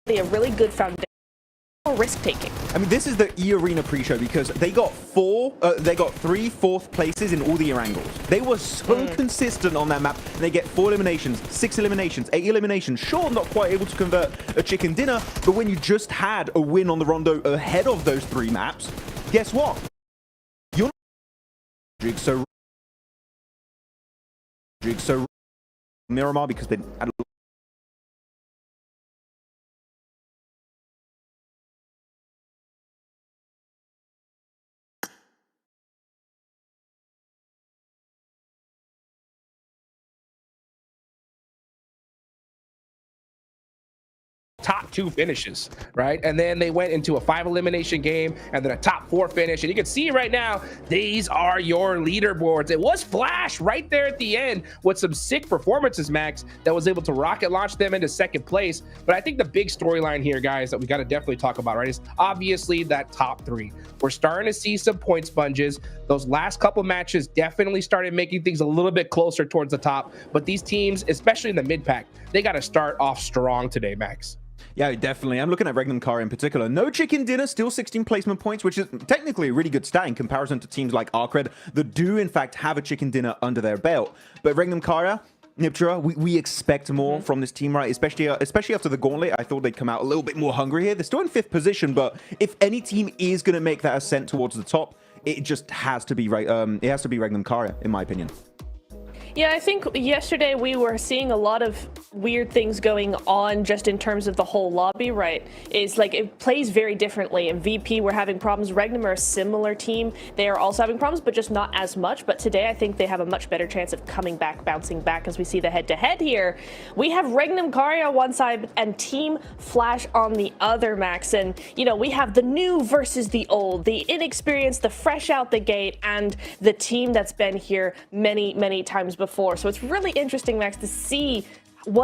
a really good foundation for risk taking. I mean, this is the E-Arena pre-show because they got three fourth places in all the year angles. They were so consistent on that map. They get 4 eliminations, 6 eliminations, 8 eliminations. Sure, not quite able to convert a chicken dinner, but when you just had a win on the Rondo ahead of those 3 maps, guess what? You're not so Miramar because they had top 2 finishes, right? And then they went into a 5 elimination game and then a top 4 finish. And you can see right now, these are your leaderboards. It was Flash right there at the end with some sick performances, Max, that was able to rocket launch them into 2nd place. But I think the big storyline here, guys, that we got to definitely talk about, right, is obviously that top 3. We're starting to see some point sponges. Those last couple matches definitely started making things a little bit closer towards the top. But these teams, especially in the mid-pack, they got to start off strong today, Max. Yeah, definitely. I'm looking at Regnum Kara in particular. No chicken dinner, still 16 placement points, which is technically a really good stat in comparison to teams like Arcred that do, in fact, have a chicken dinner under their belt. But Regnum Kara, Niptra, we expect more from this team, right? Especially after the gauntlet. I thought they'd come out a little bit more hungry here. They're still in 5th position, but if any team is going to make that ascent towards the top, it just has to be Regnum Kara, in my opinion. Yeah, I think yesterday we were seeing a lot of weird things going on just in terms of the whole lobby, right? It's like it plays very differently. In VP, we're having problems. Regnum are a similar team. They are also having problems, but just not as much. But today, I think they have a much better chance of coming back, bouncing back as we see the head-to-head here. We have Regnum Kara on one side and Team Flash on the other, Max. And, you know, we have the new versus the old, the inexperienced, the fresh out the gate, and the team that's been here many, many times before. So it's really interesting, Max, to see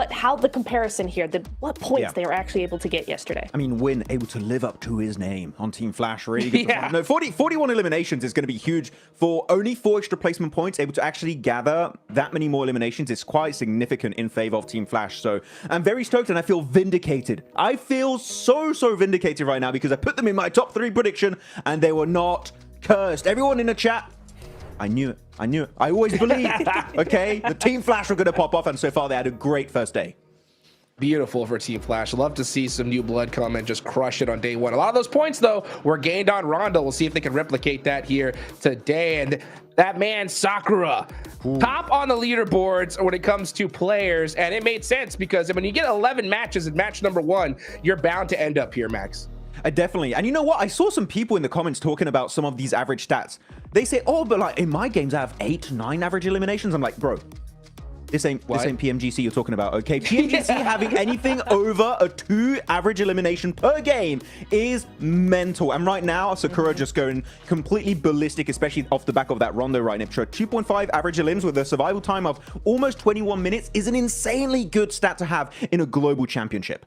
how the comparison here, what points they were actually able to get yesterday. I mean, Win able to live up to his name on Team Flash. Really good. No, 41 eliminations is going to be huge for only 4 extra placement points. Able to actually gather that many more eliminations is quite significant in favor of Team Flash. So I'm very stoked and I feel vindicated. I feel so vindicated right now because I put them in my top 3 prediction and they were not cursed. Everyone in the chat, I knew it. I knew it. I always believed. Okay, the Team Flash were going to pop off, and so far they had a great first day. Beautiful for Team Flash. Love to see some new blood come and just crush it on day 1. A lot of those points, though, were gained on Rondo. We'll see if they can replicate that here today. And that man, Sakura, top on the leaderboards when it comes to players. And it made sense because when you get 11 matches in match number 1, you're bound to end up here, Max. Definitely. And you know what? I saw some people in the comments talking about some of these average stats. They say, oh, but like in my games, I have 8, 9 average eliminations. I'm like, bro, this ain't PMGC you're talking about, okay? PMGC having anything over a 2 average elimination per game is mental. And right now, Sakura just going completely ballistic, especially off the back of that Rondo right now. 2.5 average elims with a survival time of almost 21 minutes is an insanely good stat to have in a global championship.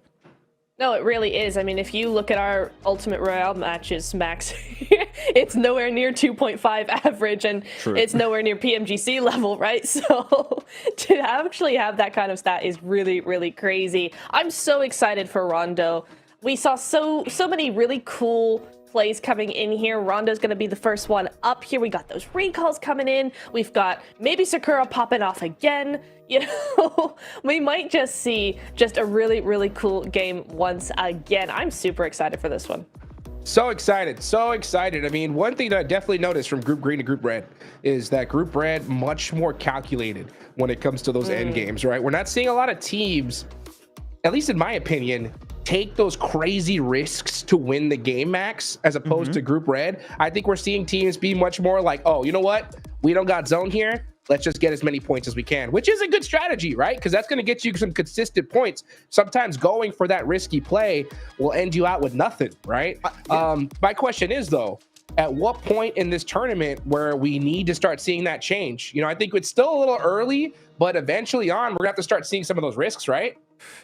No, it really is. I mean, if you look at our Ultimate Royale matches, Max, it's nowhere near 2.5 average, and it's nowhere near PMGC level, right? So to actually have that kind of stat is really, really crazy. I'm so excited for Rondo. We saw so many really cool plays coming in here. Rondo's going to be the first one up here. We got those recalls coming in. We've got maybe Sakura popping off again. You know, we might just see just a really, really cool game once again. I'm super excited for this one. So excited, so excited. I mean, one thing that I definitely noticed from Group Green to Group Red is that Group Red much more calculated when it comes to those end games, right? We're not seeing a lot of teams, at least in my opinion, take those crazy risks to win the game, Max, as opposed to Group Red. I think we're seeing teams be much more like, oh, you know what? We don't got zone here. Let's just get as many points as we can, which is a good strategy, right? Because that's going to get you some consistent points. Sometimes going for that risky play will end you out with nothing, right? My question is, though, at what point in this tournament where we need to start seeing that change? You know, I think it's still a little early, but eventually on, we're going to have to start seeing some of those risks, right?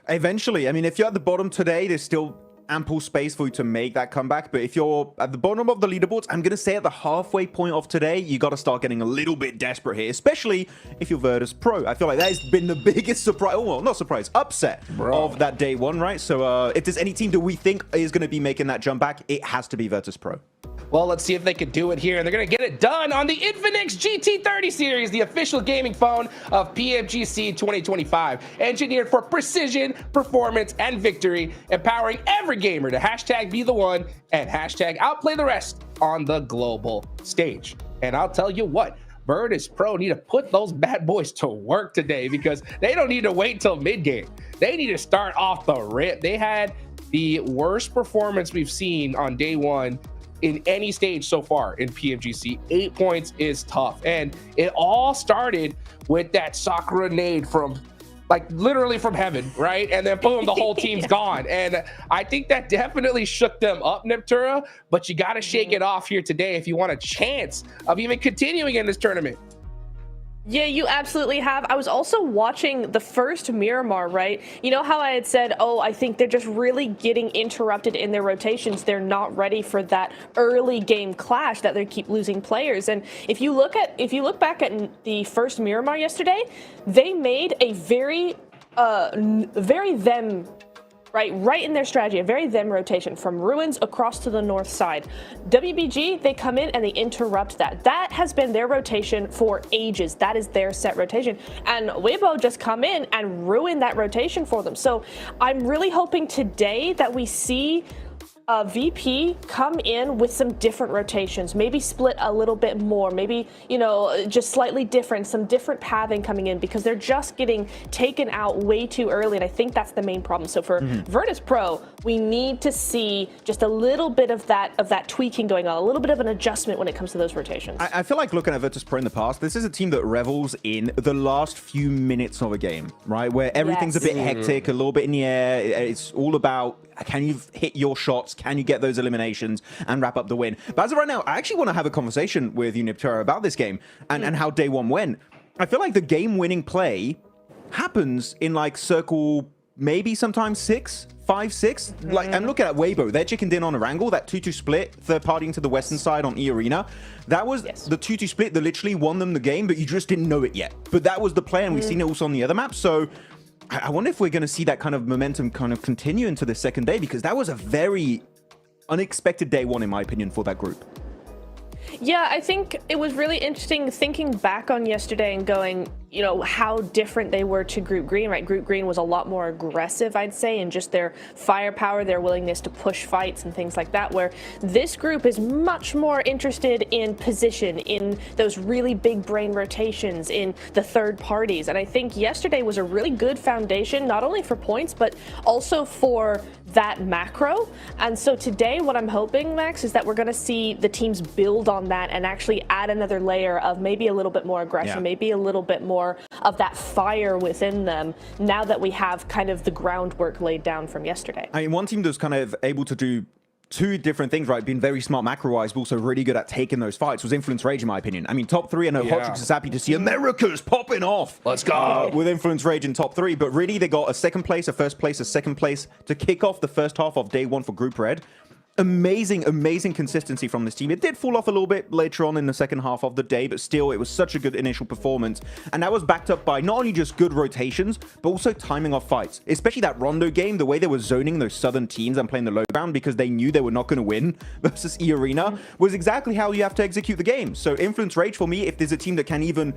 Eventually. I mean, if you're at the bottom today, there's still ample space for you to make that comeback. But if you're at the bottom of the leaderboards, I'm going to say at the halfway point of today, you got to start getting a little bit desperate here, especially if you're Virtus Pro. I feel like that has been the biggest surprise, oh, well, not surprise, upset of that day one, right? So if there's any team that we think is going to be making that jump back, it has to be Virtus Pro. Well, let's see if they can do it here. And they're going to get it done on the Infinix GT30 series, the official gaming phone of PMGC 2025. Engineered for precision, performance, and victory, empowering every gamer to hashtag be the one and hashtag outplay the rest on the global stage. And I'll tell you what, Virtus Pro need to put those bad boys to work today, because they don't need to wait till mid-game. They need to start off the rip. They had the worst performance we've seen on day one in any stage so far in PMGC. 8 points is tough. And it all started with that Sakura nade from, like, literally from heaven, right? And then boom, the whole team's gone. And I think that definitely shook them up, Neptura, but you got to shake it off here today if you want a chance of even continuing in this tournament. Yeah, you absolutely have. I was also watching the first Miramar, right? You know how I had said, oh, I think they're just really getting interrupted in their rotations. They're not ready for that early game clash that they keep losing players. And if you look back at the first Miramar yesterday, they made a very them, right in their strategy, a very them rotation from Ruins across to the north side. WBG, they come in and they interrupt that. That has been their rotation for ages. That is their set rotation. And Weibo just come in and ruin that rotation for them. So I'm really hoping today that we see VP come in with some different rotations, maybe split a little bit more, maybe, you know, just slightly different, some different pathing coming in, because they're just getting taken out way too early. And I think that's the main problem. So for Virtus Pro, we need to see just a little bit of that tweaking going on, a little bit of an adjustment when it comes to those rotations. I feel like looking at Virtus Pro in the past, this is a team that revels in the last few minutes of a game, right? Where everything's a bit hectic, a little bit in the air. It's all about, can you hit your shots? Can you get those eliminations and wrap up the win? But as of right now, I actually want to have a conversation with you, Niptera, about this game and how day one went. I feel like the game-winning play happens in like circle, maybe sometimes 5, 6. Like, I'm looking at Weibo. They're chickened in on a wrangle, that 2-2 split, third party into the western side on E Arena. That was the 2-2 split that literally won them the game, but you just didn't know it yet. But that was the play, and we've seen it also on the other maps. So I wonder if we're going to see that kind of momentum kind of continue into the second day, because that was a very unexpected day one, in my opinion, for that group. Yeah, I think it was really interesting thinking back on yesterday and going, you know, how different they were to Group Green, right? Group Green was a lot more aggressive, I'd say, and just their firepower, their willingness to push fights and things like that, where this group is much more interested in position, in those really big brain rotations, in the third parties. And I think yesterday was a really good foundation, not only for points, but also for that macro. And so today, what I'm hoping, Max, is that we're going to see the teams build on that and actually add another layer of maybe a little bit more aggression, maybe a little bit more of that fire within them, now that we have kind of the groundwork laid down from yesterday. I mean, one team that's kind of able to do two different things, right? Being very smart macro-wise, but also really good at taking those fights, was Influence Rage, in my opinion. I mean, top 3, I know Hotrix is happy to see America's popping off. Let's go. With Influence Rage in top 3, but really they got a second place, a first place, a second place to kick off the first half of day one for Group Red. Amazing consistency from this team. It did fall off a little bit later on in the second half of the day, but still, it was such a good initial performance. And that was backed up by not only just good rotations, but also timing of fights. Especially that Rondo game, the way they were zoning those southern teams and playing the low ground because they knew they were not going to win versus E Arena, was exactly how you have to execute the game. So Influence Rage, for me, if there's a team that can even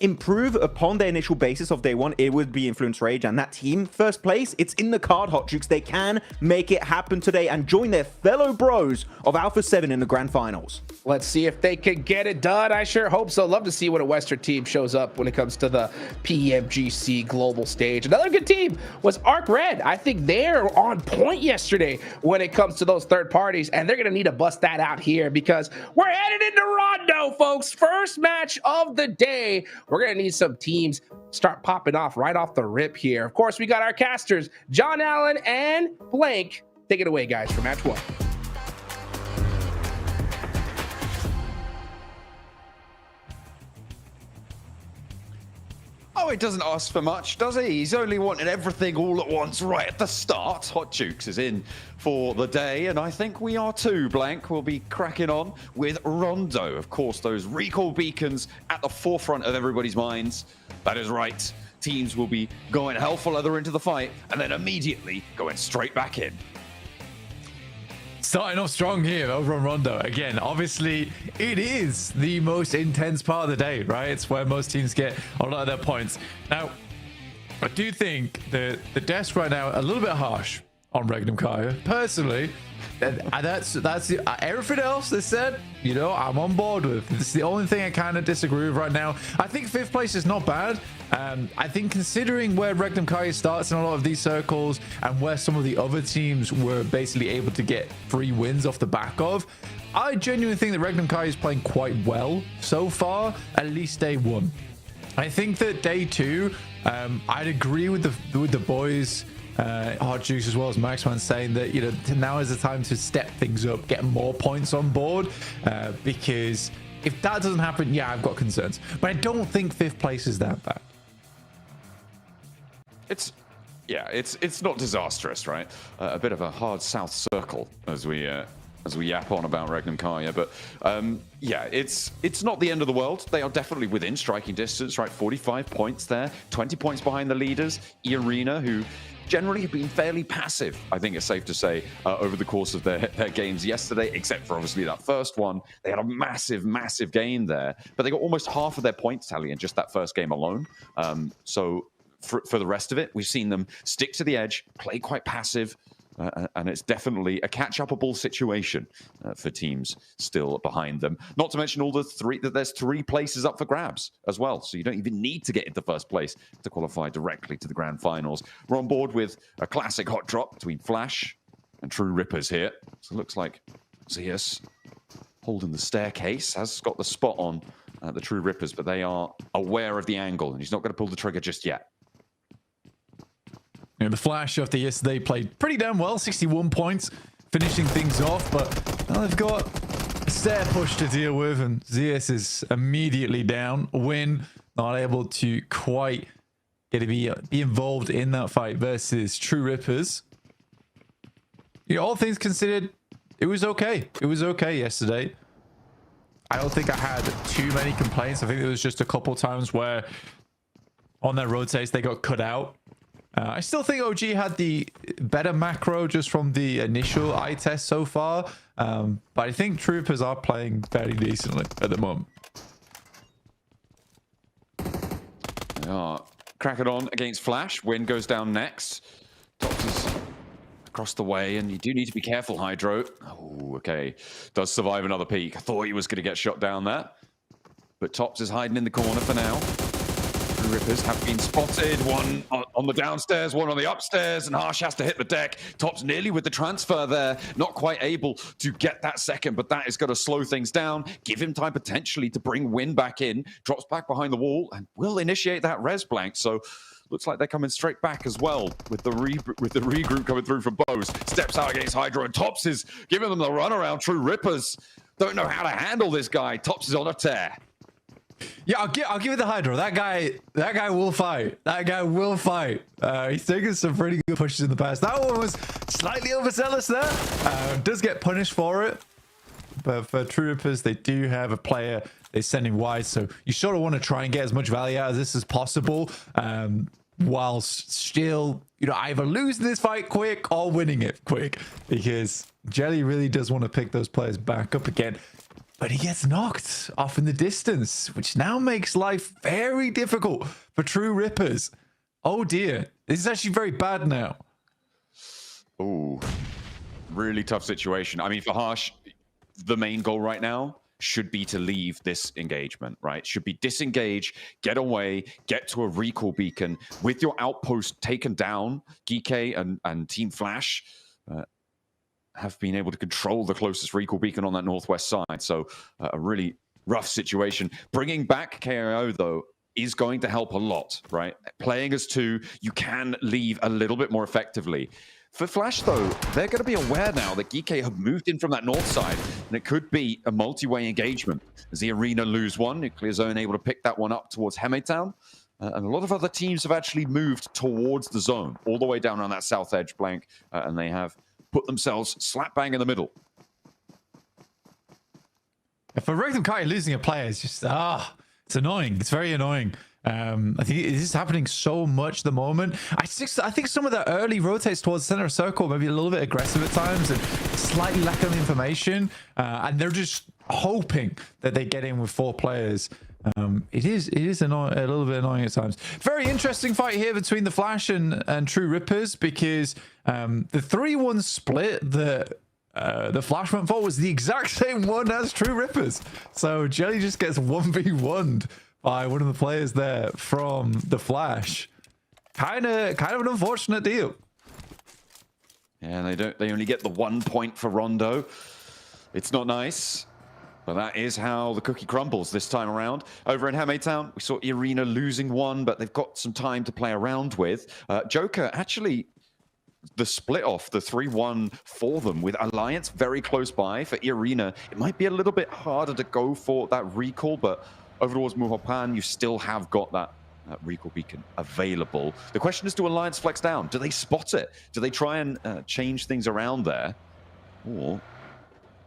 improve upon their initial basis of day one, it would be Influence Rage. And that team, first place, it's in the card, Hot Jukes. They can make it happen today and join their fellow bros of Alpha 7 in the grand finals. Let's see if they can get it done. I sure hope so. Love to see what a Western team shows up when it comes to the PMGC global stage. Another good team was Arc Red. I think they're on point yesterday when it comes to those third parties, and they're going to need to bust that out here because we're headed into Rondo, folks. First match of the day. We're going to need some teams start popping off right off the rip here. Of course, we got our casters, John Allen and Blank. Take it away, guys, for match one. Oh, it doesn't ask for much, does he? He's only wanted everything all at once right at the start. Hot Jukes is in for the day, and I think we are too. Blank will be cracking on with Rondo. Of course, those recall beacons at the forefront of everybody's minds. That is right. Teams will be going hell for leather into the fight, and then immediately going straight back in. Starting off strong here over on Rondo. Again, obviously, it is the most intense part of the day, right? It's where most teams get a lot of their points. Now, I do think the desk right now a little bit harsh on Regnum Kaya. Personally, that's everything else they said, you know, I'm on board with. It's the only thing I kind of disagree with right now. I think 5th place is not bad. I think considering where Regnum Kaya starts in a lot of these circles and where some of the other teams were basically able to get 3 wins off the back of, I genuinely think that Regnum Kaya is playing quite well so far, at least day 1. I think that day 2, I'd agree with the boys, Hard Juice as well as Maxman, saying that, you know, now is the time to step things up, get more points on board, because if that doesn't happen, yeah, I've got concerns. But I don't think 5th place is that bad. It's not disastrous, right? A bit of a hard south circle as we yap on about Regnum Kaya, but yeah, it's not the end of the world. They are definitely within striking distance, right? 45 points there, 20 points behind the leaders, E-Arena, who generally have been fairly passive, I think it's safe to say, over the course of their games yesterday, except for obviously that first one. They had a massive game there, but they got almost half of their points tally in just that first game alone. So for the rest of it, we've seen them stick to the edge, play quite passive, and it's definitely a catch-upable situation for teams still behind them. Not to mention that there's 3 places up for grabs as well, so you don't even need to get into 1st place to qualify directly to the grand finals. We're on board with a classic hot drop between Flash and True Rippers here. So it looks like Zeus holding the staircase, has got the spot on the True Rippers, but they are aware of the angle, and he's not going to pull the trigger just yet. You know, the Flash after yesterday played pretty damn well, 61 points, finishing things off, but now they've got a stair push to deal with, and Zeus is immediately down. Win, not able to quite get to be involved in that fight versus True Rippers. You know, all things considered, it was okay. It was okay yesterday. I don't think I had too many complaints. I think there was just a couple times where on their rotates they got cut out. I still think OG had the better macro just from the initial eye test so far. But I think Troopers are playing fairly decently at the moment. They are cracking on against Flash. Win goes down next. Tops is across the way, and you do need to be careful, Hydro. Oh, okay. Does survive another peek. I thought he was going to get shot down there. But Tops is hiding in the corner for now. Rippers have been spotted, one on the downstairs, one on the upstairs, and Harsh has to hit the deck. Tops nearly with the transfer there, not quite able to get that second, but that is going to slow things down, give him time potentially to bring Win back in, drops back behind the wall, and will initiate that res blank. So looks like they're coming straight back as well with the regroup coming through from Bose. Steps out against Hydro, and Tops is giving them the runaround. True Rippers don't know how to handle this guy. Tops is on a tear. Yeah, I'll give it the Hydro. That guy will fight. That guy will fight. He's taken some pretty good pushes in the past. That one was slightly overzealous there. Does get punished for it. But for True Rippers, they do have a player they're sending wide. So you sort of want to try and get as much value out of this as possible. Whilst still, you know, either losing this fight quick or winning it quick. Because Jelly really does want to pick those players back up again. But he gets knocked off in the distance, which now makes life very difficult for True Rippers. Oh dear, this is actually very bad now. Oh, really tough situation. I mean, for Harsh, the main goal right now should be to leave this engagement, right? Should be disengage, get away, get to a recall beacon. With your outpost taken down, Geek and Team Flash have been able to control the closest recall beacon on that northwest side. So a really rough situation. Bringing back KO, though, is going to help a lot, right? Playing as 2, you can leave a little bit more effectively. For Flash, though, they're going to be aware now that Geek have moved in from that north side, and it could be a multi-way engagement. As the Arena lose one, Nuclear Zone able to pick that one up towards Hemetown. And a lot of other teams have actually moved towards the zone, all the way down on that south edge blank, and they have put themselves slap bang in the middle. For Regnum Kai losing a player is just it's annoying. It's very annoying. I think this is happening so much at the moment. I think some of the early rotates towards the center circle, maybe a little bit aggressive at times and slightly lack of information, and they're just hoping that they get in with 4 players. It is annoying, a little bit annoying at times. Very interesting fight here between the Flash and True Rippers, because the 3-1 split that the Flash went for was the exact same one as True Rippers. So Jelly just gets 1v1'd by one of the players there from the Flash. Kind of an unfortunate deal. Yeah, they only get the 1 point for Rondo. It's not nice. But that is how the cookie crumbles this time around. Over in Hametown, we saw Irina losing 1, but they've got some time to play around with. Joker, actually, the split off, the 3-1 for them with Alliance very close by. For Irina, it might be a little bit harder to go for that recall, but over towards Muhopan, you still have got that recall beacon available. The question is, do Alliance flex down? Do they spot it? Do they try and change things around there? Or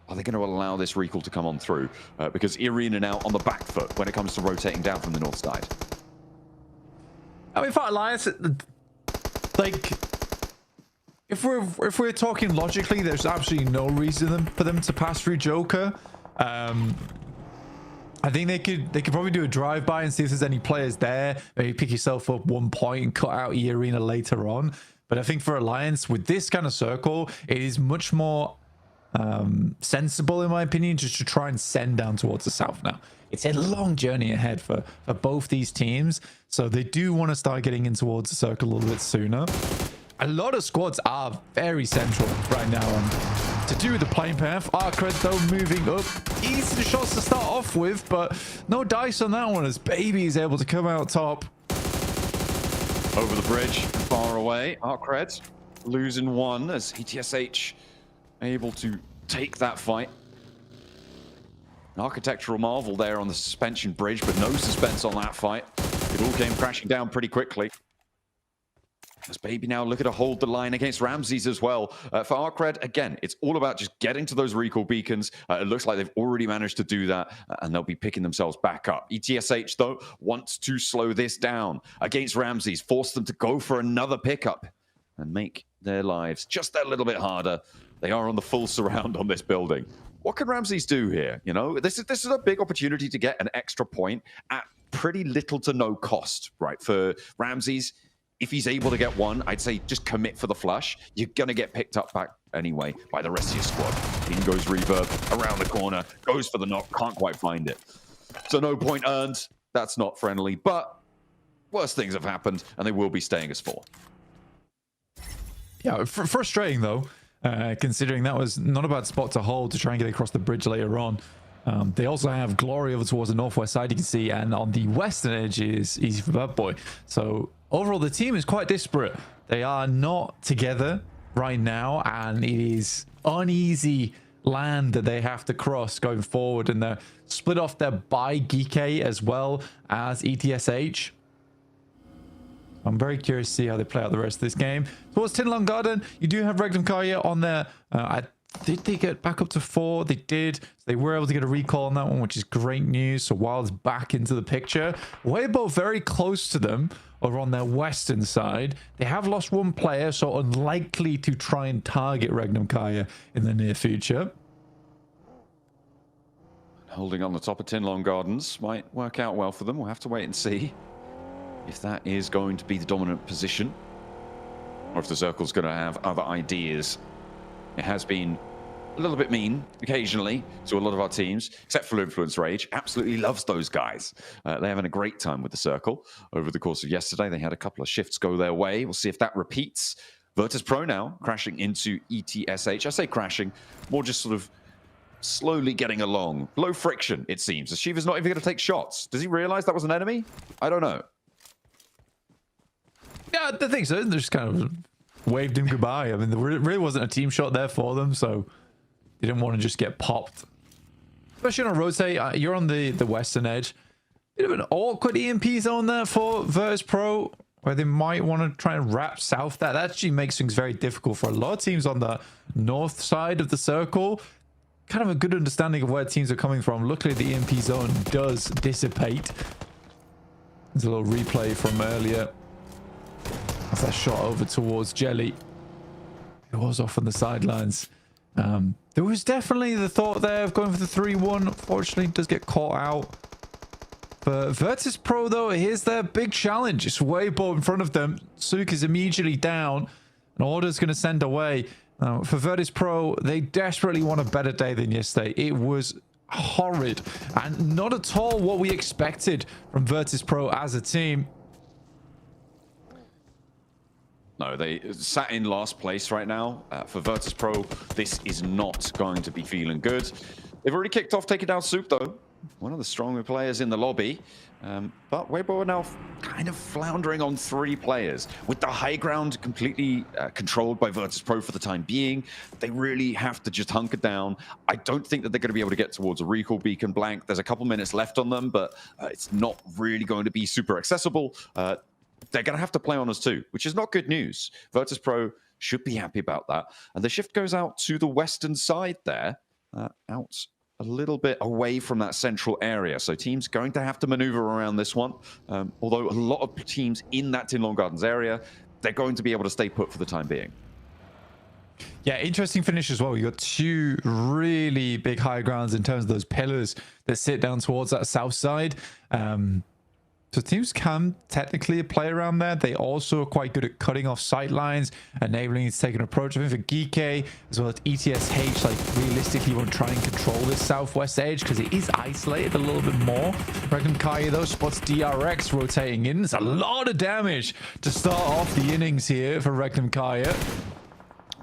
are they going to allow this recall to come on through? Because Irina now on the back foot when it comes to rotating down from the north side. I mean, for Alliance, like, if we're talking logically, there's absolutely no reason for them to pass through Joker. I think they could probably do a drive-by and see if there's any players there. Maybe pick yourself up 1 point and cut out Irina later on. But I think for Alliance, with this kind of circle, it is much more sensible, in my opinion, just to try and send down towards the south now. It's a long journey ahead for both these teams, so they do want to start getting in towards the circle a little bit sooner. A lot of squads are very central right now, and to do with the playing path. Arcred, though, moving up. Easy shots to start off with, but no dice on that one as Baby is able to come out top. Over the bridge, far away. Arcred losing 1 as ETSH able to take that fight. An architectural marvel there on the suspension bridge, but no suspense on that fight. It all came crashing down pretty quickly. As Baby now looking to hold the line against Ramses as well. For Arcred, again, it's all about just getting to those recall beacons. It looks like they've already managed to do that, and they'll be picking themselves back up. ETSH, though, wants to slow this down against Ramses, force them to go for another pickup and make their lives just that little bit harder. They are on the full surround on this building. What can Ramses do here? You know, this is a big opportunity to get an extra point at pretty little to no cost, right? For Ramses, if he's able to get 1, I'd say just commit for the flush. You're going to get picked up back anyway by the rest of your squad. In goes Reverb, around the corner, goes for the knock, can't quite find it. So no point earned. That's not friendly, but worse things have happened, and they will be staying as 4. Yeah, frustrating, though. Considering that was not a bad spot to hold to try and get across the bridge later on. They also have Glory over towards the northwest side, you can see, and on the western edge is Easy for Bad Boy. So overall, the team is quite disparate. They are not together right now, and it is uneasy land that they have to cross going forward, and they're split off there by Geeke as well as ETSH. I'm very curious to see how they play out the rest of this game. Towards Tinlong Garden, you do have Regnum Kaya on there. Did they get back up to 4? They did. So they were able to get a recall on that one, which is great news. So Wild's back into the picture. Weibo very close to them over on their western side. They have lost 1 player, so unlikely to try and target Regnum Kaya in the near future. Holding on the top of Tinlong Gardens might work out well for them. We'll have to wait and see if that is going to be the dominant position, or if the Circle's going to have other ideas. It has been a little bit mean occasionally to a lot of our teams, except for Influence Rage. Absolutely loves those guys. They're having a great time with the Circle. Over the course of yesterday, they had a couple of shifts go their way. We'll see if that repeats. Virtus Pro now crashing into ETSH. I say crashing, more just sort of slowly getting along. Low friction, it seems. Shiva's not even going to take shots. Does he realize that was an enemy? I don't know. Yeah, I think so. They just kind of waved him goodbye. I mean, there really wasn't a team shot there for them, so they didn't want to just get popped. Especially on a rotate, you're on the western edge. Bit of an awkward EMP zone there for Virtus Pro, where they might want to try and wrap south. That actually makes things very difficult for a lot of teams on the north side of the circle. Kind of a good understanding of where teams are coming from. Luckily, the EMP zone does dissipate. There's a little replay from earlier. That's that shot over towards Jelly. It was off on the sidelines. There was definitely the thought there of going for the 3-1. Unfortunately, it does get caught out. For Virtus Pro, though, here's their big challenge. It's way ball in front of them. Suk is immediately down. An order's going to send away. For Virtus Pro, they desperately want a better day than yesterday. It was horrid and not at all what we expected from Virtus Pro as a team. No, they sat in last place right now. For Virtus Pro, this is not going to be feeling good. They've already kicked off, taking down Soup, though. One of the stronger players in the lobby. But Weibo are now kind of floundering on 3 players. With the high ground completely controlled by Virtus Pro for the time being, they really have to just hunker down. I don't think that they're going to be able to get towards a recall beacon blank. There's a couple minutes left on them, but it's not really going to be super accessible. They're going to have to play on us too, which is not good news. Virtus Pro should be happy about that. And the shift goes out to the western side there, out a little bit away from that central area. So teams going to have to maneuver around this one. Although a lot of teams in that Tinlong Gardens area, they're going to be able to stay put for the time being. Yeah, interesting finish as well. You got 2 really big high grounds in terms of those pillars that sit down towards that south side. So teams can technically play around there. They also are quite good at cutting off sight lines, enabling you to take an approach. I think for Geeke as well as ETSH, like realistically, you want to try and control this southwest edge because it is isolated a little bit more. Reckon Kaya though spots DRX rotating in. It's a lot of damage to start off the innings here for Reckon Kaya.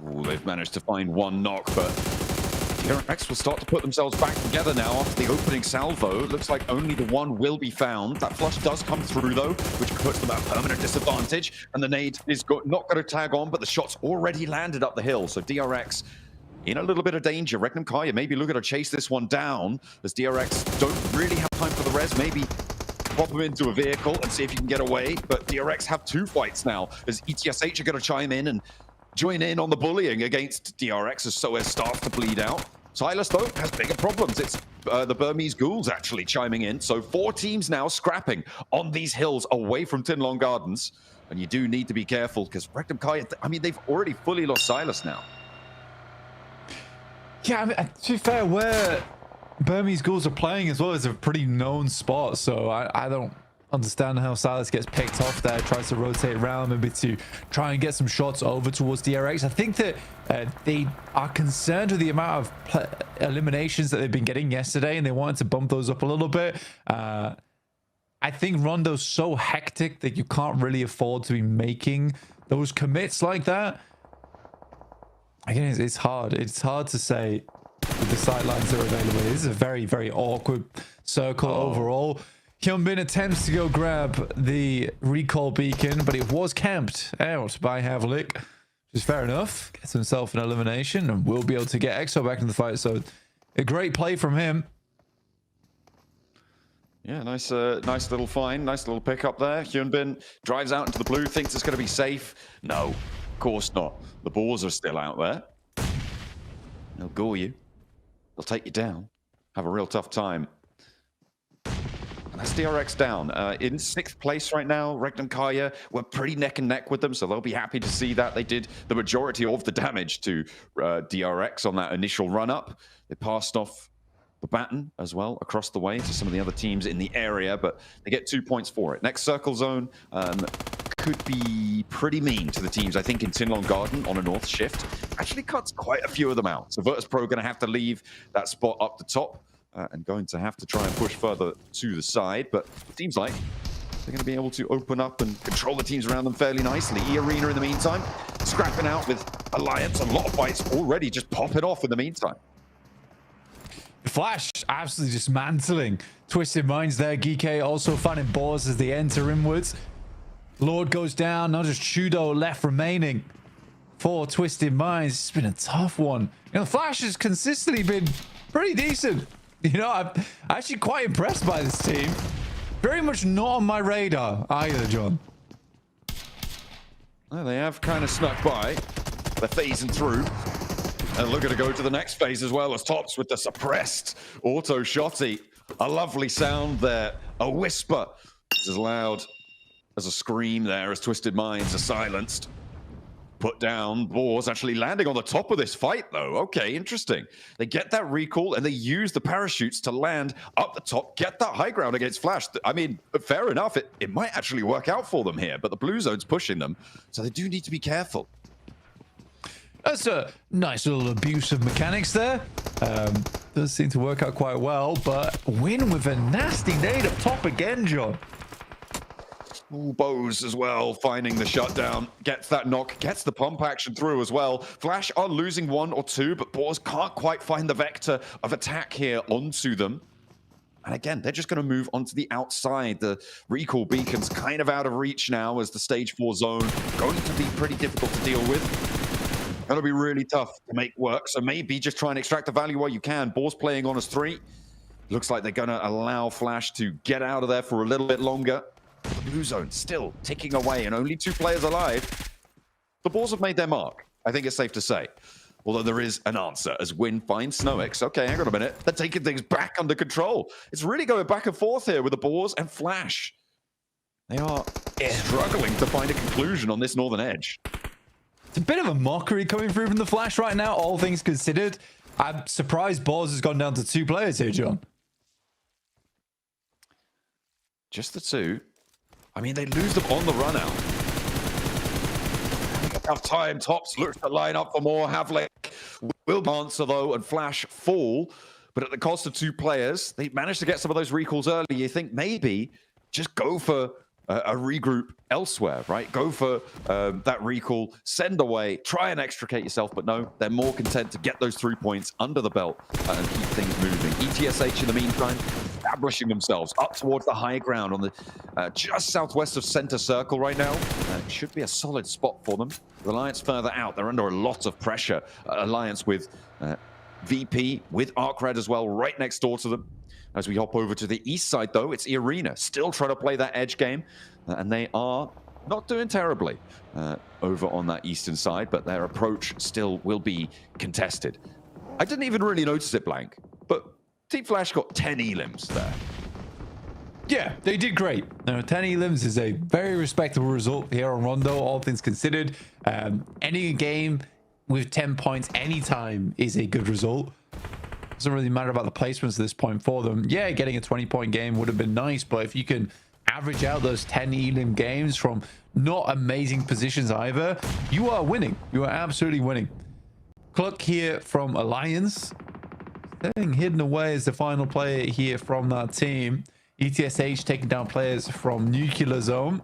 Ooh, they've managed to find 1 knock, but DRX will start to put themselves back together now after the opening salvo. It looks like only the 1 will be found. That flush does come through, though, which puts them at a permanent disadvantage. And the nade is not going to tag on, but the shot's already landed up the hill. So DRX in a little bit of danger. Regnum Kaya maybe looking to chase this one down, as DRX don't really have time for the res. Maybe pop him into a vehicle and see if you can get away. But DRX have 2 fights now, as ETSH are going to chime in and join in on the bullying against DRX, as so as starts to bleed out. Silas, though, has bigger problems. It's the Burmese ghouls actually chiming in. So 4 teams now scrapping on these hills away from Tinlong Gardens. And you do need to be careful because Rectum Kai, I mean, they've already fully lost Silas now. Yeah, I mean, to be fair, where Burmese ghouls are playing as well is a pretty known spot. So I don't understand how Silas gets picked off there, tries to rotate around maybe to try and get some shots over towards DRX. I think that they are concerned with the amount of eliminations that they've been getting yesterday, and they wanted to bump those up a little bit. I think Rondo's so hectic that you can't really afford to be making those commits like that. Again, it's hard. It's hard to say with the sidelines that are available. This is a very, very awkward circle overall. Hyunbin attempts to go grab the recall beacon, but it was camped out by Havlik, which is fair enough. Gets himself an elimination and will be able to get EXO back in the fight. So a great play from him. Yeah, nice little find, nice little pickup there. Hyunbin drives out into the blue, thinks it's going to be safe. No, of course not. The balls are still out there. They'll gore you. They'll take you down. Have a real tough time. And that's DRX down. In 6th place right now, Regnum Kaya, we're pretty neck and neck with them, so they'll be happy to see that. They did the majority of the damage to DRX on that initial run-up. They passed off the baton as well across the way to some of the other teams in the area, but they get 2 points for it. Next circle zone could be pretty mean to the teams, I think, in Tinlong Garden on a north shift. Actually cuts quite a few of them out. So Virtus Pro going to have to leave that spot up the top. And going to have to try and push further to the side, but it seems like they're going to be able to open up and control the teams around them fairly nicely. E-Arena in the meantime, scrapping out with Alliance. A lot of fights already just popping off in the meantime. Flash absolutely dismantling Twisted Minds there. Geeke also finding balls as they enter inwards. Lord goes down, now just Chudo left remaining for Twisted Minds. It's been a tough one. You know, Flash has consistently been pretty decent. You know, I'm actually quite impressed by this team. very much not on my radar either, John. Well, they have kind of snuck by. They're phasing through. And looking to go to the next phase as well as Tops with the suppressed auto shotty. A lovely sound there. A whisper. It's as loud as a scream there as Twisted Minds are silenced. Put down. Boars actually landing on the top of this fight, though. Okay, interesting. They get that recall and they use the parachutes to land up the top, get that high ground against Flash. I mean, fair enough. It might actually work out for them here, but the blue zone's pushing them, so they do need to be careful. That's a nice little abuse of mechanics there. Does seem to work out quite well, but win with a nasty nade up top again, John. Ooh, Bose as well, finding the shutdown, gets that knock, gets the pump action through as well. Flash are losing 1 or 2, but Boars can't quite find the vector of attack here onto them. And again, they're just going to move onto the outside. The recall beacon's kind of out of reach now as the stage 4 zone going to be pretty difficult to deal with. That'll be really tough to make work. So maybe just try and extract the value while you can. Boars playing on as 3. Looks like they're going to allow Flash to get out of there for a little bit longer. The blue zone still ticking away and only 2 players alive. The Boars have made their mark, I think it's safe to say. Although there is an answer as Win finds Snowix. Okay, hang on a minute. They're taking things back under control. It's really going back and forth here with the Boars and Flash. They are struggling to find a conclusion on this northern edge. It's a bit of a mockery coming through from the Flash right now, all things considered. I'm surprised Boars has gone down to 2 players here, John. Just the 2. I mean, they lose them on the run out. Enough time. Tops looks to line up for more. Havlik will answer, though, and Flash fall. But at the cost of 2 players, they managed to get some of those recalls early. You think maybe just go for a regroup elsewhere, right? Go for that recall, send away, try and extricate yourself. But no, they're more content to get those 3 points under the belt and keep things moving. ETSH, in the meantime, establishing themselves up towards the high ground on the just southwest of center circle right now. It should be a solid spot for them. Alliance further out. They're under a lot of pressure. Alliance with VP, with Arcred as well, right next door to them. As we hop over to the east side, though, it's Arena still trying to play that edge game. And they are not doing terribly over on that eastern side, but their approach still will be contested. I didn't even really notice it, Blank, but Team Flash got 10 elims there. Yeah, they did great. Now, 10 elims is a very respectable result here on Rondo, all things considered. Any game with 10 points anytime is a good result. Doesn't really matter about the placements at this point for them. Yeah, getting a 20-point game would have been nice, but if you can average out those 10 elim games from not amazing positions either, you are winning. You are absolutely winning. Cluck here from Alliance. Staying hidden away as the final player here from that team. ETSH taking down players from Nuclear Zone.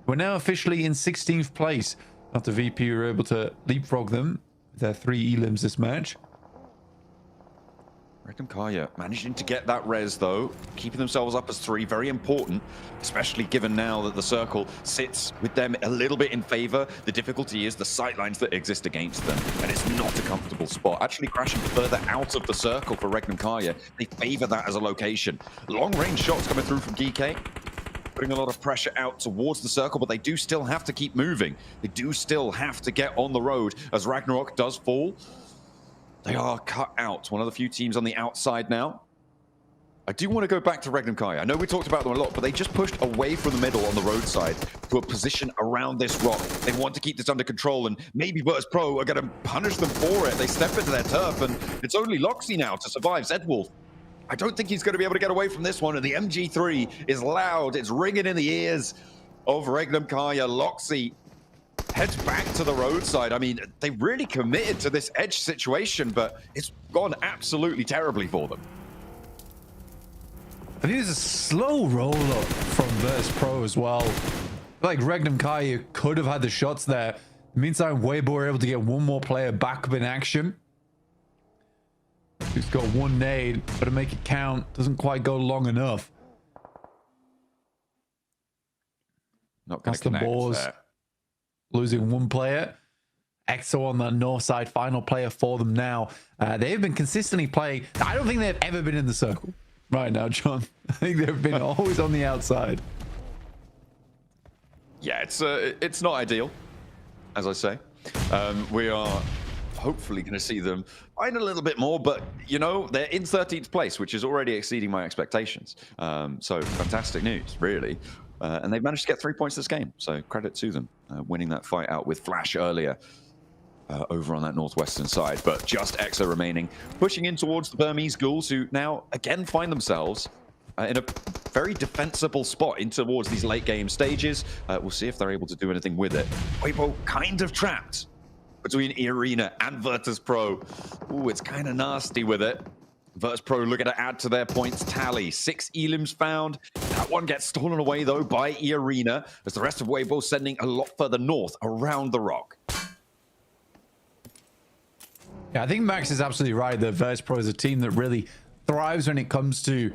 We're now officially in 16th place. After VP were able to leapfrog them with their 3 elims this match. Regnum Kaya managing to get that res, though, keeping themselves up as 3, very important, especially given now that the circle sits with them a little bit in favor. The difficulty is the sightlines that exist against them, and it's not a comfortable spot. Actually crashing further out of the circle for Regnum Kaya. They favor that as a location. Long-range shots coming through from DK, putting a lot of pressure out towards the circle, but they do still have to keep moving. They do still have to get on the road as Ragnarok does fall. They are cut out. One of the few teams on the outside now. I do want to go back to Regnum Kai. I know we talked about them a lot, but they just pushed away from the middle on the roadside to a position around this rock. They want to keep this under control, and maybe Virtus Pro are going to punish them for it. They step into their turf, and it's only Loxy now to survive. Zedwolf, I don't think he's going to be able to get away from this one, and the MG3 is loud. It's ringing in the ears of Regnum Kaya. Loxy heads back to the roadside. I mean, they really committed to this edge situation, but it's gone absolutely terribly for them. I think it's a slow roll-up from Virtus Pro as well. Like Regnum Kai could have had the shots there. Meantime, Weibo were able to get one more player back up in action. He's got one nade, but to make it count, doesn't quite go long enough. Not going That's to the connect Boars there. losing one player. Exo on that north side, final player for them now. They've been consistently playing. I don't think they've ever been in the circle. right now, John. I think they've been always on the outside. Yeah, it's not ideal, as I say. We are hopefully going to see them find a little bit more, but you know, they're in 13th place, which is already exceeding my expectations. So fantastic news, really. And they've managed to get 3 points this game, so credit to them, winning that fight out with Flash earlier over on that northwestern side. But just Exa remaining, pushing in towards the Burmese Ghouls, who now again find themselves in a very defensible spot in towards these late game stages. We'll see if they're able to do anything with it. Weibo kind of trapped between Arena and Virtus Pro. Ooh, it's kind of nasty with it. Virtus Pro looking to add to their points tally. 6 elims found. That one gets stolen away, though, by Arena, as the rest of Weibo sending a lot further north around the rock. Yeah, I think Max is absolutely right that Virtus Pro is a team that really thrives when it comes to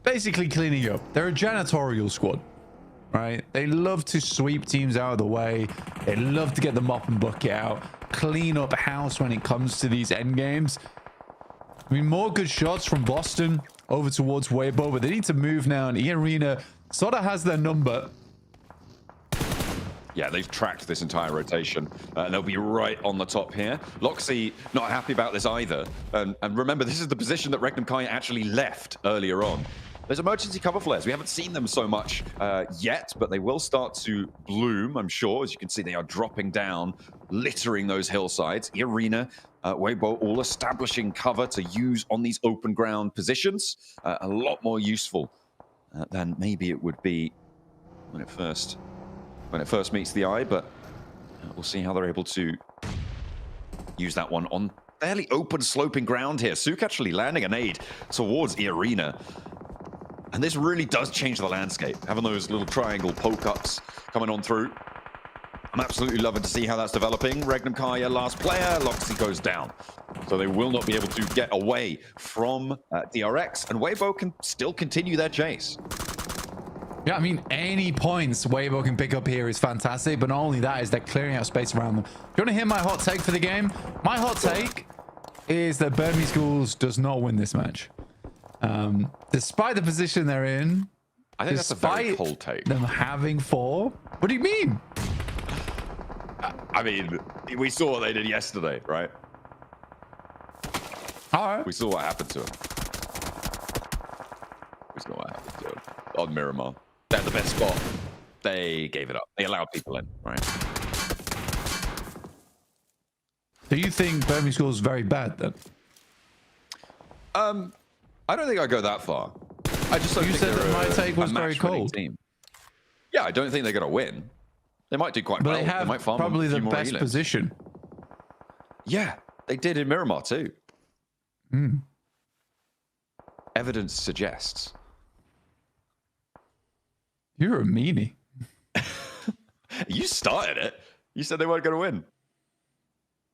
basically cleaning up. They're a janitorial squad, right? They love to sweep teams out of the way. They love to get the mop and bucket out, clean up house when it comes to these end games. I mean, more good shots from Boston over towards Weibo, but they need to move now, and E-Arena sort of has their number. Yeah, they've tracked this entire rotation, and they'll be right on the top here. Loxy not happy about this either. And remember, this is the position that Regnum Kai actually left earlier on. There's emergency cover flares. We haven't seen them so much yet, but they will start to bloom, I'm sure. As you can see, they are dropping down, littering those hillsides. Arena, Weibo all establishing cover to use on these open ground positions. A lot more useful than maybe it would be when it first meets the eye, but we'll see how they're able to use that one on fairly open sloping ground here. Sook actually landing a nade towards Arena. And this really does change the landscape, having those little triangle poke-ups coming on through. I'm absolutely loving to see how that's developing. Regnum Kaya, last player, Loxy goes down. So they will not be able to get away from DRX, and Weibo can still continue their chase. Yeah, I mean, any points Weibo can pick up here is fantastic, but not only that, is they're clearing out space around them. Do you want to hear my hot take for the game? My hot take is that Burmese Ghouls does not win this match. Despite the position they're in, I think that's a very cold take. Them having 4. What do you mean? I mean, we saw what they did yesterday, right? All right. We saw what happened to them. We saw what happened to them on Miramar. They're the best spot. They gave it up. They allowed people in, right? Do you think Burmese Ghouls is very bad then? I don't think I'd go that far. I just don't think said that my take was very cold. Team. Yeah, I don't think they're going to win. They might do quite but well. They have might farm probably the best elims. position. Yeah, they did in Miramar too. Evidence suggests. You're a meanie. You started it. You said they weren't going to win.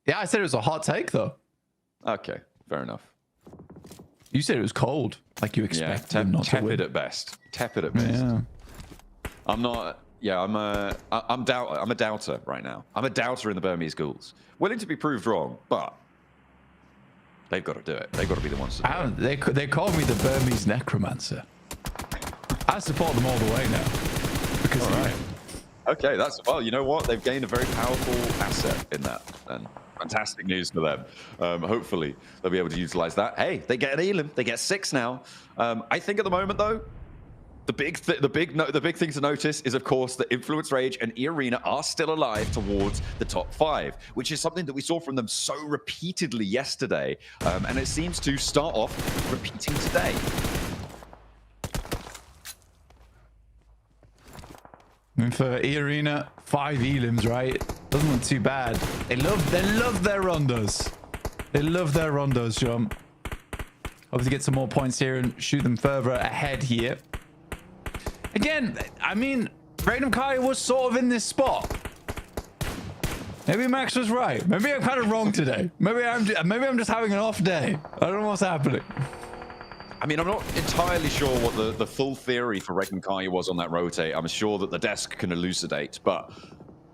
Yeah, I said it was a hot take though. Okay, fair enough. You said it was cold, like you expect them not to win. Tepid at best. Tepid at best. Yeah. I'm not. Yeah, I'm a doubter right now. I'm a doubter in the Burmese Ghouls. Willing to be proved wrong, but they've got to do it. They've got to be the ones to do it. They call me the Burmese necromancer. I support them all the way now. Because all right. Okay, that's well. You know what? They've gained a very powerful asset in that, and fantastic news for them. Hopefully, they'll be able to utilize that. Hey, they get an elim. They get 6 now. I think at the moment, though, the big thing to notice is, of course, that Influence Rage and E-Arena are still alive towards the top 5, which is something that we saw from them so repeatedly yesterday, and it seems to start off repeating today. I mean, for E-Arena, 5 elims, right? Doesn't look too bad. They love their rondos. They love their rondos, John. Hope to get some more points here and shoot them further ahead here. Again, I mean, Regnum Kai was sort of in this spot. Maybe Max was right. Maybe I'm kind of wrong today. Maybe I'm just having an off day. I don't know what's happening. I mean, I'm not entirely sure what the full theory for Regnum Kai was on that rotate. I'm sure that the desk can elucidate, but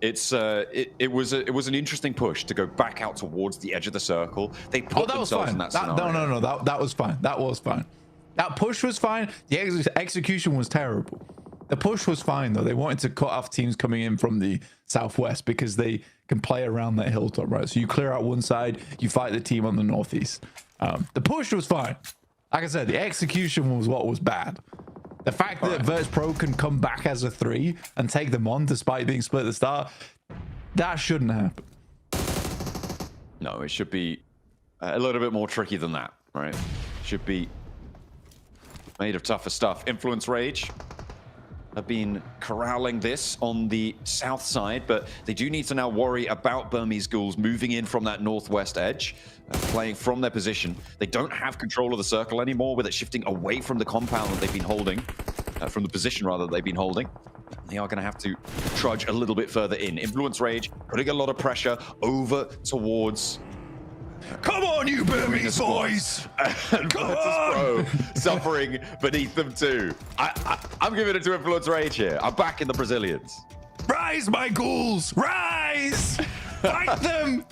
it was an interesting push to go back out towards the edge of the circle. They put themselves in that scenario. No, that was fine. That was fine. That push was fine. The execution was terrible. The push was fine, though. They wanted to cut off teams coming in from the southwest because they can play around that hilltop, right? So you clear out one side, you fight the team on the northeast. The push was fine. Like I said, the execution was what was bad. The fact that Virtus Pro can come back as a 3 and take them on despite being split at the start, that shouldn't happen. No, it should be a little bit more tricky than that, right? Should be made of tougher stuff. Influence Rage have been corralling this on the south side, but they do need to now worry about Burmese Ghouls moving in from that northwest edge, playing from their position. They don't have control of the circle anymore, with it shifting away from the compound that they've been holding, from the position rather that they've been holding. They are going to have to trudge a little bit further in. Influence Rage putting a lot of pressure over towards... Come on, you Burmese boys! And Come Virtus on! Pro suffering beneath them too. I'm giving it to Influence Rage here. I'm backing the Brazilians. Rise, my ghouls! Rise! Fight them!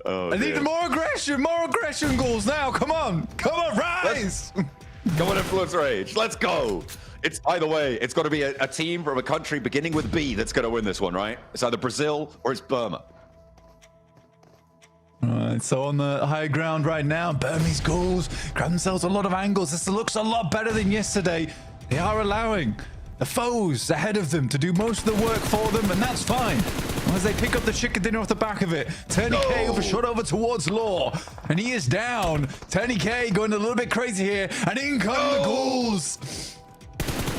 Oh, I need more aggression, ghouls now. Come on, rise! Come on, Influence Rage. Let's go. It's either way. It's got to be a team from a country beginning with B that's going to win this one, right? It's either Brazil or it's Burma. All right, so on the high ground right now, Burmese ghouls grab themselves a lot of angles. This looks a lot better than yesterday. They are allowing the foes ahead of them to do most of the work for them, and that's fine. As they pick up the chicken dinner off the back of it, Turney K over shot over towards Law, and he is down. Turney K going a little bit crazy here, and in come the ghouls.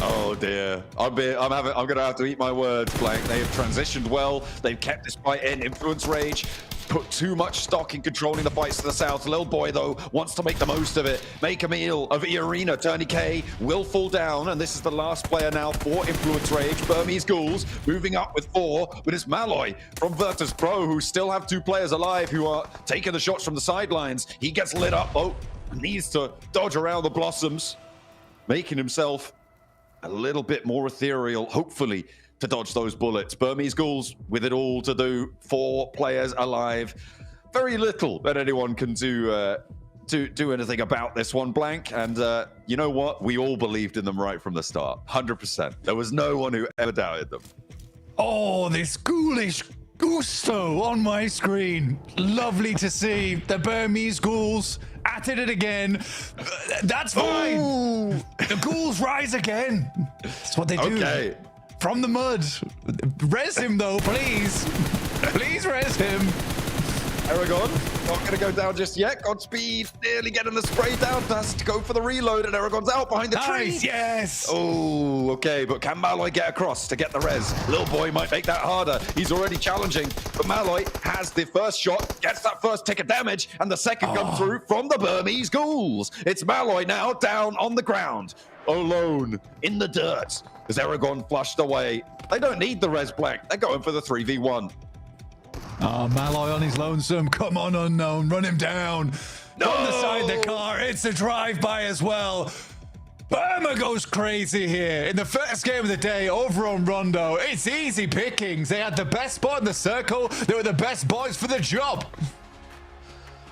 Oh dear. I'm gonna have to eat my words, Blank. They have transitioned well. They've kept this fight in. Influence Rage put too much stock in controlling the fights to the south. Lil Boy, though, wants to make the most of it. Make a meal of E Arena. Turney K will fall down, and this is the last player now for Influence Rage. Burmese Ghouls moving up with 4, but it's Malloy from Virtus Pro, who still have 2 players alive who are taking the shots from the sidelines. He gets lit up, though. Needs to dodge around the blossoms, making himself a little bit more ethereal, hopefully, to dodge those bullets. Burmese Ghouls with it all to do. 4 players alive. Very little that anyone can do anything about this one, Blank. And you know what? We all believed in them right from the start. 100%. There was no one who ever doubted them. Oh, this ghoulish gusto on my screen. Lovely to see the Burmese ghouls at it again. That's fine. Ooh. The ghouls rise again. That's what they do. Okay. From the mud. Res him, though, please. Please res him. Aragon, not going to go down just yet. Godspeed, nearly getting the spray down. Has to go for the reload, and Aragon's out behind the tree. Yes. Oh, okay, but can Malloy get across to get the res? Lil Boy might make that harder. He's already challenging, but Malloy has the first shot, gets that first tick of damage, and the second comes through from the Burmese Ghouls. It's Malloy now down on the ground, alone in the dirt. As Aragon flushed away. They don't need the res, Black. They're going for the 3v1. Oh, Malloy on his lonesome. Come on, Unknown. Run him down. No! On the side of the car. It's a drive-by as well. Burma goes crazy here. In the first game of the day, over on Rondo, it's easy pickings. They had the best spot in the circle. They were the best boys for the job.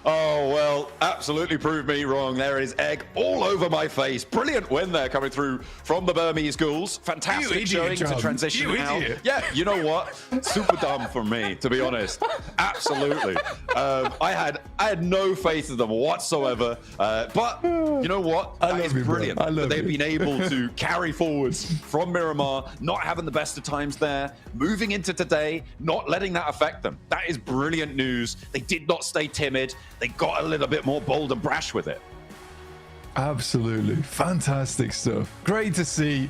Oh, well, absolutely proved me wrong. There is egg all over my face. Brilliant win there coming through from the Burmese Ghouls. Fantastic showing to transition out. Yeah, you know what? Super dumb from me, to be honest. Absolutely. I had no faith in them whatsoever. But you know what? That is brilliant. That they've been able to carry forwards from Miramar, not having the best of times there, moving into today, not letting that affect them. That is brilliant news. They did not stay timid. They got a little bit more bold and brash with it. Absolutely. Fantastic stuff. Great to see.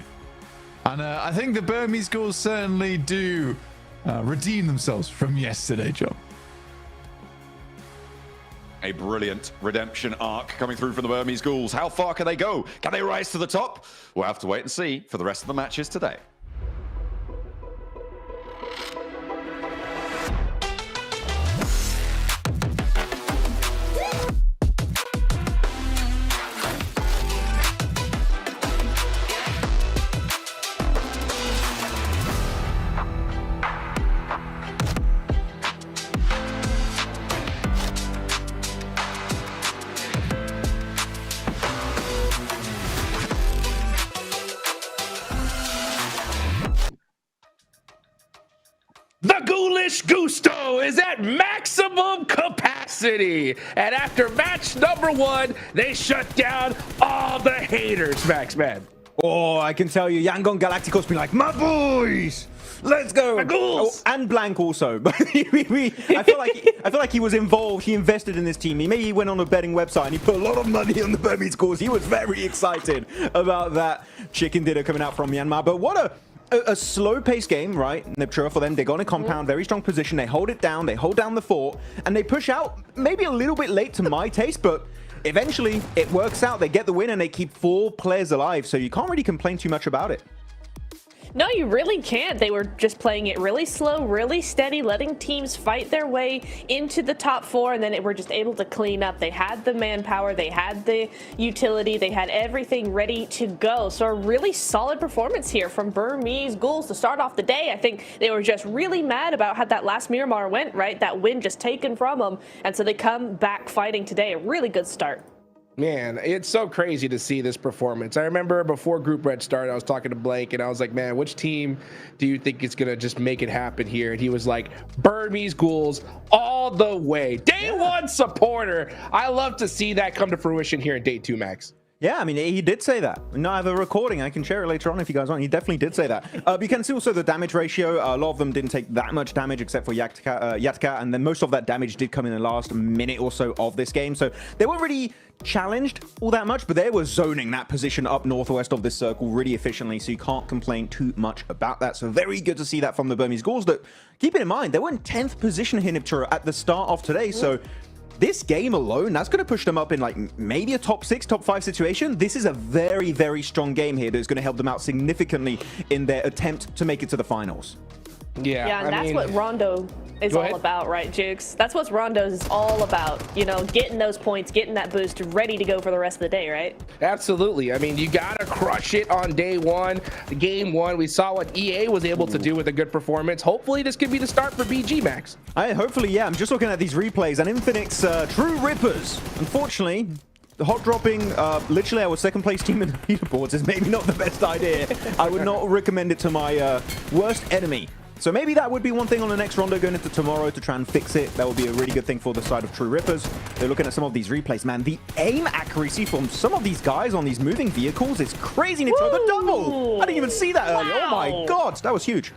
And I think the Burmese Ghouls certainly do redeem themselves from yesterday, John. A brilliant redemption arc coming through from the Burmese Ghouls. How far can they go? Can they rise to the top? We'll have to wait and see for the rest of the matches today. The ghoulish gusto is at maximum capacity. And after match number 1, they shut down all the haters, Max, man. Oh, I can tell you, Yangon Galacticos be like, my boys, let's go. My ghouls. Oh, and Blank also. But I feel like he was involved. He invested in this team. Maybe he went on a betting website and he put a lot of money on the Burmese cause. He was very excited about that chicken dinner coming out from Myanmar. But what a slow-paced game, right? Neptura for them. They go on a compound, very strong position. They hold it down. They hold down the fort, and they push out. Maybe a little bit late to my taste, but eventually it works out. They get the win, and they keep 4 players alive. So you can't really complain too much about it. No, you really can't. They were just playing it really slow, really steady, letting teams fight their way into the top 4, and then they were just able to clean up. They had the manpower, they had the utility, they had everything ready to go. So a really solid performance here from Burmese Ghouls to start off the day. I think they were just really mad about how that last Miramar went, right? That win just taken from them, and so they come back fighting today. A really good start. Man, it's so crazy to see this performance. I remember before Group Red started, I was talking to Blake, and I was like, man, which team do you think is going to just make it happen here? And he was like, Burmese Ghouls all the way. Day 1 supporter. I love to see that come to fruition here in Day 2, Max. Yeah, I mean, he did say that. No, I have a recording. I can share it later on if you guys want. He definitely did say that. You can see also the damage ratio. A lot of them didn't take that much damage except for Yatka, and then most of that damage did come in the last minute or so of this game. So they weren't really challenged all that much, but they were zoning that position up northwest of this circle really efficiently, so you can't complain too much about that. So very good to see that from the Burmese Ghouls. That, keeping in mind, they were in 10th position here at the start of today, so this game alone, that's going to push them up in like maybe a top 6, top 5 situation. This is a very, very strong game here that's going to help them out significantly in their attempt to make it to the finals. Yeah, and that's what Rondo is all about, right, Jukes? That's what Rondo's is all about. You know, getting those points, getting that boost, ready to go for the rest of the day, right? Absolutely. I mean, you got to crush it on day 1. Game 1, we saw what EA was able to do with a good performance. Hopefully, this could be the start for BG, Max. Hopefully, yeah. I'm just looking at these replays, and Infinix True Rippers, unfortunately, the hot dropping literally our second place team in the leaderboards is maybe not the best idea. I would not recommend it to my worst enemy. So maybe that would be one thing on the next rondo going into tomorrow to try and fix it. That would be a really good thing for the side of True Rippers. They're looking at some of these replays, man. The aim accuracy from some of these guys on these moving vehicles is crazy. And it's the double. I didn't even see that earlier. Oh my God, that was huge.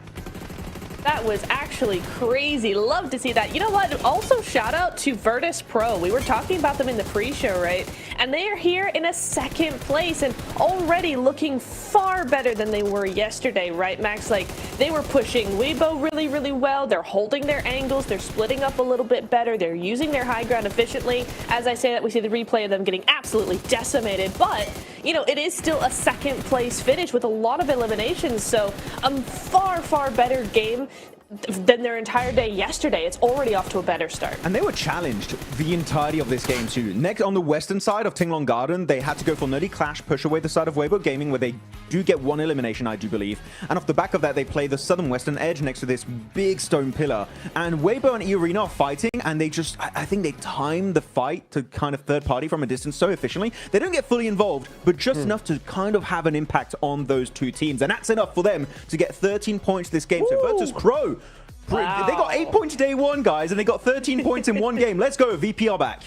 That was actually crazy. Love to see that. You know what? Also, shout out to Virtus Pro. We were talking about them in the pre-show, right? And they are here in a 2nd place and already looking far better than they were yesterday, right, Max? Like, they were pushing Weibo really, really well. They're holding their angles. They're splitting up a little bit better. They're using their high ground efficiently. As I say that, we see the replay of them getting absolutely decimated. But, you know, it is still a 2nd place finish with a lot of eliminations. So, a far, far better game than their entire day yesterday. It's already off to a better start. And they were challenged the entirety of this game too. Next, on the western side of Tinglong Garden, they had to go for Nerdy Clash, push away the side of Weibo Gaming, where they do get 1 elimination, I do believe. And off the back of that, they play the southern western edge next to this big stone pillar. And Weibo and E-Arena are fighting, and they just, I think they time the fight to kind of third party from a distance so efficiently. They don't get fully involved, but just enough to kind of have an impact on those 2 teams. And that's enough for them to get 13 points this game. So Virtus Pro, wow. They got 8 points day 1, guys, and they got 13 points in 1 game. Let's go. VP are back.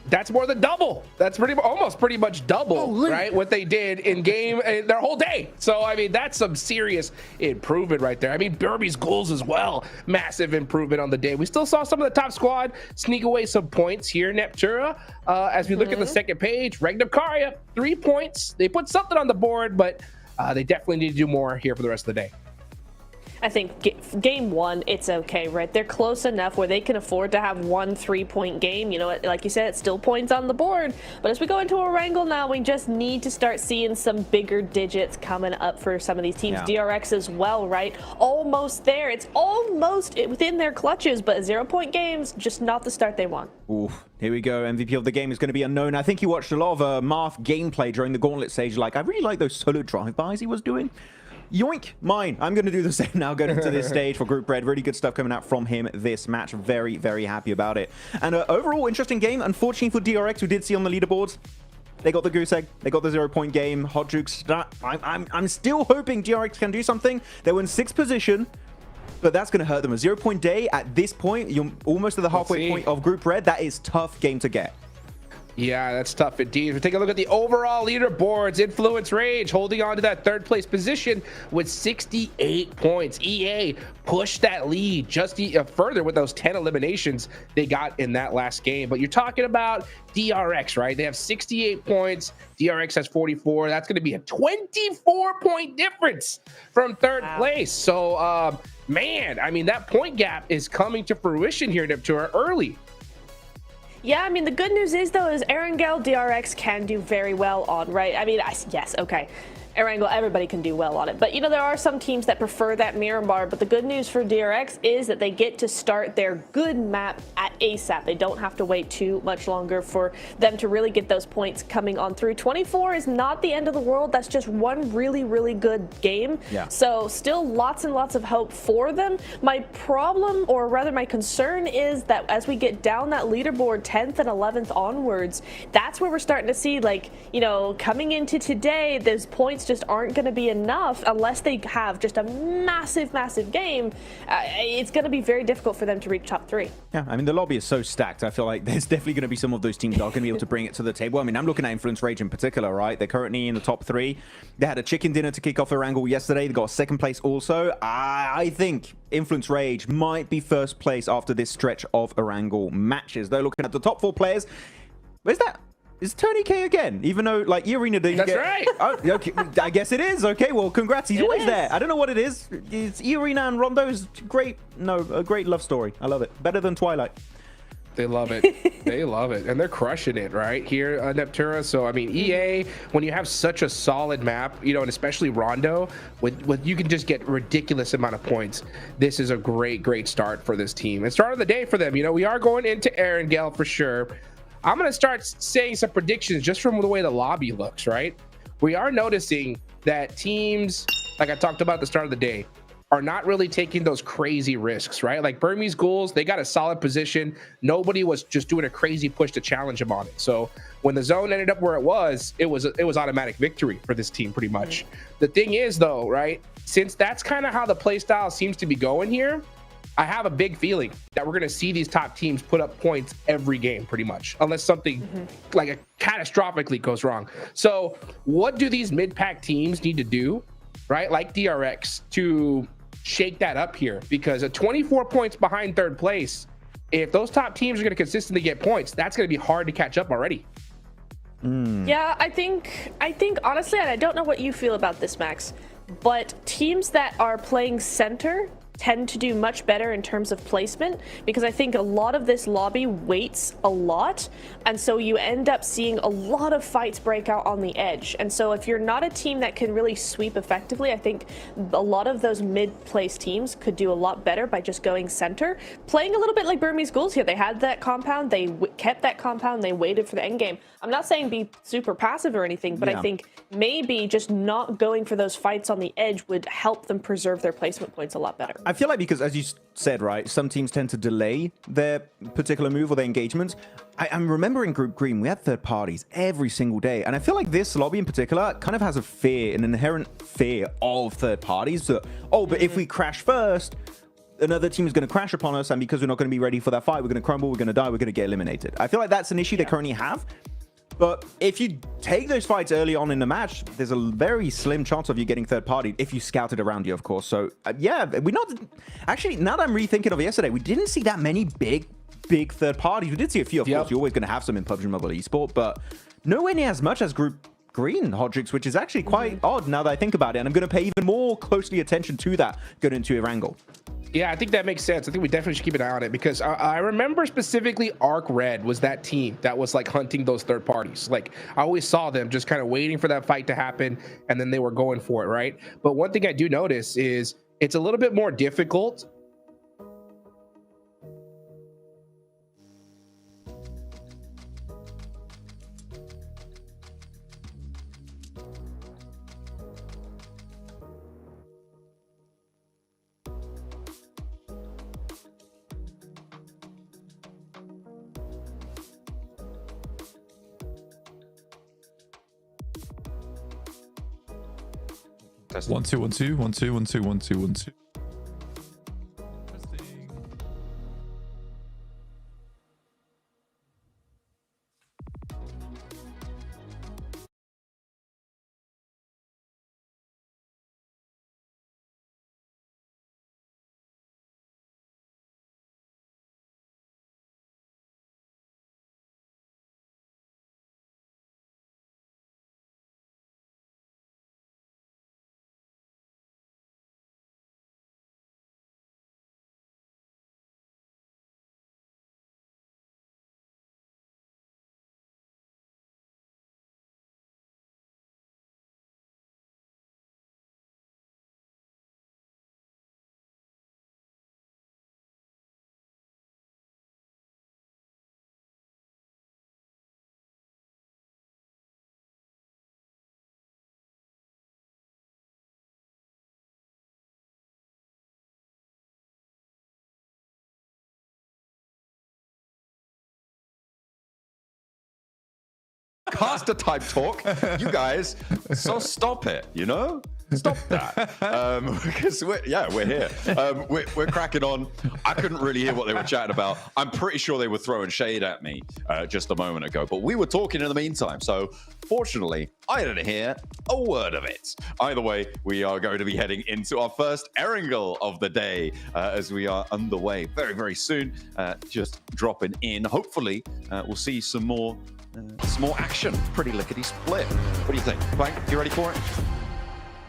That's more than double. That's almost pretty much double, right? What they did in game their whole day. So, I mean, that's some serious improvement right there. I mean, Burmese Ghouls as well. Massive improvement on the day. We still saw some of the top squad sneak away some points here. Neptura, as we look at the second page, Regnum Karya, 3 points. They put something on the board, but they definitely need to do more here for the rest of the day. I think game 1, it's okay, right? They're close enough where they can afford to have 1 3-point game. You know, like you said, it's still points on the board. But as we go into a wrangle now, we just need to start seeing some bigger digits coming up for some of these teams. Yeah. DRX as well, right? Almost there. It's almost within their clutches, but 0-point games, just not the start they want. Oof. Here we go. MVP of the game is going to be unknown. I think he watched a lot of Marth gameplay during the Gauntlet stage. Like, I really like those solo drive-bys he was doing. Yoink, mine. I'm going to do the same now going into this stage for Group Red. Really good stuff coming out from him this match. Very, very happy about it. And overall, interesting game. Unfortunately for DRX, we did see on the leaderboards, they got the goose egg. They got the 0-point game. Hot Jukes. I'm still hoping DRX can do something. They were in 6th position. but that's going to hurt them. A 0-point day at this point, you're almost at the halfway point of Group Red. That is tough game to get. Yeah, that's tough indeed. We take a look at the overall leaderboards. Influence Rage holding on to that third place position with 68 points. EA pushed that lead just further with those 10 eliminations they got in that last game. But you're talking about DRX, right? They have 68 points. DRX has 44. That's going to be a 24-point difference from third place. So, man, I mean, that point gap is coming to fruition here, Neptura, early. Yeah, I mean, the good news is, though, is Erangel DRX can do very well on, right? I mean, yes, okay. Erangel, everybody can do well on it. But, you know, there are some teams that prefer that Miramar. But the good news for DRX is that they get to start their good map at ASAP. They don't have to wait too much longer for them to really get those points coming on through. 24 is not the end of the world. That's just one really, really good game. Yeah. So still lots and lots of hope for them. My problem, or rather my concern, is that as we get down that leaderboard 10th and 11th onwards, that's where we're starting to see, like, you know, coming into today, those points just aren't going to be enough unless they have just a massive, massive game. It's going to be very difficult for them to reach top 3. Yeah, I mean, the lobby is so stacked. I feel like there's definitely going to be some of those teams that are going to be able to bring it to the table. I mean, I'm looking at Influence Rage in particular, right? They're currently in the top 3. They had a chicken dinner to kick off Erangel yesterday. They got a second place also. I think Influence Rage might be first place after this stretch of Erangel matches. They're looking at the top 4 players. Where's that? It's Tony K again, even though, like, E-Arena didn't That's get... right. Oh, okay. I guess it is. Okay, well, congrats. He's always there. I don't know what it is. It's E-Arena and Rondo's great. No, a great love story. I love it. Better than Twilight. They love it. They love it. And they're crushing it right here, Neptura. So, I mean, EA, when you have such a solid map, you know, and especially Rondo, with you can just get ridiculous amount of points. This is a great, great start for this team. And start of the day for them. You know, we are going into Erangel for sure. I'm going to start saying some predictions just from the way the lobby looks, right? We are noticing that teams, like I talked about at the start of the day, are not really taking those crazy risks, right? Like Burmese Ghouls, they got a solid position. Nobody was just doing a crazy push to challenge them on it. So when the zone ended up where it was automatic victory for this team pretty much. The thing is though, right? Since that's kind of how the play style seems to be going here, I have a big feeling that we're going to see these top teams put up points every game pretty much, unless something like a catastrophically goes wrong. So what do these mid-pack teams need to do, right? Like DRX, to shake that up here? Because at 24 points behind third place, if those top teams are going to consistently get points, that's going to be hard to catch up already. Yeah, I think honestly, and I don't know what you feel about this, Max, but teams that are playing center tend to do much better in terms of placement, because I think a lot of this lobby waits a lot, and so you end up seeing a lot of fights break out on the edge. And so if you're not a team that can really sweep effectively, I think a lot of those mid-place teams could do a lot better by just going center, playing a little bit like Burmese Ghouls here. They had that compound, they kept that compound, they waited for the end game. I'm not saying be super passive or anything, but I think maybe just not going for those fights on the edge would help them preserve their placement points a lot better. I feel like, because as you said, right, some teams tend to delay their particular move or their engagement. I'm remembering Group Green, we had third parties every single day. And I feel like this lobby in particular kind of has an inherent fear of third parties. So, but if we crash first, another team is going to crash upon us. And because we're not going to be ready for that fight, we're going to crumble, we're going to die, we're going to get eliminated. I feel like that's an issue they currently have. But if you take those fights early on in the match, there's a very slim chance of you getting third party if you scout it around you, of course. So, yeah, we're not... Actually, now that I'm rethinking of yesterday, we didn't see that many big third parties. We did see a few, of course. You're always going to have some in PUBG Mobile Esport, but nowhere near as much as Group Green, Hodrix, which is actually quite odd now that I think about it. And I'm going to pay even more closely attention to that going into Erangel. Yeah, I think that makes sense. I think we definitely should keep an eye on it, because I remember specifically Arc Red was that team that was like hunting those third parties. Like I always saw them just kind of waiting for that fight to happen, and then they were going for it, right? But one thing I do notice is it's a little bit more difficult. One two, 1 2, 1 2, 1 2, 1 2, 1 2. caster type talk. You guys, so stop it, you know? Stop that. Because we're here. We're cracking on. I couldn't really hear what they were chatting about. I'm pretty sure they were throwing shade at me just a moment ago, but we were talking in the meantime. So fortunately, I didn't hear a word of it. Either way, we are going to be heading into our first Erangel of the day as we are underway very, very soon. Just dropping in. Hopefully, we'll see some more action. Pretty lickety split. What do you think, Plank? You ready for it?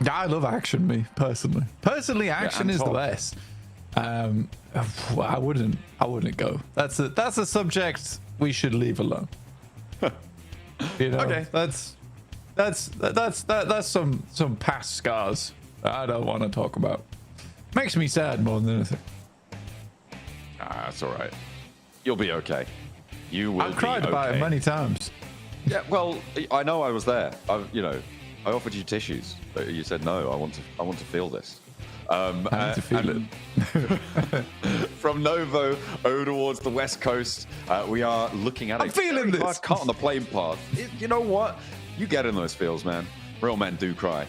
Yeah, I love action, me personally. Personally, action is the best. I wouldn't go. That's a subject we should leave alone. You know, Okay. that's some past scars I don't want to talk about. Makes me sad more than anything. That's all right. You'll be okay. You will. I've cried about it many times. Yeah, well, I know I was there. I offered you tissues, but you said no. I want to feel this. I need to feel it. From Novo over towards the west coast, we are looking at I'm feeling this. hard cut on the plane path. You know what? You get in those feels, man. Real men do cry.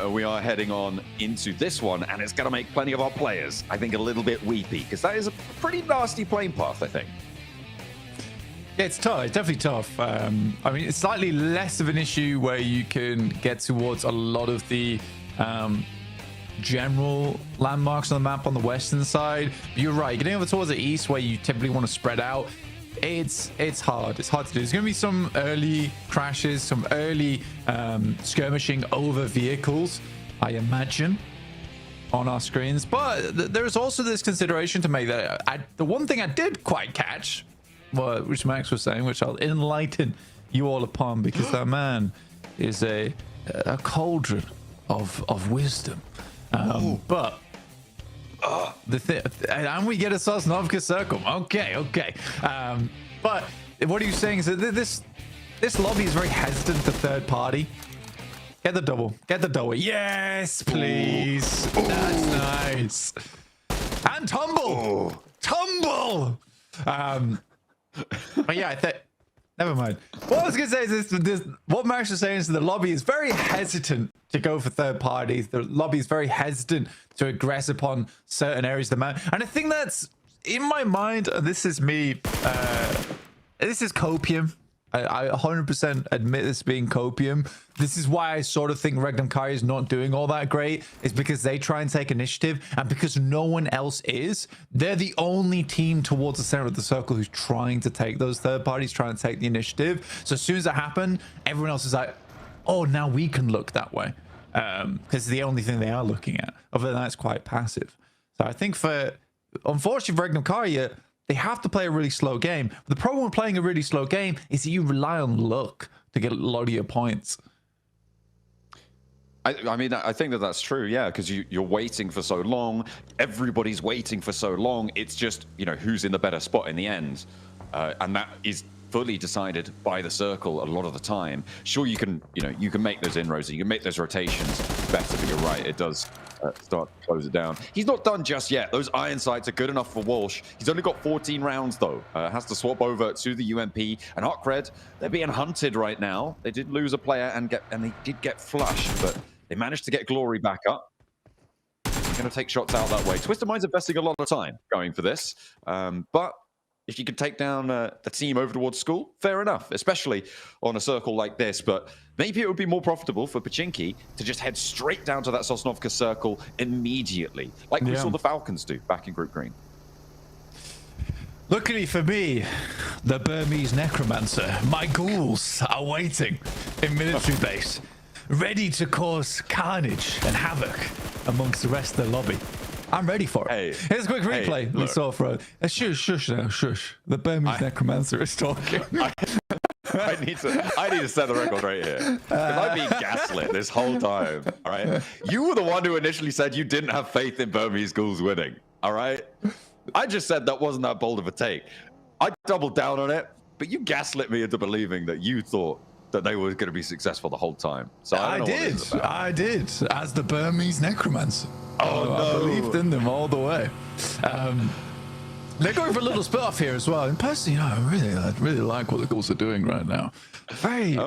We are heading on into this one, and it's going to make plenty of our players, I think, a little bit weepy, because that is a pretty nasty plane path, I think. Yeah, it's tough. It's definitely tough. I mean, it's slightly less of an issue where you can get towards a lot of the general landmarks on the map on the western side. You're right. Getting over towards the east, where you typically want to spread out, it's hard. It's hard to do. There's going to be some early crashes, some early skirmishing over vehicles, I imagine, on our screens. But there's also this consideration to make that the one thing I did quite catch, which Max was saying, which I'll enlighten you all upon, because that man is a cauldron of wisdom. But and we get a Sosnovka circle. Okay. But what are you saying is that this lobby is very hesitant to third party. Get the double. Yes, please. Ooh. That's nice. And tumble. But yeah, never mind. What I was gonna say is this: what Max was saying is the lobby is very hesitant to go for third parties. The lobby is very hesitant to aggress upon certain areas of the map, and I think that's, in my mind, this is me. This is copium. I 100% admit this being copium. This is why I sort of think Regnum Kai is not doing all that great. It's because they try and take initiative, and because no one else is, they're the only team towards the center of the circle who's trying to take those third parties, trying to take the initiative. So as soon as that happens, everyone else is like, oh, now we can look that way. Because it's the only thing they are looking at. Other than that, it's quite passive. So I think unfortunately for Regnum Kai, they have to play a really slow game. The problem with playing a really slow game is that you rely on luck to get a lot of your points. I mean, I think that's true, yeah, because you're waiting for so long. Everybody's waiting for so long. It's just, who's in the better spot in the end. And that is fully decided by the circle a lot of the time. Sure, you can make those inroads, you can make those rotations better, but you're right, it does start to close it down. He's not done just yet. Those iron sights are good enough for Walsh. He's only got 14 rounds though. Has to swap over to the UMP, and Hawkred, they're being hunted right now. They did lose a player and they did get flushed, but they managed to get Glory back up. They're going to take shots out that way. Twisted Mind's investing a lot of time going for this, but if you could take down the team over towards school, fair enough, especially on a circle like this. But maybe it would be more profitable for Pachinki to just head straight down to that Sosnovka circle immediately, like we saw the Falcons do back in Group Green. Luckily for me, the Burmese necromancer, my ghouls are waiting in military base, ready to cause carnage and havoc amongst the rest of the lobby. I'm ready for it. Hey, here's a quick replay. We saw for shush now, shush. The Burmese necromancer is talking. I need to set the record right here. Because I've been gaslit this whole time. All right, you were the one who initially said you didn't have faith in Burmese ghouls winning. All right, I just said that wasn't that bold of a take. I doubled down on it, but you gaslit me into believing that you thought that they were going to be successful the whole time. So I did, as the Burmese necromancer. Oh, no. I believed in them all the way. They're going for a little split off here as well. And personally, I really like what the Ghouls are doing right now. Very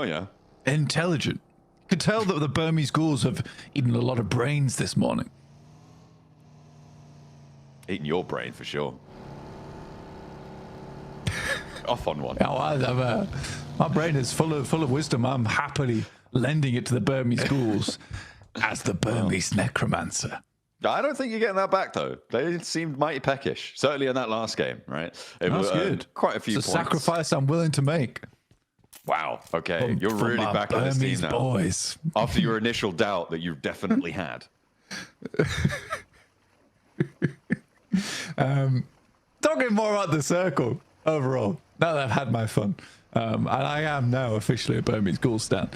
intelligent. You could tell that the Burmese Ghouls have eaten a lot of brains this morning. Eating your brain for sure. Off on one. Yeah, my brain is full of wisdom. I'm happily lending it to the Burmese Ghouls as the Burmese necromancer. I don't think you're getting that back, though. They seemed mighty peckish, certainly in that last game, right? It That's was good. Quite a few it's a points. sacrifice I'm willing to make. Wow. Okay, you're for really my back on this team Burmese now. boys. After your initial doubt that you definitely had. Talking more about the circle overall. Now that I've had my fun, and I am now officially a Burmese Ghoul stan.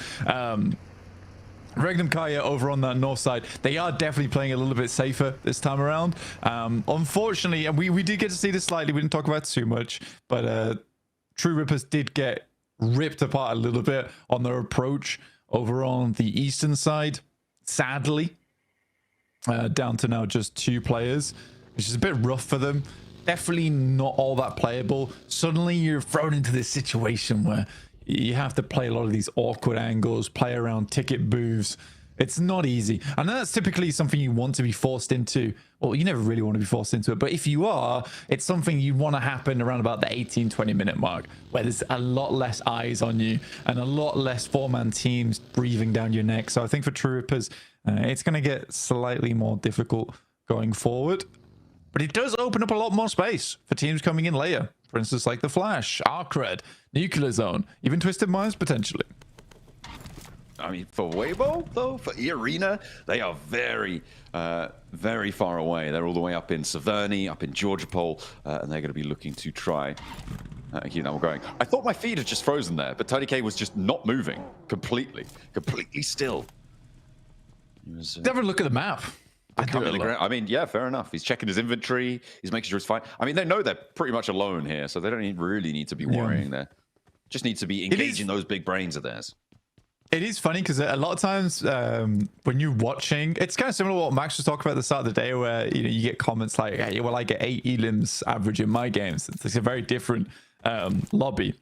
Regnum Kaya over on that north side, they are definitely playing a little bit safer this time around. Unfortunately, and we did get to see this slightly, we didn't talk about it too much, but True Rippers did get ripped apart a little bit on their approach over on the eastern side, sadly. Down to now just 2 players, which is a bit rough for them. Definitely not all that playable. Suddenly you're thrown into this situation where you have to play a lot of these awkward angles, play around ticket booths. It's not easy. And that's typically something you want to be forced into. Well, you never really want to be forced into it, but if you are, it's something you want to happen around about the 18-20 minute mark, where there's a lot less eyes on you and a lot less 4-man teams breathing down your neck. So I think for True Rippers, it's going to get slightly more difficult going forward. But it does open up a lot more space for teams coming in later. For instance, like the Flash, Arcred, Nuclear Zone, even Twisted Minds potentially. I mean, for Weibo, though, for E-Arena, they are very, very far away. They're all the way up in Severny, up in Georgopol, and they're going to be looking to try. Keep that one going. I thought my feed had just frozen there, but Tony K was just not moving completely still. He was, Never look at the map. I mean, yeah, fair enough. He's checking his inventory. He's making sure it's fine. I mean, they know they're pretty much alone here, so they don't really need to be worrying there. Just need to be engaging those big brains of theirs. It is funny because a lot of times when you're watching, it's kind of similar to what Max was talking about at the start of the day, where you get comments like, "Hey, well, I get 8 elims average in my games." It's a very different lobby.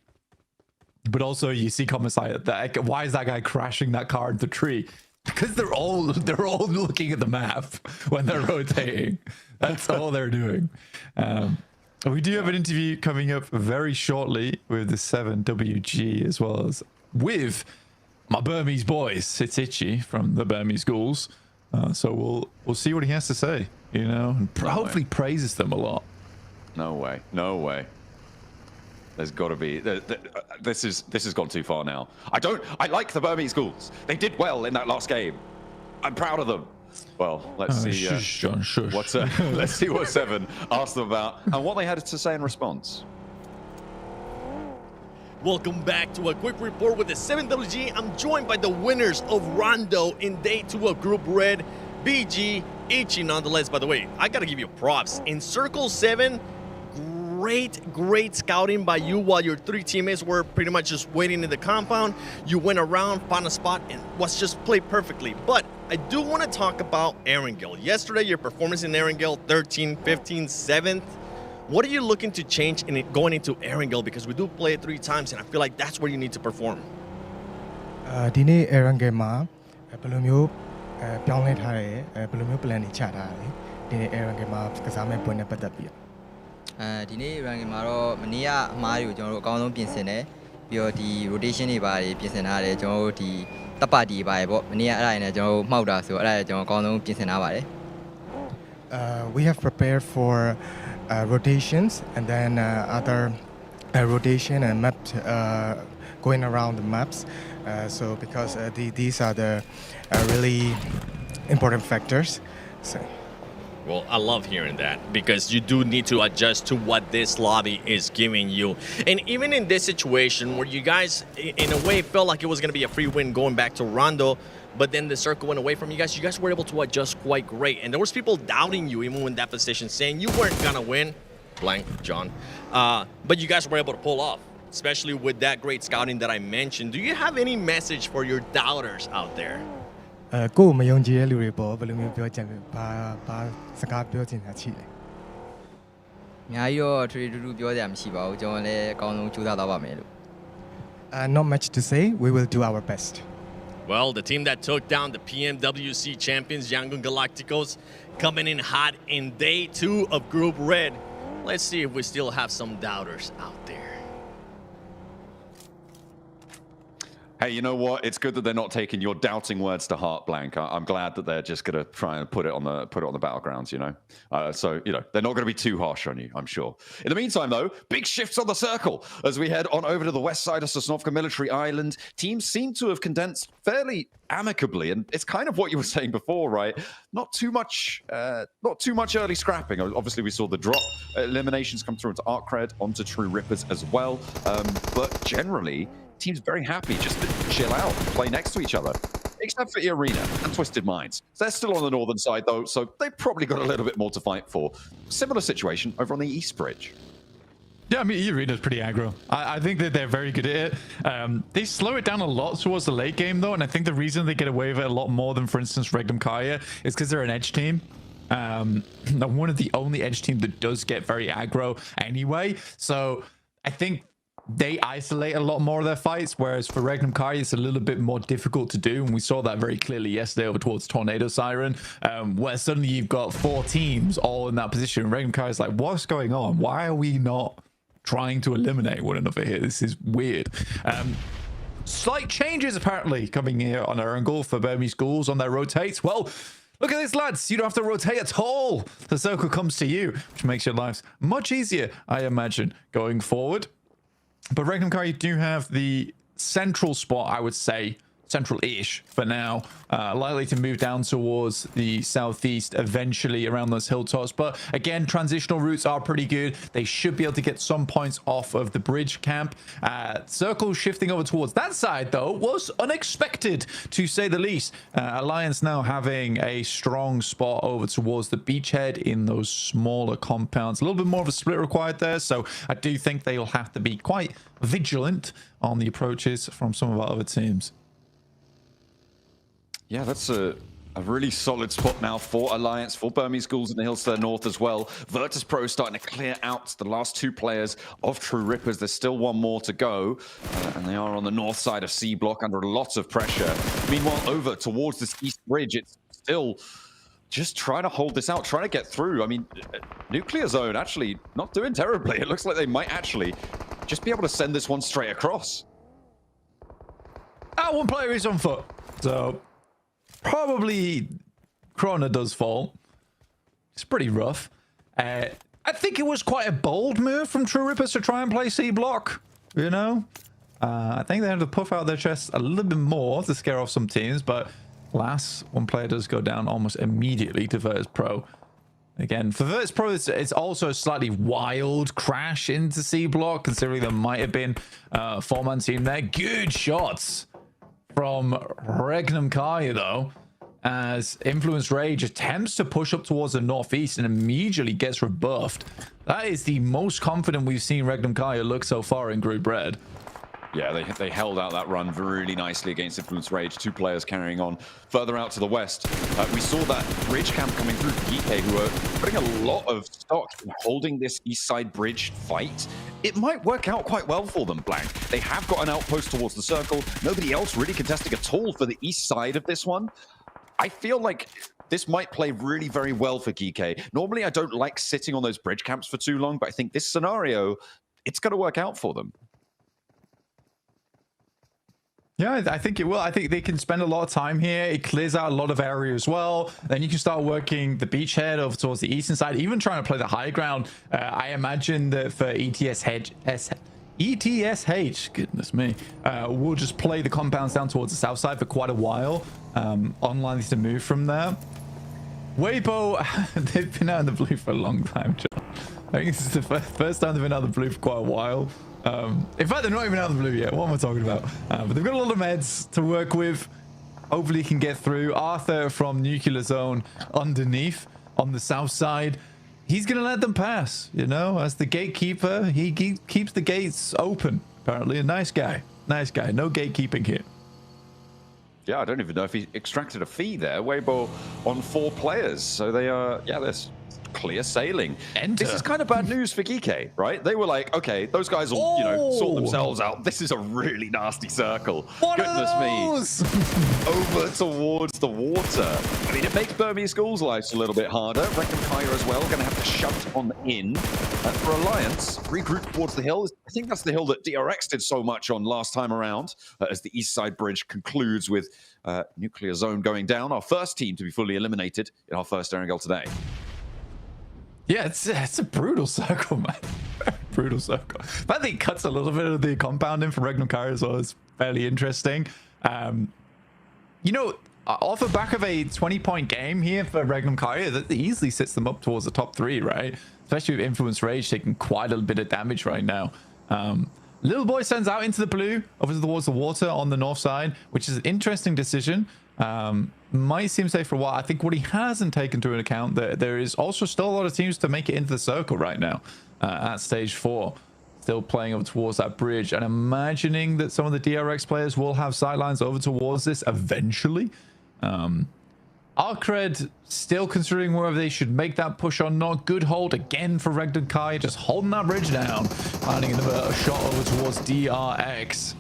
But also you see comments like that. Why is that guy crashing that car into the tree? Because they're all looking at the map when they're rotating. That's all they're doing. We do have an interview coming up very shortly with the 7WG, as well as with my Burmese boys. It's Itchy from the Burmese Ghouls. So we'll see what he has to say, and hopefully praises them a lot. No way. There's got to be. This has gone too far now. I like the Burmese Ghouls. They did well in that last game. I'm proud of them. Well, let's see. Shush, John, shush. Let's see what Seven asked them about and what they had to say in response. Welcome back to a quick report with the 7WG. I'm joined by the winners of Rondo in day 2 of Group Red, BG, Ichi nonetheless. By the way, I gotta give you props. In Circle 7, great scouting by you while your 3 teammates were pretty much just waiting in the compound. You went around, found a spot, and was just played perfectly. But I do want to talk about Erangel. Yesterday, your performance in Erangel, 13, 15, 7th. What are you looking to change in it going into Erangel? Because we do play it 3 times, and I feel like that's where you need to perform. ဒီနေ့ Erangel မှာဘယ်လိုမျိုးပြောင်းလဲထားတယ်ဘယ်လိုမျိုး plan တွေချထားတယ်ဒီနေ့ Erangel မှာကစားမဲ့ပွဲနဲ့ပတ်သက်ပြီး ဒီနေ့ ranking မှာတော့မနေ့ကအမားတွေကိုကျွန်တော်တို့အကောင်းဆုံးပြင်ဆင်တယ်ပြီးတော့ဒီ rotation တွေပါတယ်ပြင်ဆင်ထားတယ်ကျွန်တော်တို့ဒီတပ်ပါတီပါတယ်ပေါ့မနေ့ကအဲ့ဒါနဲ့ကျွန်တော်တို့မှောက်တာဆိုအဲ့ဒါကျွန်တော်အကောင်းဆုံးပြင်ဆင်ထားပါတယ် we have prepared for rotations and then other rotation and map going around the maps so because these are the really important factors so Well, I love hearing that because you do need to adjust to what this lobby is giving you. And even in this situation where you guys, in a way, felt like it was going to be a free win going back to Rondo, but then the circle went away from you guys were able to adjust quite great. And there was people doubting you even in that position, saying you weren't going to win, blank, John. But you guys were able to pull off, especially with that great scouting that I mentioned. Do you have any message for your doubters out there? ကိုယ်မယုံကြည်တဲ့လူတွေပေါ့ဘယ်လိုမျိုးပြောချင်လဲဘာစကားပြောချင်တာရှိလဲ များကြီးတော့ထွေထူးထူးပြောစရာမရှိပါဘူးကျွန်တော်လည်းအကောင်းဆုံးကြိုးစားသွားပါမယ်လို့ Not much to say. We will do our best. Well, the team that took down the PMWC champions, Yangon Galacticos, coming in hot in day 2 of Group Red. Let's see if we still have some doubters out there. Hey, you know what? It's good that they're not taking your doubting words to heart, Blank. I'm glad that they're just gonna try and put it on the battlegrounds. You know, so you know they're not gonna be too harsh on you. I'm sure. In the meantime, though, big shifts on the circle as we head on over to the west side of Sosnovka Military Island. Teams seem to have condensed fairly amicably, and it's kind of what you were saying before, right? Not too much early scrapping. Obviously, we saw the drop eliminations come through into Arcred, onto True Rippers as well, but generally. Teams very happy just to chill out and play next to each other, except for Arena and Twisted Minds. They're still on the northern side though, so they've probably got a little bit more to fight for. Similar situation over on the East Bridge. Yeah, I mean, Arena's pretty aggro. I think that they're very good at it. They slow it down a lot towards the late game though, and I think the reason they get away with it a lot more than, for instance, Regnum Kaya is because they're an edge team. One of the only edge team that does get very aggro anyway. So I think they isolate a lot more of their fights, whereas for Regnum Kai it's a little bit more difficult to do, and we saw that very clearly yesterday over towards Tornado Siren, where suddenly you've got 4 teams all in that position. Regnum Kai is like, what's going on? Why are we not trying to eliminate one another here? This is weird. Slight changes apparently coming here on our angle for Burmese Ghouls on their rotates. Well, look at this, lads. You don't have to rotate at all. The circle comes to you, which makes your lives much easier, I imagine, going forward. But Regnum Kai do have the central spot, I would say, central-ish for now, likely to move down towards the southeast eventually around those hilltops. But again, transitional routes are pretty good. They should be able to get some points off of the bridge camp. Circle shifting over towards that side though was unexpected, to say the least. Alliance now having a strong spot over towards the beachhead in those smaller compounds. A little bit more of a split required there, so I do think they'll have to be quite vigilant on the approaches from some of our other teams. Yeah, that's a really solid spot now for Alliance, for Burmese Ghouls in the hills to the north as well. Virtus Pro starting to clear out the last 2 players of True Rippers. There's still one more to go, and they are on the north side of C Block under a lot of pressure. Meanwhile, over towards this East Bridge, it's still just trying to hold this out, trying to get through. I mean, Nuclear Zone actually not doing terribly. It looks like they might actually just be able to send this one straight across. One player is on foot, so probably Krona does fall. It's pretty rough. I think it was quite a bold move from True Rippers to try and play C Block, you know? I think they had to puff out their chests a little bit more to scare off some teams, but alas, one player does go down almost immediately to Virtus Pro. Again, for Virtus Pro, it's also a slightly wild crash into C Block, considering there might have been a 4-man team there. Good shots from Regnum Kai though, as Influence Rage attempts to push up towards the northeast and immediately gets rebuffed. That is the most confident we've seen Regnum Kai look so far in Group Red. Yeah, they held out that run really nicely against Influence Rage. 2 players carrying on further out to the west. We saw that bridge camp coming through for Geek, who are putting a lot of stock in holding this east side bridge fight. It might work out quite well for them, Blank. They have got an outpost towards the circle. Nobody else really contesting at all for the east side of this one. I feel like this might play really very well for Geek. Normally, I don't like sitting on those bridge camps for too long, but I think this scenario, it's going to work out for them. Yeah, I think it will. I think they can spend a lot of time here. It clears out a lot of area as well. Then you can start working the beachhead over towards the eastern side, even trying to play the high ground. I imagine that for ETSH, goodness me, we'll just play the compounds down towards the south side for quite a while. Online to move from there. Weibo, they've been out in the blue for a long time, John. I think this is the first time they've been out of the blue for quite a while. In fact, they're not even out of the blue yet. What am I talking about? But they've got a lot of meds to work with. Hopefully he can get through. Arthur from Nuclear Zone underneath on the south side. He's going to let them pass, you know, as the gatekeeper. He keeps the gates open, apparently. A nice guy. Nice guy. No gatekeeping here. Yeah, I don't even know if he extracted a fee there. Weibo on 4 players. So they are, yeah, they're clear sailing. Enter. This is kind of bad news for Geeky, right? They were like, okay, those guys will, you know, sort themselves out. This is a really nasty circle. Goodness me. Over towards the water. I mean, it makes Burmese School's lives a little bit harder. Reckon Kaya as well, going to have to shunt on in. For Alliance, regroup towards the hill. I think that's the hill that DRX did so much on last time around, as the east side bridge concludes with Nuclear Zone going down. Our first team to be fully eliminated in our first Erangel today. Yeah, it's a brutal circle, man. Brutal circle. But I think it cuts a little bit of the compounding for Regnum Kaya as well. It's fairly interesting. You know, off the back of a 20-point game here for Regnum Kaya, that easily sits them up towards the top 3, right? Especially with Influence Rage taking quite a bit of damage right now. Little Boy sends out into the blue, over towards the water on the north side, which is an interesting decision. Might seem safe for a while. I think what he hasn't taken into account that there is also still a lot of teams to make it into the circle right now at stage 4. Still playing over towards that bridge and imagining that some of the DRX players will have sidelines over towards this eventually. Arcred still considering whether they should make that push or not. Good hold again for Regnum Kaya, just holding that bridge down, finding another shot over towards DRX.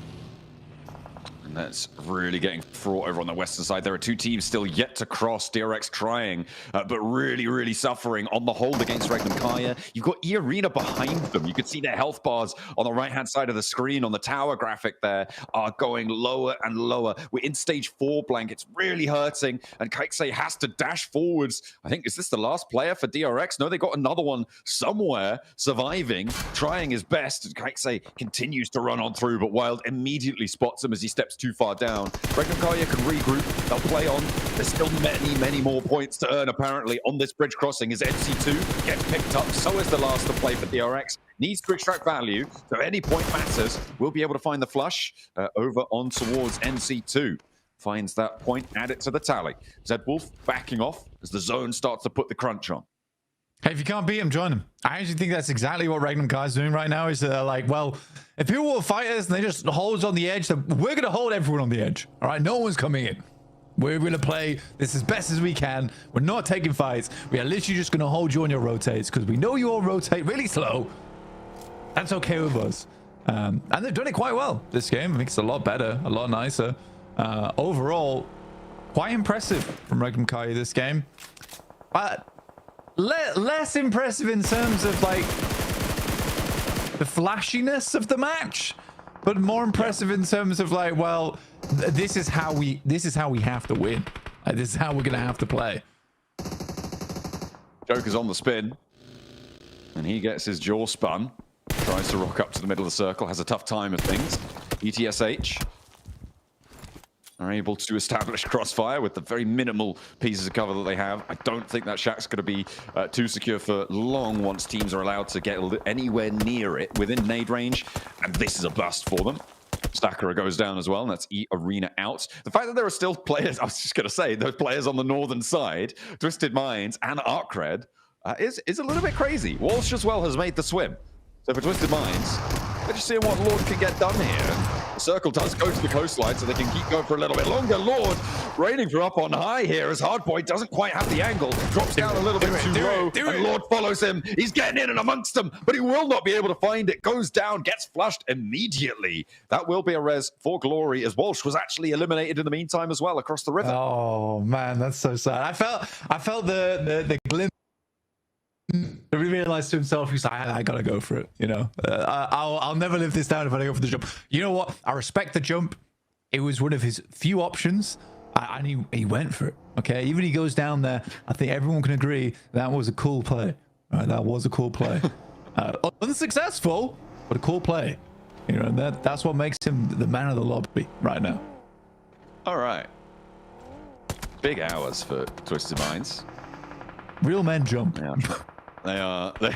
And that's really getting fraught over on the western side. There are 2 teams still yet to cross. DRX trying, but really suffering on the hold against Regnum Kaya. You've got E-Arena behind them. You can see their health bars on the right-hand side of the screen on the tower graphic there are going lower and lower. We're in stage 4, Blank. It's really hurting, and Kaiksei has to dash forwards. I think, is this the last player for DRX? No, they got another one somewhere surviving, trying his best. Kaiksei continues to run on through, but Wild immediately spots him as he steps too far down. Regnum Kaya can regroup. They'll play on. There's still many more points to earn, apparently, on this bridge crossing as NC2 gets picked up. So is the last to play for DRX. Needs to extract value, so any point matters. We'll be able to find the flush over on towards NC2. Finds that point, add it to the tally. Zed Wolf backing off as the zone starts to put the crunch on. Hey, if you can't beat him, join him. I actually think that's exactly what Regnum Kaya is doing right now. Is like, well, if people will fight us and they just hold on the edge, then we're going to hold everyone on the edge. All right, no one's coming in. We're going to play this as best as we can. We're not taking fights. We are literally just going to hold you on your rotates because we know you all rotate really slow. That's okay with us. And they've done it quite well this game. I think it's a lot better, a lot nicer. Overall, quite impressive from Regnum Kaya this game. But less impressive in terms of like the flashiness of the match, but more impressive in terms of like, well, this is how we have to win. This is how we're gonna have to play. Joker's on the spin, and he gets his jaw spun. Tries to rock up to the middle of the circle, has a tough time of things. ETSH are able to establish crossfire with the very minimal pieces of cover that they have. I don't think that shack's going to be too secure for long once teams are allowed to get anywhere near it within nade range, and this is a bust for them. Stakara goes down as well, and that's E-Arena out. The fact that there are still players, I was just going to say, those players on the northern side, Twisted Minds and Arcred, is a little bit crazy. Walsh as well has made the swim. So for Twisted Minds, they're just seeing what Lord can get done here. The circle does go to the coastline, so they can keep going for a little bit longer. Lord raining from up on high here as Hardpoint doesn't quite have the angle. Drops down a little bit too low, and Lord follows him. He's getting in and amongst them, but he will not be able to find it. Goes down, gets flushed immediately. That will be a res for Glory, as Walsh was actually eliminated in the meantime as well across the river. Oh man, that's so sad. I felt the glimpse. He realized to himself, he's like, I gotta go for it, you know. I'll never live this down if I don't go for the jump. You know what? I respect the jump. It was one of his few options, and he went for it. Okay, even he goes down there. I think everyone can agree that was a cool play. Right, that was a cool play. Unsuccessful, but a cool play. You know, and that's what makes him the man of the lobby right now. All right. Big hours for Twisted Minds. Real men jump. Yeah. They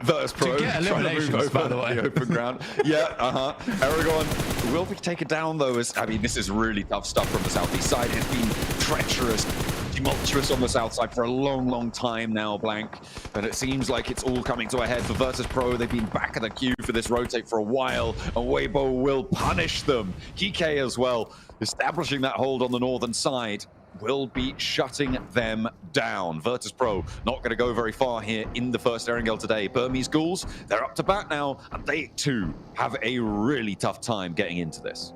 Verse Pro trying to move over by the way. The open ground. Yeah, Aragorn will be taken down though. As I mean, this is really tough stuff from the southeast side. It's been treacherous, tumultuous on the south side for a long time now, Blank. But it seems like it's all coming to a head for Virtus Pro. They've been back of the queue for this rotate for a while, and Weibo will punish them. Kike as well, establishing that hold on the northern side. will be shutting them down. Virtus Pro not going to go very far here in the first Erangel today. Burmese Ghouls, they're up to bat now, and they too have a really tough time getting into this.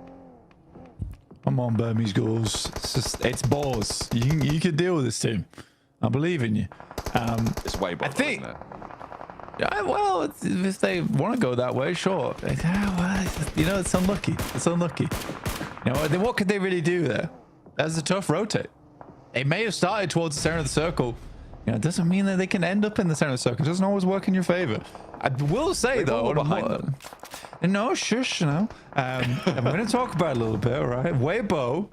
Come on, Burmese Ghouls. It's balls. You can deal with this team. I believe in you. It's way better, isn't it? Yeah, well, if they want to go that way, sure. You know, it's unlucky. It's unlucky. You know, what could they really do there? That's a tough rotate. They may have started towards the center of the circle. You know, it doesn't mean that they can end up in the center of the circle. It doesn't always work in your favor. I will say, though, behind them. No, shush, you know. I'm going to talk about it a little bit, all right? Weibo,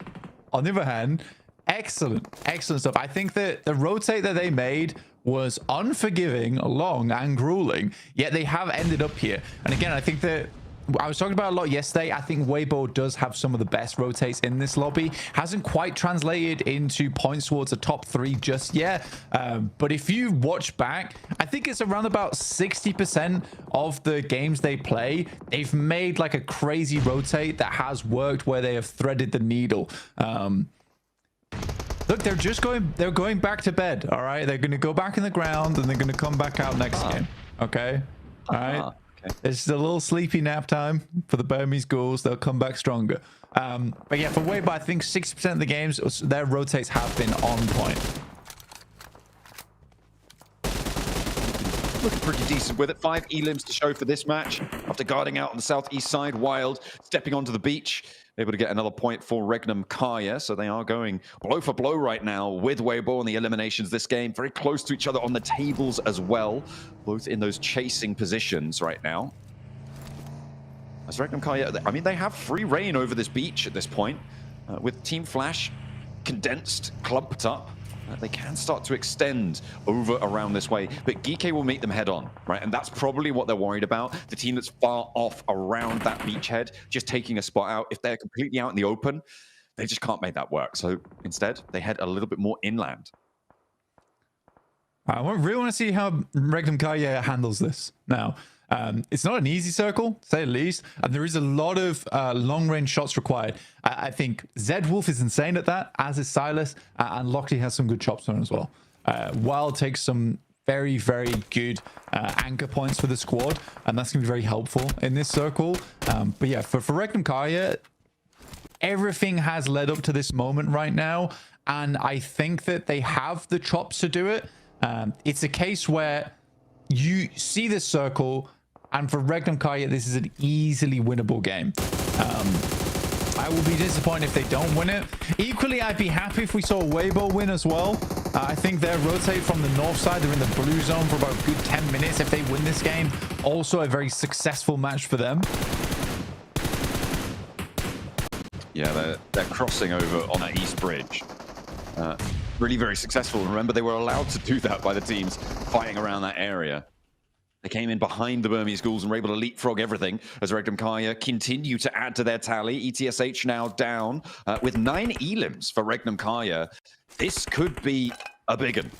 on the other hand, excellent stuff. I think that the rotate that they made was unforgiving, long, and grueling, yet they have ended up here. And again, I think that I was talking about a lot yesterday. I think Weibo does have some of the best rotates in this lobby. Hasn't quite translated into points towards the top 3 just yet. But if you watch back, I think it's around about 60% of the games they play, they've made like a crazy rotate that has worked where they have threaded the needle. Look, they're going back to bed, all right? They're going to go back in the ground and they're going to come back out next game, okay? All right? Okay. It's just a little sleepy nap time for the Burmese Ghouls. They'll come back stronger. But yeah, for Weibo, I think 60% of the games, their rotates have been on point. Looking pretty decent with it. 5 elims to show for this match. After guarding out on the southeast side, Wild stepping onto the beach. Able to get another point for Regnum Kaya. So they are going blow for blow right now with Weibo on the eliminations this game. Very close to each other on the tables as well. Both in those chasing positions right now. As Regnum Kaya, I mean, they have free reign over this beach at this point. With Team Flash condensed, clumped up. They can start to extend over around this way, but Geeke will meet them head on, right? And that's probably what they're worried about. The team that's far off around that beachhead, just taking a spot out. If they're completely out in the open, they just can't make that work. So instead, they head a little bit more inland. I really want to see how Regnum Kaya handles this now. It's not an easy circle, to say the least, and there is a lot of long-range shots required. I think Zed Wolf is insane at that, as is Silas, and Lockley has some good chops on him as well. Wild takes some very, very good anchor points for the squad, and that's going to be very helpful in this circle. But yeah, for Regnum Kaya, everything has led up to this moment right now, and I think that they have the chops to do it. It's a case where you see this circle, and for Regnum Kaya, this is an easily winnable game. I will be disappointed if they don't win it. Equally, I'd be happy if we saw Weibo win as well. I think they'll rotate from the north side. They're in the blue zone for about a good 10 minutes. If they win this game, also a very successful match for them. Yeah, they're crossing over on that east bridge. Really very successful. Remember, they were allowed to do that by the teams fighting around that area. They came in behind the Burmese Ghouls and were able to leapfrog everything as Regnum Kaya continue to add to their tally. ETSH now down with 9 elims for Regnum Kaya. This could be a big one.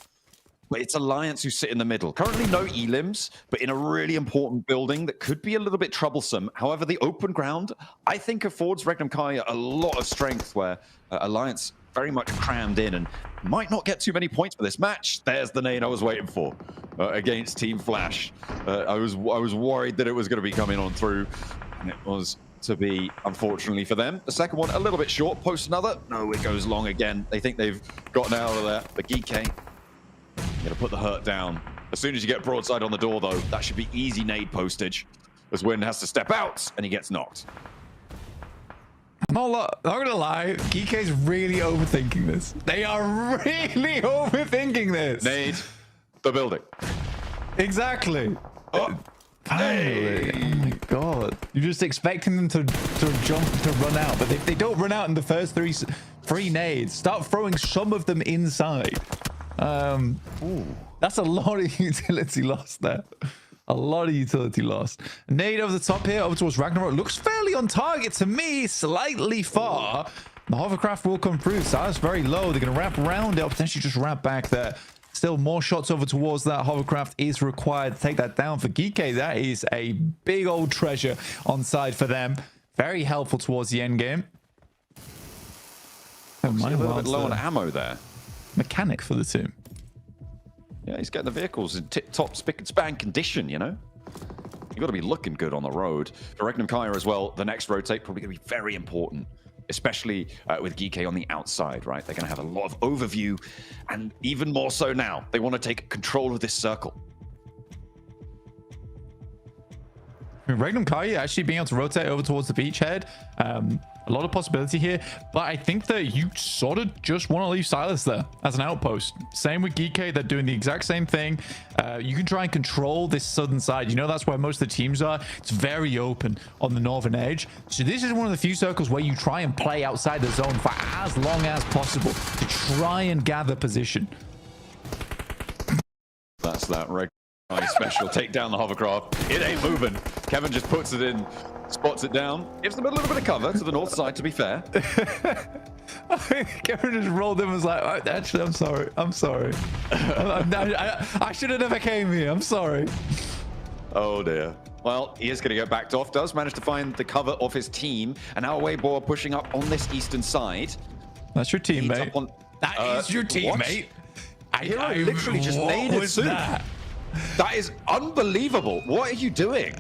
But it's Alliance who sit in the middle. Currently no elims, but in a really important building that could be a little bit troublesome. However, the open ground, I think, affords Regnum Kaya a lot of strength where Alliance very much crammed in and might not get too many points for this match. There's the nade I was waiting for against Team Flash. I was worried that it was going to be coming on through, and it was to be, unfortunately for them. The second one, a little bit short. Post another. No, it goes long again. They think they've gotten out of there. But Geeke, you got to put the hurt down. As soon as you get broadside on the door, though, that should be easy nade postage. As Win has to step out, and he gets knocked. I'm not gonna lie, Geeke's really overthinking this. They are really overthinking this. Nade the building. Exactly. Oh. Hey. Oh my god. You're just expecting them to jump, to run out. But if they don't run out in the first three nades, start throwing some of them inside. That's a lot of utility lost there. A lot of utility lost. Nade over the top here, over towards Ragnarok. Looks fairly on target to me, slightly far. The hovercraft will come through. Silas very low. They're going to wrap around it, or potentially just wrap back there. Still more shots over towards that hovercraft is required to take that down for Geeke. That is a big old treasure on side for them. Very helpful towards the end game. Never mind, a little bit Wild's low on the ammo there. mechanic for the team. Yeah, he's getting the vehicles in tip-top spick and span condition, you know? You've got to be looking good on the road. For Regnum Kaya as well, the next rotate probably going to be very important, especially with Geeky on the outside, right? They're going to have a lot of overview, and even more so now, they want to take control of this circle. I mean, Regnum Kaya actually being able to rotate over towards the beachhead. A lot of possibility here, but I think that you sort of just want to leave Silas there as an outpost. Same with Geeky, they're doing the exact same thing. You can try and control this southern side. You know, that's where most of the teams are. It's very open on the northern edge. So this is one of the few circles where you try and play outside the zone for as long as possible to try and gather position. That's that Regnum Kaya special. Take down the hovercraft. It ain't moving. Kevin just puts it in. Spots it down, gives them a little bit of cover to the north side, to be fair. Kevin just rolled in and was like, oh, actually, I'm sorry. I'm sorry. I should have never came here. I'm sorry. Oh, dear. Well, he is going to get backed off. Does manage to find the cover of his team. And now Weibo pushing up on this eastern side. That's your teammate. That is your teammate. Hero literally just naded Sook. That is unbelievable. What are you doing?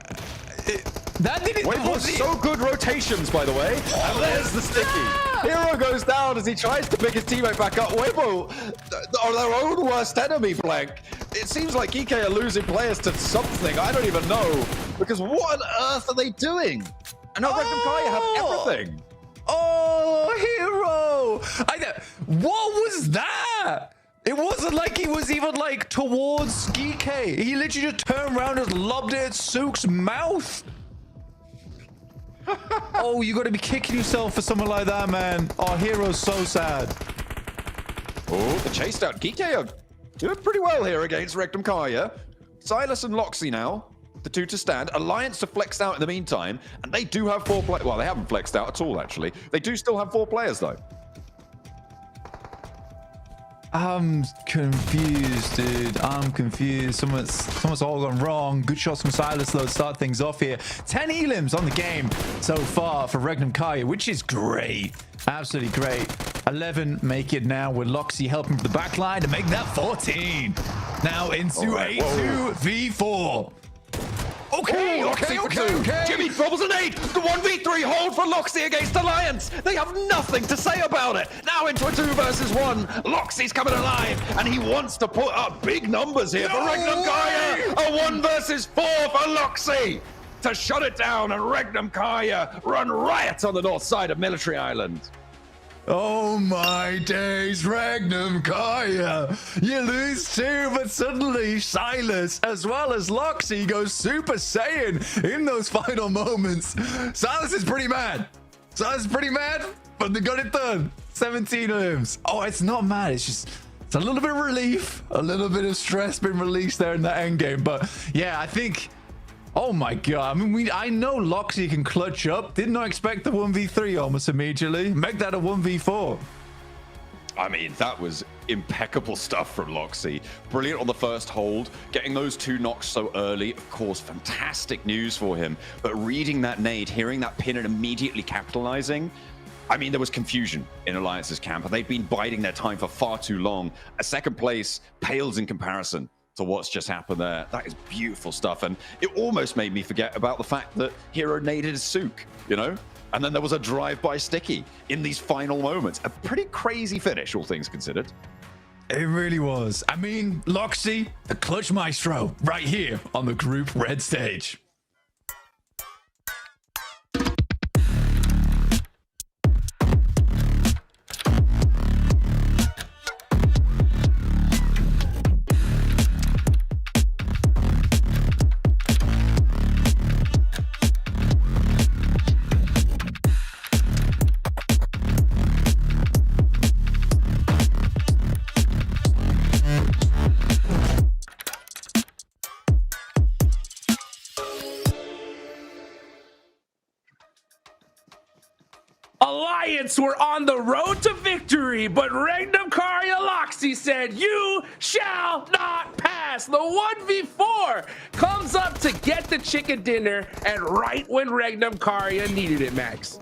That didn't. Weibo so good rotations, by the way. And there's the sticky. Hero goes down as he tries to pick his teammate back up. Weibo are their own worst enemy, Blank. It seems like EK are losing players to something. I don't even know. Because what on earth are they doing? And now Regnum Kaya have everything. Oh, Hero! What was that? It wasn't like he was even like towards Geeky. He literally just turned around and lobbed it at Sook's mouth. Oh, you got to be kicking yourself for something like that, man. Oh, Hero's so sad. Oh, the chased out Geeky are doing pretty well here against Regnum Kaya. Silas and Loxy now, the two to stand. Alliance to flex out in the meantime, and they do have 4 players. Well, they haven't flexed out at all, actually. They do still have 4 players, though. I'm confused, dude. I'm confused. Someone's all gone wrong. Good shots from Silas, though, to start things off here. 10 elims on the game so far for Regnum Kaya, which is great. Absolutely great. 11 make it now with Loxy helping from the back line to make that 14. Now into a 2v4. Okay. Jimmy bobbles an 8. The 1v3 hold for Loxy against Alliance. They have nothing to say about it. Now into a 2 versus 1. Loxy's coming alive, and he wants to put up big numbers here for Regnum Kaya. A 1 versus 4 for Loxy to shut it down, and Regnum Kaya run riot on the north side of Military Island. Oh my days, Regnum Kaya. You lose 2, but suddenly Silas as well as Loxy goes Super Saiyan in those final moments. Silas is pretty mad. But they got it done. 17 limbs. Oh, it's not mad. It's a little bit of relief, a little bit of stress been released there in that end game. But yeah, I think, oh my god. I mean, I know Loxy can clutch up. Did not expect the 1v3 almost immediately. Make that a 1v4. I mean, that was impeccable stuff from Loxy. Brilliant on the first hold. Getting those 2 knocks so early, of course, fantastic news for him. But reading that nade, hearing that pin and immediately capitalizing, I mean, there was confusion in Alliance's camp, and they've been biding their time for far too long. A second place pales in comparison to what's just happened there. That is beautiful stuff, and it almost made me forget about the fact that Hero naded Sook, you know? And then there was a drive-by sticky in these final moments. A pretty crazy finish, all things considered. It really was. I mean, Loxy, the clutch maestro, right here on the Group Red stage. Alliance were on the road to victory, but Regnum Kaya Loxy said, "You shall not pass." The 1v4 comes up to get the chicken dinner, and right when Regnum Kaya needed it, Max.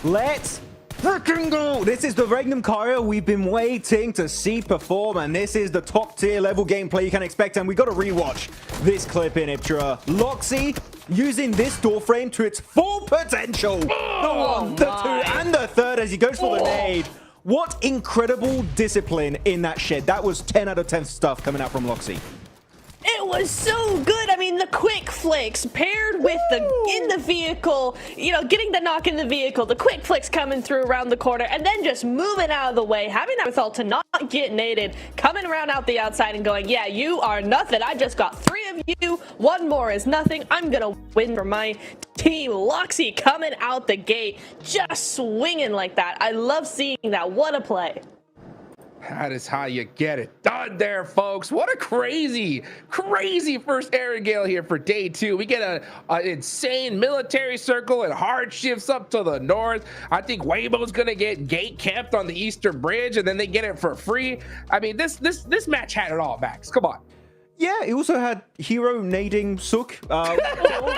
Let's freaking go! This is the Regnum Kyra we've been waiting to see perform, and this is the top tier level gameplay you can expect. And we got to rewatch this clip in Iptra. Loxy using this door frame to its full potential. The one, the two, and the third as he goes for the nade. What incredible discipline in that shed. That was 10 out of 10 stuff coming out from Loxy. It was so good. I mean, the quick flicks paired with the in the vehicle, you know, getting the knock in the vehicle, the quick flicks coming through around the corner, and then just moving out of the way, having that withal to not get naded, coming around out the outside and going, yeah, you are nothing. I just got 3 of you. 1 more is nothing. I'm going to win for my team. Loxy coming out the gate, just swinging like that. I love seeing that. What a play. That is how you get it done there, folks. What a crazy first air gale here for day 2. We get an insane military circle and hard shifts up to the north. I think Weibo's gonna get gate kept on the eastern bridge, and then they get it for free. I mean, this match had it all, Max. Come on. Yeah, it also had hero nading Sook.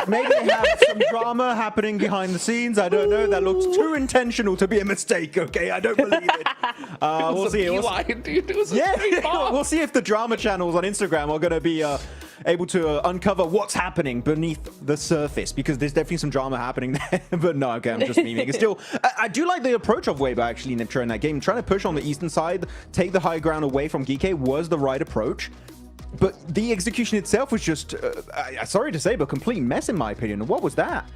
Maybe they have some drama happening behind the scenes. I don't know. That looks too intentional to be a mistake. Okay, I don't believe it. We'll see. We'll see if the drama channels on Instagram are going to be able to uncover what's happening beneath the surface, because there's definitely some drama happening there. But no, okay, I'm just memeing. It's still, I do like the approach of Weibo actually, Niptra, in that game. Trying to push on the eastern side, take the high ground away from Geeke was the right approach. But the execution itself was just, sorry to say, but complete mess in my opinion. What was that?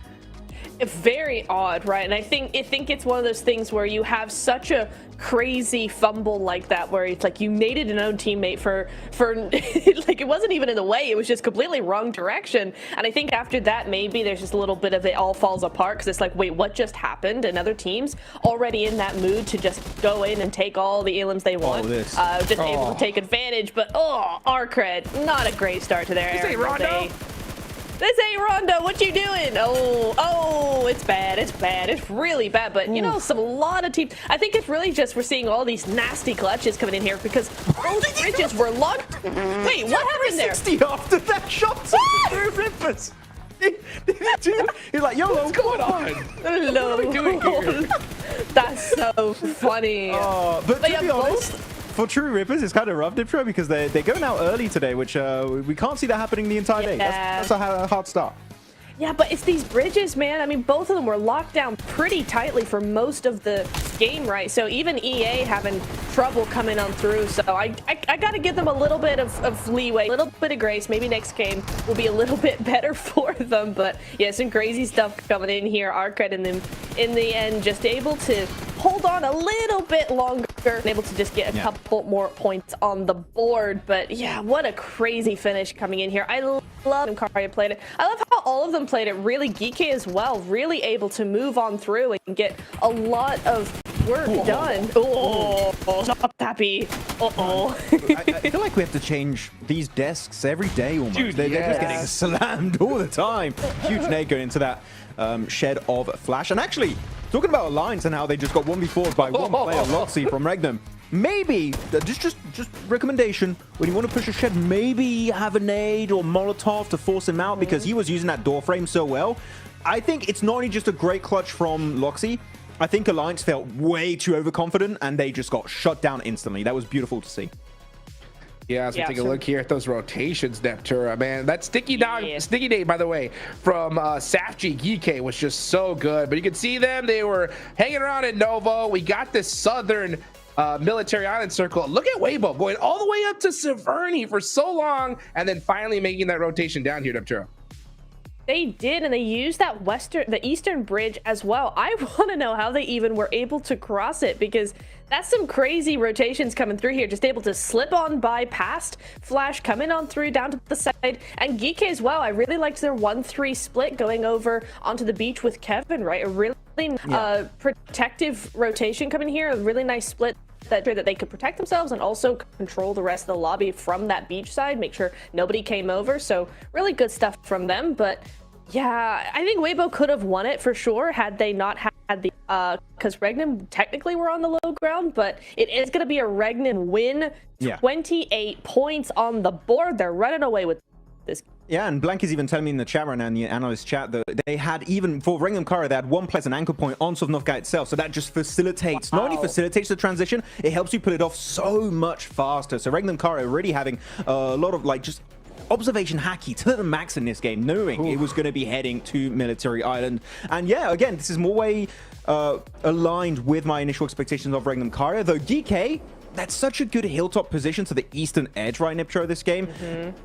Very odd, right? And I think it's one of those things where you have such a crazy fumble like that, where it's like you naded an own teammate for like it wasn't even in the way, it was just completely wrong direction. And I think after that, maybe there's just a little bit of it all falls apart, because it's like, wait, what just happened? And other teams already in that mood to just go in and take all the elims they want, just able to take advantage. But Arcred, not a great start to their era. This ain't Rondo. What you doing? Oh, it's bad. It's bad. It's really bad. But, you know, a lot of teams. I think it's really just we're seeing all these nasty clutches coming in here because both bridges were locked. Wait, what happened there? 60 after that shot. Through Rippers. He's like, yo, what's going on? Hello. What are we doing here? That's so funny. But to be honest, for True Rippers, it's kind of rough, Diptro, because they're going out early today, which we can't see that happening the entire day. That's a hard start. Yeah, but it's these bridges, man. I mean, both of them were locked down pretty tightly for most of the game, right? So even EA having trouble coming on through. So I got to give them a little bit of leeway, a little bit of grace. Maybe next game will be a little bit better for them. But yeah, some crazy stuff coming in here. Arcred and them in the end just able to hold on a little bit longer and able to just get a couple more points on the board. But yeah, what a crazy finish coming in here. I love how Karia played it. I love how all of them played it really geeky as well, really able to move on through and get a lot of work done. Not happy. I feel like we have to change these desks every day almost. Dude, they're just getting slammed all the time. Huge nade going into that shed of Flash. And actually, talking about Alliance and how they just got 1v4'd by one player, Loxy from Regnum. Maybe, just recommendation, when you want to push a shed, maybe have a nade or Molotov to force him out, because he was using that door frame so well. I think it's not only just a great clutch from Loxy, I think Alliance felt way too overconfident and they just got shut down instantly. That was beautiful to see. Yeah, as we take a look here at those rotations, Neptura, man, that sticky nade, by the way, from Safji Geeke was just so good. But you can see them, they were hanging around at Novo. We got this southern military island circle. Look at Weibo going all the way up to Severny for so long, and then finally making that rotation down here, Neptura. They did, and they used that the eastern bridge as well. I want to know how they even were able to cross it, because that's some crazy rotations coming through here. Just able to slip on by past Flash, coming on through down to the side, and Geeke as well. I really liked their 1-3 split going over onto the beach with Kevin, right? A really protective rotation coming here. A really nice split that they could protect themselves and also control the rest of the lobby from that beach side, make sure nobody came over. So really good stuff from them. But yeah, I think Weibo could have won it for sure had they not had the because Regnum technically were on the low ground, but it is going to be a Regnum win. 28 points on the board. They're running away with this. Yeah, and Blank is even telling me in the chat right now, in the analyst chat, that they had, even for Rengham Kara, they had one place, an anchor point on Sovnovka itself. So that just facilitates, not only facilitates the transition, it helps you pull it off so much faster. So Rengham Kara really having a lot of like just observation hacky to the max in this game, knowing it was going to be heading to Military Island. And yeah, again, this is more way aligned with my initial expectations of Rengham Kara, though DK, that's such a good hilltop position to the eastern edge, right, Niptro, this game.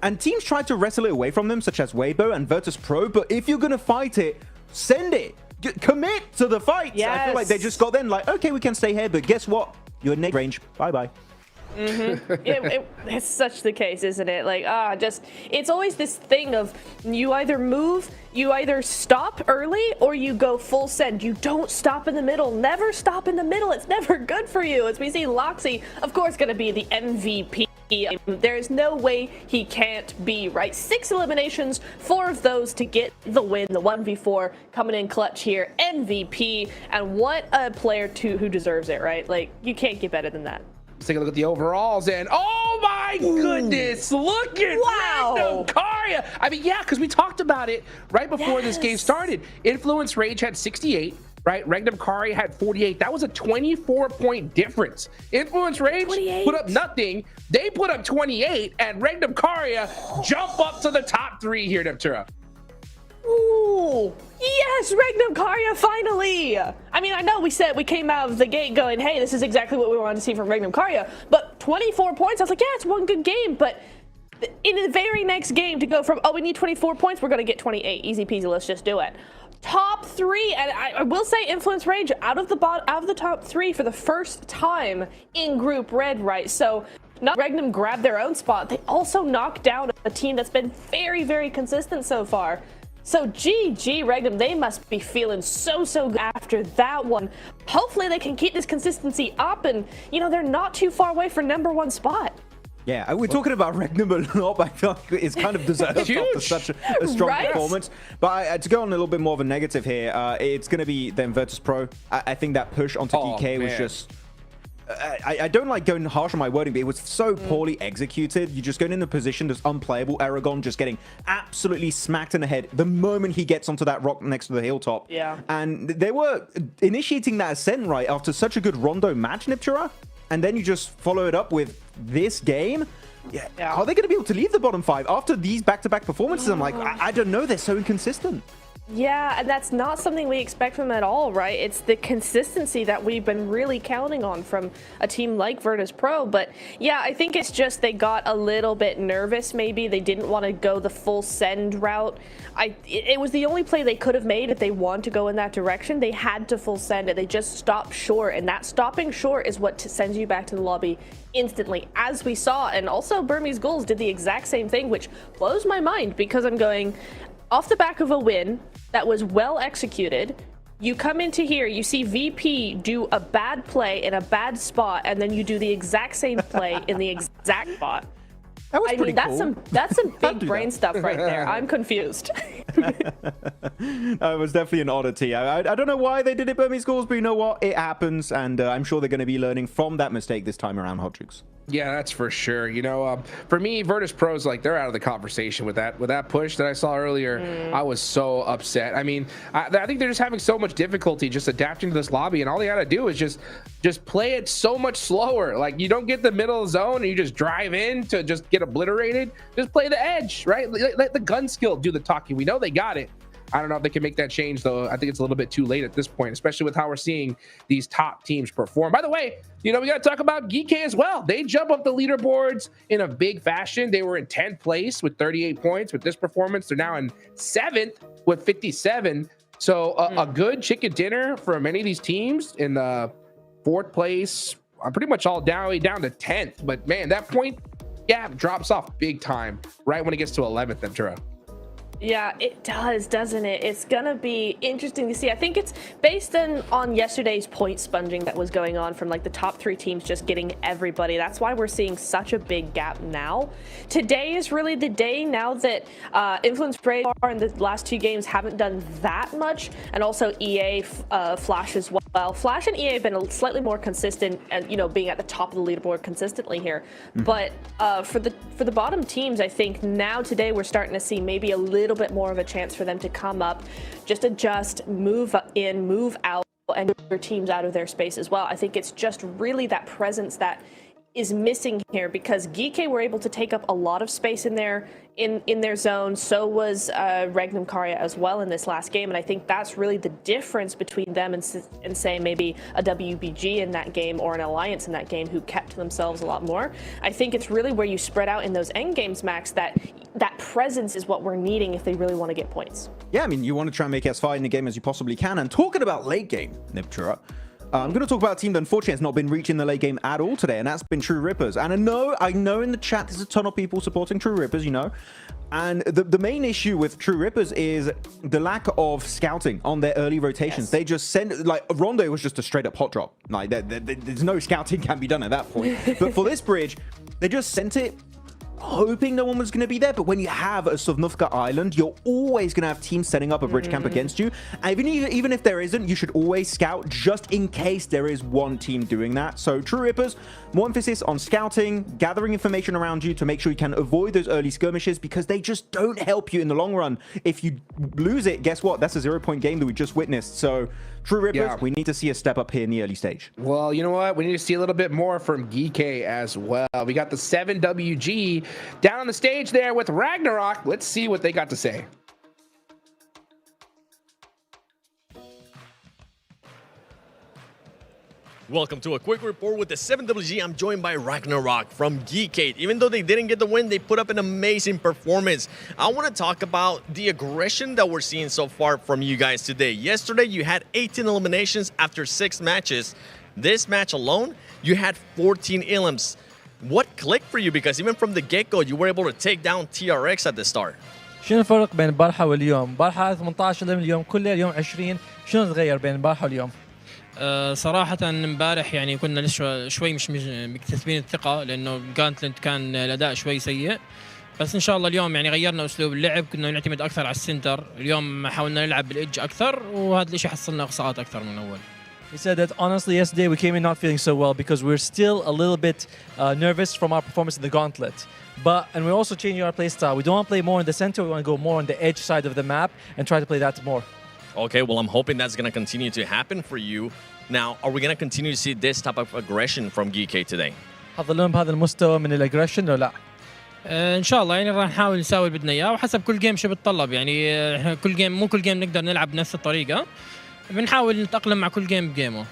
And teams tried to wrestle it away from them, such as Weibo and Virtus Pro, but if you're going to fight it, send it. Commit to the fight. Yes. I feel like they just got then like, okay, we can stay here, but guess what? You're in range. Bye-bye. It's such the case, isn't it? Like, it's always this thing of you either move, you either stop early, or you go full send. You don't stop in the middle. Never stop in the middle. It's never good for you. As we see Loxy, of course, going to be the MVP. There's no way he can't be, right? 6 eliminations, 4 of those to get the win. The 1v4 coming in clutch here. MVP. And what a player who deserves it, right? Like, you can't get better than that. Let's take a look at the overalls, and oh my goodness, look at Rengham Kara. I mean, yeah, because we talked about it right before this game started. Influence Rage had 68, right? Rengham Kara had 48. That was a 24-point difference. Influence Rage 28. put up nothing. They put up 28, and Rengham Kara jump up to the top 3 here, Neptura. Ooh, yes, Rengham Kara finally. I mean, I know we came out of the gate going, hey, this is exactly what we wanted to see from Rengham Kara, but 24 points, I was like, yeah, it's one good game, but in the very next game to go from, oh, we need 24 points, we're going to get 28. Easy peasy, let's just do it. Top 3, and I will say Influence Rage out of the top 3 for the first time in Group Red, right? So not Rengham grabbed their own spot, they also knocked down a team that's been very, very consistent so far. So GG Rengham, they must be feeling so good after that one. Hopefully they can keep this consistency up, and you know, they're not too far away for #1 spot. Yeah, we're talking about Rengham a lot, but I feel like it's kind of deserved after such a strong performance. But to go on a little bit more of a negative here, it's going to be then Virtus Pro. I think that push onto DK was just... I don't like going harsh on my wording, but it was so poorly executed. You just going in a position that's unplayable. Aragon just getting absolutely smacked in the head the moment he gets onto that rock next to the hilltop. Yeah. And they were initiating that ascent right after such a good Rondo match, Niptura. And then you just follow it up with this game. Yeah. Are they going to be able to leave the bottom 5 after these back-to-back performances? I'm like, I don't know. They're so inconsistent. Yeah, and that's not something we expect from them at all, right? It's the consistency that we've been really counting on from a team like Virtus Pro. But yeah, I think it's just they got a little bit nervous, maybe. They didn't want to go the full send route. It was the only play they could have made if they wanted to go in that direction. They had to full send it. They just stopped short, and that stopping short is what sends you back to the lobby instantly, as we saw. And also Burmese Ghouls did the exact same thing, which blows my mind, because I'm going... Off the back of a win that was well executed, you come into here, you see VP do a bad play in a bad spot, and then you do the exact same play in the exact spot. That was pretty cool. That's some big brain stuff right there. I'm confused. It was definitely an oddity. I don't know why they did it, Burmese Ghouls, but you know what? It happens, and I'm sure they're going to be learning from that mistake this time around, Hot Jukes. Yeah, that's for sure. You know, for me, Virtus Pro's like they're out of the conversation with that push that I saw earlier. I was so upset. I mean, I think they're just having so much difficulty just adapting to this lobby, and all they got to do is just play it so much slower. Like, you don't get the middle zone and you just drive in to just get obliterated. Just play the edge, right? Let the gun skill do the talking. We know they got it. I don't know if they can make that change, though. I think it's a little bit too late at this point, especially with how we're seeing these top teams perform. By the way, you know, we got to talk about Geek as well. They jump up the leaderboards in a big fashion. They were in 10th place with 38 points. With this performance, they're now in 7th with 57. So a good chicken dinner for many of these teams in 4th place. Pretty much all down to 10th. But man, that point gap drops off big time right when it gets to 11th, Ventura. Yeah, it does, doesn't it? It's gonna be interesting to see. I think it's based on yesterday's point sponging that was going on from like the top 3 teams just getting everybody. That's why we're seeing such a big gap now. Today is really the day now that Influence Brave in the last 2 games haven't done that much, and also EA, Flash as well. Flash and EA have been slightly more consistent, and being at the top of the leaderboard consistently here. But for the bottom teams, I think now today we're starting to see maybe a little bit more of a chance for them to come up, just adjust, move in, move out, and move their teams out of their space as well. I think it's just really that presence that is missing here, because Geeky were able to take up a lot of space in their zone. So was Regnum Karya as well in this last game, and I think that's really the difference between them and say maybe a WBG in that game or an Alliance in that game, who kept to themselves a lot more. I think it's really where you spread out in those end games, Max, that presence is what we're needing if they really want to get points. Yeah, I mean, you want to try and make as far in the game as you possibly can. And talking about late game, Niptura, I'm going to talk about a team that unfortunately has not been reaching the late game at all today, and that's been True Rippers. And I know in the chat there's a ton of people supporting True Rippers, and the main issue with True Rippers is the lack of scouting on their early rotations. Yes. They just send, like, Rondo was just a straight up hot drop. Like, there's no scouting can be done at that point. But for this bridge, they just sent it hoping no one was going to be there. But when you have a Sovnovka Island, you're always going to have teams setting up a bridge camp against you. And even if there isn't, you should always scout just in case there is one team doing that. So True Rippers, more emphasis on scouting, gathering information around you to make sure you can avoid those early skirmishes, because they just don't help you in the long run. If you lose it, guess what? That's a 0-point game that we just witnessed. So True Rippers, we need to see a step up here in the early stage. Well, you know what? We need to see a little bit more from Geeky as well. We got the 7WG down on the stage there with Ragnarok. Let's see what they got to say. Welcome to a quick report with the 7WG. I'm joined by Ragnarok from Geekade. Even though they didn't get the win, they put up an amazing performance. I want to talk about the aggression that we're seeing so far from you guys today. Yesterday, you had 18 eliminations after 6 matches. This match alone, you had 14 elims. What clicked for you? Because even from the get-go, you were able to take down TRX at the start. شنو الفرق بين البارحة واليوم؟ البارحة 18 اليوم كله، اليوم 20. شنو تغير بين البارحة واليوم؟ صراحة امبارح يعني كنا لسه شوي مش مكتسبين الثقة، لأنه جانتلنت كان الأداء شوي سيء. بس إن شاء الله اليوم يعني غيرنا أسلوب اللعب، كنا نعتمد أكثر على السنتر. اليوم حاولنا نلعب بالإدج أكثر، وهذا الشيء حصلنا إقصاءات أكثر من أول. He said that honestly yesterday we came in not feeling so well because we're still a little bit nervous from our performance in the gauntlet. And we're also changing our play style. We don't want to play more in the center, we want to go more on the edge side of the map and try to play that more. Okay, well, I'm hoping that's going to continue to happen for you. Now, are we going to continue to see this type of aggression from Geeky today? حظلون بهذا المستوى من الاجريشن ولا لا؟ ان شاء الله يعني راح نحاول نسوي اللي بدنا اياه، وحسب كل جيم شو بتطلب. يعني كل جيم مو كل جيم نقدر نلعب بنفس الطريقة، بنحاول نتأقلم مع كل جيم بجيمه.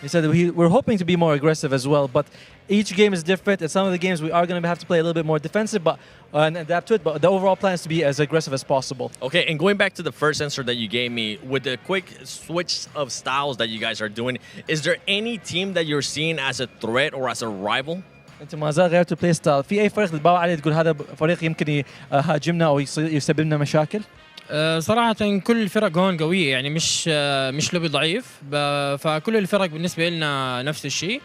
He said we're hoping to be more aggressive as well, but each game is different. In some of the games we are going to have to play a little bit more defensive, and adapt to it. But the overall plan is to be as aggressive as possible. Okay, and going back to the first answer that you gave me, with the quick switch of styles that you guys are doing, is there any team that you're seeing as a threat or as a rival? انت ما زال غيرت البلاي ستايل، في اي فريق تباوع عليه تقول هذا فريق يمكن يهاجمنا او يسبب لنا مشاكل؟ صراحة كل الفرق هون قوية، يعني مش لوبي ضعيف، فكل الفرق بالنسبة لنا نفس الشيء.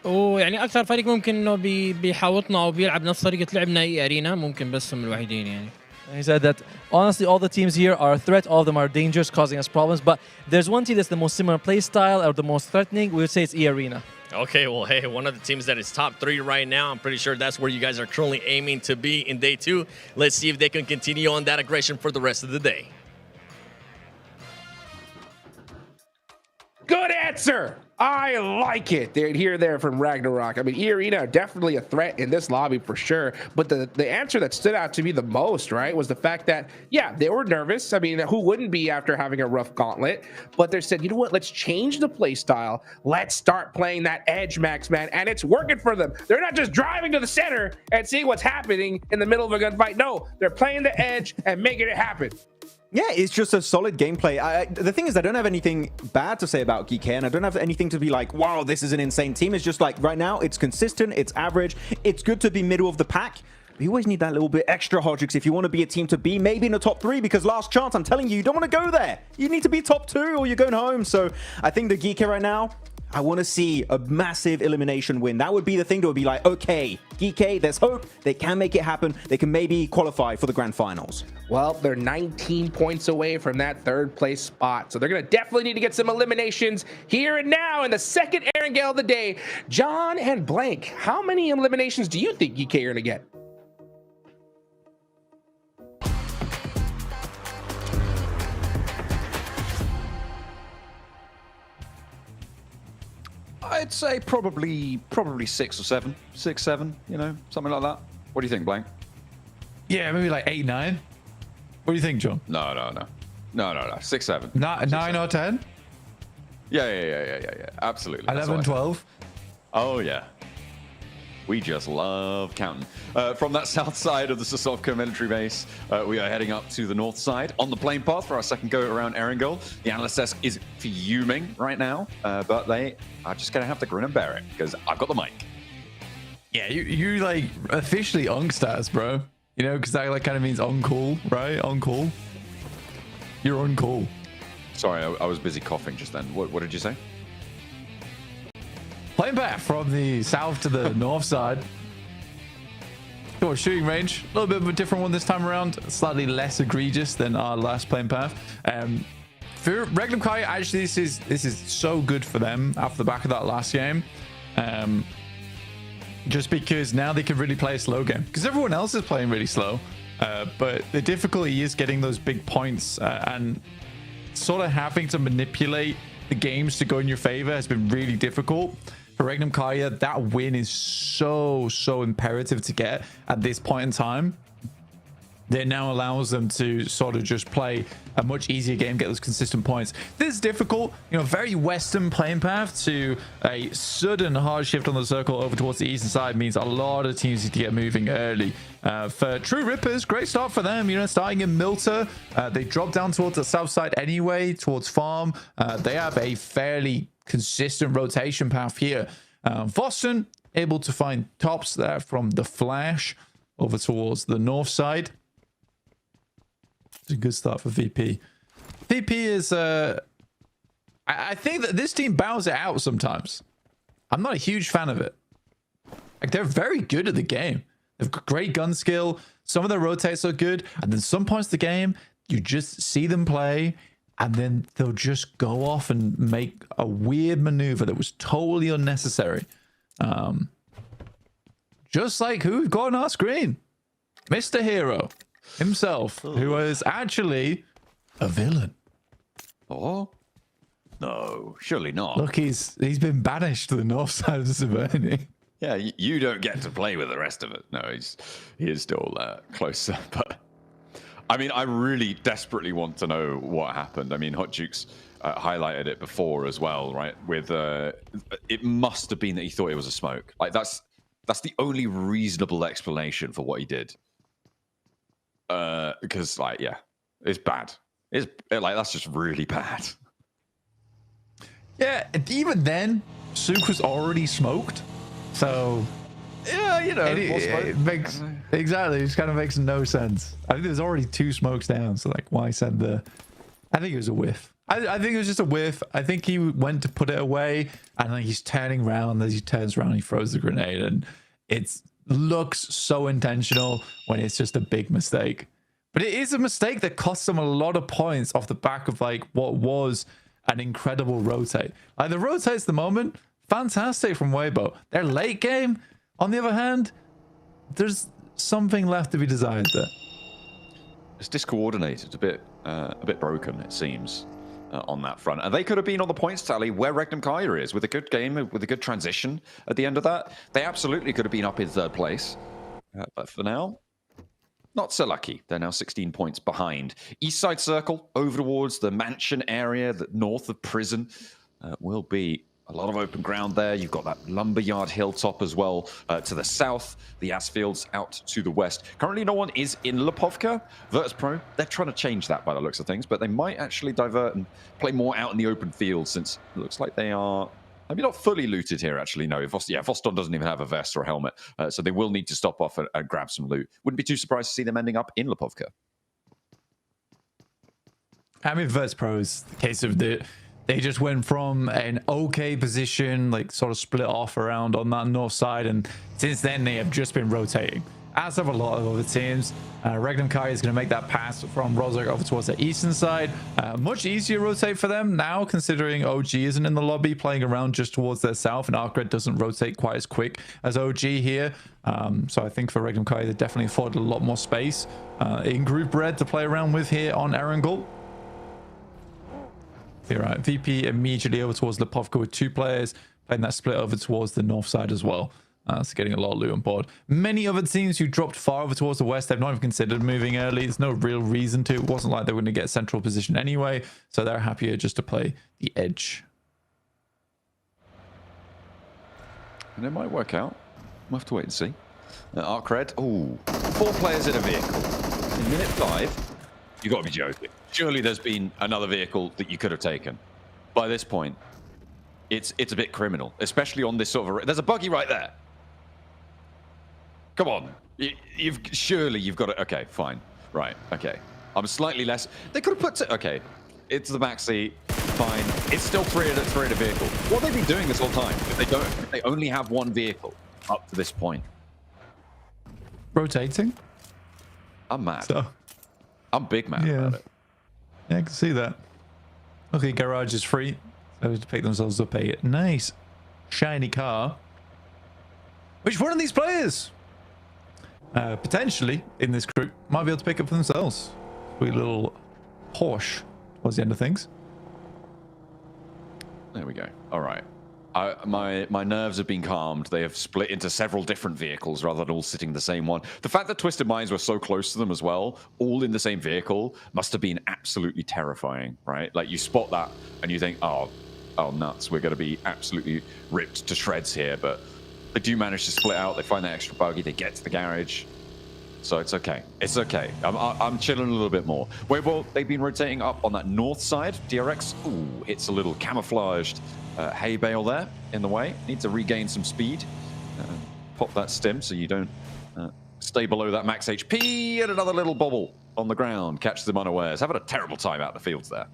ويعني أكثر فريق ممكن إنه بيحاوطنا أو بيلعب نفس طريقة لعبنا أي أرينا، ممكن بس هم الوحيدين يعني. He said that honestly all the teams here are a threat, all of them are dangerous, causing us problems, but there's one team that's the most similar play style or the most threatening. We would say it's E-Arena. Okay, well, hey, one of the teams that is top 3 right now, I'm pretty sure that's where you guys are currently aiming to be in day 2. Let's see if they can continue on that aggression for the rest of the day. Good answer. I like it. There from Ragnarok. I mean, E-Arena definitely a threat in this lobby for sure. But the answer that stood out to me the most, right, was the fact that, yeah, they were nervous. I mean, who wouldn't be after having a rough gauntlet? But they said, you know what, let's change the play style. Let's start playing that edge, Max, man. And it's working for them. They're not just driving to the center and seeing what's happening in the middle of a gunfight. No, they're playing the edge and making it happen. Yeah, it's just a solid gameplay. The thing is, I don't have anything bad to say about Geeky, and I don't have anything to be like, wow, this is an insane team. It's just like, right now, it's consistent, it's average, it's good to be middle of the pack. you always need that little bit extra, Hodrix, if you want to be a team to be maybe in the top 3, because last chance, I'm telling you, you don't want to go there. You need to be top 2 or you're going home. So I think the Geeky right now, I want to see a massive elimination win. That would be the thing that would be like, okay, Geeky, there's hope. They can make it happen. They can maybe qualify for the grand finals. Well, they're 19 points away from that 3rd place spot. So they're going to definitely need to get some eliminations here and now in the second Erangel of the day. John and Blank, how many eliminations do you think GK are going to get? I'd say probably 6 or 7. 6, 7, you know, something like that. What do you think, Blank? Yeah, maybe like 8, 9. What do you think, John? No. 6, 7. 9 or 10? Yeah. Absolutely. 11, 12. Oh, yeah. We just love counting. From that south side of the Sosovka military base, we are heading up to the north side on the plane path for our second go around Erangel. The analyst desk is fuming right now, but they are just going to have to grin and bear it because I've got the mic. Yeah, you like officially unstats, bro. You know, because that like kind of means on call, right? On call. You're on call. Sorry, I was busy coughing just then. What did you say? Playing back from the south to the north side. Sure, shooting range. A little bit of a different one this time around. Slightly less egregious than our last playing path. For Regnum Kai, actually, this is so good for them after the back of that last game. Just because now they can really play a slow game. Because everyone else is playing really slow. But the difficulty is getting those big points and sort of having to manipulate the games to go in your favor has been really difficult. For Regnum Kaya, that win is so imperative to get at this point in time. That now allows them to sort of just play a much easier game, get those consistent points. This is difficult, you know, very western playing path to a sudden hard shift on the circle over towards the eastern side means a lot of teams need to get moving early. For True Rippers, great start for them, you know, starting in Milta. They drop down towards the south side anyway, towards Farm. They have a fairly consistent rotation path here. Vossen able to find tops there from the Flash over towards the north side. It's a good start for VP. VP is I think that this team bows it out sometimes. I'm not a huge fan of it. Like, they're very good at the game. They've got great gun skill. Some of their rotates are good, and then some points of the game you just see them play and then they'll just go off and make a weird maneuver that was totally unnecessary. Just like who we've got on our screen, Mr. Hero himself, who is actually a villain. Oh no, surely not. Look, he's been banished to the north side of Severny. Yeah, you don't get to play with the rest of it. No, he is still closer. But I mean, I really desperately want to know what happened. I mean, Hot Jukes highlighted it before as well, right? With it must have been that he thought it was a smoke. Like that's the only reasonable explanation for what he did. Because like, yeah, it's bad. That's just really bad. Yeah, even then, Sook was already smoked. So yeah, you know, it makes exactly. It just kind of makes no sense. I think there's already 2 smokes down, so like, why send the? I think it was a whiff. I think it was just a whiff. I think he went to put it away, and then he's turning around. As he turns around, he throws the grenade, and it looks so intentional when it's just a big mistake. But it is a mistake that costs him a lot of points off the back of like what was an incredible rotate. Like the rotates at the moment, fantastic from Weibo. Their late game, on the other hand, there's something left to be desired there. It's discoordinated, a bit broken, it seems, on that front. And they could have been on the points tally where Regnum Kaya is, with a good game, with a good transition at the end of that. They absolutely could have been up in 3rd place. But for now, not so lucky. They're now 16 points behind. East side circle, over towards the mansion area, the north of prison, will be a lot of open ground there. You've got that lumberyard hilltop as well to the south. The Asfields out to the west. Currently, no one is in Lipovka. Virtus Pro, they're trying to change that by the looks of things, but they might actually divert and play more out in the open field, since it looks like they are I mean, not fully looted here, actually. No, Voston doesn't even have a vest or a helmet, so they will need to stop off and grab some loot. Wouldn't be too surprised to see them ending up in Lipovka. I mean, Verts Pros, the case of they just went from an okay position, like sort of split off around on that north side, and since then they have just been rotating. As have a lot of other teams. Regnum Kai is going to make that pass from Rozok over towards the eastern side. Much easier rotate for them now, considering OG isn't in the lobby, playing around just towards their south, and Arcred doesn't rotate quite as quick as OG here. So I think for Regnum Kai, they definitely afforded a lot more space in Group Red to play around with here on Erangel. Here, right, VP immediately over towards Lipovka with 2 players, playing that split over towards the north side as well. So getting a lot of loot on board. Many other teams who dropped far over towards the west, they've not even considered moving early. There's no real reason to. It wasn't like they were going to get central position anyway, so they're happier just to play the edge. And it might work out. We'll have to wait and see. Arcred, 4 players in a vehicle. In minute 5, you got to be joking. Surely there's been another vehicle that you could have taken. By this point, it's a bit criminal, especially on this sort of... There's a buggy right there. Come on. Surely you've got it. Okay, fine. Right, okay. I'm slightly less... They could have put... Okay, it's the backseat. Fine. It's still three in a vehicle. What have they been doing this whole time? If they only have 1 vehicle up to this point. Rotating. I'm mad. So, I'm big mad about it. Yeah, I can see that. Okay, garage is free. So to pick themselves up a nice shiny car. Which one of these players potentially in this group might be able to pick up for themselves? Sweet little Porsche towards the end of things. There we go. All right. My nerves have been calmed. They have split into several different vehicles rather than all sitting in the same one. The fact that Twisted Minds were so close to them as well, all in the same vehicle, must have been absolutely terrifying, right? Like, you spot that and you think, oh nuts, we're going to be absolutely ripped to shreds here. But they do manage to split out. They find that extra buggy. They get to the garage. So it's okay. It's okay. I'm chilling a little bit more. Well, they've been rotating up on that north side. DRX, it's a little camouflaged hay bale there in the way. Need to regain some speed. Pop that stim so you don't stay below that max HP. And another little bobble on the ground. Catches them unawares. Having a terrible time out in the fields there.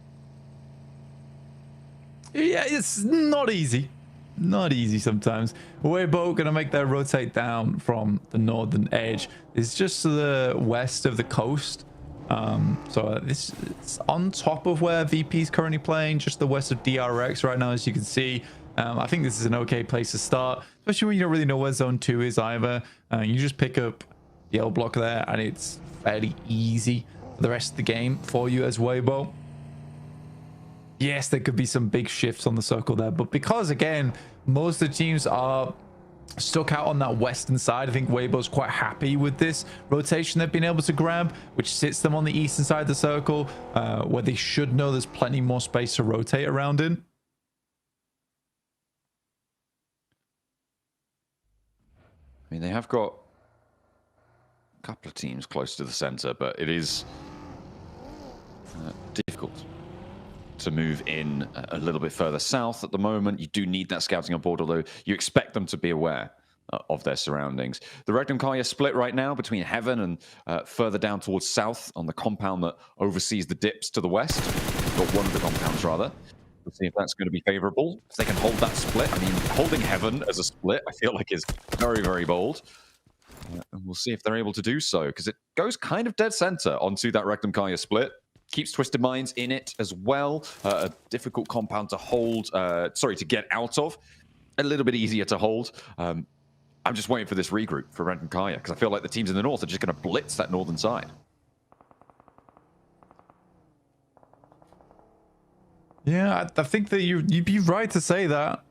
Yeah, it's not easy. Not easy sometimes. We're both going to make their rotate down from the northern edge. It's just to the west of the coast. So it's on top of where VP is currently playing, just the west of DRX right now, as you can see. I think this is an okay place to start, especially when you don't really know where zone 2 is either. You just pick up the L block there, and it's fairly easy for the rest of the game for you as Weibo. Yes, there could be some big shifts on the circle there, but because, again, most of the teams are stuck out on that western side, I think Weibo's quite happy with this rotation they've been able to grab, which sits them on the eastern side of the circle, where they should know there's plenty more space to rotate around in. I mean, they have got a couple of teams close to the center, but it is difficult to move in a little bit further south at the moment. You do need that scouting on board, although you expect them to be aware of their surroundings. The Regnum Kai are split right now between Heaven and further down towards south on the compound that oversees the dips to the west. Got one of the compounds, rather. We'll see if that's going to be favorable. If they can hold that split. I mean, holding Heaven as a split, I feel like is very, very bold. And we'll see if they're able to do so, because it goes kind of dead center onto that Regnum Kai split. Keeps Twisted Minds in it as well. A difficult compound to hold, to get out of. A little bit easier to hold. I'm just waiting for this regroup for Regnum Kai, because I feel like the teams in the north are just going to blitz that northern side. Yeah, I think that you'd be right to say that.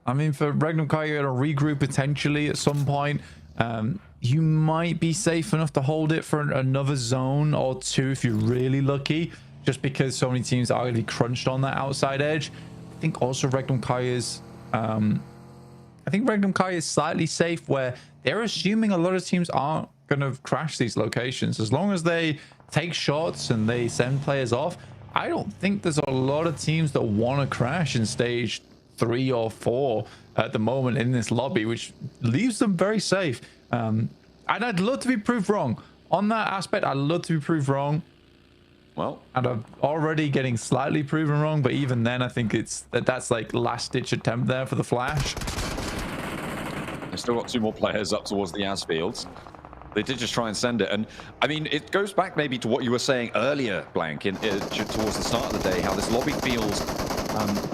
I mean, for Regnum Kai to regroup potentially at some point, you might be safe enough to hold it for another zone or 2 if you're really lucky, just because so many teams are going to be crunched on that outside edge. I think also Regnum Kai is slightly safe, where they're assuming a lot of teams aren't going to crash these locations. As long as they take shots and they send players off, I don't think there's a lot of teams that want to crash in stage 3 or 4 at the moment in this lobby, which leaves them very safe. And I'd love to be proved wrong. On that aspect, I'd love to be proved wrong. Well, And I'm already getting slightly proven wrong, but even then, I think that's like last-ditch attempt there for the Flash. they've still got 2 more players up towards the Asfields. They did just try and send it, and I mean, it goes back maybe to what you were saying earlier, Blank, towards the start of the day, how this lobby feels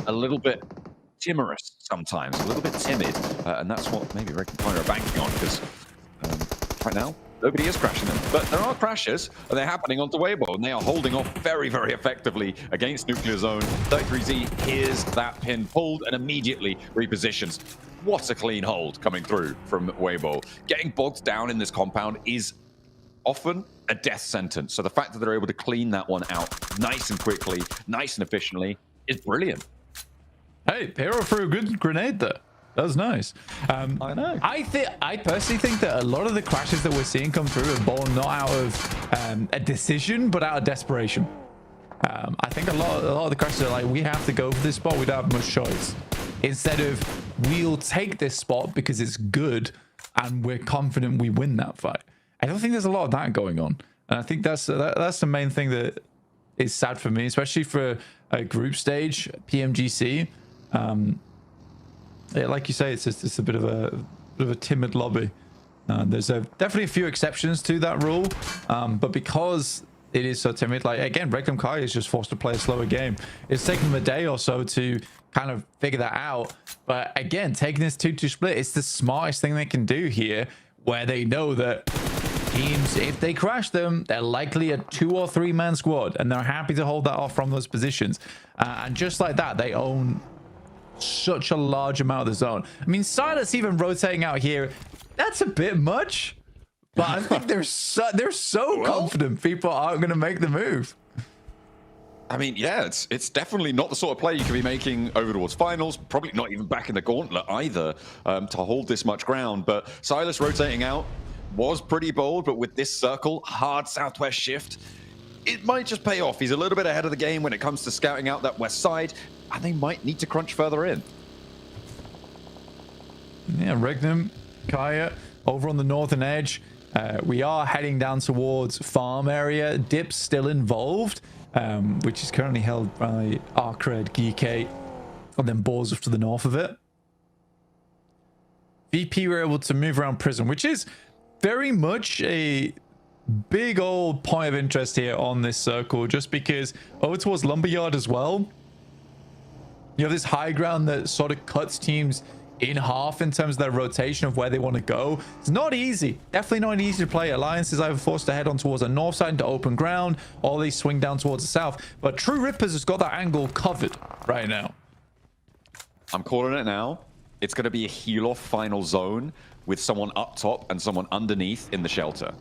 a little bit timorous sometimes, a little bit timid, and that's what maybe Rick and Pyro are banking on, because right now, nobody is crashing them. But there are crashes, and they're happening onto Weibo, and they are holding off very, very effectively against Nuclear Zone. 33Z hears that pin pulled and immediately repositions. What a clean hold coming through from Weibo. Getting bogged down in this compound is often a death sentence. So the fact that they're able to clean that one out nice and quickly, nice and efficiently, is brilliant. Hey, Hero threw a good grenade there. That was nice. I know. I personally think that a lot of the crashes that we're seeing come through are born not out of a decision, but out of desperation. I think a lot of the crashes are like, we have to go for this spot, we don't have much choice. Instead of, we'll take this spot because it's good and we're confident we win that fight. I don't think there's a lot of that going on. And I think that's the main thing that is sad for me, especially for a group stage, PMGC. Yeah, like you say, it's a bit of a timid lobby. There's definitely a few exceptions to that rule, but because it is so timid, like again, Regnum Kai is just forced to play a slower game. It's taken them a day or so to kind of figure that out. But again, taking this 2-2 split, it's the smartest thing they can do here, where they know that teams, if they crash them, they're likely a 2 or 3 man squad, and they're happy to hold that off from those positions. And just like that, they own such a large amount of the zone. I mean, Silas even rotating out here, that's a bit much, but I think they're so confident people aren't going to make the move. I mean, yeah, it's definitely not the sort of play you could be making over towards finals, probably not even back in the gauntlet either, to hold this much ground. But Silas rotating out was pretty bold, but with this circle, hard southwest shift, it might just pay off. He's a little bit ahead of the game when it comes to scouting out that west side, and they might need to crunch further in. Yeah, Regnum, Kaya, over on the northern edge. We are heading down towards farm area. Dip's still involved, which is currently held by Arcred, GK, and then Borzov to the north of it. VP were able to move around prison, which is very much a big old point of interest here on this circle, just because over towards Lumberyard as well, you have this high ground that sort of cuts teams in half in terms of their rotation of where they want to go. It's not easy. Definitely not easy to play. Alliance is either forced to head on towards the north side into open ground, or they swing down towards the south. But True Rippers has got that angle covered right now. I'm calling it now. It's going to be a heal-off final zone with someone up top and someone underneath in the shelter.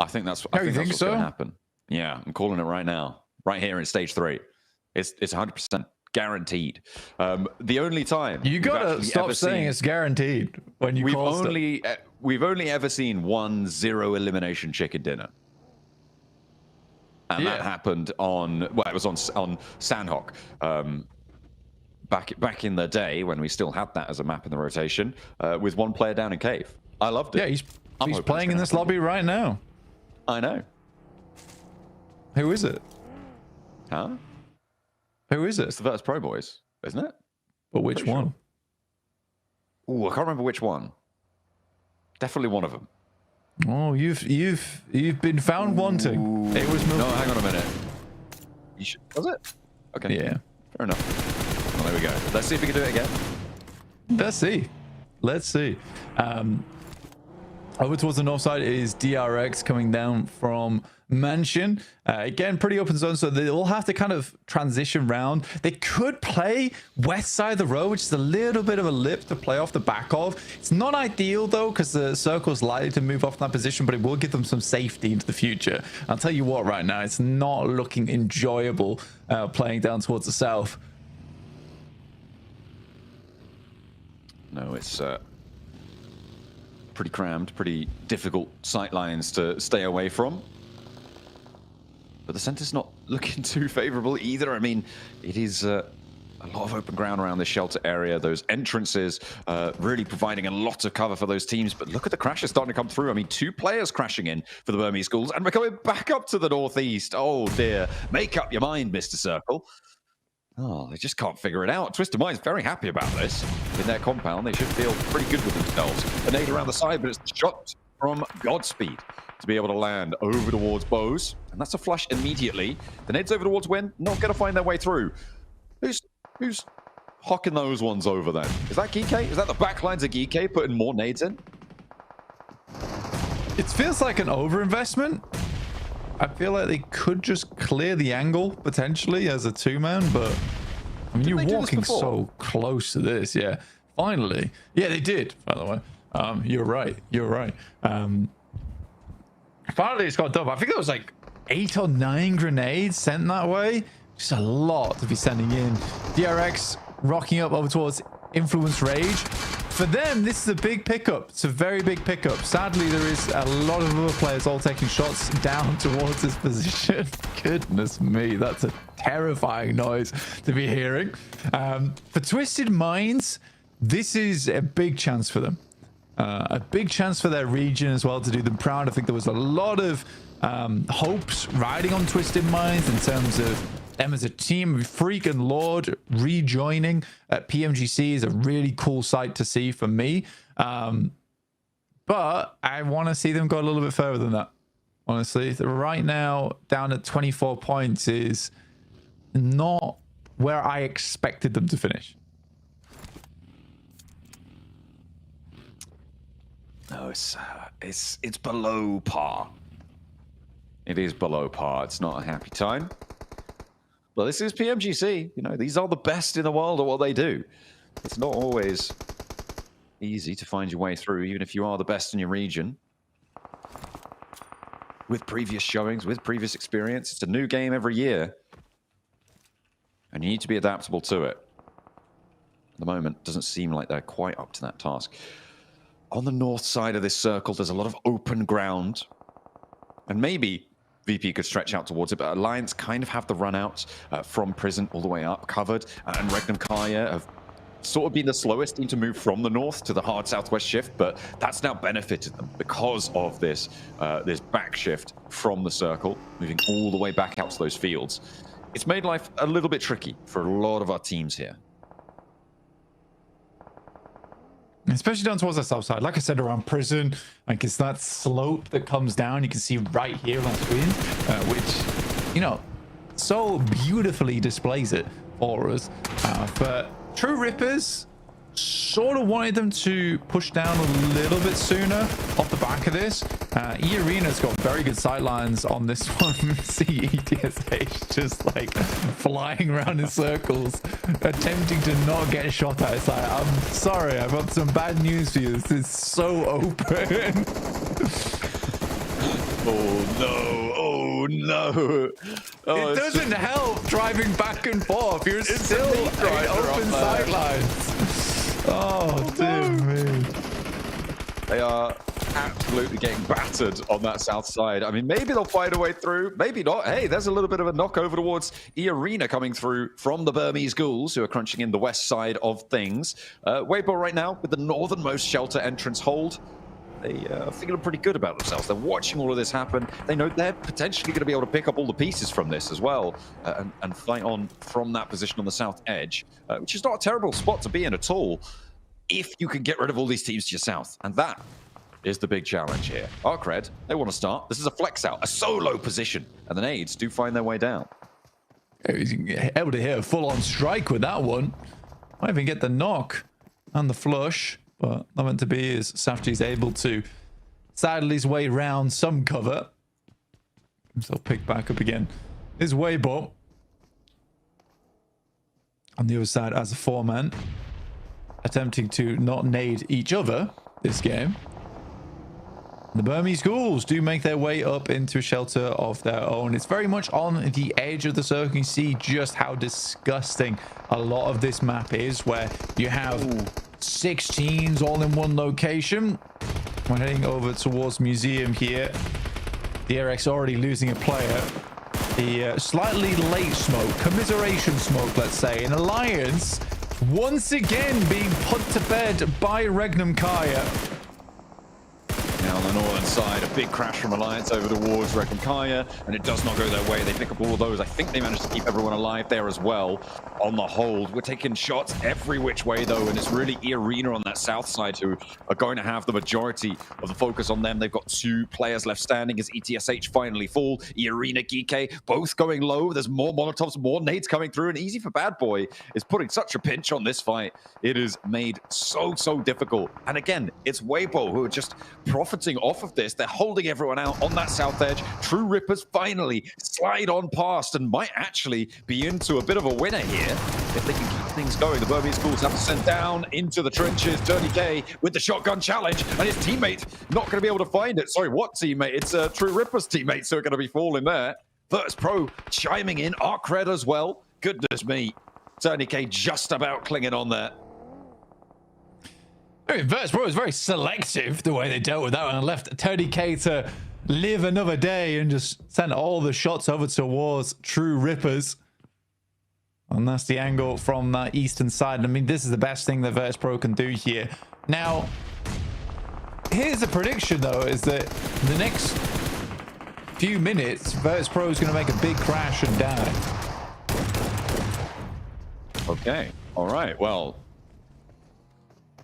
I think that's what's going to happen. Yeah, I'm calling it right now. Right here in stage 3. It's 100%. Guaranteed. The only time you gotta stop saying it's guaranteed when you we've only ever seen 1 0 elimination chicken dinner, and that happened on it was on Sandhawk back in the day when we still had that as a map in the rotation with 1 player down in cave. I loved it. Yeah, he's playing in this lobby right now. I know. Who is it? Huh? Who is it? It's the Virtus Pro boys, isn't it? But which one? Ooh, I can't remember which one. Definitely one of them. Oh, you've been found wanting. It was no. Hang on a minute. Was it? Okay. Yeah. Fair enough. Well, there we go. Let's see if we can do it again. Let's see. Over towards the north side is DRX coming down from Mansion. Again, pretty open zone, so they'll have to kind of transition round. They could play west side of the road, which is a little bit of a lip to play off the back of. It's not ideal, though, because the circle's likely to move off that position, but it will give them some safety into the future. I'll tell you what, right now, it's not looking enjoyable playing down towards the south. No, it's pretty crammed, pretty difficult sight lines to stay away from. But the center's not looking too favorable either. I mean, it is A lot of open ground around this shelter area. Those entrances really providing a lot of cover for those teams. But look at the crashes starting to come through. I mean, 2 players crashing in for the Burmese Schools, and we're coming back up to the northeast. Oh dear. Make up your mind, Mr. Circle. Oh, they just can't figure it out. Twisted Mind's very happy about this. In their compound, they should feel pretty good with themselves. A nade around the side, but it's shot from Godspeed to be able to land over towards Bose. And that's a flush immediately. The nade's over towards Win, not going to find their way through. Who's hocking those ones over then? Is that Geeke? Is that the backlines of Geeke putting more nades in? It feels like an overinvestment. I feel like they could just clear the angle potentially as a 2-man, but I mean, you're walking so close to this. Yeah, finally. Yeah, they did, by the way. You're right. You're right. Finally, it's got done. I think there was like 8 or 9 grenades sent that way. Just a lot to be sending in. DRX rocking up over towards Influence Rage. For them, this is a big pickup. It's a very big pickup. Sadly, there is a lot of other players all taking shots down towards this position. Goodness me, that's a terrifying noise to be hearing. For Twisted Minds, this is a big chance for them. A big chance for their region as well to do them proud. I think there was a lot of hopes riding on Twisted Minds in terms of them as a team. Freak and Lord rejoining at PMGC is a really cool sight to see for me. But I want to see them go a little bit further than that. Honestly, right now down at 24 points is not where I expected them to finish. No, it's below par. It is below par. It's not a happy time. But this is PMGC. You know, these are the best in the world at what they do. It's not always easy to find your way through, even if you are the best in your region. With previous showings, with previous experience, it's a new game every year. And you need to be adaptable to it. At the moment, it doesn't seem like they're quite up to that task. On the north side of this circle, there's a lot of open ground. And maybe VP could stretch out towards it, but Alliance kind of have the run out from prison all the way up, covered. And Regnum Kaya have sort of been the slowest team to move from the north to the hard southwest shift, but that's now benefited them because of this this back shift from the circle, moving all the way back out to those fields. It's made life a little bit tricky for a lot of our teams here. Especially down towards the south side. Like I said, around prison, like it's that slope that comes down. You can see right here on the screen, which, you know, so beautifully displays it for us. But True Rippers sort of wanted them to push down a little bit sooner off the back of this. E-Arena's got very good sightlines on this one. See ETSH just like flying around in circles, attempting to not get shot at. It's like, I'm sorry, I've got some bad news for you. This is so open. Oh no, oh no. Oh, it doesn't help driving back and forth. You're still in open sightlines. Oh, dear me. They are absolutely getting battered on that south side. I mean, maybe they'll find a way through, maybe not. Hey, there's a little bit of a knock over towards E-Arena coming through from the Burmese Ghouls, who are crunching in the west side of things. Weibo right now with the northernmost shelter entrance hold. They are feeling pretty good about themselves. They're watching all of this happen. They know they're potentially going to be able to pick up all the pieces from this as well and fight on from that position on the south edge, which is not a terrible spot to be in at all if you can get rid of all these teams to your south. And that is the big challenge here. Arcred, they want to start. This is a flex out, a solo position, and the nades do find their way down. He's able to hit a full-on strike with that one. Might even get the knock and the flush. But not meant to be as Safji's able to saddle his way round some cover. So pick back up again. Is Weibo on the other side as a 4-man, attempting to not nade each other this game. The Burmese Ghouls do make their way up into a shelter of their own. It's very much on the edge of the circle. You see just how disgusting a lot of this map is, where you have 6 teams all in one location. We're heading over towards Museum here. The RX already losing a player. the slightly late smoke, commiseration smoke, let's say. An Alliance once again being put to bed by Regnum Kaya. Now on the northern side, a big crash from Alliance over towards Regnum Kaya, and it does not go their way. They pick up all of those. I think they managed to keep everyone alive there as well. On the hold, we're taking shots every which way though, and it's really E-Arena on that south side who are going to have the majority of the focus on them. They've got 2 players left standing as ETSH finally fall. E-Arena, Geeke, both going low. There's more Molotovs, more nades coming through, and Easy for Bad Boy is putting such a pinch on this fight. It is made so difficult. And again, it's Weibo who are just profiting off of this. They're holding everyone out on that south edge. True Rippers finally slide on past and might actually be into a bit of a winner here if they can keep things going. The Burmese Schools have to send down into the trenches. Dirty K with the shotgun challenge, and his teammate not going to be able to find it. Sorry, what teammate? It's True Rippers teammates who are going to be falling there. Virtus Pro chiming in. Arc Red as well. Goodness me. Dirty K just about clinging on there. I mean, Virtus Pro is very selective the way they dealt with that one and left 30k to live another day and just sent all the shots over towards True Rippers. And that's the angle from that eastern side. I mean, this is the best thing that Virtus Pro can do here. Now, here's the prediction though, is that the next few minutes, Virtus Pro is going to make a big crash and die. Okay, all right, well,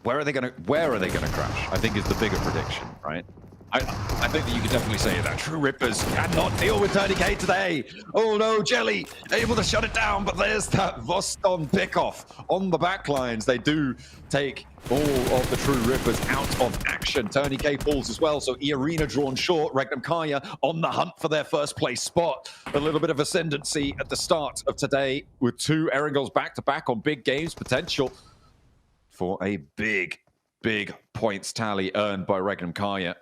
where are they gonna crash? I think is the bigger prediction, right? I think that you could definitely say that. True Rippers cannot deal with 30k today. Oh no, Jelly able to shut it down, but there's that Voston pickoff on the backlines. They do take all of the True Rippers out of action. 30k falls as well, so E-Arena drawn short. Regnum Kaya on the hunt for their first place spot. A little bit of ascendancy at the start of today with 2 Erangels back-to-back on big games potential for a big points tally earned by Regnum Kaya.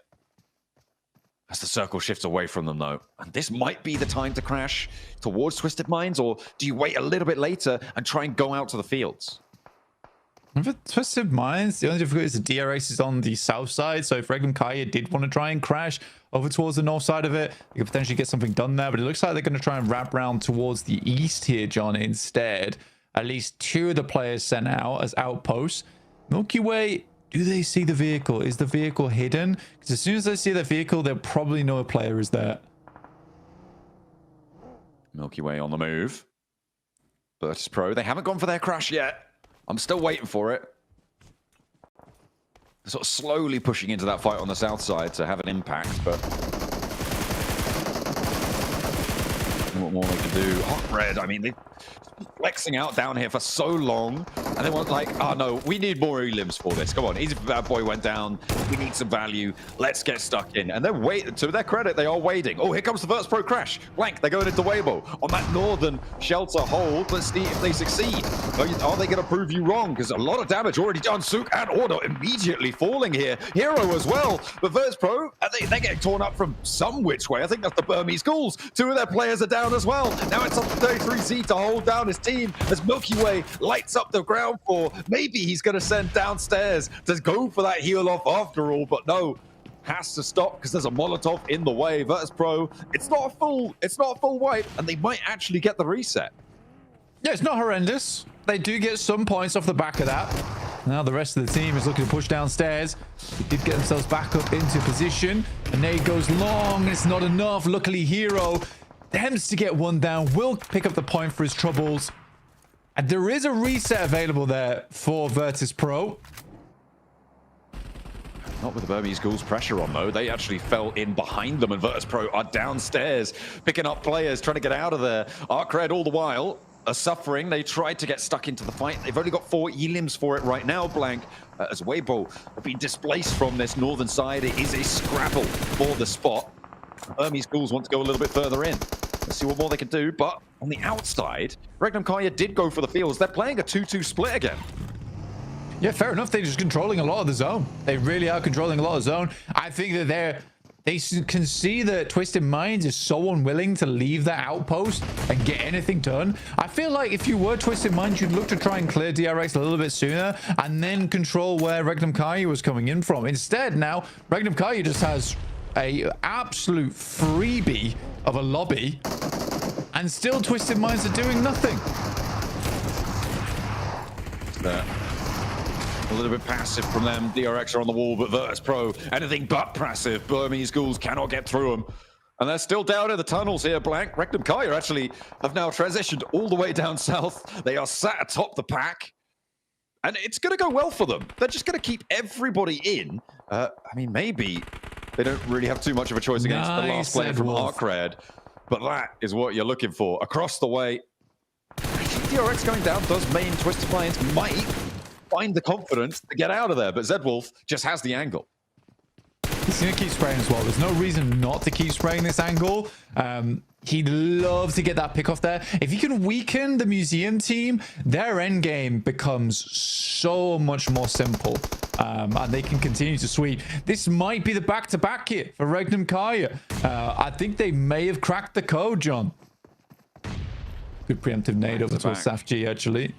As the circle shifts away from them, though. And this might be the time to crash towards Twisted Minds, or do you wait a little bit later and try and go out to the fields? For Twisted Minds, the only difficulty is the DRX is on the south side, so if Regnum Kaya did want to try and crash over towards the north side of it, you could potentially get something done there, but it looks like they're going to try and wrap around towards the east here, John, instead. At least 2 of the players sent out as outposts. Milky Way, do they see the vehicle? Is the vehicle hidden? Because as soon as they see the vehicle, they'll probably know a player is there. Milky Way on the move. Virtus Pro, they haven't gone for their crash yet. I'm still waiting for it. They're sort of slowly pushing into that fight on the south side to have an impact, but what more they can do. Hot Red, I mean, they've been flexing out down here for so long, and they want like, oh no, we need more elims for this. Come on, Easy for Bad Boy went down. We need some value. Let's get stuck in. And they're waiting. To their credit, they are waiting. Oh, here comes the Virtus Pro crash. Blank, they're going into Weibo on that northern shelter hold. Let's see if they succeed. Are they going to prove you wrong? Because a lot of damage already done. Sook and Order immediately falling here. Hero as well. But Virtus Pro, they're getting torn up from some which way. I think that's the Burmese Schools. 2 of their players are down as well. Now it's up to 33Z to hold down his team as Milky Way lights up the ground floor. Maybe he's going to send downstairs to go for that heal off after all, but no, has to stop because there's a Molotov in the way. Virtus Pro, it's not a full wipe, and they might actually get the reset. Yeah, it's not horrendous. They do get some points off the back of that. Now the rest of the team is looking to push downstairs. They did get themselves back up into position. A nade goes long. It's not enough. Luckily, Hero attempts to get one down. Will pick up the point for his troubles. And there is a reset available there for Virtus Pro. Not with the Burmese Schools pressure on, though. They actually fell in behind them, and Virtus Pro are downstairs, picking up players, trying to get out of there. Arc Red all the while are suffering. They tried to get stuck into the fight. They've only got 4 elims for it right now, Blank, as Weibo have been displaced from this northern side. It is a scrabble for the spot. Burmese Schools want to go a little bit further in. Let's see what more they can do, but on the outside, Regnum Kaya did go for the fields. They're playing a 2-2 split again. Yeah, fair enough. They're just controlling a lot of the zone. They really are controlling a lot of zone. I think that they can see that Twisted Minds is so unwilling to leave that outpost and get anything done. I feel like if you were Twisted Minds, you'd look to try and clear DRX a little bit sooner and then control where Regnum Kaya was coming in from. Instead, now, Regnum Kaya just has a absolute freebie of a lobby. And still Twisted Minds are doing nothing. A little bit passive from them. DRX are on the wall, but Virtus Pro, anything but passive. Burmese Ghouls cannot get through them. And they're still down in the tunnels here, Blank. Regnum Kaya actually have now transitioned all the way down south. They are sat atop the pack. And it's going to go well for them. They're just going to keep everybody in. I mean, maybe they don't really have too much of a choice against the last player from Arcred. But that is what you're looking for. Across the way, DRX going down does mean Twisted Minds might find the confidence to get out of there. But Zedwolf just has the angle. He's going to keep spraying as well. There's no reason not to keep spraying this angle. He'd love to get that pick off there. If he can weaken the museum team, their end game becomes so much more simple. And they can continue to sweep. This might be the back-to-back here for Regnum Kaya. I think they may have cracked the code, John. Good preemptive nade over towards SafG, actually.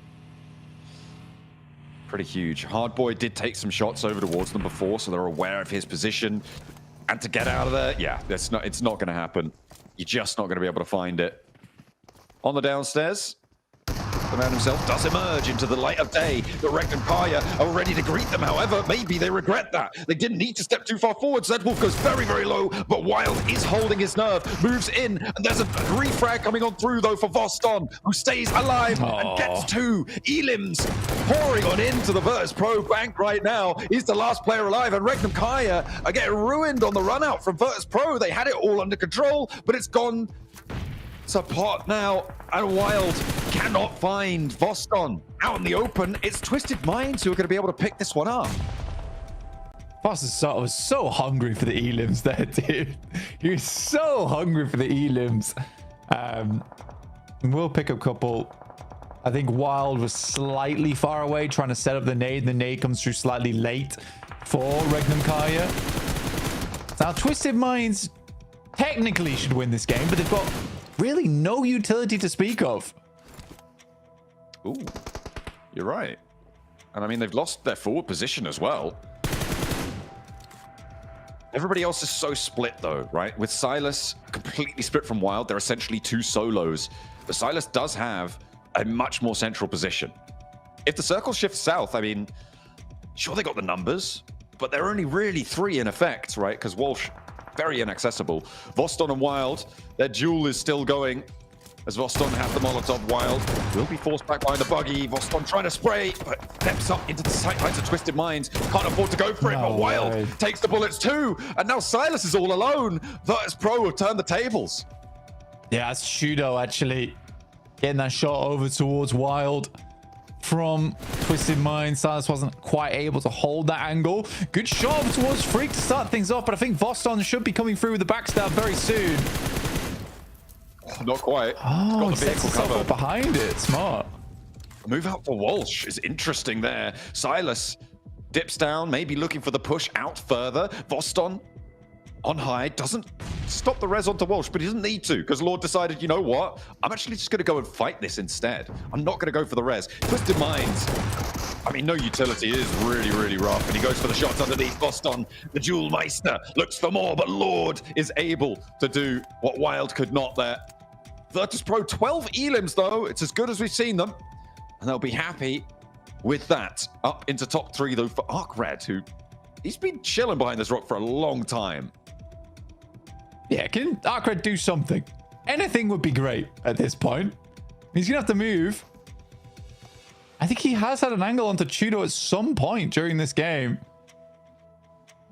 Pretty huge. Hardboy did take some shots over towards them before, so they're aware of his position. And to get out of there, yeah, it's not going to happen. You're just not going to be able to find it. On the downstairs, the man himself does emerge into the light of day. The Regnum Kaya are ready to greet them. However, maybe they regret that. They didn't need to step too far forward. Zedwolf goes very, very low, but Wild is holding his nerve, moves in, and there's a refrag coming on through, though, for Voston, who stays alive and gets two. Elims pouring on into the Virtus Pro bank right now. He's the last player alive, and Regnum Kaya are getting ruined on the run out from Virtus Pro. They had it all under control, but it's gone to pot now, and Wild cannot find Voston out in the open. It's Twisted Minds who are going to be able to pick this one up. Foster was so hungry for the elims there, dude. He was so hungry for the elims. We'll pick a couple. I think Wild was slightly far away trying to set up the nade. The nade comes through slightly late for Regnum Kaya. Now, Twisted Minds technically should win this game, but they've got really no utility to speak of. Ooh, you're right. And I mean, they've lost their forward position as well. Everybody else is so split though, right? With Silas completely split from Wild, they're essentially two solos. But Silas does have a much more central position. If the circle shifts south, I mean, sure, they got the numbers, but they're only really three in effect, right? Because Walsh, very inaccessible. Voston and Wild, their duel is still going. As Voston has the Molotov, Wild will be forced back by the buggy. Voston trying to spray, but steps up into the sightlines of Twisted Minds. Can't afford to go for it, but Wild takes the bullets too. And now Silas is all alone. Virtus Pro have turned the tables. Yeah, it's Shudo actually getting that shot over towards Wild from Twisted Minds. Silas wasn't quite able to hold that angle. Good shot towards Freak to start things off, but I think Voston should be coming through with the backstab very soon. Not quite. Oh, he sets himself up behind it. Smart. Move out for Walsh is interesting there. Silas dips down, maybe looking for the push out further. Voston on high, doesn't stop the res onto Walsh, but he doesn't need to, because Lord decided, you know what? I'm actually just going to go and fight this instead. I'm not going to go for the res. Twisted Minds, I mean, no utility is really, really rough, and he goes for the shots underneath. Voston, the Jewel Meister, looks for more, but Lord is able to do what Wild could not there. Virtus Pro, 12 elims, though. It's as good as we've seen them, and they'll be happy with that. Up into top three, though, for Arcred, who he's been chilling behind this rock for a long time. Yeah, can Arcred do something? Anything would be great at this point. He's going to have to move. I think he has had an angle onto Chudo at some point during this game.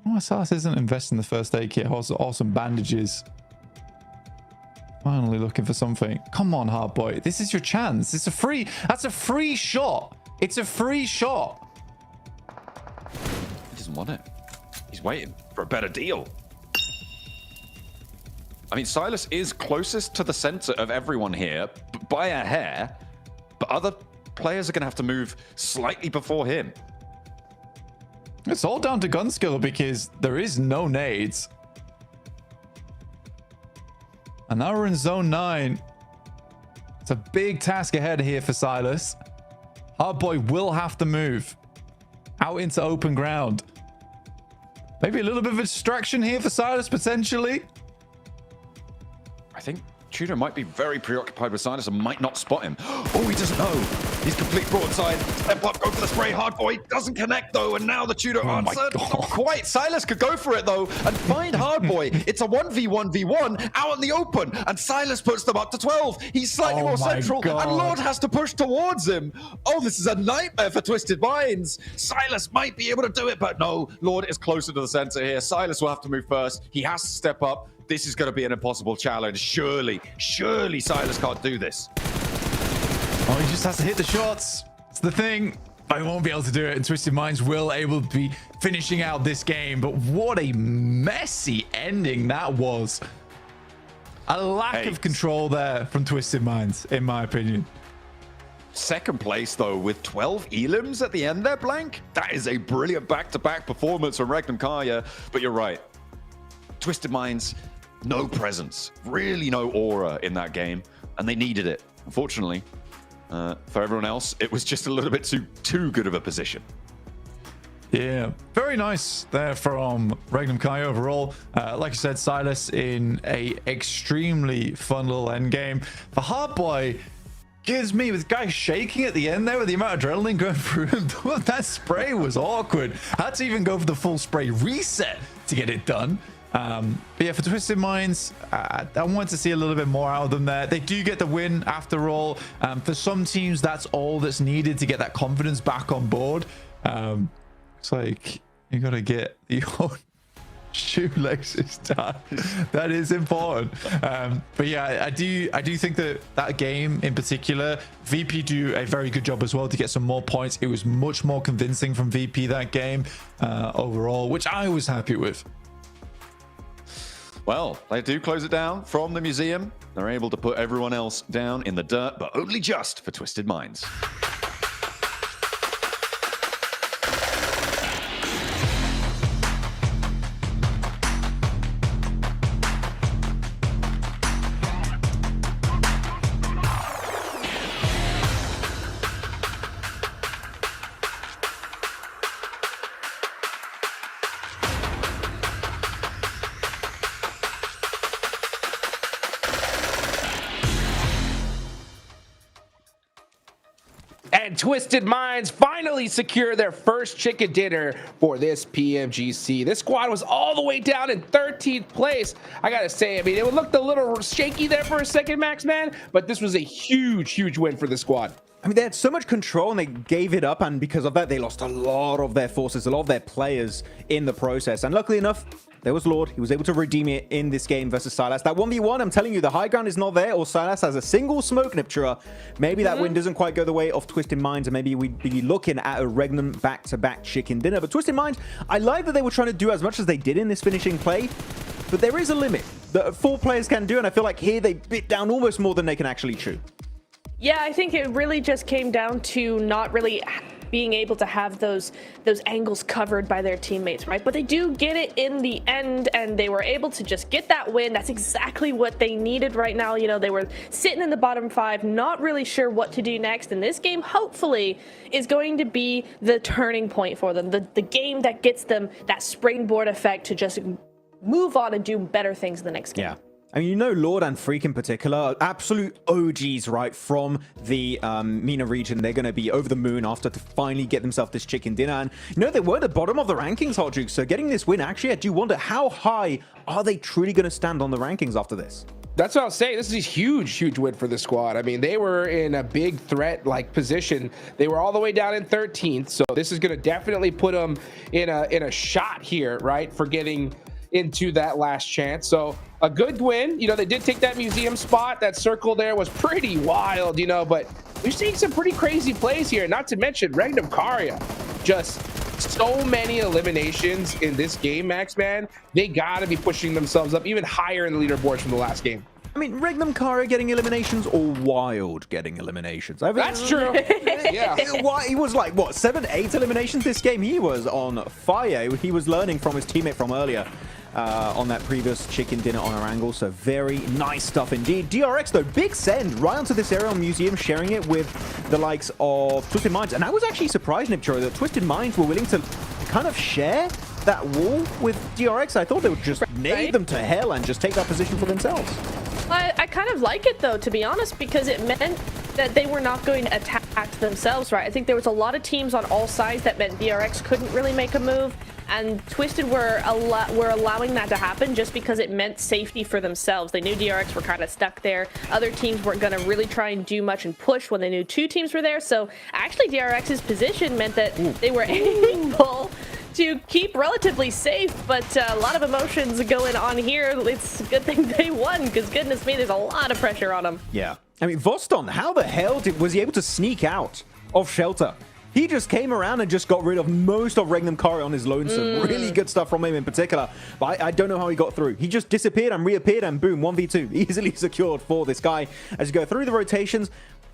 Oh, Silas isn't investing in the first aid kit. Also some bandages. Finally looking for something. Come on, Hardboy. This is your chance. It's a free... That's a free shot. It's a free shot. He doesn't want it. He's waiting for a better deal. I mean, Silas is closest to the center of everyone here by a hair, but other players are going to have to move slightly before him. It's all down to gun skill because there is no nades. And now we're in zone 9. It's a big task ahead here for Silas. Hardboy will have to move out into open ground. Maybe a little bit of a distraction here for Silas, potentially. I think Tudor might be very preoccupied with Silas and might not spot him. Oh, he doesn't know. He's complete broadside. Step up, go for the spray. Hard boy doesn't connect though, and now the Tudor answered. Not quite. Silas could go for it though and find Hard Boy. It's a 1v1v1 out in the open, and Silas puts them up to 12. He's slightly more central, and Lord has to push towards him. Oh, this is a nightmare for Twisted Minds. Silas might be able to do it, but no. Lord is closer to the center here. Silas will have to move first. He has to step up. This is going to be an impossible challenge. Surely Silas can't do this. Oh, he just has to hit the shots. It's the thing. But he won't be able to do it, and Twisted Minds will able to be finishing out this game. But what a messy ending that was. A lack of control there from Twisted Minds, in my opinion. Second place, though, with 12 elims at the end there, Blank. That is a brilliant back-to-back performance from Regnum Kaya. But you're right. Twisted Minds, no presence, really no aura in that game, and they needed it. Unfortunately, for everyone else, it was just a little bit too good of a position. Yeah, very nice there from Regnum Kai overall. Like I said, Silas in a extremely fun little end game. For Hard Boy, gives me with guy shaking at the end there with the amount of adrenaline going through him. That spray was awkward. Had to even go for the full spray reset to get it done. But yeah, for Twisted Minds, I want to see a little bit more out of them there. They do get the win after all. For some teams, that's all that's needed to get that confidence back on board. It's like you got to get the old shoelaces done. That is important. But yeah, I do think that game in particular, VP do a very good job as well to get some more points. It was much more convincing from VP that game overall, which I was happy with. Well, they do close it down from the museum. They're able to put everyone else down in the dirt, but only just for Twisted Minds. And Twisted Minds finally secure their first chicken dinner for this PMGC. This squad was all the way down in 13th place. I gotta say, I mean, it looked a little shaky there for a second, Max, man, but this was a huge win for the squad. I mean, they had so much control and they gave it up, and because of that, they lost a lot of their forces, a lot of their players in the process. And luckily enough, there was Lord. He was able to redeem it in this game versus Silas. That 1v1, I'm telling you, the high ground is not there, or Silas has a single smoke Niptura. Maybe that win doesn't quite go the way of Twisted Minds, and maybe we'd be looking at a Regnum back-to-back chicken dinner. But Twisted Minds, I like that they were trying to do as much as they did in this finishing play, but there is a limit that 4 players can do, and I feel like here they bit down almost more than they can actually chew. Yeah, I think it really just came down to not really being able to have those angles covered by their teammates, right? But they do get it in the end, and they were able to just get that win. That's exactly what they needed right now. You know, they were sitting in the bottom 5, not really sure what to do next. And this game, hopefully, is going to be the turning point for them, the game that gets them that springboard effect to just move on and do better things the next game. Yeah. I mean, you know, Lord and Freak in particular, absolute OGs, right, from the MENA region. They're going to be over the moon after to finally get themselves this chicken dinner. And, you know, they were at the bottom of the rankings, Hot Juke. So getting this win, actually, I do wonder how high are they truly going to stand on the rankings after this? That's what I'll say. This is a huge win for the squad. I mean, they were in a big threat-like position. They were all the way down in 13th. So this is going to definitely put them in a shot here, right, for getting into that last chance. So a good win. You know, they did take that museum spot. That circle there was pretty wild, you know, but we're seeing some pretty crazy plays here. Not to mention Regnum Karya. Just so many eliminations in this game, Max, man. They got to be pushing themselves up even higher in the leaderboards from the last game. I mean, Regnum Karya getting eliminations or Wild getting eliminations? I mean, that's true. Yeah. He was like, what, 7, 8 eliminations this game? He was on fire. He was learning from his teammate from earlier on that previous chicken dinner on our angle. So very nice stuff indeed. DRX, though, big send right onto this area on Museum, sharing it with the likes of Twisted Minds. And I was actually surprised, Nipchoro, that Twisted Minds were willing to kind of share that wall with DRX. I thought they would just nade them to hell and just take that position for themselves. I kind of like it though, to be honest, because it meant that they were not going to attack themselves, right? I think there was a lot of teams on all sides that meant DRX couldn't really make a move, and Twisted were allowing that to happen just because it meant safety for themselves. They knew DRX were kind of stuck there. Other teams weren't going to really try and do much and push when they knew two teams were there. So actually DRX's position meant that they were able to keep relatively safe, but a lot of emotions going on here. It's a good thing they won, because goodness me, there's a lot of pressure on them. Yeah. I mean, Voston, how the hell was he able to sneak out of Shelter? He just came around and just got rid of most of Regnum Kari on his lonesome. Really good stuff from him in particular. But I don't know how he got through. He just disappeared and reappeared, and boom, 1v2. Easily secured for this guy as you go through the rotations.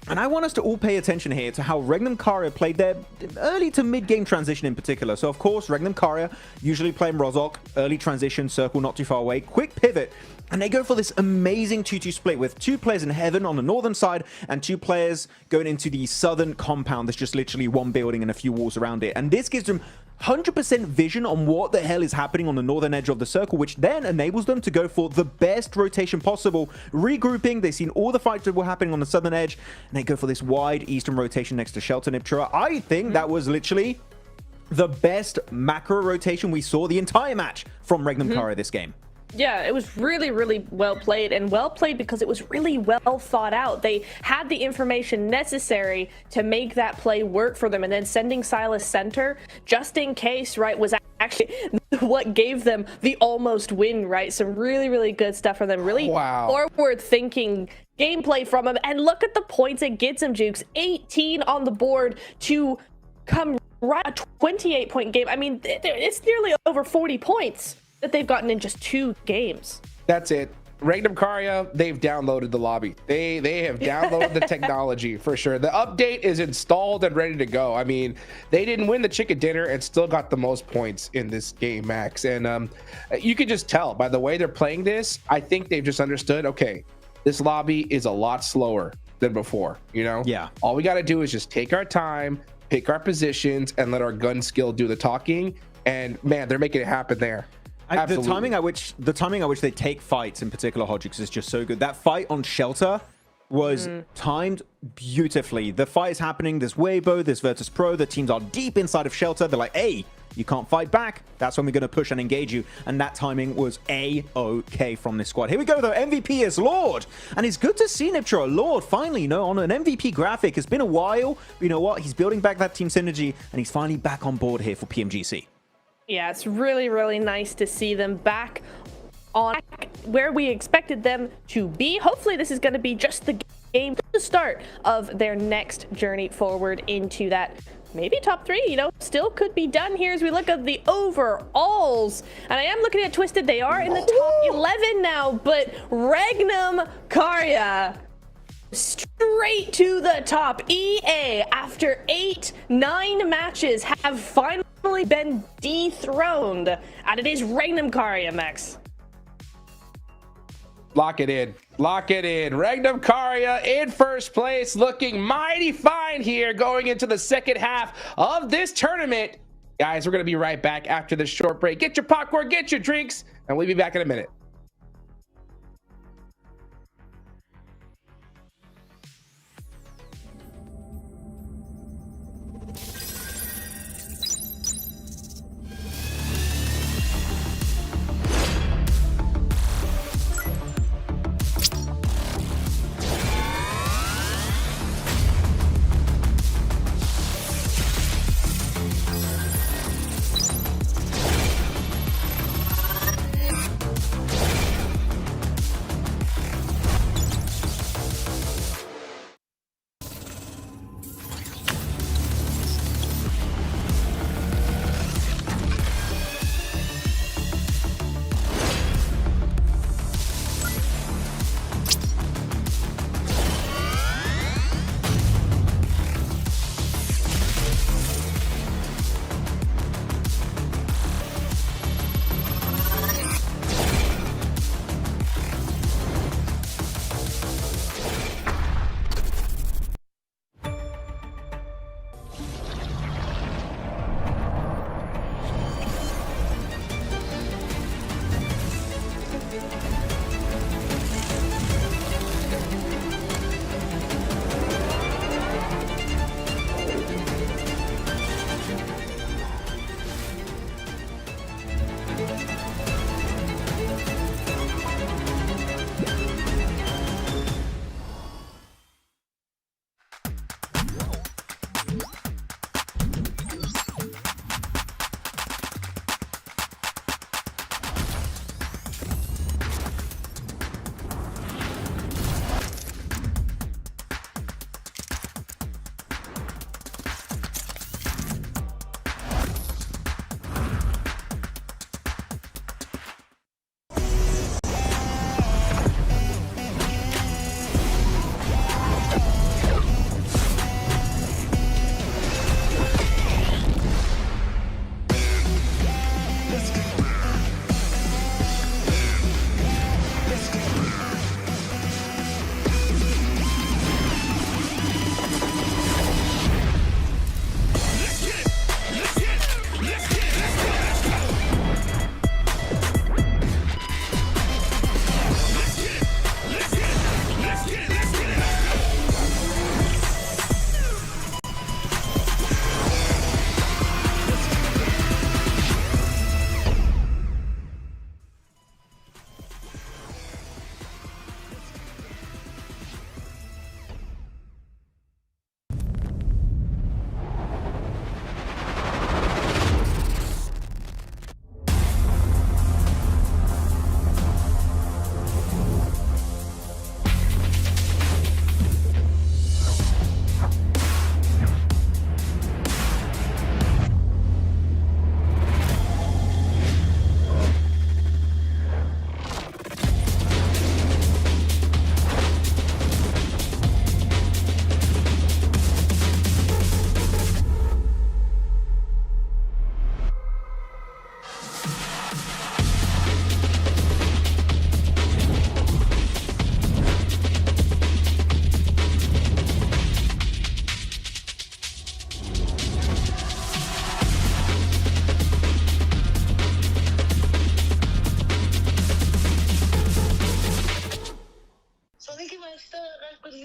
And I want us to all pay attention here to how Regnum Karia played their early to mid-game transition in particular. So, of course, Regnum Karia usually playing Rozok, early transition, circle not too far away, quick pivot, and they go for this amazing 2-2 split with 2 players in Heaven on the northern side and 2 players going into the southern compound. There's just literally one building and a few walls around it. And this gives them 100% vision on what the hell is happening on the northern edge of the circle, which then enables them to go for the best rotation possible. Regrouping, they've seen all the fights that were happening on the southern edge, and they go for this wide eastern rotation next to Shelter Niptura. I think that was literally the best macro rotation we saw the entire match from Regnum Kari this game. Yeah, it was really, really well played, and well played because it was really well thought out. They had the information necessary to make that play work for them, and then sending Silas center just in case, right, was actually what gave them the almost win, right? Some really, really good stuff from them. Really forward-thinking gameplay from them, and look at the points it gets them, Jukes. 18 on the board to come right a 28-point game. I mean, it's nearly over 40 points that they've gotten in just 2 games. That's it. Regnum Karia, they've downloaded the lobby. They have downloaded the technology for sure. The update is installed and ready to go. I mean, they didn't win the chicken dinner and still got the most points in this game, Max. And you can just tell by the way they're playing this. I think they've just understood, okay, this lobby is a lot slower than before, you know? Yeah. All we got to do is just take our time, pick our positions, and let our gun skill do the talking. And man, they're making it happen there. The timing at which they take fights in particular, Hodgix, is just so good. That fight on Shelter was timed beautifully. The fight is happening. There's Weibo, there's Virtus Pro. The teams are deep inside of Shelter. They're like, hey, you can't fight back. That's when we're going to push and engage you. And that timing was A-OK from this squad. Here we go, though. MVP is Lord. And it's good to see Niptra, Lord, finally, you know, on an MVP graphic. It's been a while. But you know what? He's building back that team synergy, and he's finally back on board here for PMGC. Yeah, it's really, really nice to see them back on where we expected them to be. Hopefully this is going to be just the game, the start of their next journey forward into that maybe top 3, you know, still could be done here as we look at the overalls. And I am looking at Twisted. They are in the top 11 now, but Regnum Karia straight to the top. EA, after 8-9 matches, have finally been dethroned, and it is Regnum Karia, Max. Lock it in. Lock it in. Regnum Karia in first place, looking mighty fine here going into the second half of this tournament. Guys, we're going to be right back after this short break. Get your popcorn, get your drinks, and we'll be back in a minute.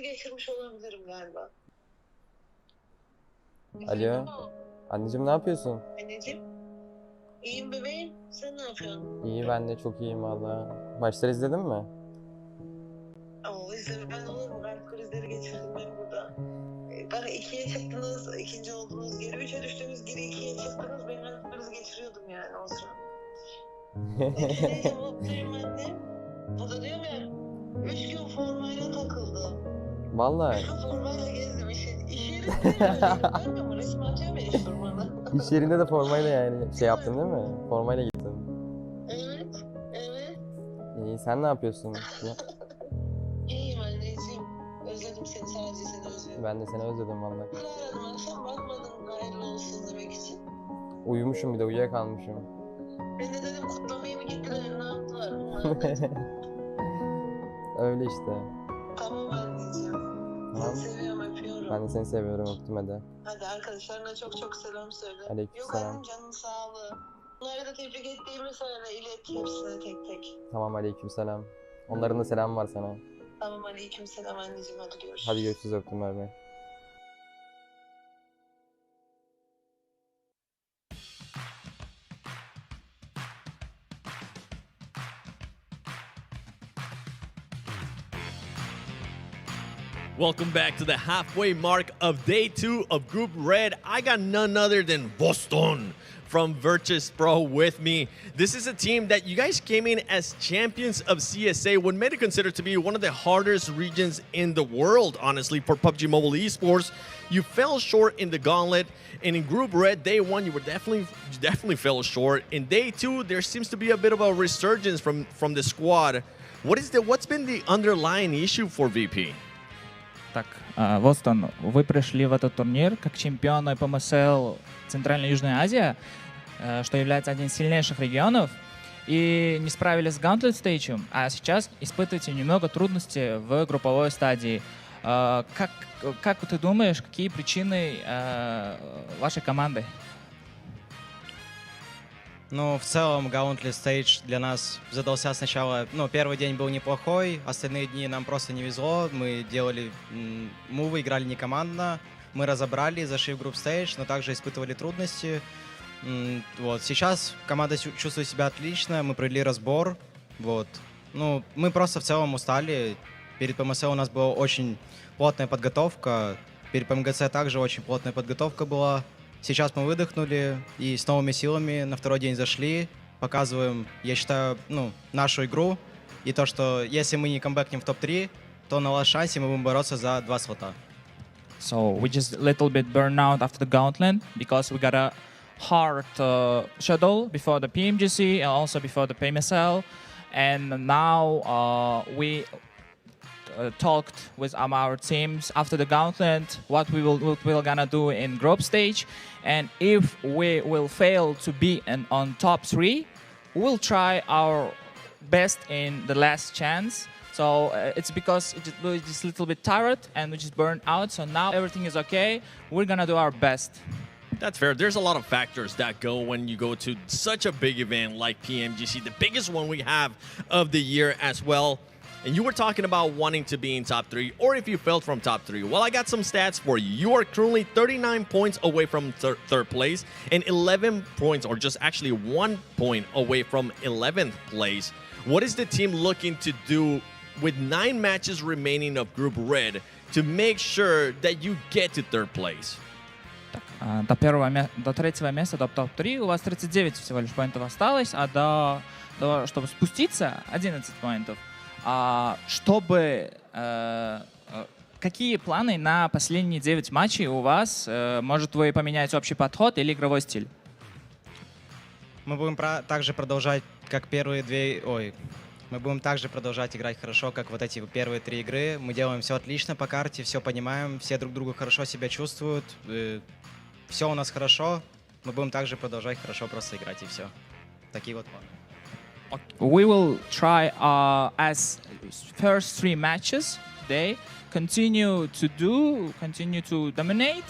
geçirmiş olabilirim galiba. Alo. Anneciğim ne yapıyorsun? Anneciğim. İyiyim bebeğim. Sen ne yapıyorsun? İyi ben de çok iyiyim valla. Maçları izledin mi? Oo izlemem olur mu? Ben krizleri geçirdim ben burada. Bana 2'ye çıktınız, ikinci oldunuz, geri 3'e düştünüz, geri 2'ye çıktınız. Ben kriz geçiriyordum yani o sıra. Neyse cevaplıyım annem. O da diyorum ya, 3 gün formayla takıldım. Valla 3 gün formayla gezdim. İş yerinde de görmüyor musun? Resmi atıyor beni iş formada. iş yerinde de formayla yani şey yaptın değil mi? Formayla gittin. Evet, evet. İyi sen ne yapıyorsun? İyiyim anneciğim. Özledim seni, sadece seni özledim. Ben de seni özledim valla. Aradım akşam, bakmadım hayırlı olsun demek için. Uyumuşum bir de uyuyakalmışım. Ben de dedim kutlamaya mı gittiler, ne yaptılar? Öyle işte. Tamam anneciğim. Tamam. Seni seviyorum, öpüyorum. Ben de seni seviyorum öptüm hadi. Hadi arkadaşlarına çok çok selam söyle. Aleykümselam. Yok annem canın sağlığı. Bunları da tebrik ettiğimi söyle, ilet hepsine tek tek. Tamam aleykümselam. Onların da selamı var sana. Tamam aleykümselam anneciğim, hadi görüşürüz. Hadi görüşürüz öptüm bay bay. Welcome back to the halfway mark of day 2 of Group Red. I got none other than Boston from Virtus Pro with me. This is a team that you guys came in as champions of CSA, what made it considered to be one of the hardest regions in the world, honestly, for PUBG Mobile Esports. You fell short in the gauntlet, and in Group Red, day 1, you definitely fell short. In day 2, there seems to be a bit of a resurgence from the squad. What's been the underlying issue for VP? Так, Востон, вы пришли в этот турнир как чемпионы ПМСЛ Центральная и Южная Азия, что является одним из сильнейших регионов, и не справились с Gauntlet Stage, а сейчас испытываете немного трудностей в групповой стадии. Как ты думаешь, какие причины вашей команды? Ну, в целом, Gauntlet Stage для нас задался сначала... Ну, первый день был неплохой, остальные дни нам просто не везло. Мы делали мувы, играли не командно. Мы разобрали, зашли в Group Stage, но также испытывали трудности. Вот, сейчас команда чувствует себя отлично, мы провели разбор. Вот. Ну, мы просто в целом устали. Перед ПМСЛ у нас была очень плотная подготовка. Перед ПМГЦ также очень плотная подготовка была. Сейчас мы выдохнули и с новыми силами на второй день зашли, показываем, я считаю, нашу игру и то, что если мы не камбэкнем в топ-3, то на лast шансе мы будем бороться за 2 слота. So we just a little bit burned out after the gauntlet because we got a hard schedule before the PMGC and also before the PMSL, and now we talked with our teams after the gauntlet what we're gonna do in group stage, and if we will fail to be on top 3, we'll try our best in the last chance. So it's because we're just a little bit tired and we just burned out, so now everything is okay. We're gonna do our best. That's fair. There's a lot of factors that go when you go to such a big event like PMGC, the biggest one we have of the year as well. And you were talking about wanting to be in top 3, or if you fell from top 3. Well, I got some stats for you. You are currently 39 points away from third place and 11 points, or just actually 1 point away from 11th place. What is the team looking to do with 9 matches remaining of Group Red to make sure that you get to third place? До третьего места, до топ-3 у вас 39 всего лишь поинтов осталось, а до того, чтобы спуститься, 11 поинтов. Какие планы на последние 9 матчей у вас? Может, вы поменяете общий подход или игровой стиль? Мы будем также продолжать, как мы будем также продолжать играть хорошо, как вот эти первые 3 игры. Мы делаем все отлично по карте, все понимаем, все друг друга хорошо себя чувствуют. Все у нас хорошо. Мы будем также продолжать хорошо просто играть, и все. Такие вот планы. We will try as first 3 matches today, continue to dominate,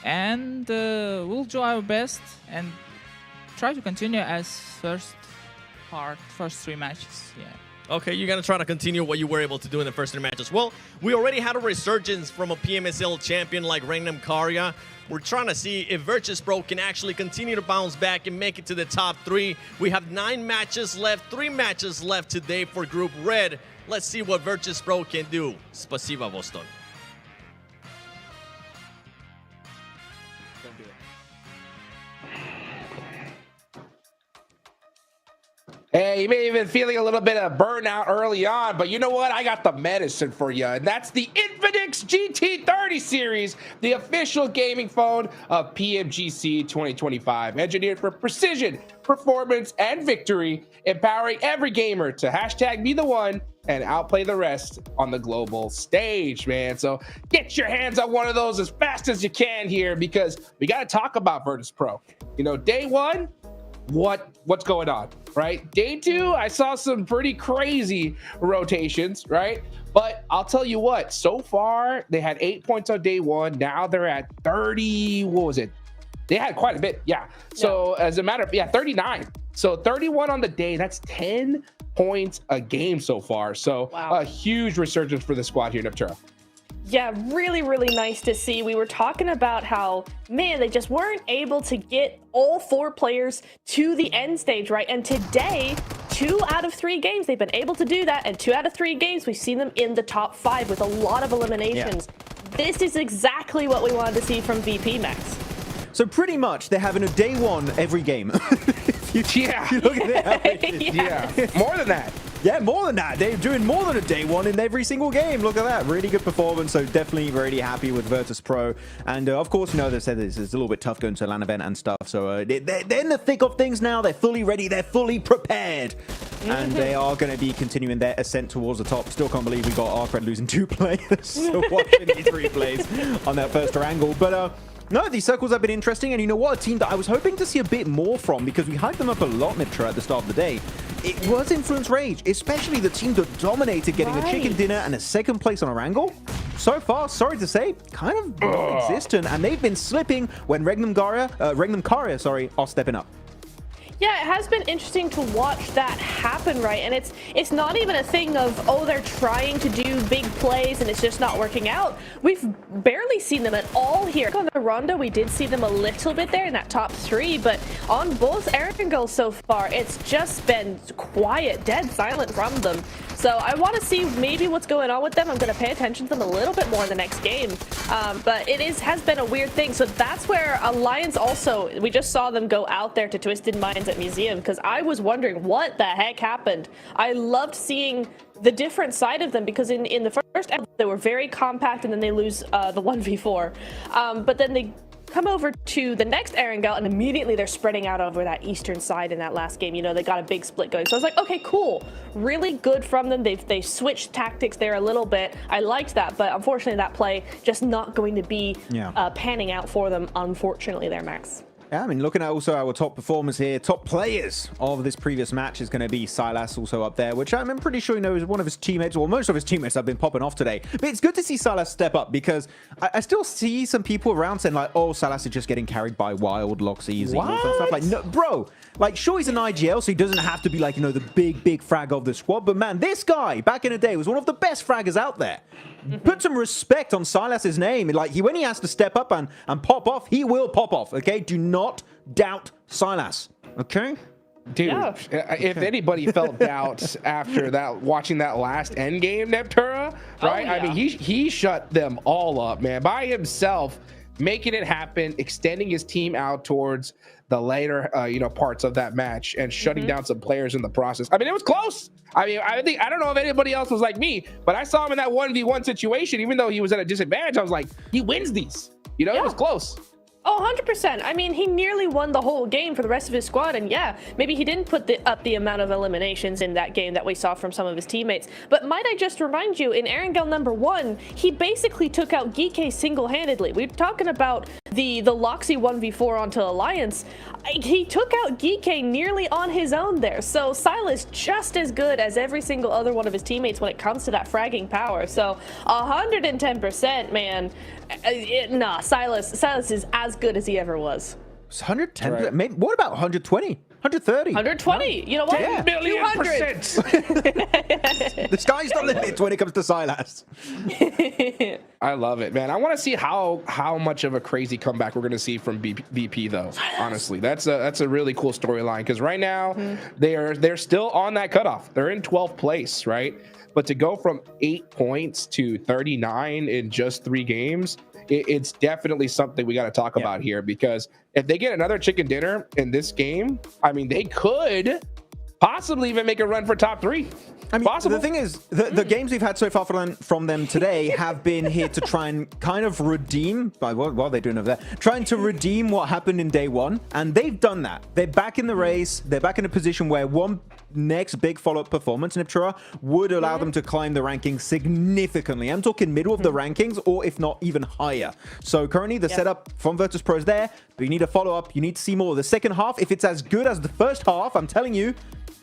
and we'll do our best and try to continue as first 3 matches. Yeah. Okay, you're going to try to continue what you were able to do in the first 3 matches. Well, we already had a resurgence from a PMSL champion like Regnum Karya. We're trying to see if Virtus Pro can actually continue to bounce back and make it to the top 3. We have 9 matches left, 3 matches left today for Group Red. Let's see what Virtus Pro can do. Spasiba, Boston. Hey, you may have been feeling a little bit of burnout early on, but you know what? I got the medicine for you, and that's the Infinix GT30 series, the official gaming phone of PMGC 2025, engineered for precision, performance, and victory, empowering every gamer to hashtag be the one and outplay the rest on the global stage, man. So get your hands on one of those as fast as you can here, because we got to talk about Virtus Pro. You know, day one, what's going on, right? Day 2, I saw some pretty crazy rotations, right? But I'll tell you what, so far they had 8 points on day 1. Now they're at 30. What was it? They had quite a bit. Yeah. So as a matter of 39. So 31 on the day. That's 10 points a game so far. So a huge resurgence for the squad here in Neptune. Yeah, really, really nice to see. We were talking about how, man, they just weren't able to get all 4 players to the end stage, right? And today, 2 out of 3 games, they've been able to do that. And 2 out of 3 games, we've seen them in the top 5 with a lot of eliminations. Yeah. This is exactly what we wanted to see from VP, Max. So pretty much, they're having a day 1 every game. If you look at it, yeah, more than that. Yeah, more than that. They're doing more than a day 1 in every single game. Look at that. Really good performance. So definitely really happy with Virtus Pro. And of course, you know, they said it's a little bit tough going to a LAN event and stuff. So they're in the thick of things now. They're fully ready. They're fully prepared. And they are going to be continuing their ascent towards the top. Still can't believe we got Arcred losing 2 players. So watching these replays on that first angle. But no, these circles have been interesting, and you know what? A team that I was hoping to see a bit more from, because we hyped them up a lot, Niptra, at the start of the day. It was Influence Rage, especially the team that dominated, getting a chicken dinner and a 2nd place on a wrangle. So far, sorry to say, kind of non-existent, and they've been slipping when Regnum Karya, are stepping up. Yeah, it has been interesting to watch that happen, right? And it's not even a thing of, oh, they're trying to do big plays and it's just not working out. We've barely seen them at all here. On the Rondo, we did see them a little bit there in that top 3, but on both Erangel so far, it's just been quiet, dead silent from them. So I want to see maybe what's going on with them. I'm going to pay attention to them a little bit more in the next game. But it has been a weird thing. So that's where Alliance also, we just saw them go out there to Twisted Minds at Museum, because I was wondering what the heck happened. I loved seeing the different side of them, because in the first episode, they were very compact, and then they lose the 1v4. But then they come over to the next Erangel, and immediately they're spreading out over that eastern side in that last game. You know, they got a big split going. So I was like, okay, cool. Really good from them. They switched tactics there a little bit. I liked that, but unfortunately that play just not going to be panning out for them, unfortunately there, Max. Yeah, I mean, looking at also our top performers here, top players of this previous match is going to be Silas also up there, which I'm pretty sure, you know, is one of his teammates, or most of his teammates have been popping off today. But it's good to see Silas step up, because I still see some people around saying like, oh, Silas is just getting carried by Wild, Locks Easy, and stuff like, no, bro, like, sure, he's an IGL, so he doesn't have to be like, you know, the big frag of the squad. But man, this guy back in the day was one of the best fraggers out there. Put some respect on Silas's name. Like, when he has to step up and pop off, he will pop off. Okay, do not doubt Silas. Okay, dude. Yeah. If anybody felt doubt after that, watching that last end game, Neptura, right? I mean, he shut them all up, man, by himself, making it happen, extending his team out towards the later, you know, parts of that match, and shutting down some players in the process. I mean, it was close. I mean, I don't know if anybody else was like me, but I saw him in that 1v1 situation. Even though he was at a disadvantage, I was like, he wins these. You know, it was close. Oh, 100%. I mean, he nearly won the whole game for the rest of his squad, and yeah, maybe he didn't put up the amount of eliminations in that game that we saw from some of his teammates. But might I just remind you, in Erangel number 1, he basically took out Geeke single-handedly. We're talking about the Loxy 1v4 onto Alliance. He took out Geeke nearly on his own there. So Silas just as good as every single other one of his teammates when it comes to that fragging power. So 110%, man. Nah, Silas is as good as he ever was. 110%. Right. Maybe, what about 120? 130? 120. You know what? 10 million%. The sky's the limit when it comes to Silas. I love it, man. I want to see how much of a crazy comeback we're going to see from VP, though. Honestly, that's a really cool storyline because right now they're still on that cutoff. They're in 12th place, right? But to go from 8 points to 39 in just 3 games, it's definitely something we got to talk about here, because if they get another chicken dinner in this game, I mean, they could possibly even make a run for top 3. I mean, the thing is, the games we've had so far from them today have been here to try and kind of redeem, what are they doing over there? Trying to redeem what happened in day 1, and they've done that. They're back in the race. They're back in a position where one next big follow-up performance in Iptura would allow them to climb the rankings significantly. I'm talking middle of the rankings, or if not even higher. So currently the setup from Virtus Pro is there, but you need a follow-up. You need to see more. The second half, if it's as good as the first half, I'm telling you,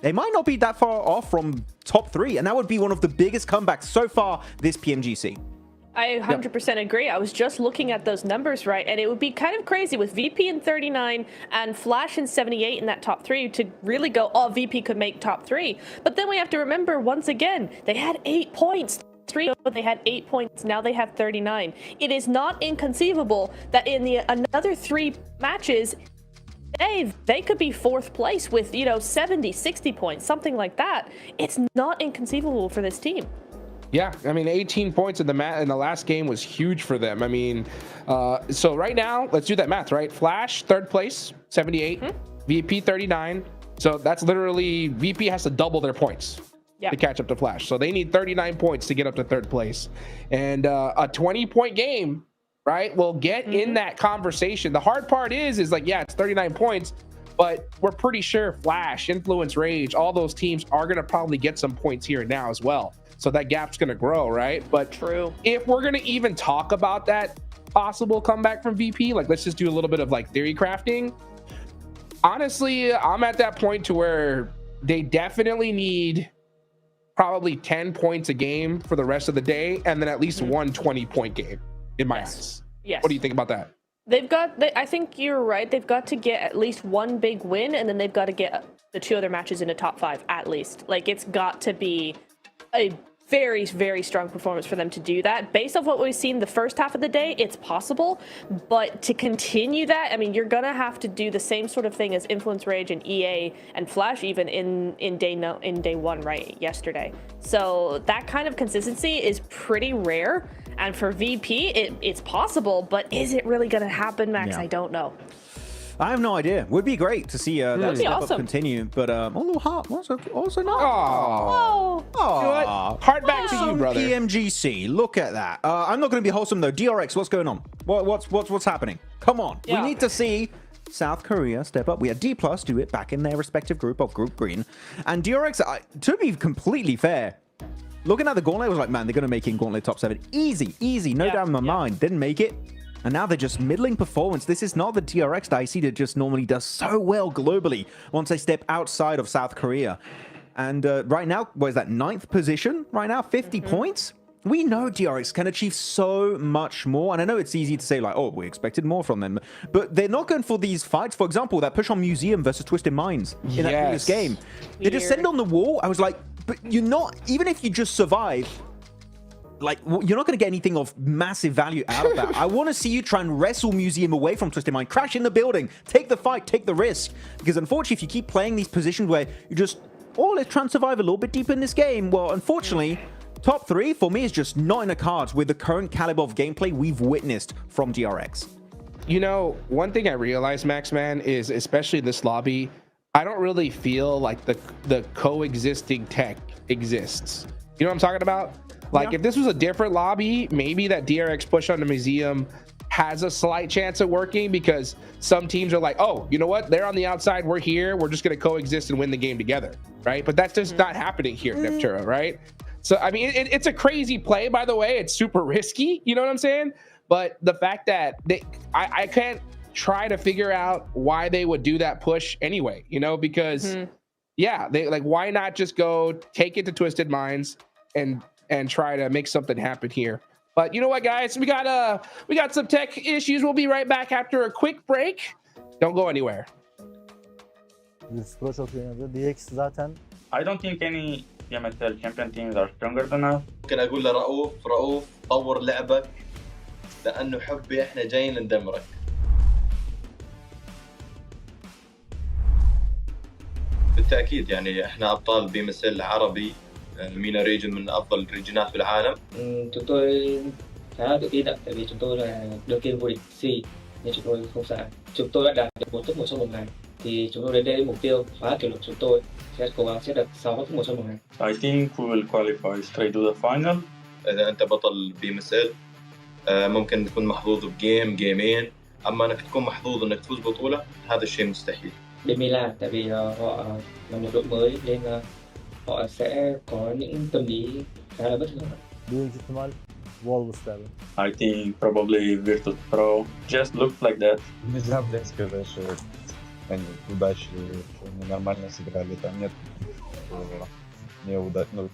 they might not be that far off from top 3, and that would be one of the biggest comebacks so far this PMGC. I 100% agree. I was just looking at those numbers, right? And it would be kind of crazy with VP in 39 and Flash in 78 in that top 3 to really go, oh, VP could make top 3. But then we have to remember, once again, they had 8 points. They had 8 points. Now they have 39. It is not inconceivable that in another 3 matches, they could be 4th place with, 70, 60 points, something like that. It's not inconceivable for this team. Yeah, I mean, 18 points in the last game was huge for them. I mean, so right now, let's do that math, right? Flash, 3rd place, 78. VP, 39. So that's literally, VP has to double their points to catch up to Flash. So they need 39 points to get up to 3rd place. And a 20-point game, right, will get in that conversation. The hard part is like, yeah, it's 39 points, but we're pretty sure Flash, Influence, Rage, all those teams are going to probably get some points here and now as well. So that gap's going to grow, right? But if we're going to even talk about that possible comeback from VP, like let's just do a little bit of like theory crafting. Honestly, I'm at that point to where they definitely need probably 10 points a game for the rest of the day, and then at least one 20-point game in my eyes. Yes. What do you think about that? I think you're right. They've got to get at least one big win, and then they've got to get the 2 other matches in a top 5 at least. Like, it's got to be a very, very strong performance for them to do that. Based off what we've seen the first half of the day, it's possible. But to continue that, I mean, you're going to have to do the same sort of thing as Influence, Rage, and EA and Flash even in day 1, right, yesterday. So that kind of consistency is pretty rare. And for VP, it's possible, but is it really going to happen, Max? I don't know. I have no idea. Would be great to see that step up continue, but a little hard. Also not. Oh, you know what? Hard back to you, brother. PMGC. Look at that. I'm not going to be wholesome though. DRX, what's going on? What's happening? Come on. We need to see South Korea step up. We had D+ do it back in their respective group of Group Green, and DRX. To be completely fair, looking at the gauntlet, I was like, man, they're going to make it in gauntlet top 7. Easy, no doubt in my mind. Didn't make it. And now they're just middling performance. This is not the DRX that I see that just normally does so well globally once they step outside of South Korea. And right now, what is that, 9th position? Right now, 50 points? We know DRX can achieve so much more. And I know it's easy to say like, oh, we expected more from them. But they're not going for these fights. For example, that push on Museum versus Twisted Minds in that previous game. They just send on the wall. I was like, but you're not, even if you just survive, like, you're not going to get anything of massive value out of that. I want to see you try and wrestle Museum away from Twisted Mind. Crash in the building. Take the fight. Take the risk. Because unfortunately, if you keep playing these positions where you just, oh, let's try and survive a little bit deeper in this game. Well, unfortunately, top 3 for me is just not in the cards with the current caliber of gameplay we've witnessed from DRX. You know, one thing I realized, Max, man, is especially in this lobby, I don't really feel like the coexisting tech exists. You know what I'm talking about? Like, if this was a different lobby, maybe that DRX push on the Museum has a slight chance at working, because some teams are like, oh, you know what? They're on the outside. We're here. We're just going to coexist and win the game together, right? But that's just not happening here at Iptura, right? So, I mean, it's a crazy play, by the way. It's super risky. You know what I'm saying? But the fact that I can't try to figure out why they would do that push anyway, you know, because, yeah, they like, why not just go take it to Twisted Minds and try to make something happen here. But you know what, guys, we got some tech issues. We'll be right back after a quick break. Don't go anywhere. Pro çok oynadı. DX zaten I don't think any PMSL champion teams are stronger than us. ممكن اقول لرؤوف طور لعبك لانه حبي احنا جايين ندمرك. بالتاكيد يعني احنا ابطال بي ام اس ال عربي، مينا ريجن من افضل الريجنات بالعالم. Chúng tôi khá là tự tin ạ, tại vì chúng tôi là đương kim vô địch C nên chúng tôi không sợ. Chúng tôi đã đạt được 4 top 1 trong một ngày thì chúng tôi đến đây với mục tiêu phá kỷ lục. Chúng tôi sẽ cố gắng sẽ đạt 6 top 1 trong một ngày. I think we will qualify straight to the final. اذا انت بطل بي ام اس ال ممكن تكون محظوظ بجيم جيمين، اما انك تكون محظوظ انك تفوز بطولة هذا الشيء مستحيل. Bên Milan tại vì họ là một đội mới nên họ sẽ có những tâm lý khá là bất thường. Büyük ihtimal Wolves derdim. I think probably Virtus Pro just looks like that. Нельзя, блядь, сказать, что они удачливые, что они нормально сыграли. Там нет неудачных,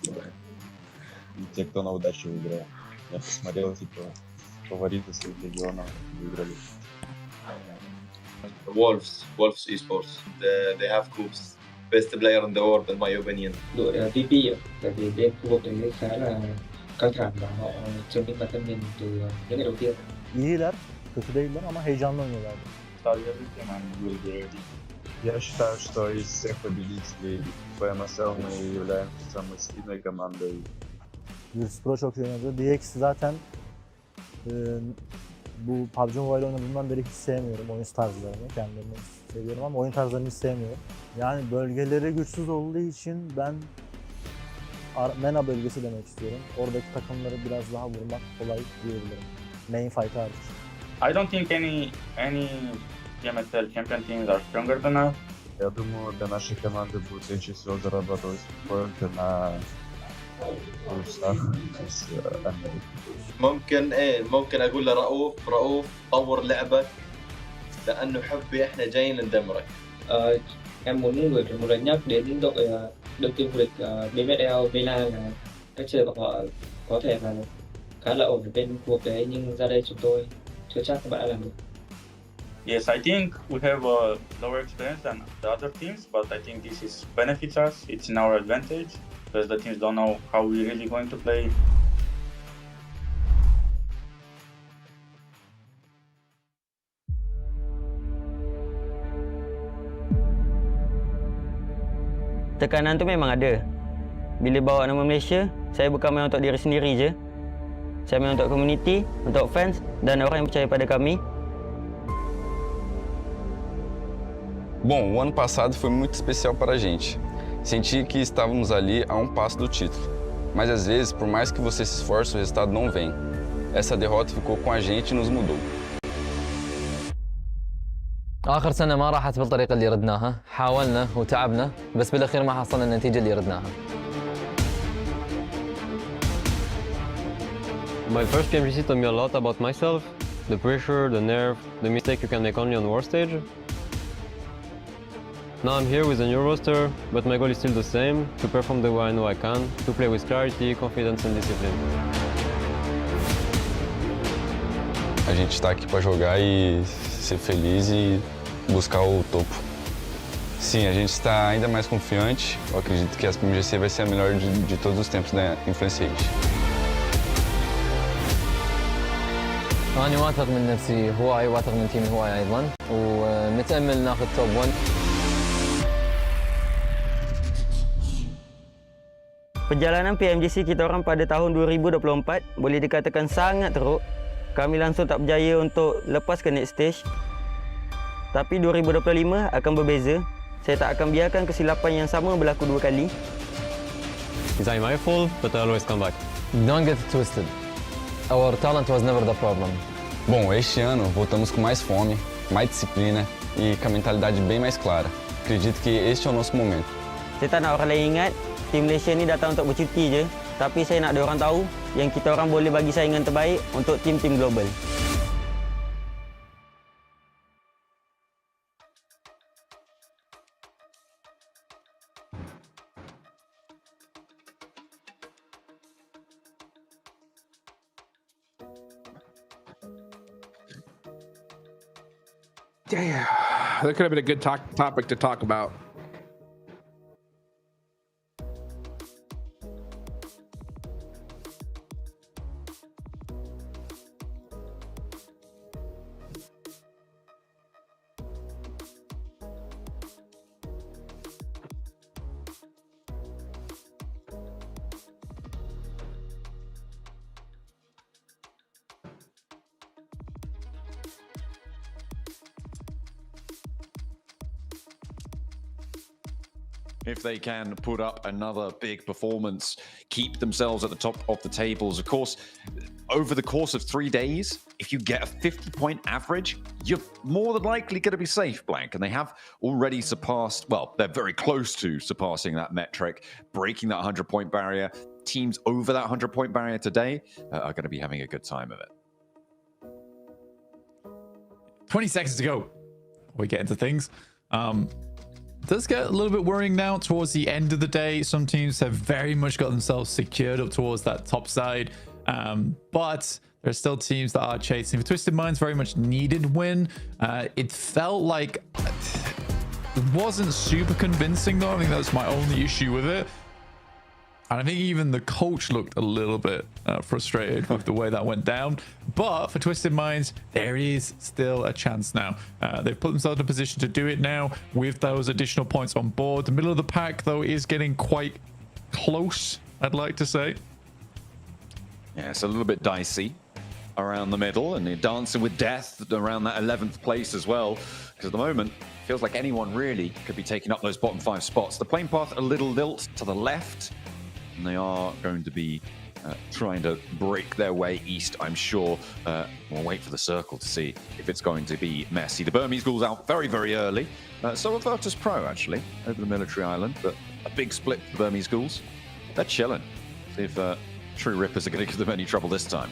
и те, кто на удачу выиграл. Я посмотрел, типа, фавориты своих регионов выиграли. Wolves Esports. They have Coops. Best player in the world in my opinion. Đội VP ạ, tại vì bên khu vực đấy khá là căng thẳng và họ chứng minh bản thân mình từ những ngày đầu tiên. İyiler, kötü değiller ama heyecanlı oynuyorlar. Я считаю, что из всех победителей PMSL мы являемся самой сильной командой. Virtus Pro çok iyi oynadı. DX zaten bu PUBG Mobile oynadığımdan beri hiç sevmiyorum oyun tarzlarını. Kendilerini seviyorum ama oyun tarzlarını hiç sevmiyorum. Yani bölgeleri güçsüz olduğu için ben MENA bölgesi demek istiyorum. Oradaki takımları biraz daha vurmak kolay diyebilirim. Main fight hariç. I don't think any PMSL champion teams are stronger than us. Я думаю, для нашей команды будет легче всего зарабатывать поинты на плюсах из Америки. ممكن اقول لرؤوف طور لعبك لانه حبي احنا جايين ندمرك. Em muốn gửi một lời nhắc đến đội đương kim vô địch BMSL Milan là cách chơi của họ có thể là khá là ổn ở bên khu vực đấy, nhưng ra đây chúng tôi chưa chắc các bạn đã làm được. Yes, I think we have a lower experience than the other teams, but I think this benefits us. It's in our advantage because the teams don't know how we're really going to play. Tekanan tu memang ada. Bila bawa nama Malaysia, saya bukan main untuk diri sendiri je. Saya main untuk komuniti, untuk fans dan orang yang percaya pada kami. Bom, o ano passado foi muito especial para a gente. Senti que estávamos ali a um passo do título. Mas às vezes, por mais que você se esforce, o resultado não vem. Essa derrota ficou com a gente e nos mudou. آخر سنة ما راحت بالطريقة اللي ردناها، حاولنا وتعبنا بس بالأخير ما حصلنا النتيجة اللي ردناها. My first PMGC taught me a lot about myself, the pressure, the nerve, the mistake you can make only on war stage. Now I'm here with a new roster, but my goal is still the same, to perform the way I know I can, to play with clarity, confidence and discipline. A gente está aqui para jogar e ser feliz e buscar o topo. Sim, a gente está ainda mais confiante. Eu acredito que a PMGC vai ser a melhor de todos os tempos da Influence Age. أنا واثق من نفسي هواي، واثق من تيمي هواي أيضا، ونتأمل ناخذ توب 1. Perjalanan PMGC kita orang pada tahun 2024 boleh dikatakan sangat teruk. Kami langsung tak berjaya untuk lepas ke next stage. Tapi 2025 akan berbeza. Saya tak akan biarkan kesilapan yang sama berlaku dua kali. It's my fault, but I always come back. Don't get it twisted. Our talent was never the problem. Bom, este ano voltamos com mais fome, mais disciplina e com a mentalidade bem mais clara. Acredito que este é o nosso momento. Saya tak nak orang lain ingat tim Malaysia ni datang untuk bercuti je. Tapi saya nak diorang tahu yang kita orang boleh bagi saingan terbaik untuk tim-tim global. Yeah, that could have been a good topic to talk about. if they can put up another big performance, keep themselves at the top of the tables. Of course, over the course of 3 days, if you get a 50-point average, you're more than likely going to be safe, Blank. And they have already surpassed, well, they're very close to surpassing that metric, breaking that 100-point barrier. Teams over that 100-point barrier today are going to be having a good time of it. 20 seconds to go. We get into things. Does get a little bit worrying now towards the end of the day. Some teams have very much got themselves secured up towards that top side, but there's still teams that are chasing. For Twisted Minds, very much needed win. It felt like it wasn't super convincing though. I think that's my only issue with it. And I think even the coach looked a little bit frustrated with the way that went down. But for Twisted Minds, there is still a chance now. They've put themselves in a position to do it now with those additional points on board. The middle of the pack, though, is getting quite close, I'd like to say. Yeah, it's a little bit dicey around the middle, and they're dancing with death around that 11th place as well. Because at the moment, it feels like anyone really could be taking up those bottom 5 spots. The plane path a little lilt to the left. And they are going to be trying to break their way east, I'm sure. We'll wait for the circle to see if it's going to be messy. The Burmese Ghouls out very, very early. So will Virtus Pro, actually, over the military island. But a big split for the Burmese Ghouls. They're chilling. See if True Rippers are going to give them any trouble this time.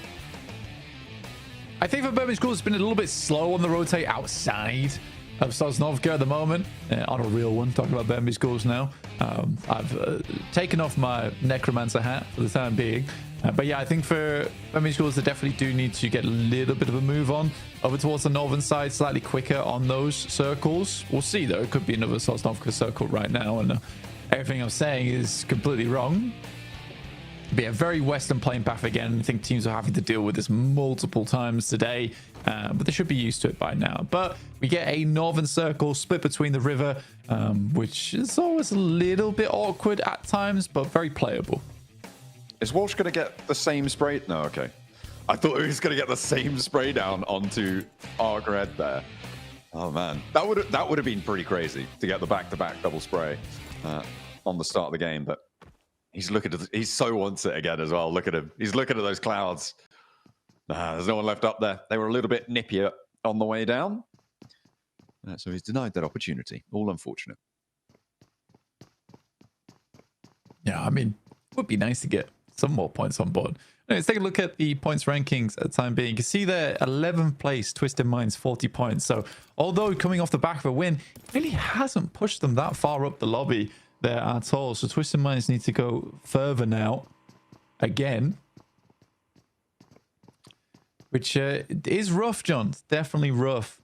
I think for Burmese Ghouls, it's been a little bit slow on the rotate outside of Sosnovka at the moment. On a real one, talking about Burmese Ghouls now. I've taken off my Necromancer hat for the time being. But yeah, I think for Burmese Ghouls, they definitely do need to get a little bit of a move on over towards the northern side, slightly quicker on those circles. We'll see, though. It could be another Sosnovka circle right now, and everything I'm saying is completely wrong. But yeah, very western plane path again. I think teams are having to deal with this multiple times today, but they should be used to it by now. But we get a northern circle split between the river, which is always a little bit awkward at times, but very playable. Is Walsh going to get the same spray? No, okay. I thought he was going to get the same spray down onto Arc Red there. Oh man, that would have been pretty crazy to get the back-to-back double spray on the start of the game, but. He so wants it again as well. Look at him. He's looking at those clouds. There's no one left up there. They were a little bit nippier on the way down. So he's denied that opportunity. All unfortunate. Yeah, I mean, it would be nice to get some more points on board. Let's take a look at the points rankings at the time being. You can see there, 11th place, Twisted Minds, 40 points. So although coming off the back of a win, it really hasn't pushed them that far up the lobby there at all. So Twisted Minds need to go further now again, which is rough, John. It's definitely rough.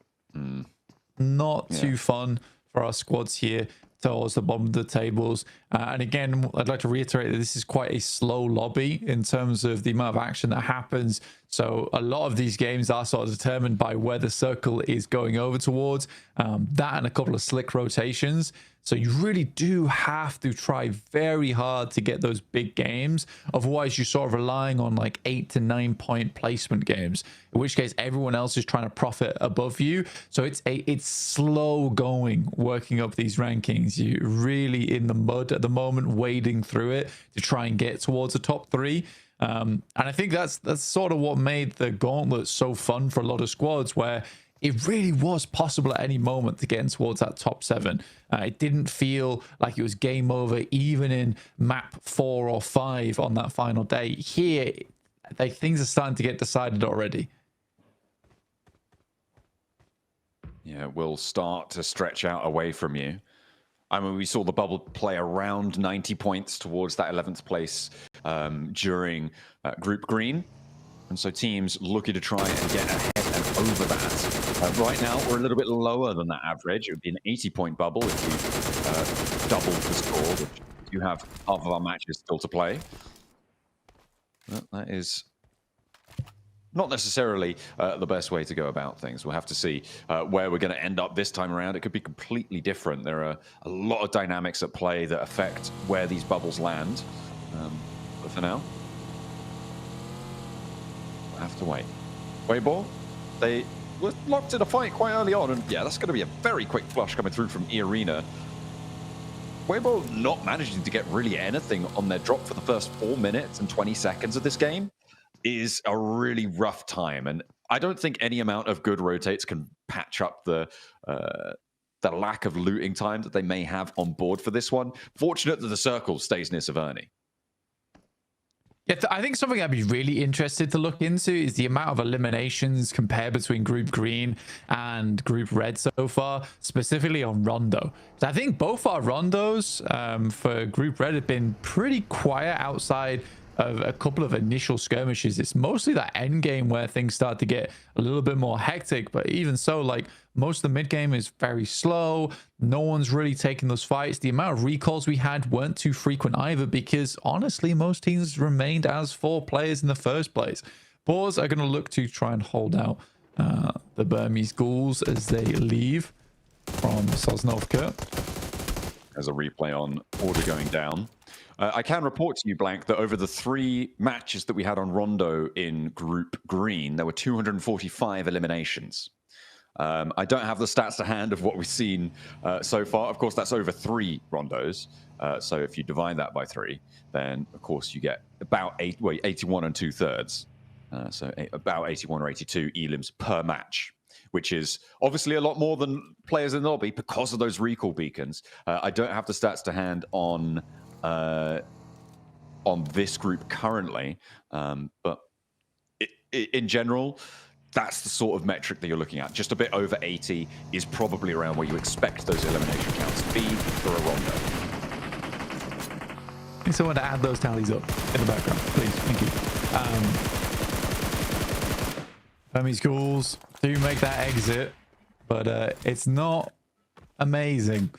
Not too fun for our squads here towards the bottom of the tables. And again, I'd like to reiterate that this is quite a slow lobby in terms of the amount of action that happens. So a lot of these games are sort of determined by where the circle is going over towards. That and a couple of slick rotations. So you really do have to try very hard to get those big games. Otherwise, you're sort of relying on like 8 to 9 point placement games, in which case everyone else is trying to profit above you. So it's slow going, working up these rankings. You're really in the mud at the moment, wading through it to try and get towards the top 3. And I think that's sort of what made the gauntlet so fun for a lot of squads, where it really was possible at any moment to get in towards that top 7. It didn't feel like it was game over, even in map 4 or 5 on that final day. Here, things are starting to get decided already. Yeah, we'll start to stretch out away from you. I mean, we saw the bubble play around 90 points towards that 11th place during Group Green. And so teams looking to try and get ahead and over that. Right now, we're a little bit lower than that average. It would be an 80-point bubble if you doubled the score, which you have half of our matches still to play. Well, that is not necessarily the best way to go about things. We'll have to see where we're going to end up this time around. It could be completely different. There are a lot of dynamics at play that affect where these bubbles land. But for now, we'll have to wait. Weibo, they were locked in a fight quite early on. And yeah, that's going to be a very quick flush coming through from E-Arena. Weibo not managing to get really anything on their drop for the first 4 minutes and 20 seconds of this game is a really rough time. And I don't think any amount of good rotates can patch up the lack of looting time that they may have on board for this one. Fortunate that the circle stays near Severny. Yeah, I think something I'd be really interested to look into is the amount of eliminations compared between Group Green and Group Red so far, specifically on Rondo. So I think both our Rondos for Group Red have been pretty quiet outside of a couple of initial skirmishes. It's mostly that end game where things start to get a little bit more hectic, but even so, like, most of the mid game is very slow. No one's really taking those fights. The amount of recalls we had weren't too frequent either, because honestly most teams remained as 4 players in the first place. Boars are going to look to try and hold out the Burmese Ghouls as they leave from Sosnovka. There's a replay on order going down. I can report to you, Blank, that over the 3 matches that we had on Rondo in Group Green, there were 245 eliminations. I don't have the stats to hand of what we've seen so far. Of course, that's over 3 Rondos. So if you divide that by 3, then, of course, you get about 81 and 2/3. So about 81 or 82 elims per match, which is obviously a lot more than players in the lobby because of those recall beacons. I don't have the stats to hand on this group currently, but in general, that's the sort of metric that you're looking at. Just a bit over 80 is probably around where you expect those elimination counts to be for a Rondo. I need someone to add those tallies up in the background, please. Thank you. Burmese Ghouls do make that exit, but it's not amazing,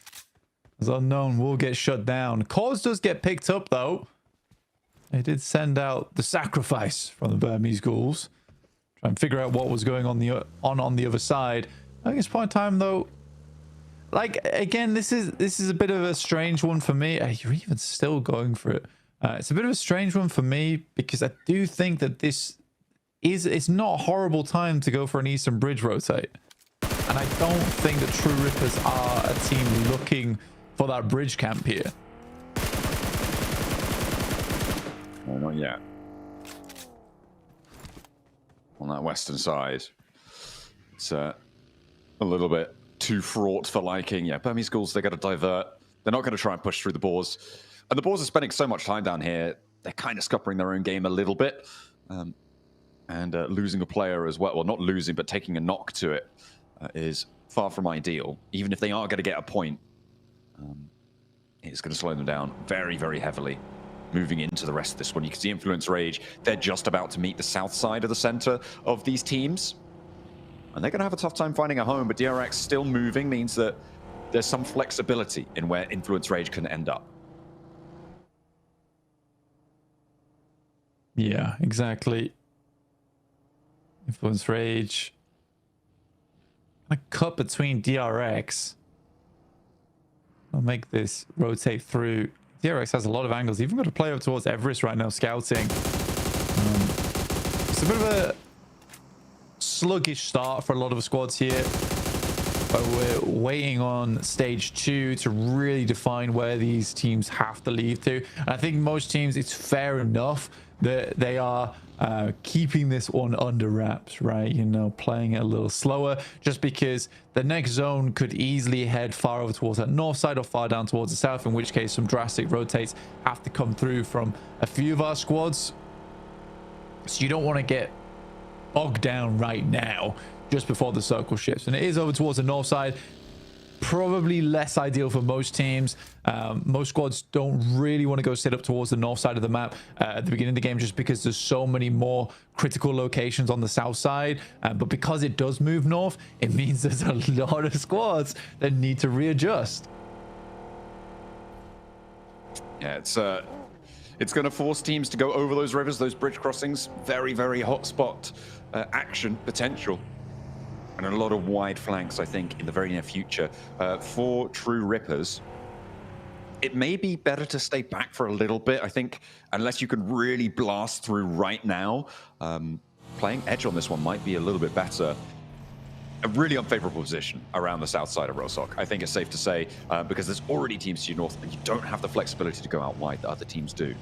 as Unknown will get shut down. Cause does get picked up, though. They did send out the sacrifice from the Burmese Ghouls. Try and figure out what was going on the other side. I think it's point in time, though. Like, again, this is a bit of a strange one for me. You're even still going for it. It's a bit of a strange one for me because I do think that it's not a horrible time to go for an Eastern Bridge rotate. And I don't think that True Rippers are a team looking for that bridge camp here. Well, not yet. On that western side, it's a little bit too fraught for liking. Yeah, Burmese Ghouls, they got to divert. They're not going to try and push through the Boars. And the Boars are spending so much time down here, they're kind of scuppering their own game a little bit. And losing a player as well. Well, not losing, but taking a knock to it is far from ideal. Even if they are going to get a point, it's going to slow them down very, very heavily. Moving into the rest of this one, you can see Influence Rage. They're just about to meet the south side of the center of these teams. And they're going to have a tough time finding a home, but DRX still moving means that there's some flexibility in where Influence Rage can end up. Yeah, exactly. Influence Rage. A cut between DRX. I'll make this rotate through. DRX has a lot of angles. Even got to play up towards Everest right now, scouting. It's a bit of a sluggish start for a lot of the squads here. But we're waiting on stage 2 to really define where these teams have to leave to. And I think most teams, it's fair enough that they are keeping this one under wraps, right? You know, playing it a little slower, just because the next zone could easily head far over towards that north side or far down towards the south, in which case some drastic rotates have to come through from a few of our squads. So you don't want to get bogged down right now just before the circle shifts. And it is over towards the north side. Probably less ideal for most teams. Most squads don't really want to go sit up towards the north side of the map at the beginning of the game, just because there's so many more critical locations on the south side. But because it does move north, it means there's a lot of squads that need to readjust. Yeah, it's going to force teams to go over those rivers, those bridge crossings. Very, very hot spot action potential. And a lot of wide flanks, I think, in the very near future. For True Rippers, it may be better to stay back for a little bit. I think, unless you can really blast through right now, playing edge on this one might be a little bit better. a really unfavorable position around the south side of Rosok. I think it's safe to say, because there's already teams to your north, and you don't have the flexibility to go out wide that other teams do.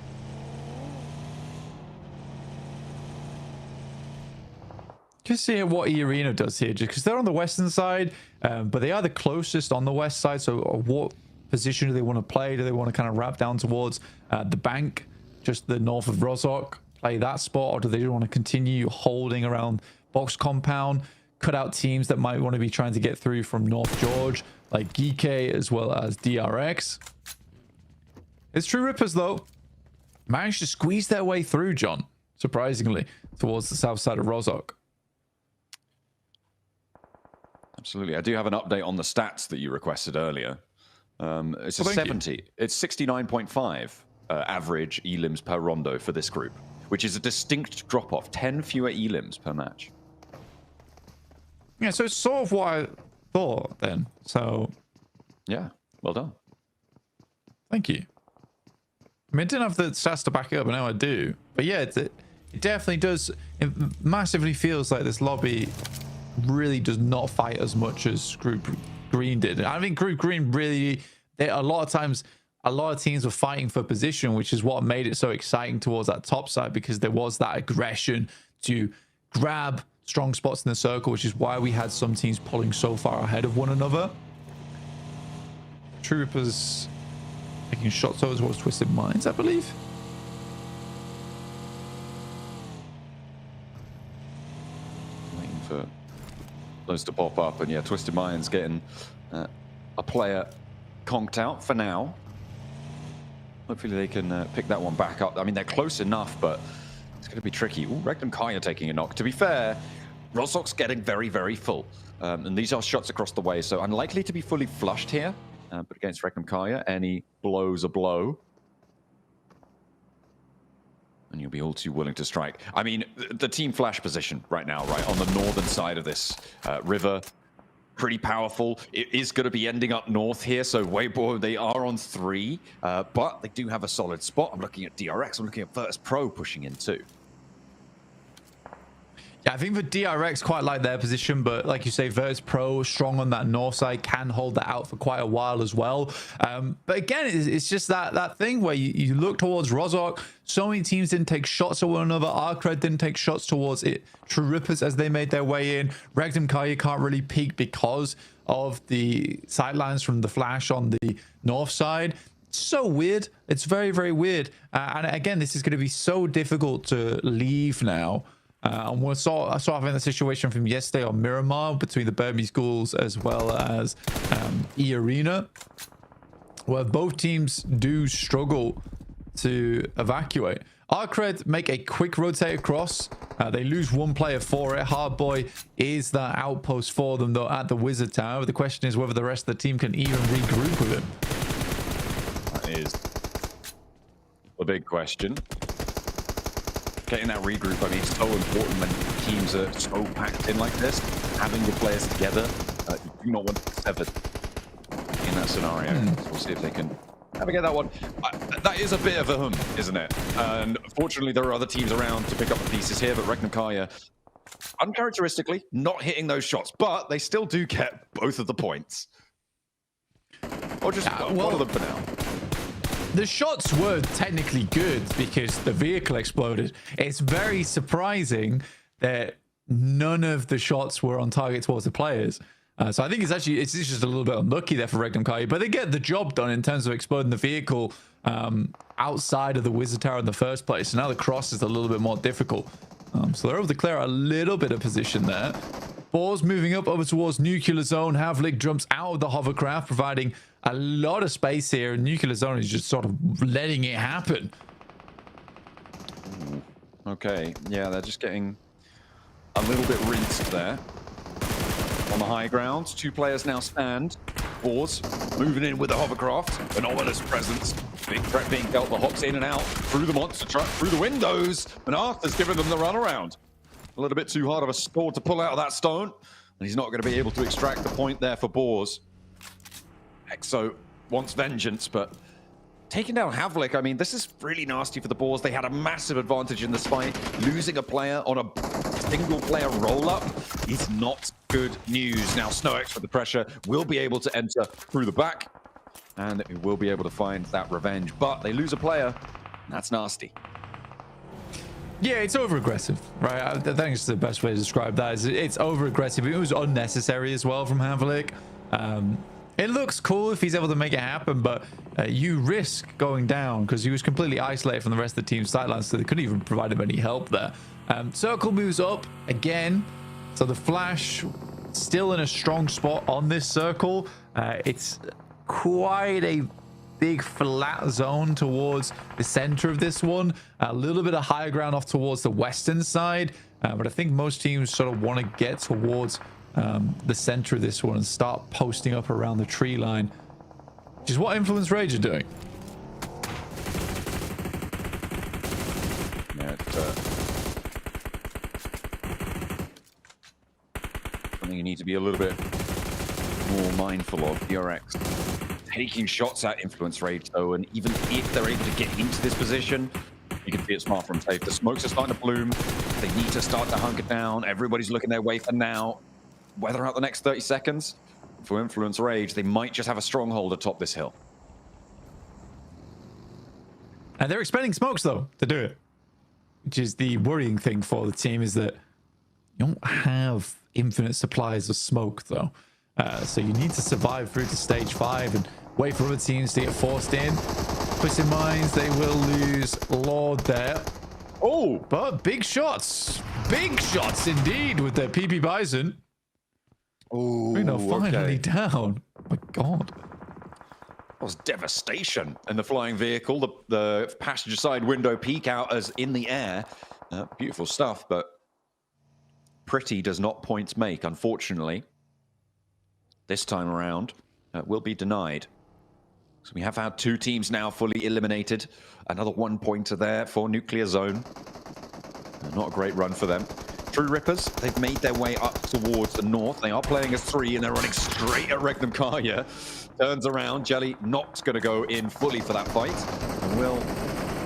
Just seeing what E-Arena does here, just because they're on the western side, but they are the closest on the west side. So what position do they want to play? Do they want to kind of wrap down towards the bank, just the north of Rosok, play that spot, or do they want to continue holding around box compound, cut out teams that might want to be trying to get through from North George, like Geeke as well as DRX? It's True Rippers, though, managed to squeeze their way through, John, surprisingly, towards the south side of Rosok. Absolutely. I do have an update on the stats that you requested earlier. It's a 70. It's 69.5 average elims per rondo for this group, which is a distinct drop-off. 10 fewer elims per match. Yeah, so it's sort of what I thought then. So, yeah, well done. Thank you. I mean, I didn't have the stats to back it up, and now I do. But yeah, it definitely does. It massively feels like this lobby really does not fight as much as Group Green did. I think Group Green really, a lot of times, a lot of teams were fighting for position, which is what made it so exciting towards that top side, because there was that aggression to grab strong spots in the circle, which is why we had some teams pulling so far ahead of one another. Troopers taking shots over towards Twisted Minds, I believe. Waiting for those to pop up, and yeah, Twisted Minds getting a player conked out for now. Hopefully they can pick that one back up. I mean, they're close enough, but it's going to be tricky. Ooh, Regnum Kaya taking a knock. To be fair, Rosok's getting very, very full. And these are shots across the way, so unlikely to be fully flushed here. But against Regnum Kaya, any blow's a blow. And you'll be all too willing to strike. I mean, the team flash position right now, right, on the northern side of this river, pretty powerful. It is going to be ending up north here, so Weibo, they are on 3, but they do have a solid spot. I'm looking at DRX, I'm looking at Virtus Pro pushing in too. Yeah, I think for DRX, quite like their position, but like you say, Virtus Pro, strong on that north side, can hold that out for quite a while as well. But again, it's just that thing where you look towards Rosok, so many teams didn't take shots at one another. Arcred didn't take shots towards it. True Rippers, as they made their way in. Regnum Kaya can't really peek because of the sidelines from the flash on the north side. So weird. It's very, very weird. And again, this is going to be so difficult to leave now. And we saw having the situation from yesterday on Miramar between the Burmese Ghouls as well as E-Arena, where both teams do struggle to evacuate. Arcred make a quick rotate across. They lose one player for it. Hardboy is that outpost for them, though, at the Wizard Tower. The question is whether the rest of the team can even regroup with him. That is a big question. Getting that regroup, I mean, it's so important when teams are so packed in like this. Having your players together, you do not want to be severed in that scenario. So we'll see if they can navigate that one. That is a bit of a hum, isn't it? And fortunately, there are other teams around to pick up the pieces here, but Regnum Kaya, uncharacteristically, not hitting those shots, but they still do get both of the points. Or just one of them for now. The shots were technically good because the vehicle exploded. It's very surprising that none of the shots were on target towards the players. So I think it's just a little bit unlucky there for Regnum Kaya, but they get the job done in terms of exploding the vehicle outside of the Wizard Tower in the first place. So now the cross is a little bit more difficult. So they're able to clear a little bit of position there. Boars moving up over towards Nuclear Zone. Havlik jumps out of the hovercraft, providing a lot of space here. Nuclear Zone is just sort of letting it happen. Ooh, okay, yeah, they're just getting a little bit rinsed there. On the high ground, 2 players now stand. Boars moving in with the hovercraft. An ominous presence. Big threat being dealt. The hops in and out through the monster truck, through the windows. And Arthur's giving them the runaround. A little bit too hard of a sword to pull out of that stone. And he's not going to be able to extract the point there for Boars. Exo wants vengeance, but taking down Havlik, I mean, this is really nasty for the Boars. They had a massive advantage in this fight, losing a player on a single player roll-up. is not good news. Now, SnowX with the pressure will be able to enter through the back, and it will be able to find that revenge, but they lose a player, and that's nasty. Yeah, it's over-aggressive, right? I think it's the best way to describe that. Is it's over-aggressive. It was unnecessary as well from Havlik. It looks cool if he's able to make it happen, but you risk going down because he was completely isolated from the rest of the team's sidelines, so they couldn't even provide him any help there. Circle moves up again, so the Flash still in a strong spot on this circle. It's quite a big flat zone towards the center of this one, a little bit of higher ground off towards the western side, but I think most teams sort of want to get towards the center of this one and start posting up around the tree line, which is what Influence Rage are doing. Yeah, something you need to be a little bit more mindful of. DRX taking shots at Influence Rage, though, and even if they're able to get into this position, you can see it smart from safe. The smokes are starting to bloom. They need to start to hunker down. Everybody's looking their way for now. Weather out the next 30 seconds. For Influence Rage, they might just have a stronghold atop this hill. And they're expending smokes, though, to do it. Which is the worrying thing for the team, is that you don't have infinite supplies of smoke, though. So you need to survive through to stage 5 and wait for other teams to get forced in. Twisted Minds, they will lose Lord there. Oh! But big shots indeed with their PP Bison. Oh, finally down. Oh my God. That was devastation in the flying vehicle. The passenger side window peek out as in the air. Beautiful stuff, but pretty does not points make, unfortunately. This time around will be denied. So we have had 2 teams now fully eliminated. Another 1-pointer there for Nuclear Zone. Not a great run for them. True Rippers, they've made their way up towards the north. They are playing as 3 and they're running straight at Regnum Karya. Turns around, Jelly not going to go in fully for that fight. And will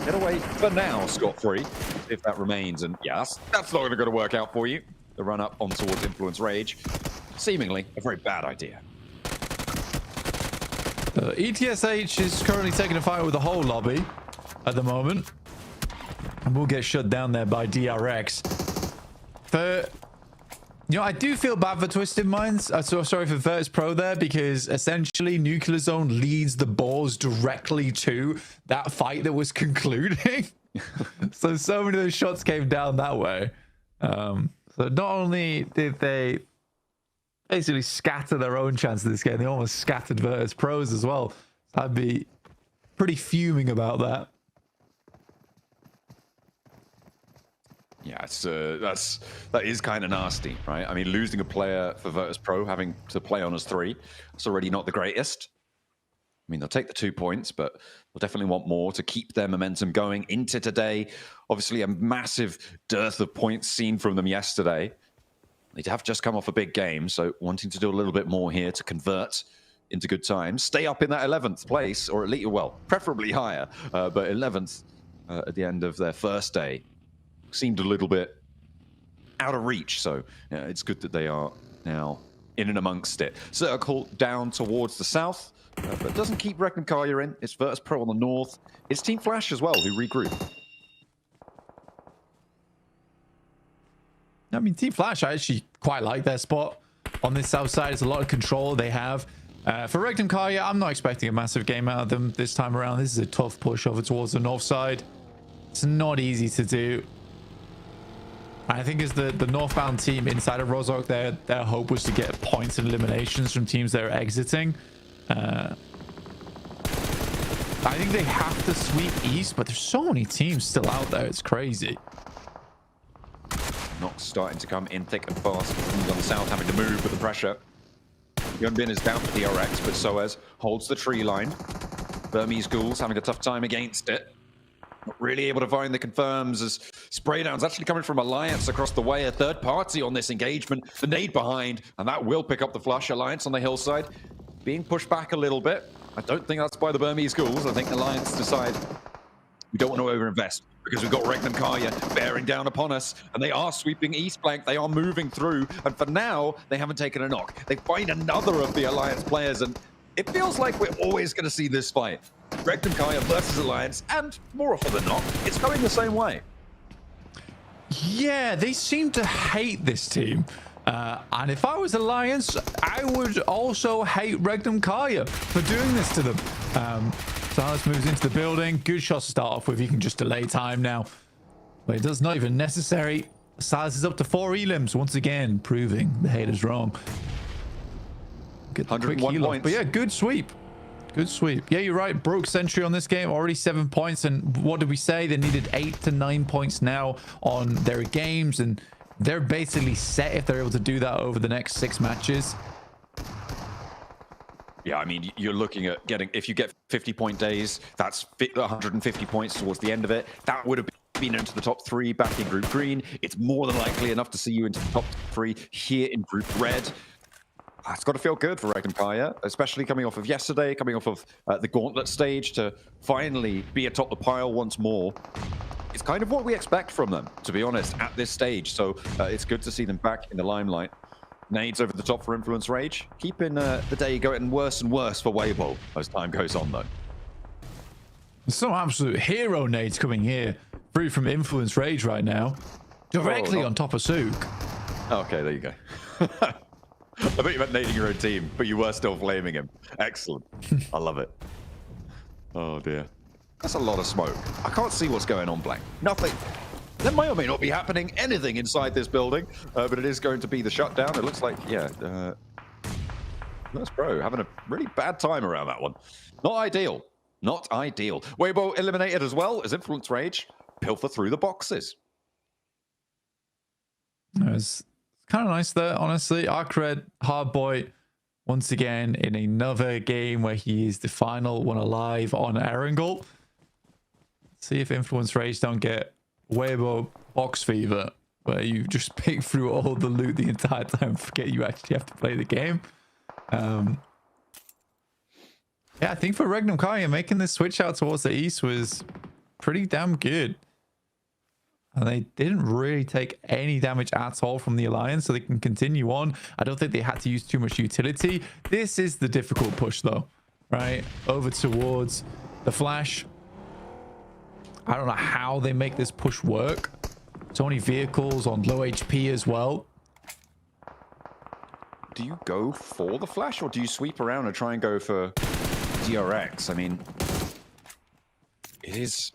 get away for now, scot-free, if that remains. And yeah, that's not going to work out for you. The run up on towards Influence Rage. Seemingly a very bad idea. ETSH is currently taking a fight with the whole lobby at the moment. And we'll get shut down there by DRX. I do feel bad for Twisted Minds. So sorry for Virtus Pro there, because essentially Nuclear Zone leads the balls directly to that fight that was concluding. so many of those shots came down that way. So not only did they basically scatter their own chance of this game, they almost scattered Virtus Pros as well. I'd be pretty fuming about that. Yeah, that is kind of nasty, right? I mean, losing a player for Virtus Pro, having to play on as 3, it's already not the greatest. I mean, they'll take the 2 points, but they'll definitely want more to keep their momentum going into today. Obviously, a massive dearth of points seen from them yesterday. They'd have just come off a big game, so wanting to do a little bit more here to convert into good times. Stay up in that 11th place, or at least, well, preferably higher, but 11th at the end of their first day seemed a little bit out of reach, so it's good that they are now in and amongst it. Circle down towards the south, but doesn't keep Regnum Karya in. It's Virtus Pro on the north. It's Team Flash as well, who regroup. I mean, Team Flash, I actually quite like their spot on this south side. It's a lot of control they have. For Regnum Karya, I'm not expecting a massive game out of them this time around. This is a tough push over towards the north side. It's not easy to do. I think as the northbound team inside of Rozhok, their hope was to get points and eliminations from teams that are exiting. I think they have to sweep east, but there's so many teams still out there. It's crazy. Knocks starting to come in thick and fast. Teams on the south having to move with the pressure. Yunbin is down for DRX, but Soez holds the tree line. Burmese Ghouls having a tough time against it. Not really able to find the confirms as Spraydowns actually coming from Alliance across the way. A third party on this engagement. The nade behind, and that will pick up the flush. Alliance on the hillside being pushed back a little bit. I don't think that's by the Burmese Ghouls. I think Alliance decide we don't want to overinvest. because we've got Regnum Karya bearing down upon us, and they are sweeping east flank. They are moving through, and for now, they haven't taken a knock. They find another of the Alliance players, and it feels like we're always going to see this fight. Regnum Karya versus Alliance, and more often than not, it's going the same way. Yeah, they seem to hate this team. And if I was Alliance, I would also hate Regnum Karya for doing this to them. Silas moves into the building. Good shots to start off with. You can just delay time now. But it does not even necessary. Silas is up to 4 elims once again, proving the haters wrong. Get the quick heal off. But yeah, good sweep. Good sweep. Yeah, you're right. Broke Sentry on this game. Already 7 points. And what did we say? They needed 8 to 9 points now on their games. And they're basically set if they're able to do that over the next 6 matches. Yeah, I mean, you're looking at getting, if you get 50-point days, that's 150 points towards the end of it. That would have been into the top 3 back in Group Green. It's more than likely enough to see you into the top 3 here in Group Red. It's got to feel good for Regnum Karya, especially coming off of yesterday, coming off of the Gauntlet stage, to finally be atop the pile once more. It's kind of what we expect from them, to be honest, at this stage. So it's good to see them back in the limelight. Nades over the top for Influence Rage, keeping the day going worse and worse for Weibo as time goes on, though. Some absolute hero nades coming here through from Influence Rage right now, directly on top of Sook. Okay, there you go. I thought you meant nading your own team, but you were still flaming him. Excellent. I love it. Oh dear. That's a lot of smoke. I can't see what's going on, Blank. Nothing. There may or may not be happening anything inside this building, but it is going to be the shutdown. It looks like, yeah, that's Pro having a really bad time around that one. Not ideal. Not ideal. Weibo eliminated as well as Influence Rage pilfer through the boxes. It's kind of nice there, honestly. Arcred, Hardboy, once again in another game where he is the final one alive on Erangel. See if Influence Rage don't get Weibo box fever, where you just pick through all the loot the entire time and forget you actually have to play the game. Yeah, I think for Regnum Karya, making this switch out towards the east was pretty damn good. And they didn't really take any damage at all from the Alliance, so they can continue on. I don't think they had to use too much utility. This is the difficult push, though, right? Over towards the Flash. I don't know how they make this push work. So many vehicles on low HP as well. Do you go for the Flash, or do you sweep around and try and go for DRX? I mean, it's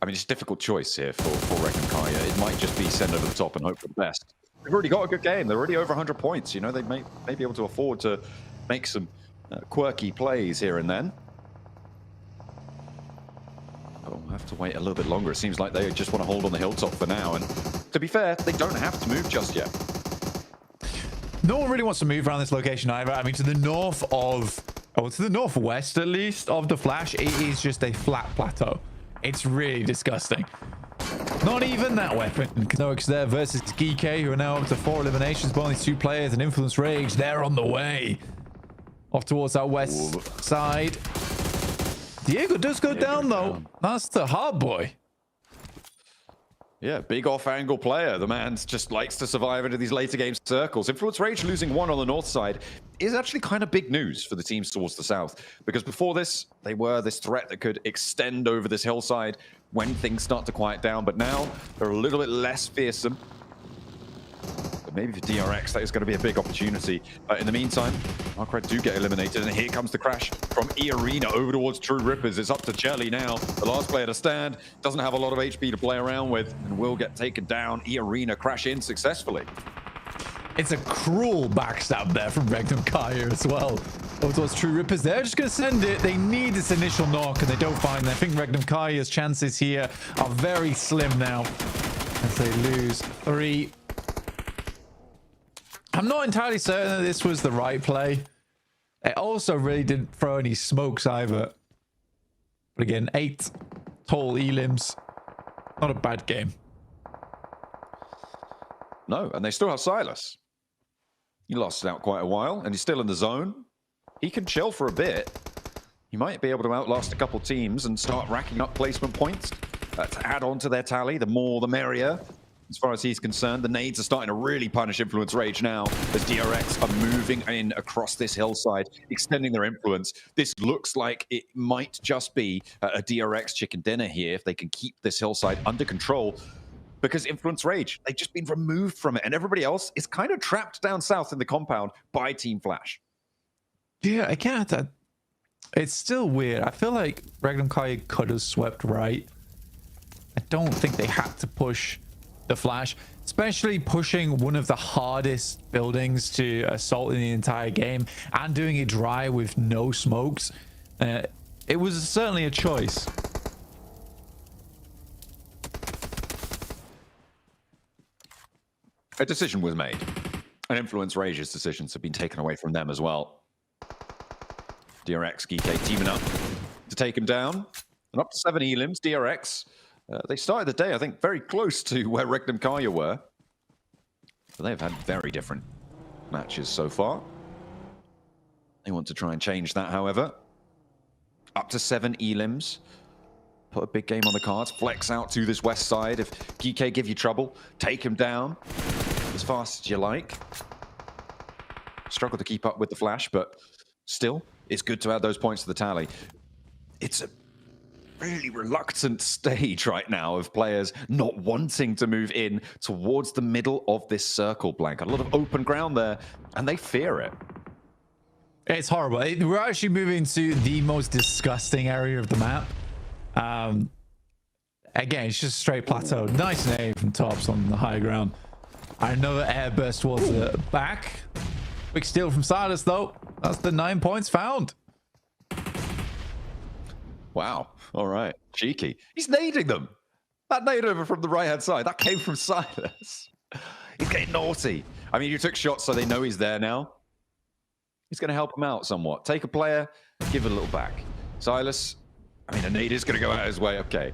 a difficult choice here for Regnum Karya. It might just be send over the top and hope for the best. They've already got a good game. They're already over 100 points. You know, they may be able to afford to make some quirky plays here and then. We'll have to wait a little bit longer. It seems like they just want to hold on the hilltop for now. And to be fair, they don't have to move just yet. No one really wants to move around this location either. I mean, to the north of, to the northwest at least of the Flash, it is just a flat plateau. It's really disgusting. Not even that weapon. Knox there versus Geek, who are now up to 4 eliminations, but only 2 players, and Influence Rage, they're on the way. Off towards that west side. Diego does go down, though. That's the hard boy. Yeah, big off-angle player. The man just likes to survive into these later game circles. Influence Rage losing 1 on the north side is actually kind of big news for the teams towards the south, because before this, they were this threat that could extend over this hillside when things start to quiet down, but now they're a little bit less fearsome. But maybe for DRX, that is going to be a big opportunity. In the meantime, Arcred do get eliminated, and here comes the crash from E-Arena over towards True Rippers. It's up to Jelly now, the last player to stand. Doesn't have a lot of HP to play around with, and will get taken down. E-Arena crash in successfully. It's a cruel backstab there from Regnum Karya as well. Over towards True Rippers. They're just going to send it. They need this initial knock, and they don't find it. I think Regnum Karya's chances here are very slim now as they lose 3. I'm not entirely certain that this was the right play. It also really didn't throw any smokes either. But again, 8 tall elims. Not a bad game. No, and they still have Silas. He lost out quite a while, and he's still in the zone. He can chill for a bit. He might be able to outlast a couple teams and start racking up placement points. to add on to their tally. The more, the merrier. As far as he's concerned, the nades are starting to really punish Influence Rage now as DRX are moving in across this hillside, extending their influence. This looks like it might just be a DRX chicken dinner here if they can keep this hillside under control, because Influence Rage, they've just been removed from it, and everybody else is kind of trapped down south in the compound by Team Flash. Yeah, I can't. It's still weird. I feel like Regnum Kai could have swept right. I don't think they had to push the Flash, especially pushing one of the hardest buildings to assault in the entire game and doing it dry with no smokes. It was certainly a choice. A decision was made, and Influence Rage's decisions have been taken away from them as well. DRX, GK teaming up to take him down, and up to 7 elims. DRX, they started the day, I think, very close to where Regnum Kaya were. But they've had very different matches so far. They want to try and change that, however. Up to 7 elims. Put a big game on the cards. Flex out to this west side. If GK give you trouble, take him down as fast as you like. Struggle to keep up with the Flash, but still, it's good to add those points to the tally. It's a really reluctant stage right now of players not wanting to move in towards the middle of this circle, Blank. A lot of open ground there, and they fear it. It's horrible. We're actually moving to the most disgusting area of the map. Again, it's just straight plateau. Nice name from Tops on the high ground. Another air burst towards the back. Quick steal from Silas, though. That's the 9 points found. Wow. All right. Cheeky. He's nading them. That nade over from the right-hand side, that came from Silas. He's getting naughty. I mean, you took shots, so they know he's there now. He's going to help him out somewhat. Take a player, give it a little back. Silas, I mean, a nade is going to go out his way. Okay.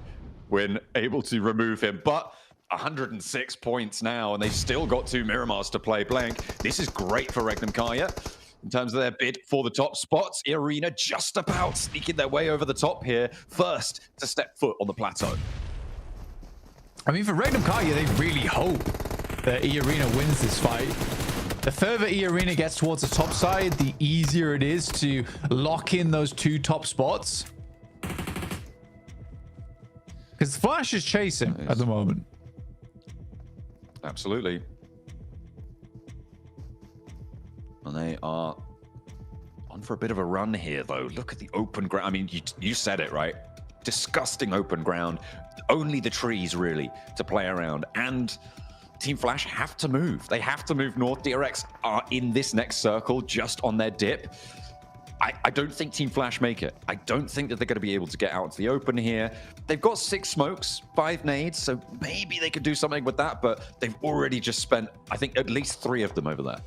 We're able to remove him, but 106 points now, and they've still got 2 Miramars to play. Blank. This is great for Regnum Kaya. In terms of their bid for the top spots, Arena just about sneaking their way over the top here, first to step foot on the plateau. I mean, for Regnum Kaya, they really hope that E-Arena wins this fight. The further E-Arena gets towards the top side, the easier it is to lock in those 2 top spots. Because Flash is chasing at the moment. Absolutely. And they are on for a bit of a run here, though. Look at the open ground. I mean, you said it, right? Disgusting open ground. Only the trees, really, to play around. And Team Flash have to move. They have to move north. DRX are in this next circle, just on their dip. I don't think Team Flash make it. I don't think that they're going to be able to get out to the open here. They've got 6 smokes, 5 nades, so maybe they could do something with that, but they've already just spent, I think, at least 3 of them over there.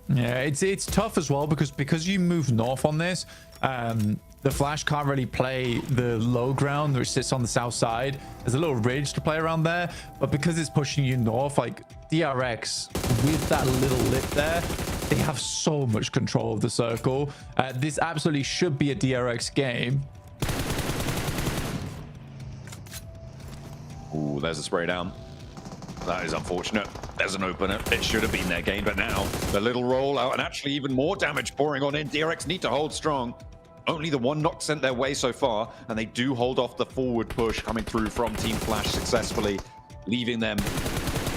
Yeah, it's tough as well because you move north on this. The Flash can't really play the low ground which sits on the south side. There's a little ridge to play around there, but because it's pushing you north, like DRX with that little lip there, they have so much control of the circle. This absolutely should be a DRX game. Ooh, there's a spray down. That is unfortunate. There's an opener. It should have been their game, but now the little rollout and actually even more damage pouring on in. DRX need to hold strong. Only the 1 knock sent their way so far, and they do hold off the forward push coming through from Team Flash successfully, leaving them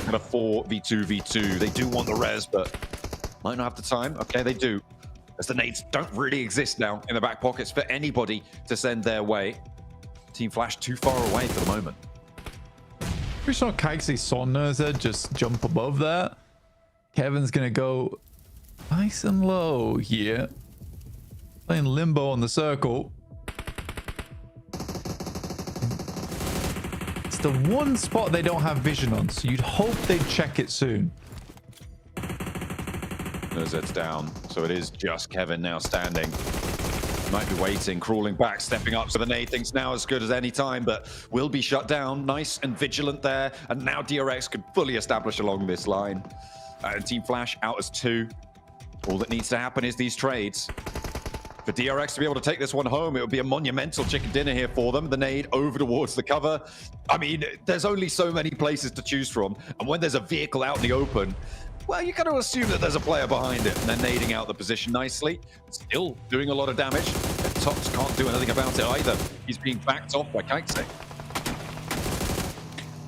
at a 4v2v2. They do want the res, but might not have the time. Okay, they do. As the nades don't really exist now in the back pockets for anybody to send their way. Team Flash too far away for the moment. We saw Kaixi Sonnerza just jump above that. Kevin's going to go nice and low here. Playing limbo on the circle. It's the one spot they don't have vision on, so you'd hope they'd check it soon. It's down, so it is just Kevin now standing. Might be waiting, crawling back, stepping up. So the nade thinks now as good as any time, but will be shut down. Nice and vigilant there. And now DRX could fully establish along this line. And Team Flash out as 2. All that needs to happen is these trades. For DRX to be able to take this one home, it would be a monumental chicken dinner here for them. The nade over towards the cover. I mean, there's only so many places to choose from. And when there's a vehicle out in the open, well, you got to assume that there's a player behind it. And they're nading out the position nicely. Still doing a lot of damage. And Tox can't do anything about it either. He's being backed off by Kai'Sa.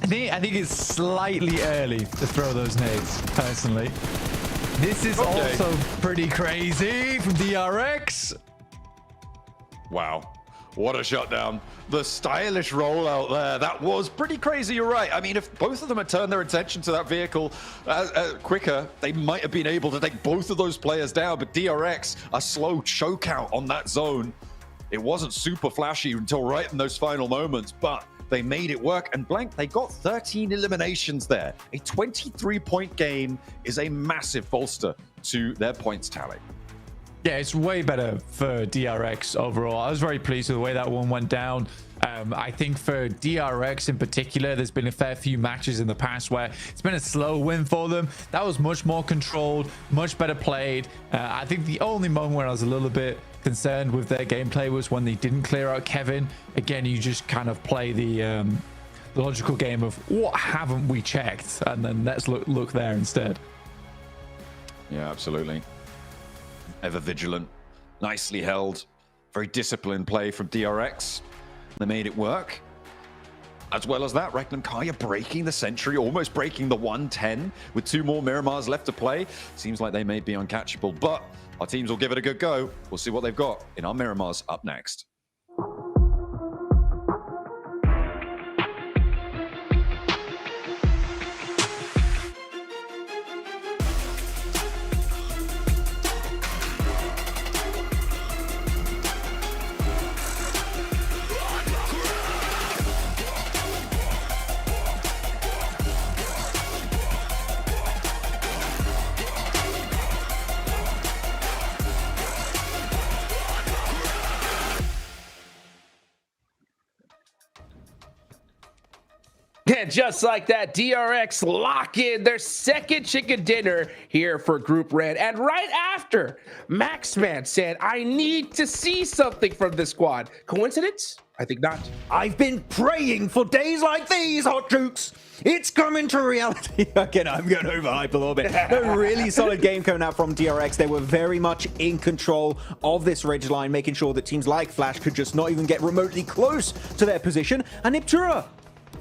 I think it's slightly early to throw those nades, personally. This is also pretty crazy from DRX. Wow. What a shutdown. The stylish rollout there. That was pretty crazy. You're right. I mean, if both of them had turned their attention to that vehicle quicker, they might have been able to take both of those players down. But DRX, a slow choke out on that zone. It wasn't super flashy until right in those final moments, but they made it work. And Blank, they got 13 eliminations there. A 23-point game is a massive bolster to their points tally. Yeah, it's way better for DRX overall. I was very pleased with the way that one went down. I think for DRX in particular, there's been a fair few matches in the past where it's been a slow win for them. That was much more controlled, much better played. I think the only moment where I was a little bit concerned with their gameplay was when they didn't clear out Kevin. Again, you just kind of play the logical game of what haven't we checked, and then let's look there instead. Yeah, absolutely. Ever vigilant, nicely held, very disciplined play from DRX. They made it work. As well as that, Regnum Kaya breaking the century, almost breaking the 110 with 2 more Miramars left to play. Seems like they may be uncatchable, but our teams will give it a good go. We'll see what they've got in our Miramars up next. And just like that, DRX lock in their second chicken dinner here for Group Red. And right after, Maxman said, I need to see something from this squad. Coincidence? I think not. I've been praying for days like these, Hot Jukes. It's coming to reality. Again, I'm going overhype a little bit. A really solid game coming out from DRX. They were very much in control of this ridge line, making sure that teams like Flash could just not even get remotely close to their position. And Iptura,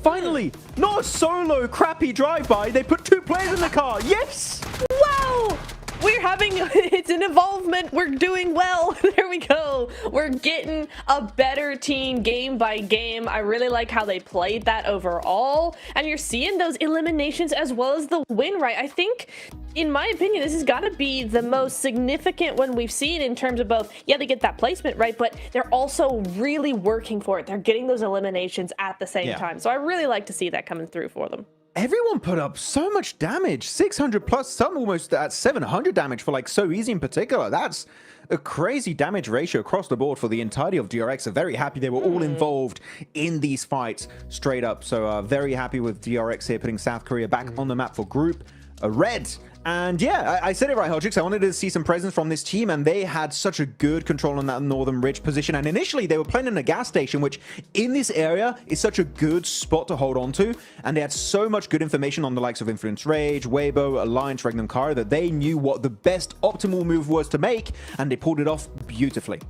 finally, not a solo crappy drive-by. They put 2 players in the car. Yes! Wow! We're having, it's an involvement. We're doing well. There we go. We're getting a better team game by game. I really like how they played that overall. And you're seeing those eliminations as well as the win, right? I think, in my opinion, this has got to be the most significant one we've seen in terms of both, yeah, they get that placement, right? But they're also really working for it. They're getting those eliminations at the same time. So I really like to see that coming through for them. Everyone put up so much damage, 600 plus, some almost at 700 damage for like So Easy in particular. That's a crazy damage ratio across the board for the entirety of DRX. I'm very happy they were all involved in these fights straight up. So very happy with DRX here, putting South Korea back on the map for Group Red. And yeah, I said it right, Hodgix. I wanted to see some presence from this team, and they had such a good control on that northern ridge position. And initially, they were playing in a gas station, which in this area is such a good spot to hold on to. And they had so much good information on the likes of Influence Rage, Weibo, Alliance, Regnum Kara, that they knew what the best optimal move was to make, and they pulled it off beautifully.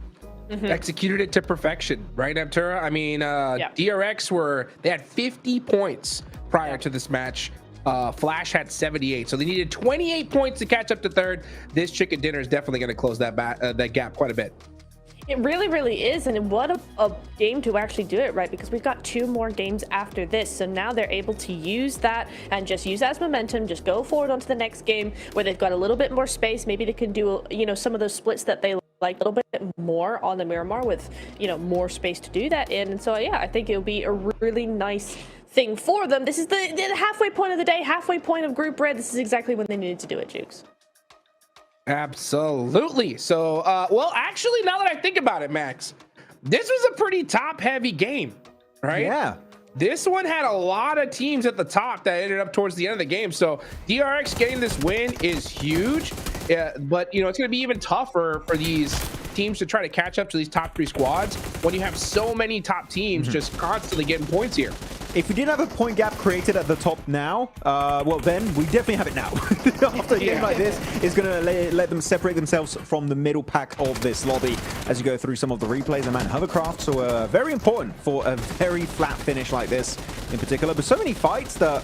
Executed it to perfection, right, Aptura? I mean, DRX they had 50 points prior to this match. Flash had 78, so they needed 28 points to catch up to third. This chicken dinner is definitely going to close that gap quite a bit. It really, really is, and what a game to actually do it, right? Because we've got 2 more games after this, so now they're able to use that and just use that as momentum, just go forward onto the next game where they've got a little bit more space. Maybe they can do, you know, some of those splits that they like a little bit more on the Miramar with, you know, more space to do that in. And so, yeah, I think it'll be a really nice thing for them. This is the halfway point of the day, halfway point of Group Red. This is exactly when they needed to do it, Jukes. Absolutely. So, well, actually, now that I think about it, Max, this was a pretty top-heavy game, right? Yeah. This one had a lot of teams at the top that ended up towards the end of the game. So DRX getting this win is huge. But, you know, it's going to be even tougher for these teams to try to catch up to these top 3 squads when you have so many top teams just constantly getting points here. If we didn't have a point gap created at the top now, well, then we definitely have it now. After a game like this, it's going to let them separate themselves from the middle pack of this lobby as you go through some of the replays. And man, hovercrafts are very important for a very flat finish like this in particular. But so many fights that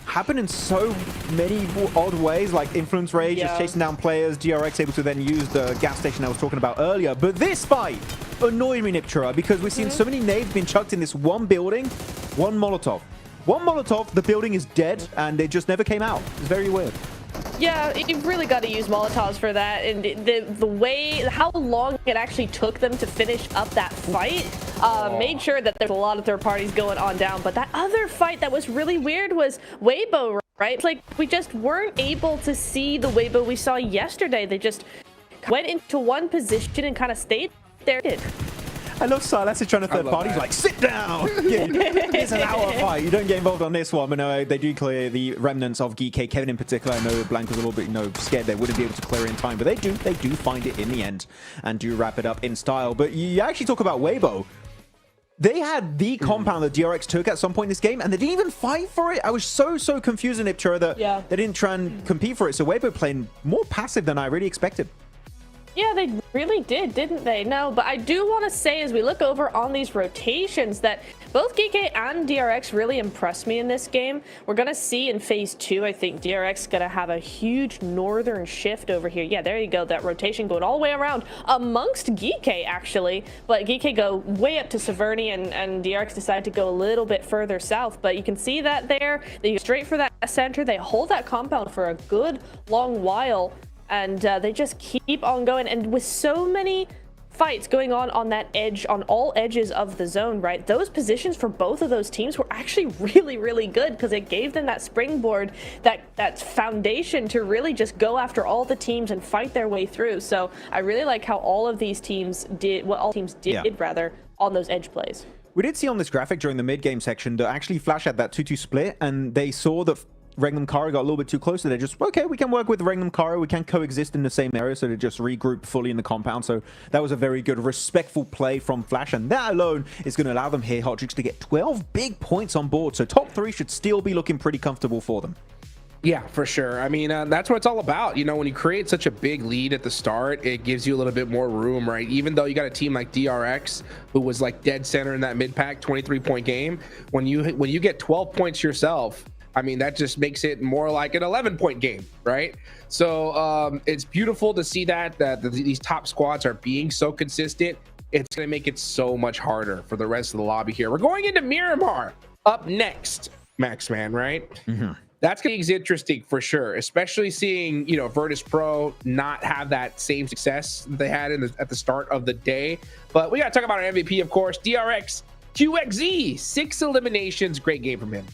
happen in so many odd ways, like Influence Rage just chasing down players, DRX able to then use the gas station I was talking about earlier. But this fight annoyed me, Niptura, because we're seeing so many nades being chucked in this one building, one Molotov. One Molotov, the building is dead, and it just never came out. It's very weird. Yeah, you've really got to use Molotovs for that, and the way, how long it actually took them to finish up that fight made sure that there's a lot of third parties going on down. But that other fight that was really weird was Weibo, right? Like, we just weren't able to see the Weibo we saw yesterday. They just went into one position and kind of stayed there. I love Silas is trying to third parties like, sit down! Yeah, it's an hour fight. You don't get involved on this one, but no, they do clear the remnants of Geek. Kevin in particular, I know Blank was a little bit, scared they wouldn't be able to clear it in time, but they do find it in the end and do wrap it up in style. But you actually talk about Weibo. They had the compound that DRX took at some point in this game, and they didn't even fight for it. I was so confused in Iptura that they didn't try and compete for it. So Weibo playing more passive than I really expected. Yeah, they really did, didn't they? No, but I do want to say, as we look over on these rotations, that both Geek and DRX really impressed me in this game. We're going to see in phase 2, I think DRX is going to have a huge northern shift over here. Yeah, there you go. That rotation going all the way around amongst Geek, actually. But Geek go way up to Severny, and DRX decided to go a little bit further south. But you can see that there. They go straight for that center. They hold that compound for a good long while. And they just keep on going. And with so many fights going on that edge, on all edges of the zone, right? Those positions for both of those teams were actually really good because it gave them that springboard, that foundation to really just go after all the teams and fight their way through. So I really like how all of these teams did, what all teams did rather, on those edge plays. We did see on this graphic during the mid-game section that actually Flash had that 2-2 split, and they saw that Regnum Kara got a little bit too close, so they're just, okay, we can work with Regnum Kara, we can coexist in the same area, so they just regroup fully in the compound. So that was a very good, respectful play from Flash, and that alone is going to allow them here, Hotchicks, to get 12 big points on board. So top 3 should still be looking pretty comfortable for them. Yeah, for sure. I mean, that's what it's all about. You know, when you create such a big lead at the start, it gives you a little bit more room, right? Even though you got a team like DRX, who was like dead center in that mid-pack 23-point game, when you get 12 points yourself, I mean, that just makes it more like an 11-point game, right? So it's beautiful to see that these top squads are being so consistent. It's going to make it so much harder for the rest of the lobby here. We're going into Miramar up next, Maxman, right? That's going to be interesting for sure, especially seeing, you know, Virtus Pro not have that same success that they had at the start of the day. But we got to talk about our MVP, of course, DRX QXZ, 6 eliminations. Great game from him.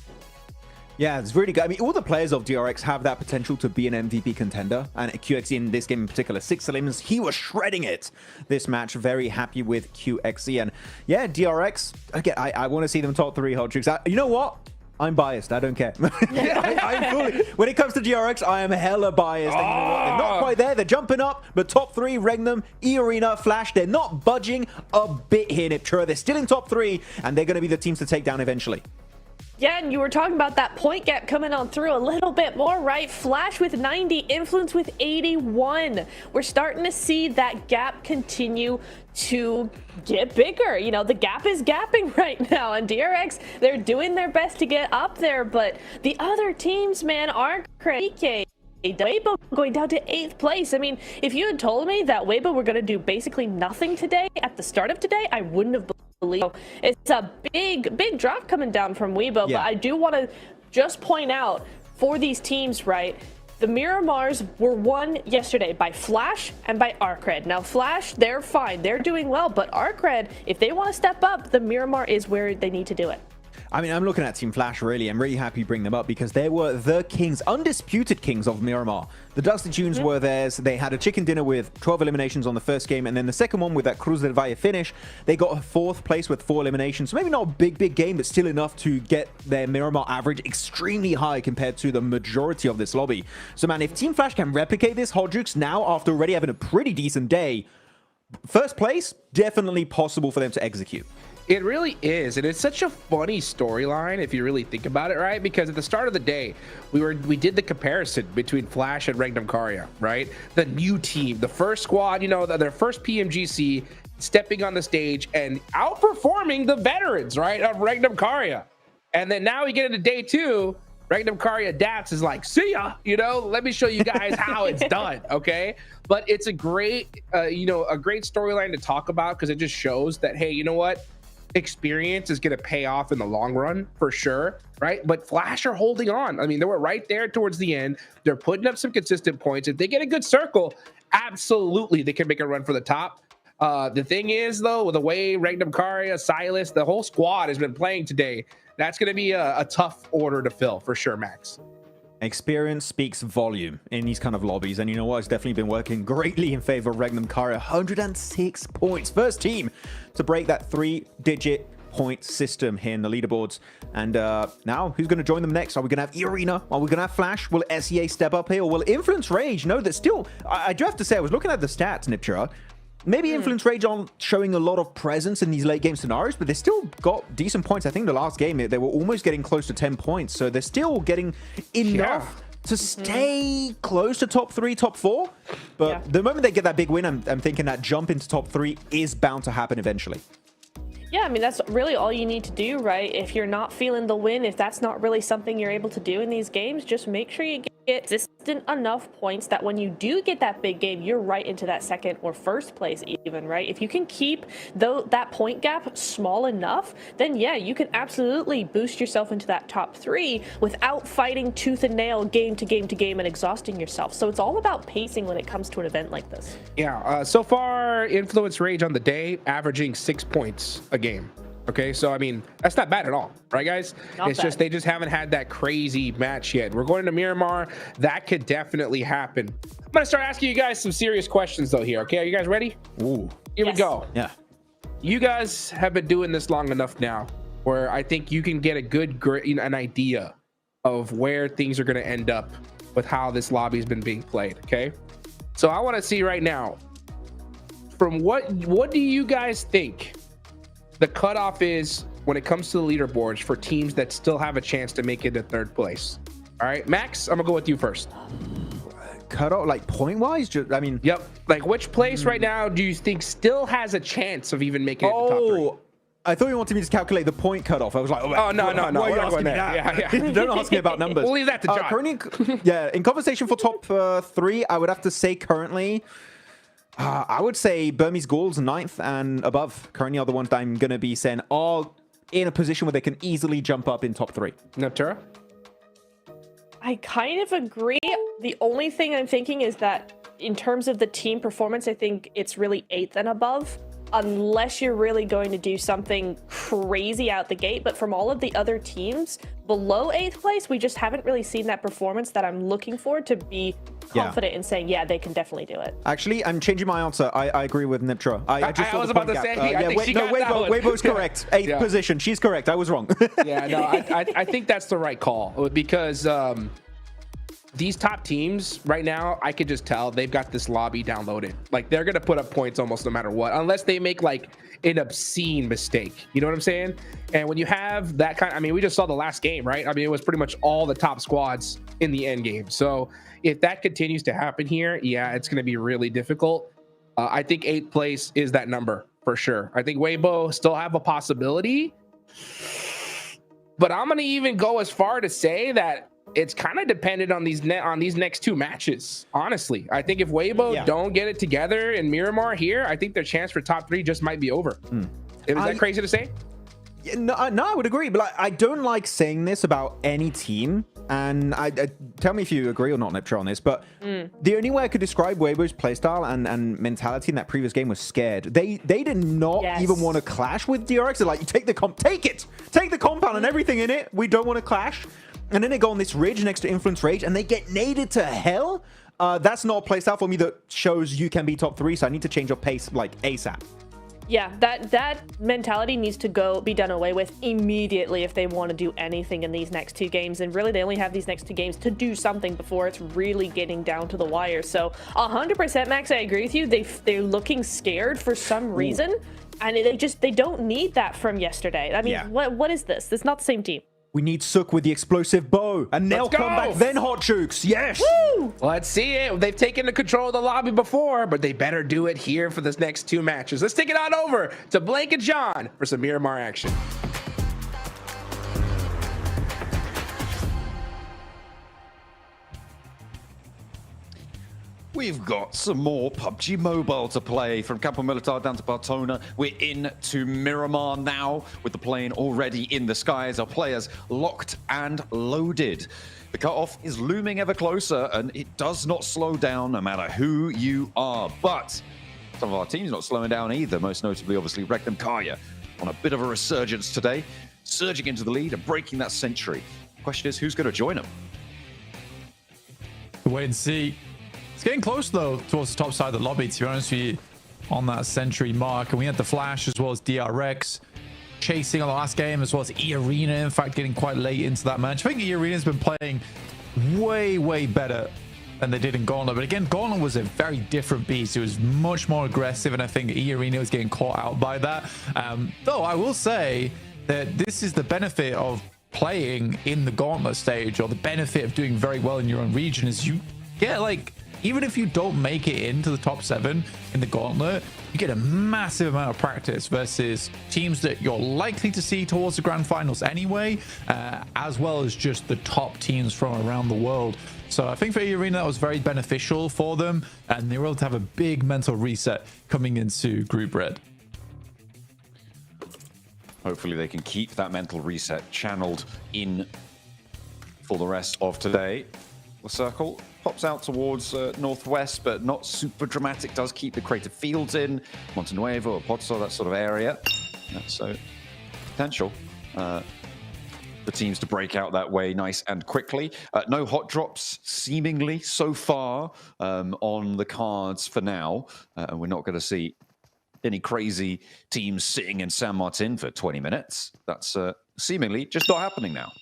Yeah, it's really good. I mean, all the players of DRX have that potential to be an MVP contender, and QXZ in this game in particular, 6 eliminations, he was shredding it this match. Very happy with QXZ, and yeah, DRX, again, I want to see them top 3 hot tricks. You know what? I'm biased. I don't care. I'm fully, when it comes to DRX, I am hella biased. And you know what? They're not quite there. They're jumping up, but top 3, Regnum, E-Arena, Flash, they're not budging a bit here, Niptura. They're still in top 3, and they're going to be the teams to take down eventually. Yeah, and you were talking about that point gap coming on through a little bit more, right? Flash with 90, Influence with 81. We're starting to see that gap continue to get bigger. You know, the gap is gapping right now, and DRX, they're doing their best to get up there, but the other teams, man, aren't crazy. Weibo going down to 8th place. I mean, if you had told me that Weibo were going to do basically nothing today at the start of today, I wouldn't have believed it. It's a big drop coming down from Weibo, but I do want to just point out for these teams, right, the Miramars were won yesterday by Flash and by Arcred. Now, Flash, they're fine. They're doing well, but Arcred, if they want to step up, the Miramar is where they need to do it. I mean, I'm looking at Team Flash, really. I'm really happy to bring them up because they were the kings, undisputed kings of Miramar. The Dusty Tunes were theirs. They had a chicken dinner with 12 eliminations on the first game, and then the second one with that Cruz del Valle finish, they got a 4th place with 4 eliminations. So maybe not a big game, but still enough to get their Miramar average extremely high compared to the majority of this lobby. So, man, if Team Flash can replicate this, Hodjux now, after already having a pretty decent day, first place, definitely possible for them to execute. It really is, and it's such a funny storyline if you really think about it, right? Because at the start of the day, we did the comparison between Flash and Regnum Karya, right? The new team, the first squad, you know, their first PMGC, stepping on the stage and outperforming the veterans, right, of Regnum Karya. And then now we get into day 2, Regnum Karya adapts is like, see ya, you know, let me show you guys how it's done, okay? But it's a great, you know, a great storyline to talk about because it just shows that, hey, you know what? Experience is going to pay off in the long run for sure, right? But Flash are holding on. I mean, they were right there towards the end. They're putting up some consistent points. If they get a good circle, absolutely they can make a run for the top. The thing is, though, with the way Regnum Karya, Silas, the whole squad has been playing today, that's going to be a tough order to fill for sure, Max. Experience speaks volume in these kind of lobbies, and you know what? It's definitely been working greatly in favor of Regnum Karya. 106 points. First team to break that 3-digit point system here in the leaderboards. And now, who's going to join them next? Are we going to have E-Arena? Are we going to have Flash? Will SEA step up here? Or will Influence Rage know that still... I do have to say, I was looking at the stats, Nipchira. Maybe Influence Rage aren't showing a lot of presence in these late game scenarios, but they still got decent points. I think the last game, they were almost getting close to 10 points. So they're still getting enough to stay close to top 3, top 4. But the moment they get that big win, I'm thinking that jump into top 3 is bound to happen eventually. Yeah, I mean, that's really all you need to do, right? If you're not feeling the win, if that's not really something you're able to do in these games, just make sure you get consistent enough points that when you do get that big game, you're right into that second or first place even, right? If you can keep that point gap small enough, then yeah, you can absolutely boost yourself into that top 3 without fighting tooth and nail game to game to game and exhausting yourself. So it's all about pacing when it comes to an event like this. Yeah, so far, Influence Rage on the day, averaging 6 points a game. Okay, so I mean, that's not bad at all, right, guys? It's just they just haven't had that crazy match yet. We're going to Miramar. That could definitely happen. I'm gonna start asking you guys some serious questions though here. Okay, are you guys ready? Ooh, here we go. Yeah. You guys have been doing this long enough now, where I think you can get a good, an idea of where things are gonna end up with how this lobby has been being played. Okay, so I want to see right now, from what do you guys think the cutoff is when it comes to the leaderboards for teams that still have a chance to make it to 3rd place? All right, Max, I'm gonna go with you first. Cutoff, like point-wise? I mean... Yep. Like, which place right now do you think still has a chance of even making it to the top 3? I thought you wanted me to calculate the point cutoff. I was like, oh no, we're not going there. Yeah. Don't ask me about numbers. We'll leave that to John. Currently, yeah, in conversation for top 3, I would have to say currently... I would say Burmese Ghouls 9th and above. Currently are the ones that I'm going to be saying are in a position where they can easily jump up in top 3. Neptura? I kind of agree. The only thing I'm thinking is that in terms of the team performance, I think it's really 8th and above, unless you're really going to do something crazy out the gate. But from all of the other teams below 8th place, we just haven't really seen that performance that I'm looking for to be confident in saying, yeah, they can definitely do it. Actually, I'm changing my answer. I agree with Niptra. I was about to say, I think she got that one. Weibo's correct. 8th position. She's correct. I was wrong. Yeah, no, I think that's the right call because these top teams right now, I could just tell they've got this lobby downloaded. Like, they're going to put up points almost no matter what, unless they make like an obscene mistake. You know what I'm saying? And when you have that kind, I mean, we just saw the last game, right? I mean, it was pretty much all the top squads in the end game. So if that continues to happen here, yeah, it's going to be really difficult. I think 8th place is that number for sure. I think Weibo still have a possibility, but I'm going to even go as far to say that it's kind of dependent on these next 2 matches. Honestly, I think if Weibo don't get it together in Miramar here, I think their chance for top 3 just might be over. Is that crazy to say? No, I would agree, but I don't like saying this about any team. And tell me if you agree or not, Niptra, on this. But the only way I could describe Weibo's playstyle and mentality in that previous game was scared. They did not even want to clash with DRX. They're like, take the compound and everything in it. We don't want to clash. And then they go on this ridge next to Influence Rage and they get naded to hell. That's not a playstyle for me that shows you can be top 3. So I need to change your pace like ASAP. Yeah, that mentality needs to be done away with immediately if they want to do anything in these next 2 games. And really, they only have these next 2 games to do something before it's really getting down to the wire. So 100%, Max, I agree with you. They're looking scared for some reason, and they don't need that from yesterday. I mean, what is this? It's not the same team. We need Sook with the explosive bow, and they'll come back, then Hot Jukes. Yes. Woo! Let's see it. They've taken the control of the lobby before, but they better do it here for this next 2 matches. Let's take it on over to Blake and John for some Miramar action. We've got some more PUBG Mobile to play. From Campo Militar down to Bartona, we're into Miramar now, with the plane already in the skies. Our players locked and loaded. The cutoff is looming ever closer, and it does not slow down no matter who you are. But some of our teams not slowing down either, most notably, obviously, Regnum Kaya on a bit of a resurgence today, surging into the lead and breaking that century. The question is, who's going to join them? Wait and see. It's getting close, though, towards the top side of the lobby, to be honest with you, on that century mark. And we had the Flash as well as DRX chasing on the last game, as well as E-Arena, in fact, getting quite late into that match. I think E-Arena's been playing way, way better than they did in Gauntlet. But again, Gauntlet was a very different beast. It was much more aggressive, and I think E-Arena was getting caught out by that. Though I will say that this is the benefit of playing in the Gauntlet stage, or the benefit of doing very well in your own region, is you get, like, even if you don't make it into the top 7 in the Gauntlet, you get a massive amount of practice versus teams that you're likely to see towards the grand finals anyway, as well as just the top teams from around the world. So I think for E-Arena, that was very beneficial for them, and they were able to have a big mental reset coming into Group Red. Hopefully they can keep that mental reset channeled in for the rest of today. The circle pops out towards northwest, but not super dramatic. Does keep the crater fields in Montenuevo or Pozzo, that sort of area. So potential for teams to break out that way nice and quickly. No hot drops seemingly so far on the cards for now. And we're not going to see any crazy teams sitting in San Martin for 20 minutes. That's seemingly just not happening now.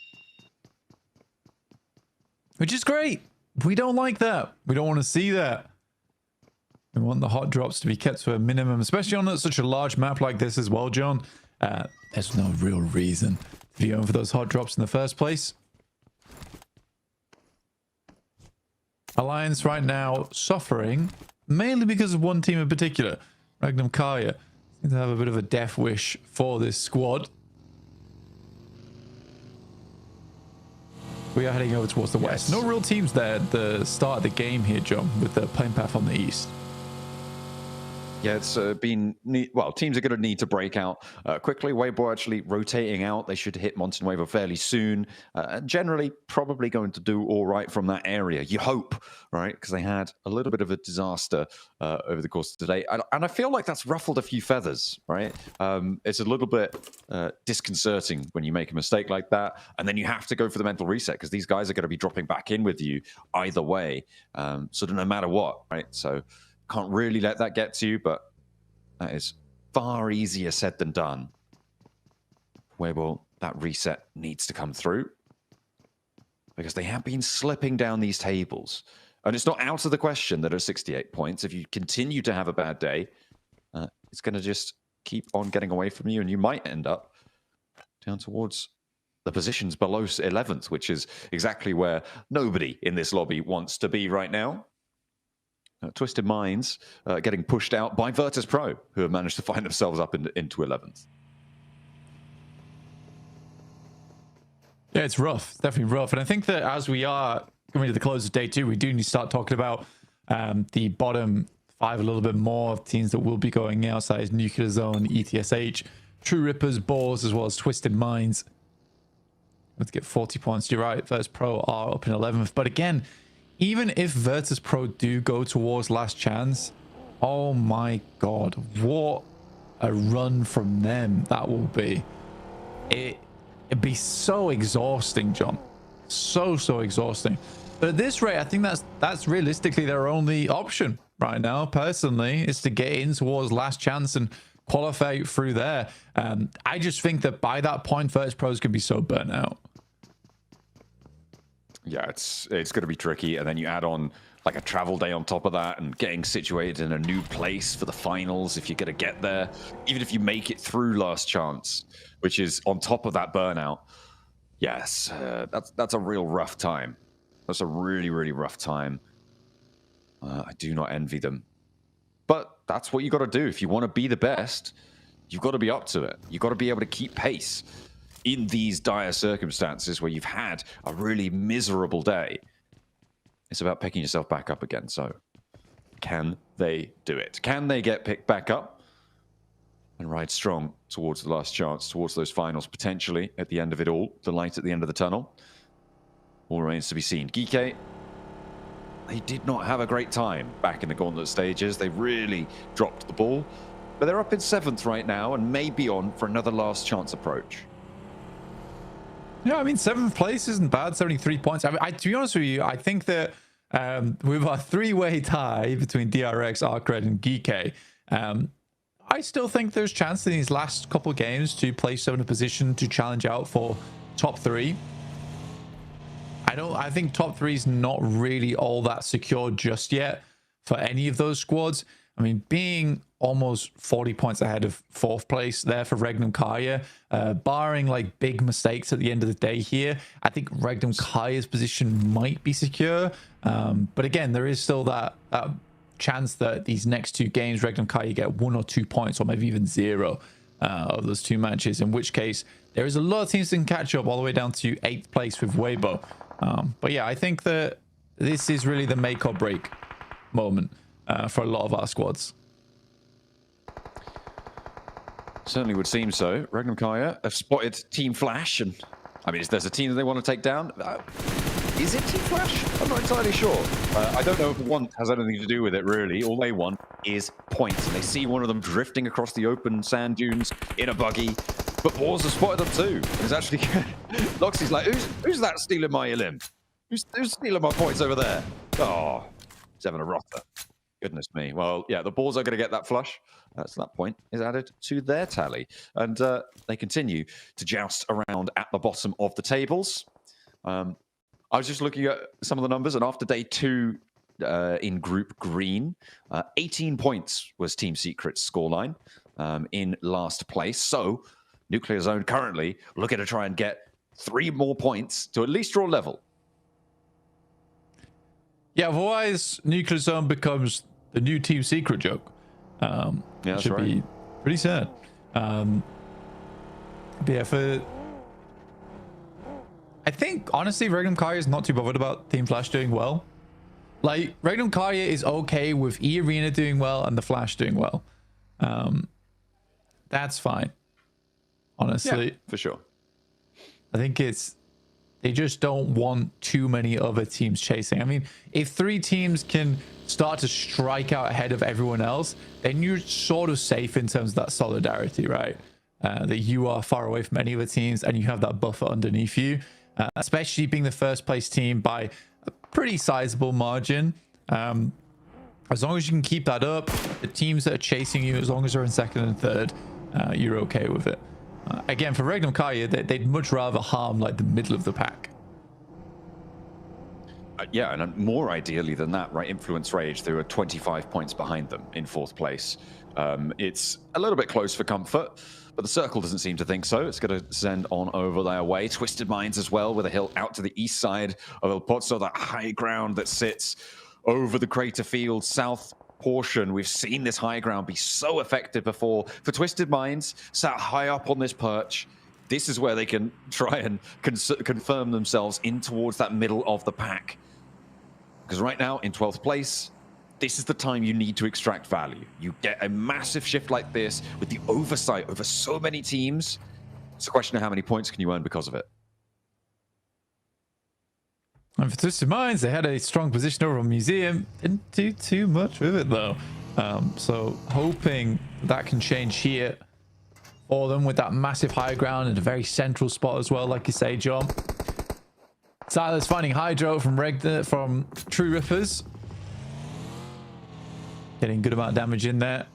Which is great. We don't like that. We don't want to see that. We want the hot drops to be kept to a minimum, especially on such a large map like this as well, John. There's no real reason to be going for those hot drops in the first place. Alliance right now suffering, mainly because of one team in particular. Regnum Kaya seems to have a bit of a death wish for this squad. We are heading over towards the west. No real teams there at the start of the game here, John, with the plane path on the east. Yeah, it's been... Well, teams are going to need to break out quickly. Weibo actually rotating out. They should hit Montenuevo fairly soon. Generally, probably going to do all right from that area. You hope, right? Because they had a little bit of a disaster over the course of today. And I feel like that's ruffled a few feathers, right? It's a little bit disconcerting when you make a mistake like that. And then you have to go for the mental reset because these guys are going to be dropping back in with you either way. Sort of no matter what, right? So... Can't really let that get to you, but that is far easier said than done. Weibo, that reset needs to come through because they have been slipping down these tables. And it's not out of the question that at 68 points, if you continue to have a bad day, it's going to just keep on getting away from you, and you might end up down towards the positions below 11th, which is exactly where nobody in this lobby wants to be right now. Twisted Minds getting pushed out by Virtus Pro, who have managed to find themselves up into 11th. Yeah, it's rough. It's definitely rough. And I think that as we are coming to the close of day 2, we do need to start talking about the bottom 5 a little bit more. Teams that will be going outside is Nuclear Zone, ETSH, True Rippers, Boars, as well as Twisted Minds. Let's get 40 points. You're right, Virtus Pro are up in 11th. But again, even if Virtus Pro do go towards last chance, oh my god, what a run from them that will be. It'd be so exhausting, John. So exhausting. But at this rate, I think that's realistically their only option right now, personally, is to get in towards last chance and qualify through there. I just think that by that point, Virtus Pros could be so burnt out. Yeah, it's going to be tricky, and then you add on like a travel day on top of that, and getting situated in a new place for the finals if you're going to get there, even if you make it through last chance, which is on top of that burnout. Yes, that's a real rough time. That's a really, really rough time. I do not envy them, but that's what you got to do if you want to be the best. You've got to be up to it. You've got to be able to keep pace in these dire circumstances where you've had a really miserable day. It's about picking yourself back up again. So can they do it? Can they get picked back up and ride strong towards the last chance, towards those finals, potentially at the end of it all, the light at the end of the tunnel? All remains to be seen. Geeke, they did not have a great time back in the gauntlet stages. They really dropped the ball, but they're up in 7th right now and may be on for another last chance approach. Yeah, I mean, 7th place isn't bad, 73 points. I mean, to be honest with you, I think that with our 3-way tie between DRX, Arcred, and Geeke, I still think there's chance in these last couple of games to place them in a position to challenge out for top 3. I think top 3 is not really all that secure just yet for any of those squads. I mean, being almost 40 points ahead of 4th place there for Regnum Kaya, barring like big mistakes at the end of the day here, I think Regnum Kaya's position might be secure. But again, there is still that chance that these next 2 games, Regnum Kaya get 1 or 2 points, or maybe even 0 of those 2 matches, in which case there is a lot of teams that can catch up all the way down to 8th place with Weibo. But yeah, I think that this is really the make or break moment for a lot of our squads. Certainly would seem so. Regnum Kaya have spotted Team Flash, and I mean, if there's a team that they want to take down, is it Team Flash? I'm not entirely sure. I don't know if want has anything to do with it, really. All they want is points, and they see one of them drifting across the open sand dunes in a buggy, but Boars have spotted them too. It's actually Loxy's like, who's that stealing my elim? Who's stealing my points over there? Oh, he's having a rotter. Goodness me. Well, yeah, the Boars are going to get that flush. So that point is added to their tally. And they continue to joust around at the bottom of the tables. I was just looking at some of the numbers, and after day 2 in Group Green, 18 points was Team Secret's scoreline in last place. So Nuclear Zone currently looking to try and get 3 more points to at least draw level. Yeah, otherwise Nuclear Zone becomes the new Team Secret joke. Yeah, that's should right. be pretty sad. But yeah, I think honestly, Regnum Kaya is not too bothered about Team Flash doing well. Like, Regnum Kaya is okay with E-Arena doing well and the Flash doing well. That's fine. Honestly, yeah, for sure. I think they just don't want too many other teams chasing. I mean, if 3 teams can start to strike out ahead of everyone else, then you're sort of safe in terms of that solidarity, right? That you are far away from any other teams and you have that buffer underneath you, especially being the first place team by a pretty sizable margin. As long as you can keep that up, the teams that are chasing you, as long as they're in 2nd and 3rd, you're okay with it. Again, for Regnum Kaya, they'd much rather harm like the middle of the pack. Yeah, and more ideally than that, right? Influence Rage, they were 25 points behind them in 4th place. It's a little bit close for comfort, but the Circle doesn't seem to think so. It's going to send on over their way. Twisted Minds as well, with a hill out to the east side of El Pozo, that high ground that sits over the crater field south portion. We've seen this high ground be so effective before. For Twisted Minds, sat high up on this perch, this is where they can try and confirm themselves in towards that middle of the pack. Because right now, in 12th place, this is the time you need to extract value. You get a massive shift like this with the oversight over so many teams. It's a question of how many points can you earn because of it. And for Twisted Minds, they had a strong position over on Museum. Didn't do too much with it, though. So hoping that can change here for them with that massive high ground and a very central spot as well, like you say, John. Silas finding Hydro from True Rippers. Getting good amount of damage in there.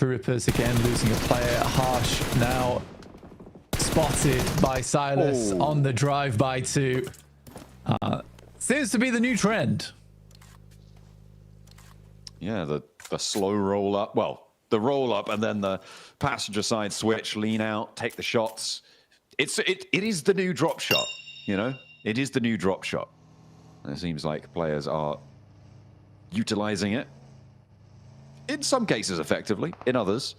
True Rippers again losing a player. Harsh now spotted by Silas on the drive-by 2. Seems to be the new trend. Yeah, the slow roll up. Well, the roll up and then the passenger side switch, lean out, take the shots. It is the new drop shot, you know? It is the new drop shot. And it seems like players are utilizing it. In some cases effectively, in others,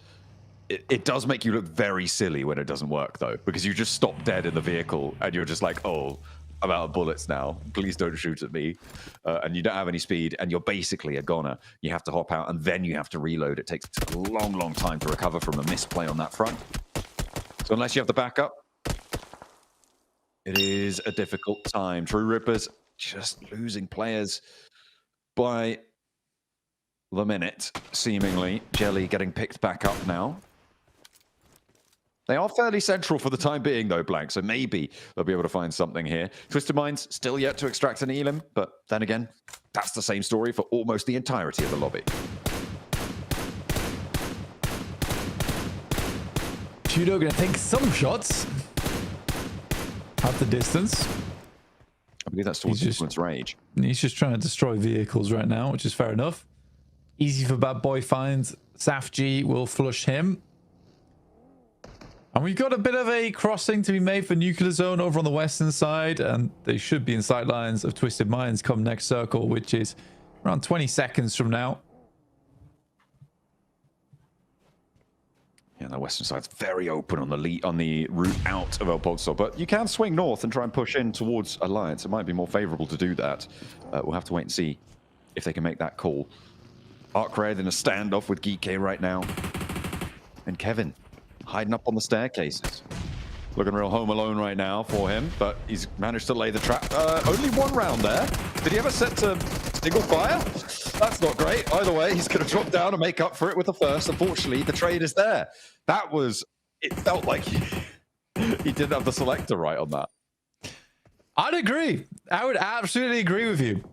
it does make you look very silly when it doesn't work though, because you just stop dead in the vehicle and you're just like, oh, I'm out of bullets now. Please don't shoot at me. And you don't have any speed and you're basically a goner. You have to hop out and then you have to reload. It takes a long, long time to recover from a misplay on that front. So unless you have the backup, it is a difficult time. True Rippers just losing players by the minute, seemingly. Jelly getting picked back up now. They are fairly central for the time being, though, Blank, so maybe they'll be able to find something here. Twisted Minds still yet to extract an Elim, but then again, that's the same story for almost the entirety of the lobby. Judo gonna take some shots at the distance. I believe that's towards Influence Rage. He's just trying to destroy vehicles right now, which is fair enough. Easy for Bad Boy finds. Safg will flush him. And we've got a bit of a crossing to be made for Nuclear Zone over on the western side, and they should be in sight lines of Twisted Minds come next circle, which is around 20 seconds from now. Yeah, the western side's very open on the route out of El Pozo, but you can swing north and try and push in towards Alliance. It might be more favorable to do that. We'll have to wait and see if they can make that call. Arc Red in a standoff with Geeky right now. And Kevin hiding up on the staircases. Looking real home alone right now for him, but he's managed to lay the trap. Only one round there. Did he ever set to single fire? That's not great. Either way, he's going to drop down and make up for it with the first. Unfortunately, the trade is there. It felt like he didn't have the selector right on that. I'd agree. I would absolutely agree with you.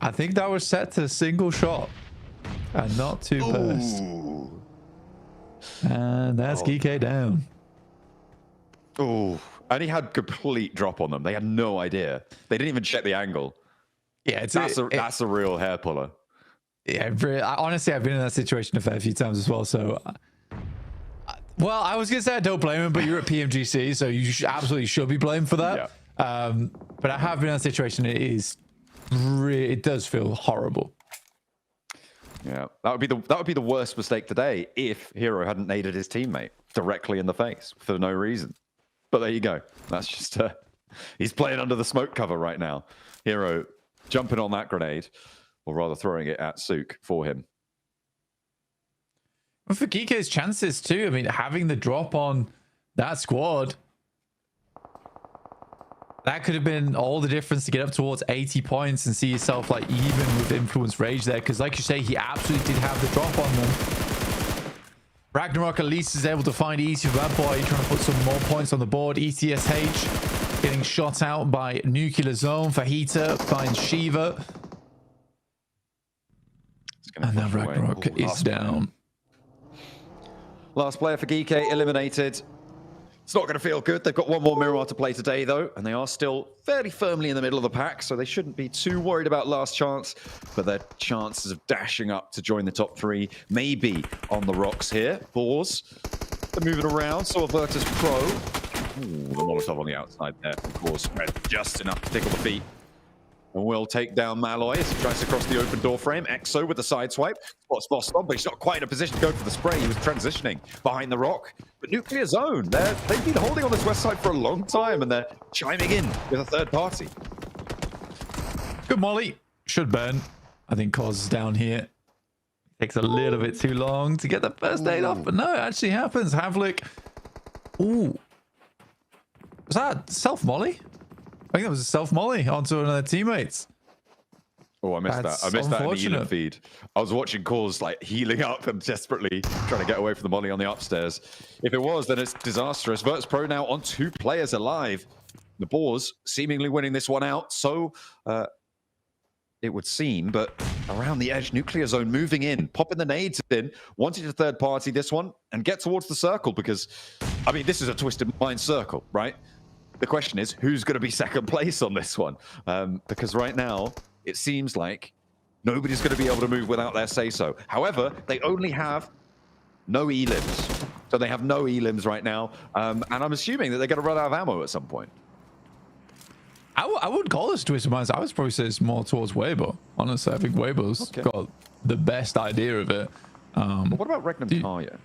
I think that was set to a single shot and not two bursts. And that's Geeky down. Oh, and he had complete drop on them. They had no idea. They didn't even check the angle. Yeah, that's a real hair puller. Yeah, honestly, I've been in that situation a fair few times as well. So, well, I was gonna say I don't blame him, but you're at PMGC, so you absolutely should be blamed for that. Yeah. But I have been in that situation. It does feel horrible. Yeah, that would be the worst mistake today if Hero hadn't naded his teammate directly in the face for no reason. But there you go. That's just he's playing under the smoke cover right now. Hero jumping on that grenade, or rather throwing it at Sook for him. Well, for Geeky's chances too. I mean, having the drop on that squad, that could have been all the difference to get up towards 80 points and see yourself like even with Influence Rage there. Because like you say, he absolutely did have the drop on them. Ragnarok at least is able to find Easy for Bad Boy, trying to put some more points on the board. ETSH getting shot out by Nuclear Zone. Fajita finds Shiva. And now Ragnarok is down. Last player for Geeky eliminated. It's not going to feel good. They've got one more Miramar to play today, though, and they are still fairly firmly in the middle of the pack, so they shouldn't be too worried about last chance. But their chances of dashing up to join the top three may be on the rocks here. Boars, they're moving around, so Avertus Pro. Ooh, the Molotov on the outside there, of course, just enough to tickle the feet. And will take down Malloy as he tries to cross the open door frame. Exo with the side swipe. Spots Boss on, but he's not quite in a position to go for the spray. He was transitioning behind the rock. But Nuclear Zone, they've been holding on this west side for a long time, and they're chiming in with a third party. Good molly. Should burn. I think Cause is down here. Takes a little bit too long to get the first aid off, but no, it actually happens. Havlik. Ooh. Was that self-molly? I think that was a self-molly onto one of their teammates. Oh, I missed that. I missed that in the Elam feed. I was watching Cause like healing up and desperately trying to get away from the molly on the upstairs. If it was, then it's disastrous. Virtus Pro now on 2 players alive. The Boars seemingly winning this one out. So it would seem, but around the edge. Nuclear Zone moving in, popping the nades in, wanting to third party this one and get towards the circle because, I mean, this is a Twisted Mind circle, right? The question is, who's going to be second place on this one? Because right now, it seems like nobody's going to be able to move without their say-so. However, they only have no elims. So they have no elims right now. And I'm assuming that they're going to run out of ammo at some point. I wouldn't call this Twisted Minds. I would probably say it's more towards Weibo. Honestly, I think Weibo's got the best idea of it. What about Regnum Karya?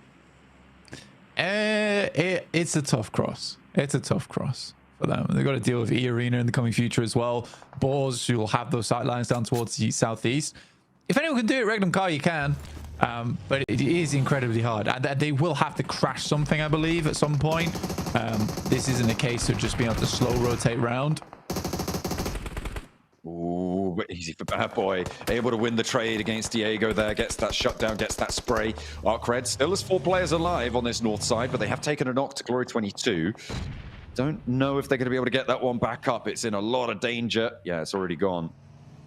It's a tough cross. It's a tough cross for them. They've got to deal with E-Arena in the coming future as well. Boars, you'll have those sight lines down towards the southeast. If anyone can do it, Regnum Karya can. But it is incredibly hard. And they will have to crash something, I believe, at some point. This isn't a case of just being able to slow rotate round. Ooh, easy for Bad Boy. Able to win the trade against Diego there. Gets that shutdown, gets that spray. Arcred still has 4 players alive on this north side, but they have taken a knock to Glory 22. Don't know if they're going to be able to get that one back up. It's in a lot of danger. Yeah, it's already gone.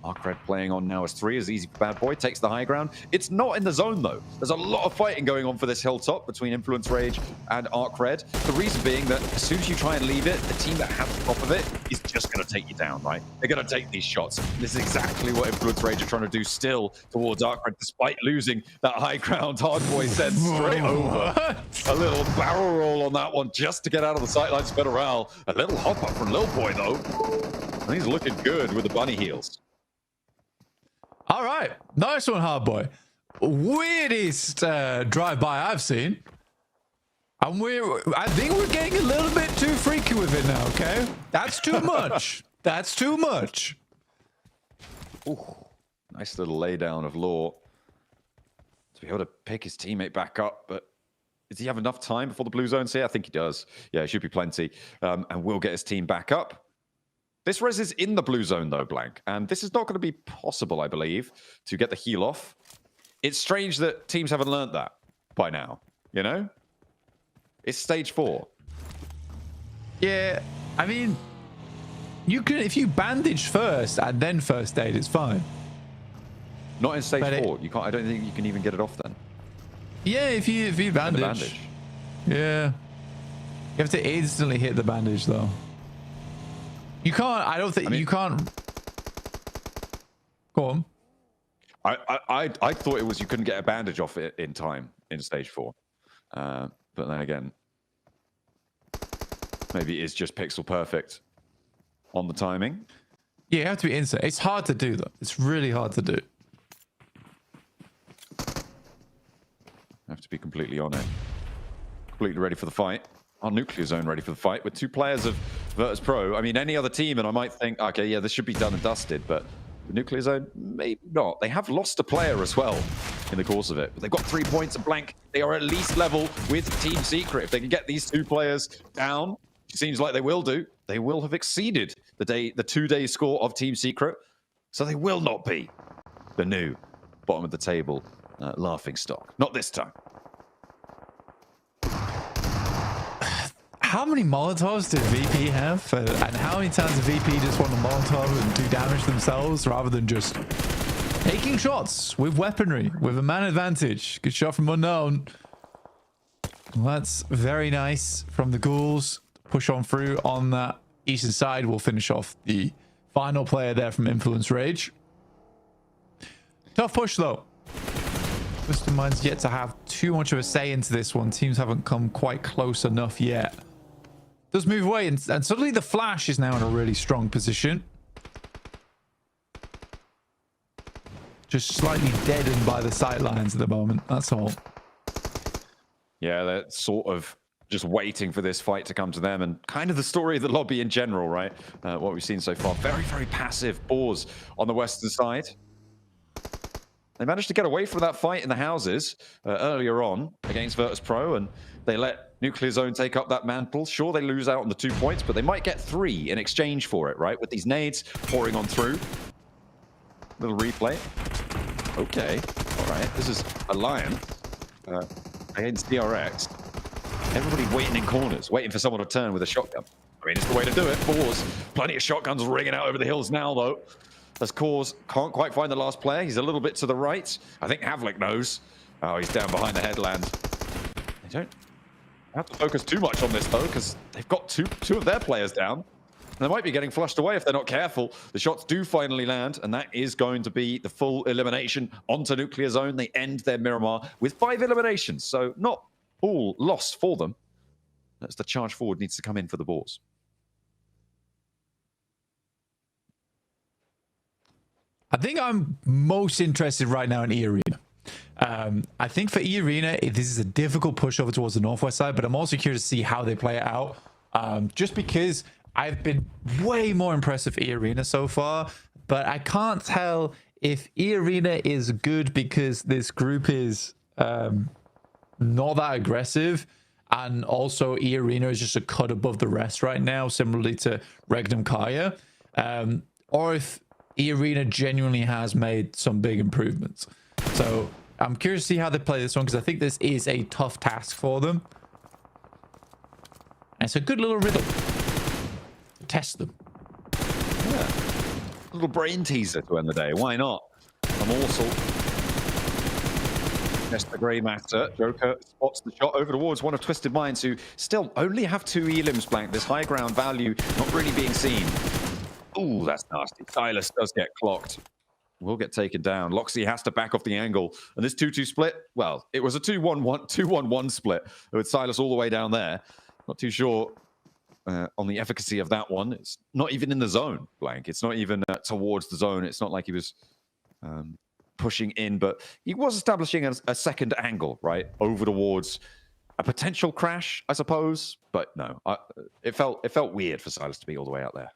Arcred playing on now as 3 is easy for Bad Boy. Takes the high ground. It's not in the zone, though. There's a lot of fighting going on for this hilltop between Influence Rage and Arcred. The reason being that as soon as you try and leave it, the team that has the top of it is just going to take you down, right? They're going to take these shots. This is exactly what Influence Rage are trying to do still towards Arcred, despite losing that high ground. Hardboy sent straight over. A little barrel roll on that one just to get out of the sightlines for Federal. A little hop up from Lil Boy, though. And he's looking good with the bunny heels. All right, nice one, Hardboy. Weirdest drive-by I've seen. And I think we're getting a little bit too freaky with it now, okay? That's too much. That's too much. Ooh, nice little laydown of Law to be able to pick his teammate back up, but does he have enough time before the blue zone's here? I think he does. Yeah, it should be plenty. And will get his team back up. This res is in the blue zone, though, Blank. And this is not going to be possible, I believe, to get the heal off. It's strange that teams haven't learned that by now, you know? It's stage 4. Yeah, I mean, you can, if you bandage first and then first aid, it's fine. Not in stage 4. You can't. I don't think you can even get it off then. Yeah, if you bandage. Yeah. You have to instantly hit the bandage, though. You can't. I don't think you can't. Go on. I thought it was you couldn't get a bandage off it in time in stage 4, but then again, maybe it is just pixel perfect on the timing. Yeah, you have to be instant. It's hard to do though. It's really hard to do. Have to be completely on it. Completely ready for the fight. Our Nuclear Zone ready for the fight with 2 players of Virtus Pro. I mean, any other team, and I might think, okay, yeah, this should be done and dusted, but the Nuclear Zone, maybe not. They have lost a player as well in the course of it, but they've got 3 points of Blank. They are at least level with Team Secret. If they can get these 2 players down, it seems like they will do. They will have exceeded the 2-day score of Team Secret, so they will not be the new bottom of the table laughing stock. Not this time. How many Molotovs did VP have? And how many times did VP just want to Molotov and do damage themselves rather than just taking shots with weaponry, with a man advantage? Good shot from Unknown. Well, that's very nice from the Ghouls. Push on through on that eastern side. We'll finish off the final player there from Influence Rage. Tough push, though. Twisted Mind's yet to have too much of a say into this one. Teams haven't come quite close enough yet. Does move away, and suddenly the Flash is now in a really strong position. Just slightly deadened by the sight lines at the moment, that's all. Yeah, they're sort of just waiting for this fight to come to them, and kind of the story of the lobby in general, right? What we've seen so far. Very, very passive Boars on the western side. They managed to get away from that fight in the houses earlier on against Virtus Pro, and they let Nuclear Zone take up that mantle. Sure, they lose out on the 2 points, but they might get 3 in exchange for it, right? With these nades pouring on through. Little replay. Okay, all right. This is a Lion against DRX. Everybody waiting in corners, waiting for someone to turn with a shotgun. I mean, it's the way to do it. Boars. Plenty of shotguns ringing out over the hills now, though. as Cause can't quite find the last player. He's a little bit to the right. I think Havlik knows. Oh, he's down behind the headland. They don't have to focus too much on this, though, because they've got two of their players down. And they might be getting flushed away if they're not careful. The shots do finally land, and that is going to be the full elimination onto Nuclear Zone. They end their Miramar with 5 eliminations, so not all lost for them. That's the charge forward needs to come in for the Boars. I think I'm most interested right now in E-Arena. I think for E-Arena, this is a difficult pushover towards the northwest side, but I'm also curious to see how they play it out. Just because I've been way more impressed with E-Arena so far, but I can't tell if E-Arena is good because this group is not that aggressive, and also E-Arena is just a cut above the rest right now, similarly to Regnum Kaya, or if E-Arena genuinely has made some big improvements. So I'm curious to see how they play this one, because I think this is a tough task for them. And it's a good little riddle. Test them. Yeah. A little brain teaser to end the day. Why not? A morsel. Test the grey matter. Joker spots the shot over towards one of Twisted Minds, who still only have 2 elims blank. This high ground value not really being seen. Ooh, that's nasty. Silas does get clocked. Will get taken down. Loxy has to back off the angle. And this 2-2 split, well, it was a 2-1-1 split with Silas all the way down there. Not too sure on the efficacy of that one. It's not even in the zone, blank. It's not even towards the zone. It's not like he was pushing in, but he was establishing a second angle, right? Over towards a potential crash, I suppose. But no, it felt weird for Silas to be all the way out there.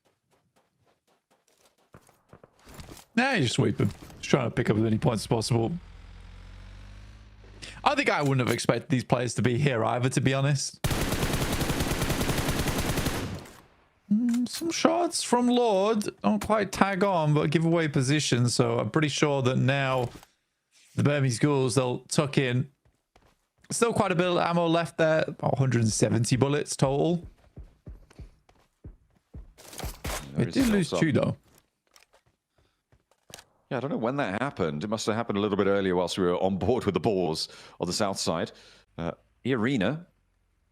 Nah, you just sweep him. Just trying to pick up as many points as possible. I think I wouldn't have expected these players to be here either, to be honest. Some shots from Lord. Don't quite tag on, but give away position. So I'm pretty sure that now the Burmese Ghouls, they'll tuck in. Still quite a bit of ammo left there. About 170 bullets total. It did lose 2, though. Yeah, I don't know when that happened. It must have happened a little bit earlier whilst we were on board with the Boars on the south side. E-Arena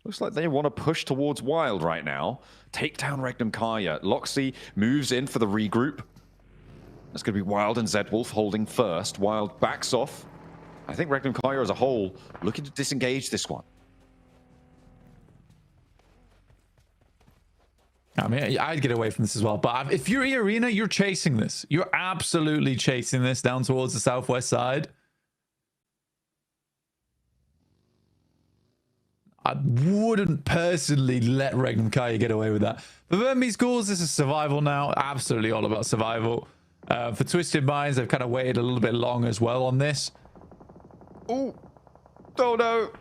looks like they want to push towards Wild right now. Take down Regnum Kaya. Loxy moves in for the regroup. That's going to be Wild and Zedwolf holding first. Wild backs off. I think Regnum Kaya as a whole looking to disengage this one. I mean, I'd get away from this as well. But if you're E-Arena, you're chasing this. You're absolutely chasing this down towards the southwest side. I wouldn't personally let Regnum Kaya get away with that. For Burmese Ghouls, this is survival now. Absolutely all about survival. For Twisted Minds, they've kind of waited a little bit long as well on this. Ooh. Oh no.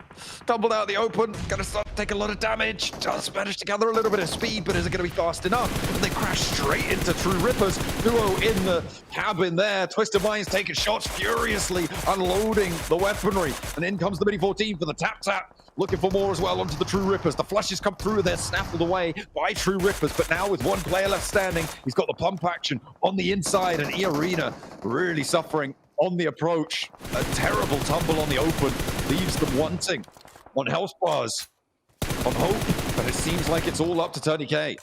Tumbled out the open. Gonna start to take a lot of damage. Just managed to gather a little bit of speed, but is it gonna be fast enough? And they crash straight into True Rippers. Duo in the cabin there. Twisted Minds taking shots furiously, unloading the weaponry. And in comes the Mini 14 for the tap-tap. Looking for more as well onto the True Rippers. The flushes come through. They're snaffled away by True Rippers. But now with one player left standing, he's got the pump action on the inside. And E-Arena really suffering on the approach. A terrible tumble on the open leaves them wanting on health bars, on hope, but it seems like it's all up to Tony K.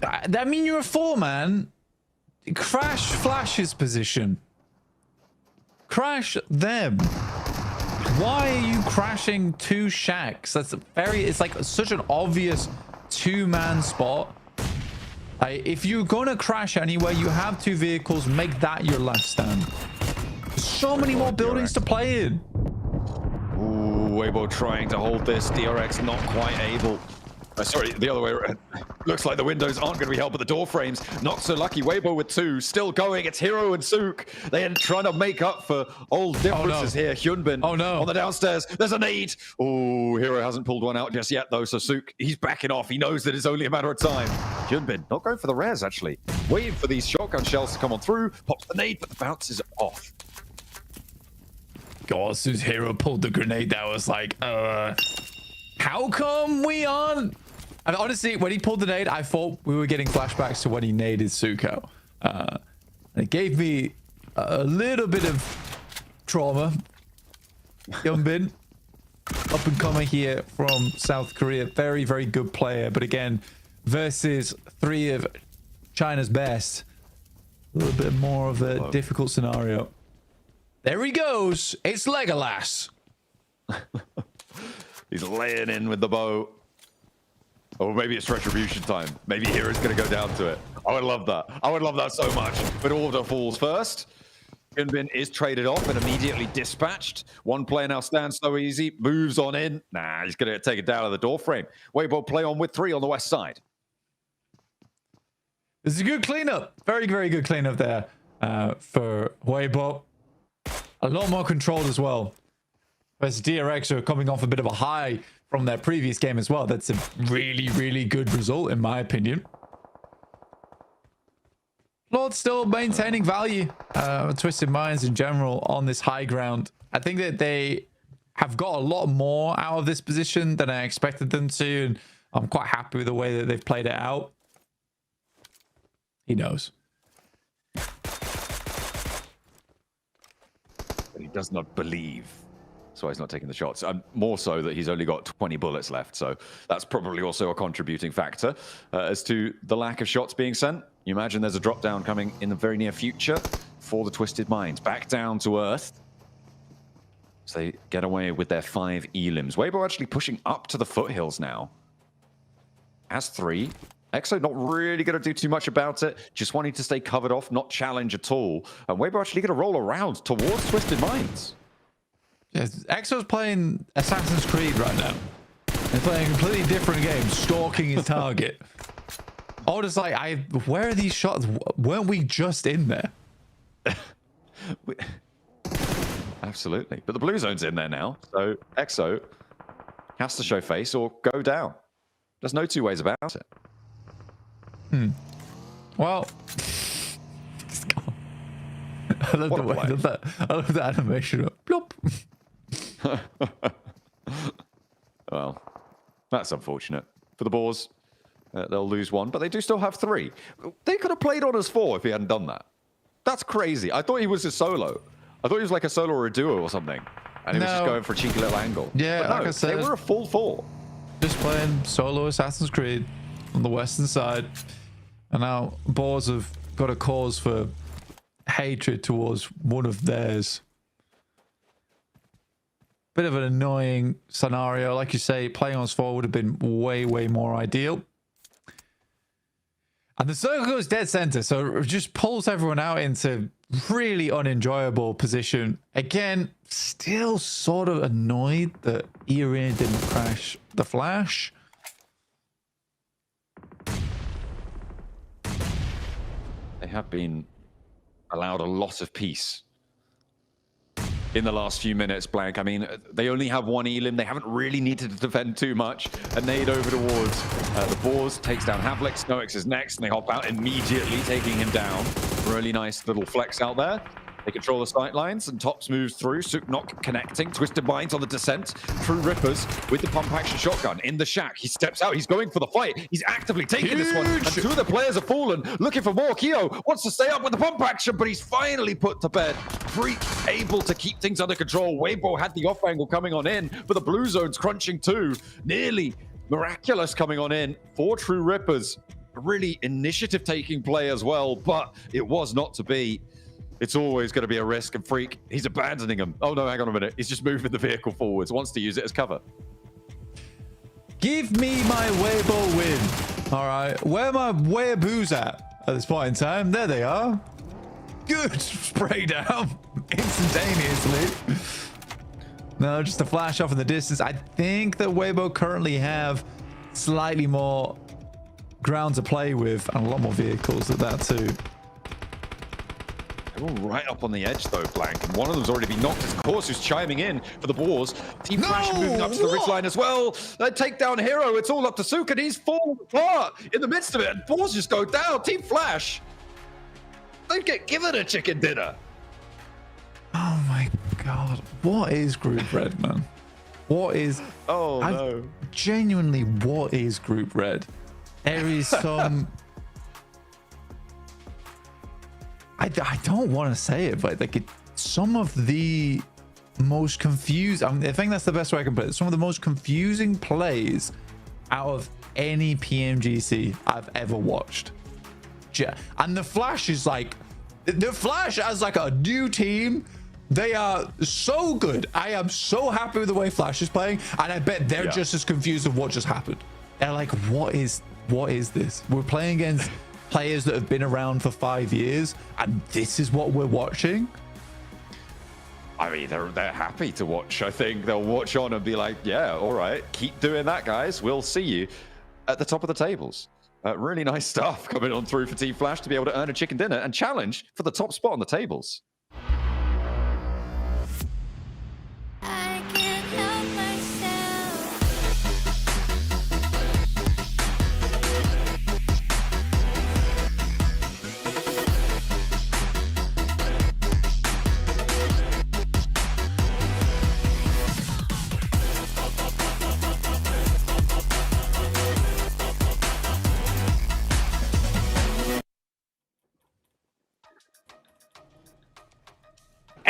I mean, you're a 4-man. Crash Flash's position. Crash them. Why are you crashing 2 shacks? That's it's like such an obvious 2-man spot. If you're gonna crash anywhere, you have 2 vehicles, make that your last stand. So many more buildings to play in. Ooh, Weibo trying to hold this. DRX not quite able. Sorry, the other way around. Looks like the windows aren't going to be helped, but the door frames not so lucky. Weibo with 2, still going. It's Hero and Sook. They're trying to make up for old differences here. Hyunbin on the downstairs. There's a nade. Oh, Hero hasn't pulled one out just yet, though. So Sook, he's backing off. He knows that it's only a matter of time. Hyunbin not going for the res, actually. Waiting for these shotgun shells to come on through. Pops the nade, but the bounce is off. God, as soon as Hero pulled the grenade, that was like, how come we aren't And honestly, when he pulled the nade, I thought we were getting flashbacks to when he naded Suko. It gave me a little bit of trauma. Youngbin, up and coming here from South Korea. Very, very good player. But again, versus 3 of China's best. A little bit more of a difficult scenario. There he goes. It's Legolas. He's laying in with the bow. Or maybe it's retribution time. Maybe Hero's going to go down to it. I would love that. I would love that so much. But order falls first. Gunbin is traded off and immediately dispatched. One player now stands so easy. Moves on in. Nah, he's going to take it down to the door frame. Weibo play on with 3 on the west side. This is a good cleanup. Very, very good cleanup there for Weibo. A lot more controlled as well. Versus DRX are coming off a bit of a high from their previous game as well. That's a really, really good result in my opinion. Lord still maintaining value. Twisted Minds in general on this high ground. I think that they have got a lot more out of this position than I expected them to. And I'm quite happy with the way that they've played it out. He knows. But he does not believe. That's why he's not taking the shots. And more so that he's only got 20 bullets left. So that's probably also a contributing factor as to the lack of shots being sent. You imagine there's a drop down coming in the very near future for the Twisted Minds. Back down to earth. So they get away with their 5 elims. Weibo actually pushing up to the foothills now. Has 3. Exo not really going to do too much about it. Just wanting to stay covered off, not challenge at all. And Weibo actually going to roll around towards Twisted Minds. Yes, Exo's playing Assassin's Creed right now. They're playing a completely different game, stalking his target. Oh, just like, where are these shots? Weren't we just in there? Absolutely. But the blue zone's in there now. So Exo has to show face or go down. There's no 2 ways about it. Well, I love the way I love that animation. Plop. Well, that's unfortunate for the Boars. They'll lose 1, but they do still have 3. They could have played on as 4 if he hadn't done that. That's crazy. I thought he was a solo. I thought he was like a solo or a duo or something, and he was just going for a cheeky little angle. Yeah, but no, like I said, they were a full 4. Just playing solo Assassin's Creed on the western side, and now Boars have got a cause for hatred towards one of theirs. Bit of an annoying scenario, like you say. Playing on S4 would have been way, way more ideal. And the circle goes dead center, so it just pulls everyone out into really unenjoyable position. Again, still sort of annoyed that Irin didn't crash the flash. They have been allowed a lot of peace in the last few minutes, Blank. I mean, they only have 1 elim. They haven't really needed to defend too much. A nade over towards the Boars, takes down Havlik. Snoix is next, and they hop out immediately, taking him down. Really nice little flex out there. They control the sight lines, and Tops moves through. Suknok connecting. Twisted Minds on the descent. True Rippers with the pump action shotgun in the shack. He steps out. He's going for the fight. He's actively taking this one. And 2 of the players have fallen, looking for more. Keo wants to stay up with the pump action, but he's finally put to bed. Freak able to keep things under control. Weibo had the off angle coming on in, but the blue zone's crunching too. Nearly miraculous coming on in for True Rippers. A really initiative-taking play as well, but it was not to be. It's always going to be a risk, and Freak, he's abandoning him. Oh no, hang on a minute. He's just moving the vehicle forwards, wants to use it as cover. Give me my Weibo win. All right, where are my Weeaboos at this point in time? There they are. Good spray down instantaneously. No, just a flash off in the distance. I think that Weibo currently have slightly more ground to play with and a lot more vehicles at that too. They're all right up on the edge though, Blank, and one of them's already been knocked. Of course, who's chiming in for the Boars. Team Flash moving up to the ridge line as well. They take down Hero. It's all up to Suk, and he's falling apart in the midst of it. And Boars just go down. Team Flash, they get given a chicken dinner. Oh my god, what is Group Red, man? What is? Oh no! genuinely, what is Group Red? There is some... I don't want to say it, but like some of the most confused... I think that's the best way I can put it. Some of the most confusing plays out of any PMGC I've ever watched. And the Flash is like... The Flash as like a new team... They are so good. I am so happy with the way Flash is playing, and I bet they're just as confused of what just happened. They're like, what is this? We're playing against players that have been around for 5 years, and this is what we're watching. I mean, they're happy to watch. I think they'll watch on and be like, yeah, all right, keep doing that, guys. We'll see you at the top of the tables. Really nice stuff coming on through for Team Flash to be able to earn a chicken dinner and challenge for the top spot on the tables.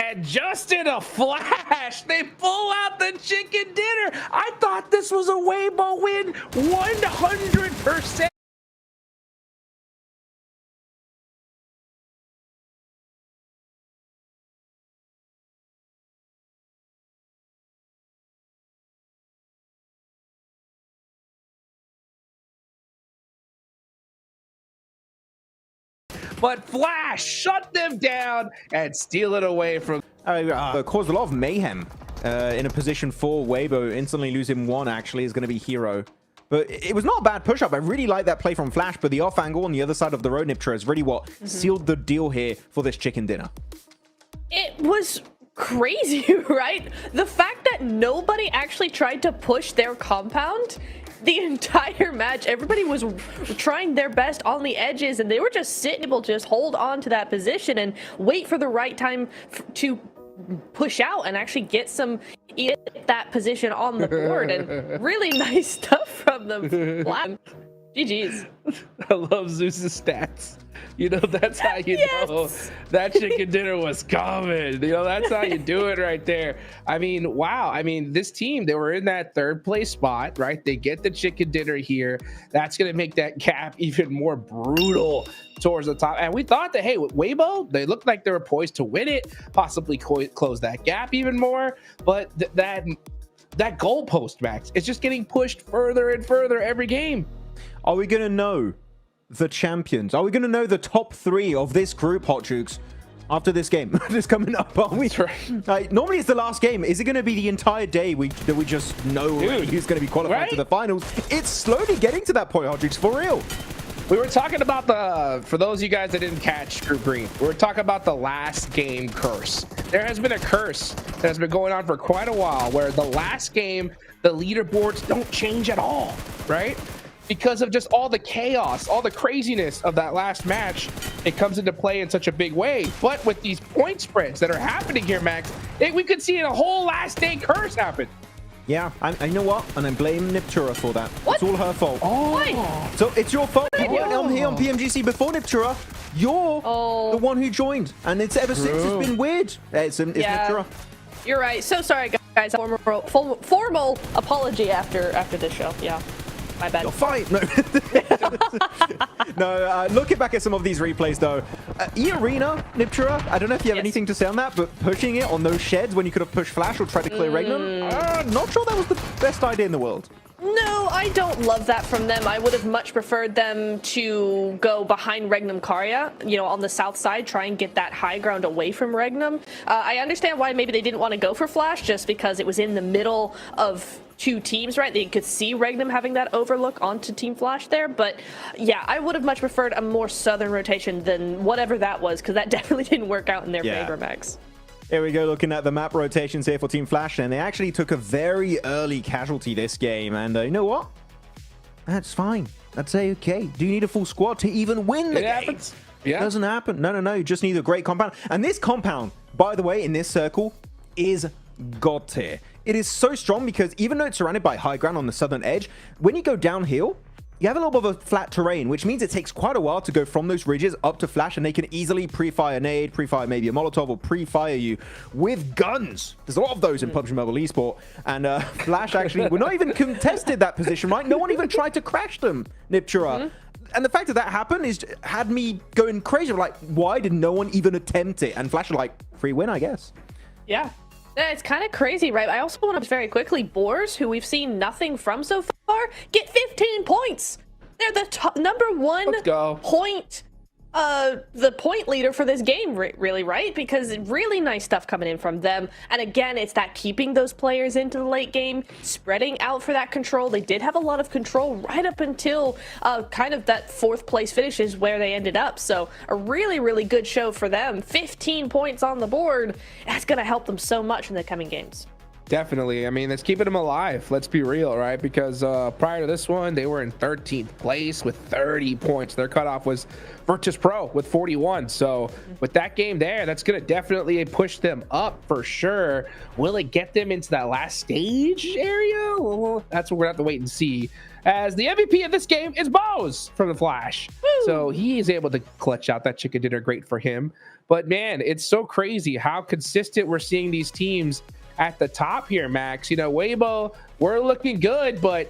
And just in a flash, they pull out the chicken dinner. I thought this was a Weibo win 100%. But Flash shut them down and steal it away from... Caused a lot of mayhem in a position 4. Weibo instantly losing 1 actually is going to be hero. But it was not a bad push-up. I really like that play from Flash, but the off angle on the other side of the road, Niptra, is really what sealed the deal here for this chicken dinner. It was crazy, right? The fact that nobody actually tried to push their compound the entire match, everybody was trying their best on the edges, and they were just sitting able to just hold on to that position and wait for the right time to push out and actually get that position on the board. And really nice stuff from them. GG's. I love Zeus's stats. You know, that's how you know that chicken dinner was coming. You know, that's how you do it right there. I mean, wow. I mean, this team, they were in that 3rd place spot, right? They get the chicken dinner here. That's going to make that gap even more brutal towards the top. And we thought that, hey, with Weibo, they looked like they were poised to win it, possibly close that gap even more. But that goalpost, Max, it's just getting pushed further and further every game. Are we going to know the champions? Are we going to know the top 3 of this group, Hot Jukes, after this game? That's coming up, aren't we? Normally it's the last game. Is it going to be the entire day that we just know who's going to be qualified to the finals? It's slowly getting to that point, Hot Jukes, for real. We were talking about for those of you guys that didn't catch Group Green, we were talking about the last game curse. There has been a curse that has been going on for quite a while where the last game, the leaderboards don't change at all, right? Because of just all the chaos, all the craziness of that last match, it comes into play in such a big way. But with these point spreads that are happening here, Max, we could see a whole last day curse happen. Yeah, I know what, and I blame Niptura for that. What? It's all her fault. Oh, so it's your fault. You weren't on here on PMGC before Niptura. You're the one who joined, and it's ever since it's been weird. It's Niptura. You're right. So sorry, guys. Formal apology after this show. Yeah. My bad. You're fine. No. No, looking back at some of these replays, though, E-Arena, Niptura, I don't know if you have anything to say on that, but pushing it on those sheds when you could have pushed Flash or tried to clear Regnum, not sure that was the best idea in the world. No, I don't love that from them. I would have much preferred them to go behind Regnum Karya, on the south side, try and get that high ground away from Regnum. I understand why maybe they didn't want to go for Flash, just because it was in the middle of 2 teams, right? They could see Regnum having that overlook onto Team Flash there. But yeah, I would have much preferred a more southern rotation than whatever that was, because that definitely didn't work out in their favor, Max. Here we go, looking at the map rotations here for Team Flash, and they actually took a very early casualty this game. And you know what? That's fine. That's okay. Do you need a full squad to even win the game? Happens. Yeah. Doesn't happen. No. You just need a great compound. And this compound, by the way, in this circle, is god tier. It is so strong because even though it's surrounded by high ground on the southern edge, when you go downhill, you have a little bit of a flat terrain, which means it takes quite a while to go from those ridges up to Flash, and they can easily pre-fire a nade, pre-fire maybe a Molotov, or pre-fire you with guns. There's a lot of those in PUBG Mobile Esport, and Flash actually were not even contested that position, right? No one even tried to crash them, Niptura. And the fact that that happened had me going crazy. Like, why did no one even attempt it? And Flash are like, free win, I guess. Yeah. It's kind of crazy, right? I also want to very quickly, Boars, who we've seen nothing from so far, get 15 points. They're the number one point, the point leader for this game, really, right? Because really nice stuff coming in from them. And again, it's that keeping those players into the late game, spreading out for that control. They did have a lot of control right up until kind of that 4th place finish is where they ended up. So a really, really good show for them. 15 points on the board. That's going to help them so much in the coming games. Definitely. I mean, it's keeping them alive. Let's be real, right? Because prior to this one, they were in 13th place with 30 points. Their cutoff was Virtus Pro with 41. So with that game there, that's going to definitely push them up for sure. Will it get them into that last stage area? Well, that's what we're going to have to wait and see. As the MVP of this game is Bose from the Flash. Woo! So he is able to clutch out that chicken dinner. Great for him. But man, it's so crazy how consistent we're seeing these teams at the top here, Max. You know, Weibo, we're looking good, but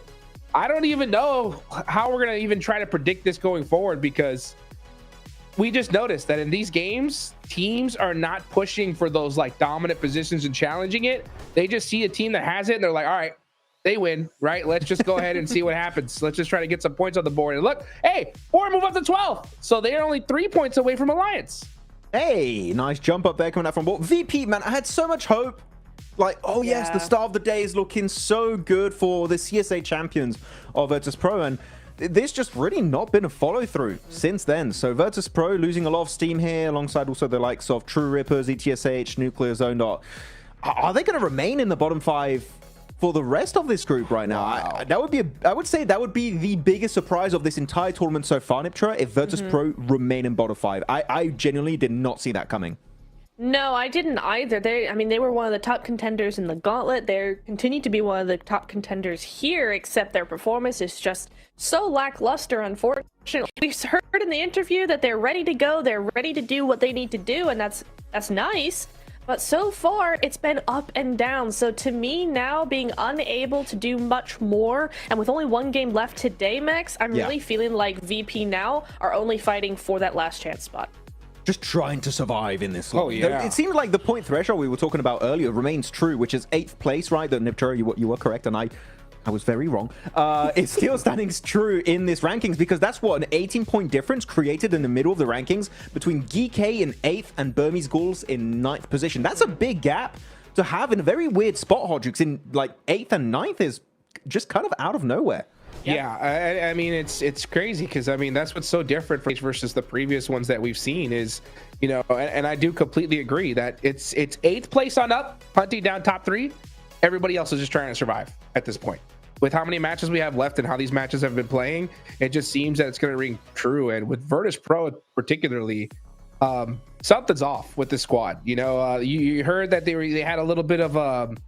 I don't even know how we're going to even try to predict this going forward, because we just noticed that in these games, teams are not pushing for those like dominant positions and challenging it. They just see a team that has it and they're like, all right, they win, right? Let's just go ahead and see what happens. Let's just try to get some points on the board. And look, hey, 4 move up to 12. So they're only 3 points away from Alliance. Hey, nice jump up there coming out from ball. VP, man, I had so much hope. Like, oh yes, the start of the day is looking so good for the CSA champions of Virtus Pro, and there's just really not been a follow-through since then. So Virtus Pro losing a lot of steam here, alongside also the likes of True Rippers, ETSH, Nuclear Zone. Are they going to remain in the bottom 5 for the rest of this group right now? Wow. I would say that would be the biggest surprise of this entire tournament so far, Niptra, if Virtus Pro remain in bottom 5. I genuinely did not see that coming. No, I didn't either. They were one of the top contenders in the gauntlet. They continue to be one of the top contenders here, except their performance is just so lackluster, unfortunately. We heard in the interview that they're ready to go, they're ready to do what they need to do, and that's nice. But so far, it's been up and down. So to me now, being unable to do much more, and with only 1 game left today, Max, I'm really feeling like VP now are only fighting for that last chance spot. Just trying to survive in this. Oh, yeah. It seems like the point threshold we were talking about earlier remains true, which is 8th place, right? That Niptura, you were correct, and I was very wrong. It's still standing true in this rankings, because that's what, an 18-point difference created in the middle of the rankings between GK in 8th and Burmese Ghouls in 9th position. That's a big gap to have in a very weird spot, Hodgix. In like 8th and 9th is just kind of out of nowhere. Yeah, I mean, it's crazy, because I mean, that's what's so different versus the previous ones that we've seen is, you know, and I do completely agree that it's 8th place on up, hunting down top 3. Everybody else is just trying to survive at this point. With how many matches we have left and how these matches have been playing, it just seems that it's going to ring true. And with Virtus Pro particularly, something's off with the squad. You know, you heard that they had a little bit of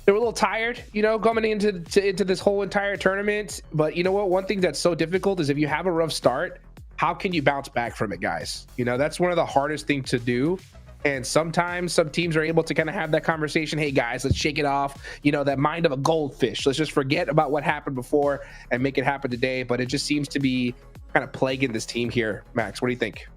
they were a little tired, you know, coming into this whole entire tournament. But you know what? One thing that's so difficult is if you have a rough start, how can you bounce back from it, guys? You know, that's one of the hardest things to do. And sometimes some teams are able to kind of have that conversation. Hey, guys, let's shake it off. You know, that mind of a goldfish. Let's just forget about what happened before and make it happen today. But it just seems to be kind of plaguing this team here. Max, what do you think?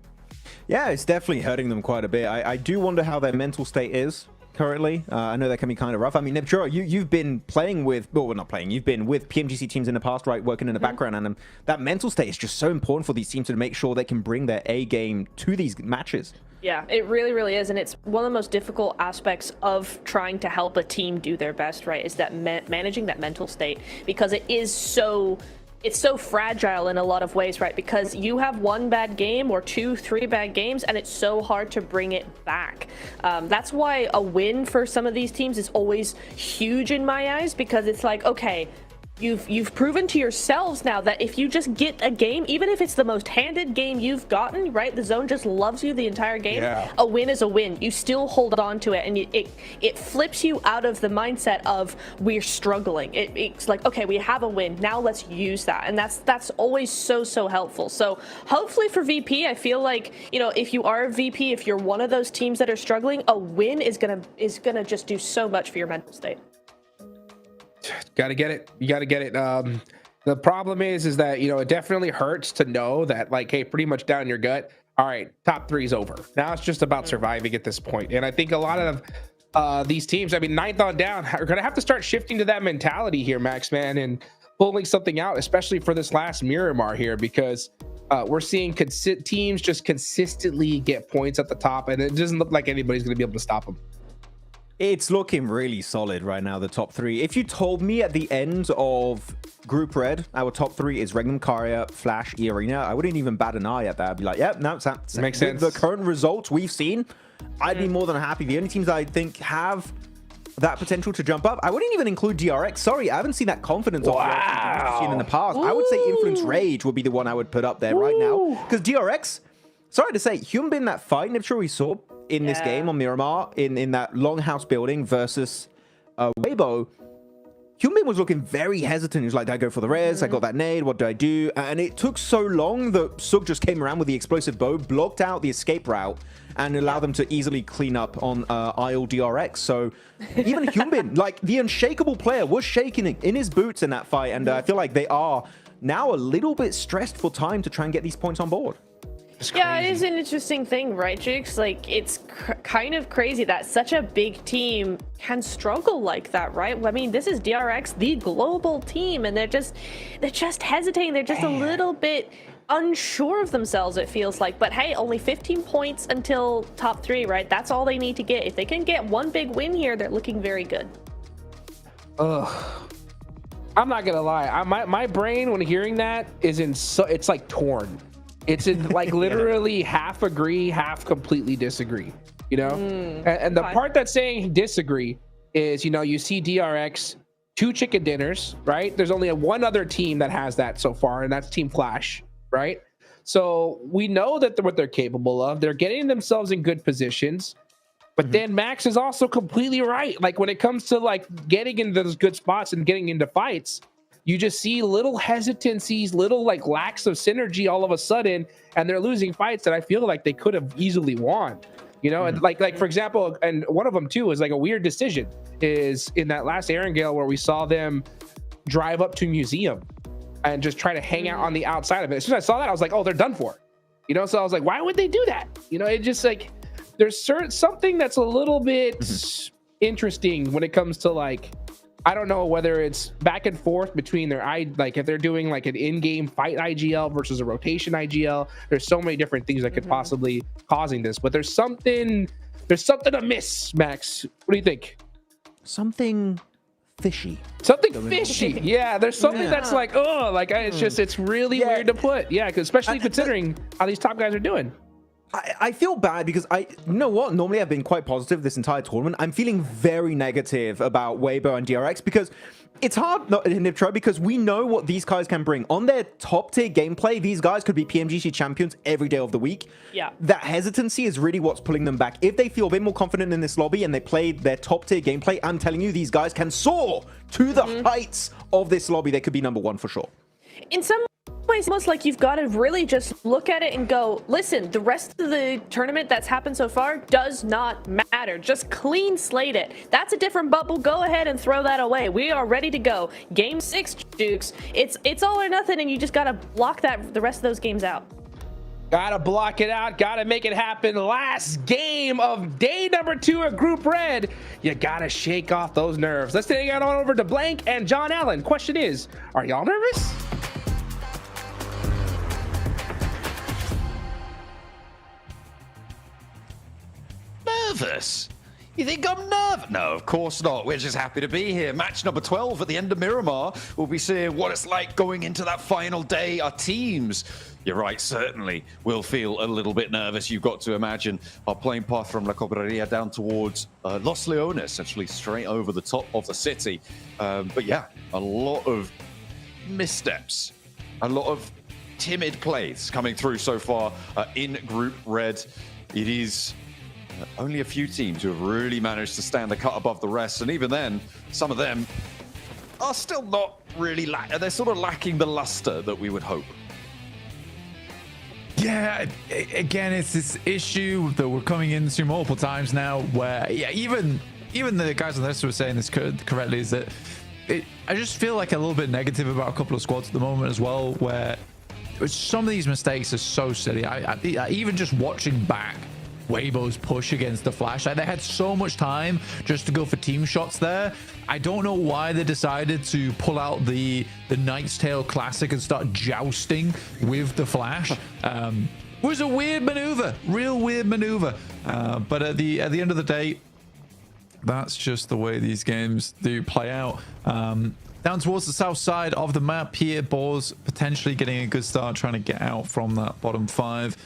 Yeah, it's definitely hurting them quite a bit. I do wonder how their mental state is currently. I know that can be kind of rough. I mean, Niptura, you've been playing with, well, not playing, you've been with PMGC teams in the past, right, working in the background, and that mental state is just so important for these teams to make sure they can bring their A game to these matches. Yeah, it really, really is. And it's one of the most difficult aspects of trying to help a team do their best, right, is that managing that mental state, because it's so fragile in a lot of ways, right? Because you have 1 bad game or 2, 3 bad games, and it's so hard to bring it back. That's why a win for some of these teams is always huge in my eyes, because it's like, okay, you've proven to yourselves now that if you just get a game, even if it's the most handed game you've gotten, right? The zone just loves you the entire game. Yeah. A win is a win. You still hold on to it, and it flips you out of the mindset of we're struggling. It's like, okay, we have a win. Now let's use that, and that's always so helpful. So hopefully for VP, I feel like, you know, if you are a VP, if you're one of those teams that are struggling, a win is gonna just do so much for your mental state. Gotta get it. You gotta get it. The problem is that, you know, it definitely hurts to know that, like, hey, pretty much down your gut, all right, top 3 is over. Now it's just about surviving at this point. And I think a lot of these teams, I mean, 9th on down, are gonna have to start shifting to that mentality here, Max, man, and pulling something out, especially for this last Miramar here, because we're seeing teams just consistently get points at the top, and it doesn't look like anybody's gonna be able to stop them. It's looking really solid right now, the top 3. If you told me at the end of Group Red, our top 3 is Regnum Karya, Flash, E-Arena, I wouldn't even bat an eye at that. I'd be like, yep, no, makes sense. The current results we've seen, I'd be more than happy. The only teams I think have that potential to jump up, I wouldn't even include DRX. Sorry, I haven't seen that confidence of DRX we've seen in the past. I would say Influence Rage would be the one I would put up there right now. Because DRX, sorry to say, Hyunbin, that fight, I'm sure we saw in this game on Miramar, in that longhouse building versus Weibo, Hyunbin was looking very hesitant. He was like, did I go for the res? I got that nade. What do I do? And it took so long that Sug just came around with the explosive bow, blocked out the escape route, and allowed them to easily clean up on Isle DRX. So even Hyunbin, like the unshakable player, was shaking in his boots in that fight. And I feel like they are now a little bit stressed for time to try and get these points on board. Yeah, it is an interesting thing, right, Jukes? Like, it's kind of crazy that such a big team can struggle like that, right? I mean, this is DRX, the global team, and they're just hesitating. They're just a little bit unsure of themselves, it feels like. But hey, only 15 points until top 3, right? That's all they need to get. If they can get one big win here, they're looking very good. Ugh. I'm not gonna lie. My brain, when hearing that, it's like torn. It's in like literally half agree, half completely disagree, you know? And the part that's saying disagree is, you know, you see DRX, 2 chicken dinners, right? There's only one other team that has that so far, and that's Team Flash, right? So we know that what they're capable of. They're getting themselves in good positions. But then Max is also completely right. Like when it comes to like getting into those good spots and getting into fights, you just see little hesitancies, little like lacks of synergy all of a sudden, and they're losing fights that I feel like they could have easily won. You know, and like for example, and one of them too was like a weird decision is in that last Erangel where we saw them drive up to museum and just try to hang out on the outside of it. As soon as I saw that, I was like, oh, they're done for. You know, so I was like, why would they do that? You know, it just like there's something that's a little bit interesting when it comes to like, I don't know whether it's back and forth between their like if they're doing like an in-game fight IGL versus a rotation IGL. There's so many different things that could possibly causing this, but there's something amiss, Max. What do you think? Something fishy. Something fishy. Yeah, there's something that's like, oh, like it's really weird to put. Yeah, especially considering how these top guys are doing. I feel bad because you know what? Normally I've been quite positive this entire tournament. I'm feeling very negative about Weibo and DRX because it's hard not in Niptro because we know what these guys can bring. On their top tier gameplay, these guys could be PMGC champions every day of the week. Yeah. That hesitancy is really what's pulling them back. If they feel a bit more confident in this lobby and they play their top tier gameplay, I'm telling you, these guys can soar to the heights of this lobby. They could be number 1 for sure. In some ways, almost like you've got to really just look at it and go, listen, the rest of the tournament that's happened so far does not matter. Just clean slate it. That's a different bubble. Go ahead and throw that away. We are ready to go. Game 6, Dukes. It's all or nothing, and you just got to block the rest of those games out. Gotta block it out. Gotta make it happen. Last game of day number 2 of Group Red. You gotta shake off those nerves. Let's take it on over to Blank and John Allen. Question is, are y'all nervous? Nervous? You think I'm nervous? No, of course not. We're just happy to be here. Match number 12 at the end of Miramar. We'll be seeing what it's like going into that final day. Our teams, you're right, certainly will feel a little bit nervous. You've got to imagine our plane path from La Cobreria down towards Los Leones, essentially straight over the top of the city. But yeah, a lot of missteps, a lot of timid plays coming through so far in Group Red. It is only a few teams who have really managed to stand a cut above the rest, and even then, some of them are still not really, they're sort of lacking the luster that we would hope. Yeah, again, it's this issue that we're coming into multiple times now where, yeah, even the guys on this were saying this correctly, is that I just feel like a little bit negative about a couple of squads at the moment as well, where some of these mistakes are so silly. I even just watching back Weibo's push against the Flash, they had so much time just to go for team shots there. I don't know why they decided to pull out the Knight's Tale Classic and start jousting with the Flash. Was a weird maneuver, real weird maneuver. But at the end of the day, that's just the way these games do play out. Down towards the south side of the map here, Boars potentially getting a good start trying to get out from that bottom 5.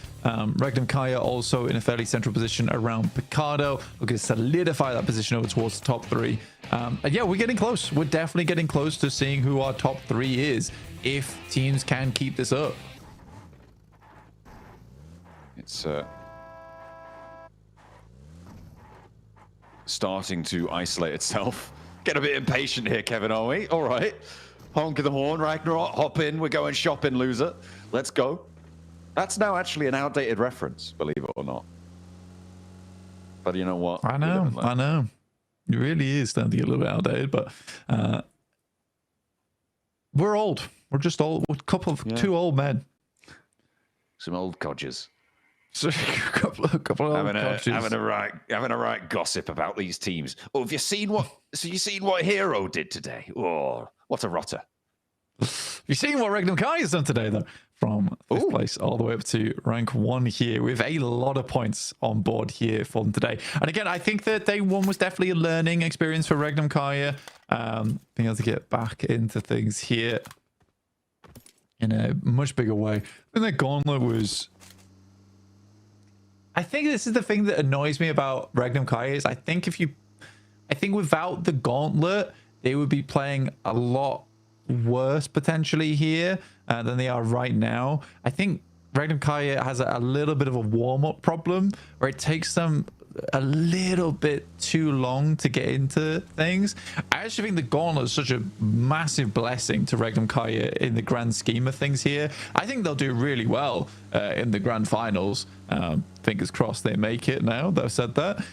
Regnum Kaya also in a fairly central position around Picardo, looking to solidify that position over towards the top 3. And yeah, we're getting close. We're definitely getting close to seeing who our top 3 is if teams can keep this up. It's starting to isolate itself. Get a bit impatient here, Kevin, are we? All right. Honk of the horn, Ragnarok, hop in. We're going shopping, loser. Let's go. That's now actually an outdated reference, believe it or not. But you know what? I know. It really is starting to get a little bit outdated, but we're old. We're just old. We're two old men. Some old codgers. So a couple of having a right gossip about these teams. Oh, have you seen what Hero did today? Oh, what a rotter! Have you seen what Regnum Kai has done today, though? From 5th place all the way up to rank 1 here, with a lot of points on board here for them today. And again, I think that day 1 was definitely a learning experience for Regnum Kaya. Being able to get back into things here in a much bigger way. I think that Gauntlet was... I think this is the thing that annoys me about Regnum Kaya is I think without the Gauntlet, they would be playing a lot worse potentially here than they are right now. I think Regnum Kaya has a little bit of a warm-up problem where it takes them a little bit too long to get into things. I actually think the Gauntlet is such a massive blessing to Regnum Kaya in the grand scheme of things here. I think they'll do really well in the grand finals. Fingers crossed they make it now that I've said that.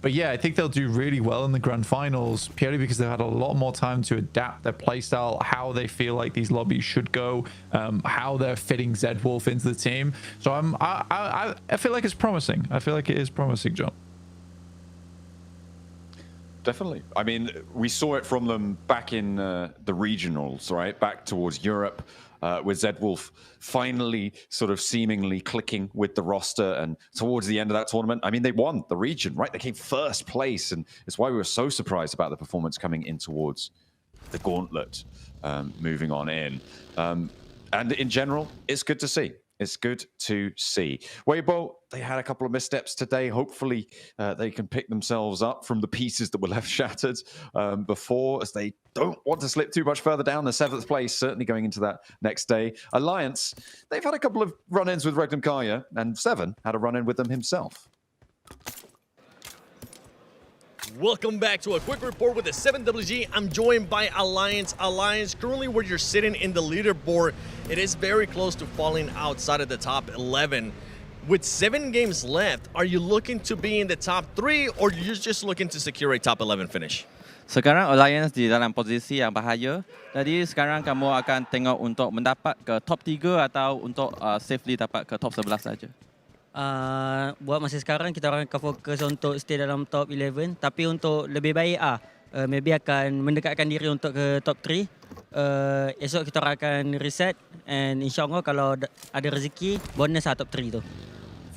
But yeah, I think they'll do really well in the grand finals purely because they've had a lot more time to adapt their playstyle, how they feel like these lobbies should go, how they're fitting Zedwolf into the team. So I feel like it's promising. I feel like it is promising, John. Definitely. I mean, we saw it from them back in the regionals, right? Back towards Europe. With Zedwolf finally sort of seemingly clicking with the roster, and towards the end of that tournament, I mean, they won the region, right? They came 1st place, and it's why we were so surprised about the performance coming in towards the Gauntlet, moving on in. And in general, it's good to see. It's good to see. Weibo, they had a couple of missteps today. Hopefully, they can pick themselves up from the pieces that were left shattered before, as they don't want to slip too much further down. The 7th place, certainly going into that next day. Alliance, they've had a couple of run-ins with Regnum Kaya, and Seven had a run-in with them himself. Welcome back to a quick report with the 7WG. I'm joined by Alliance. Alliance, currently where you're sitting in the leaderboard, it is very close to falling outside of the top 11. With 7 games left, are you looking to be in the top 3 or you're just looking to secure a top 11 finish? Sekarang Alliance di dalam posisi yang bahaya. Jadi sekarang kamu akan tengok untuk mendapat ke top 3 atau untuk safely dapat ke top 11 saja. Buat masa sekarang kita orang akan fokus untuk stay dalam top 11, tapi untuk lebih baik maybe akan mendekatkan diri untuk ke top 3. Esok kita orang akan reset, and insyaAllah kalau ada rezeki bonus top 3 tu.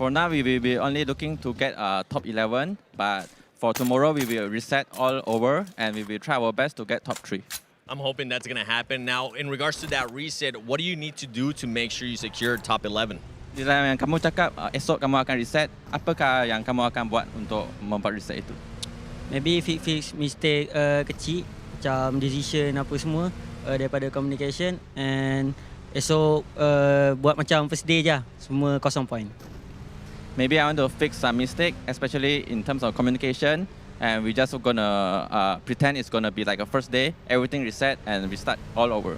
For now we will be only looking to get top 11, but for tomorrow we will reset all over and we will try our best to get top 3. I'm hoping that's going to happen. Now, in regards to that reset, what do you need to do to make sure you secure top 11? Bila yang kamu cakap esok kamu akan reset, apakah yang kamu akan buat untuk membuat reset itu? Maybe fix mistake kecil, macam decision apa semua. daripada communication, and esok buat macam first day je, semua 0 point. Maybe I want to fix some mistake, especially in terms of communication. And we just gonna pretend it's gonna be like a first day, everything reset, and we start all over.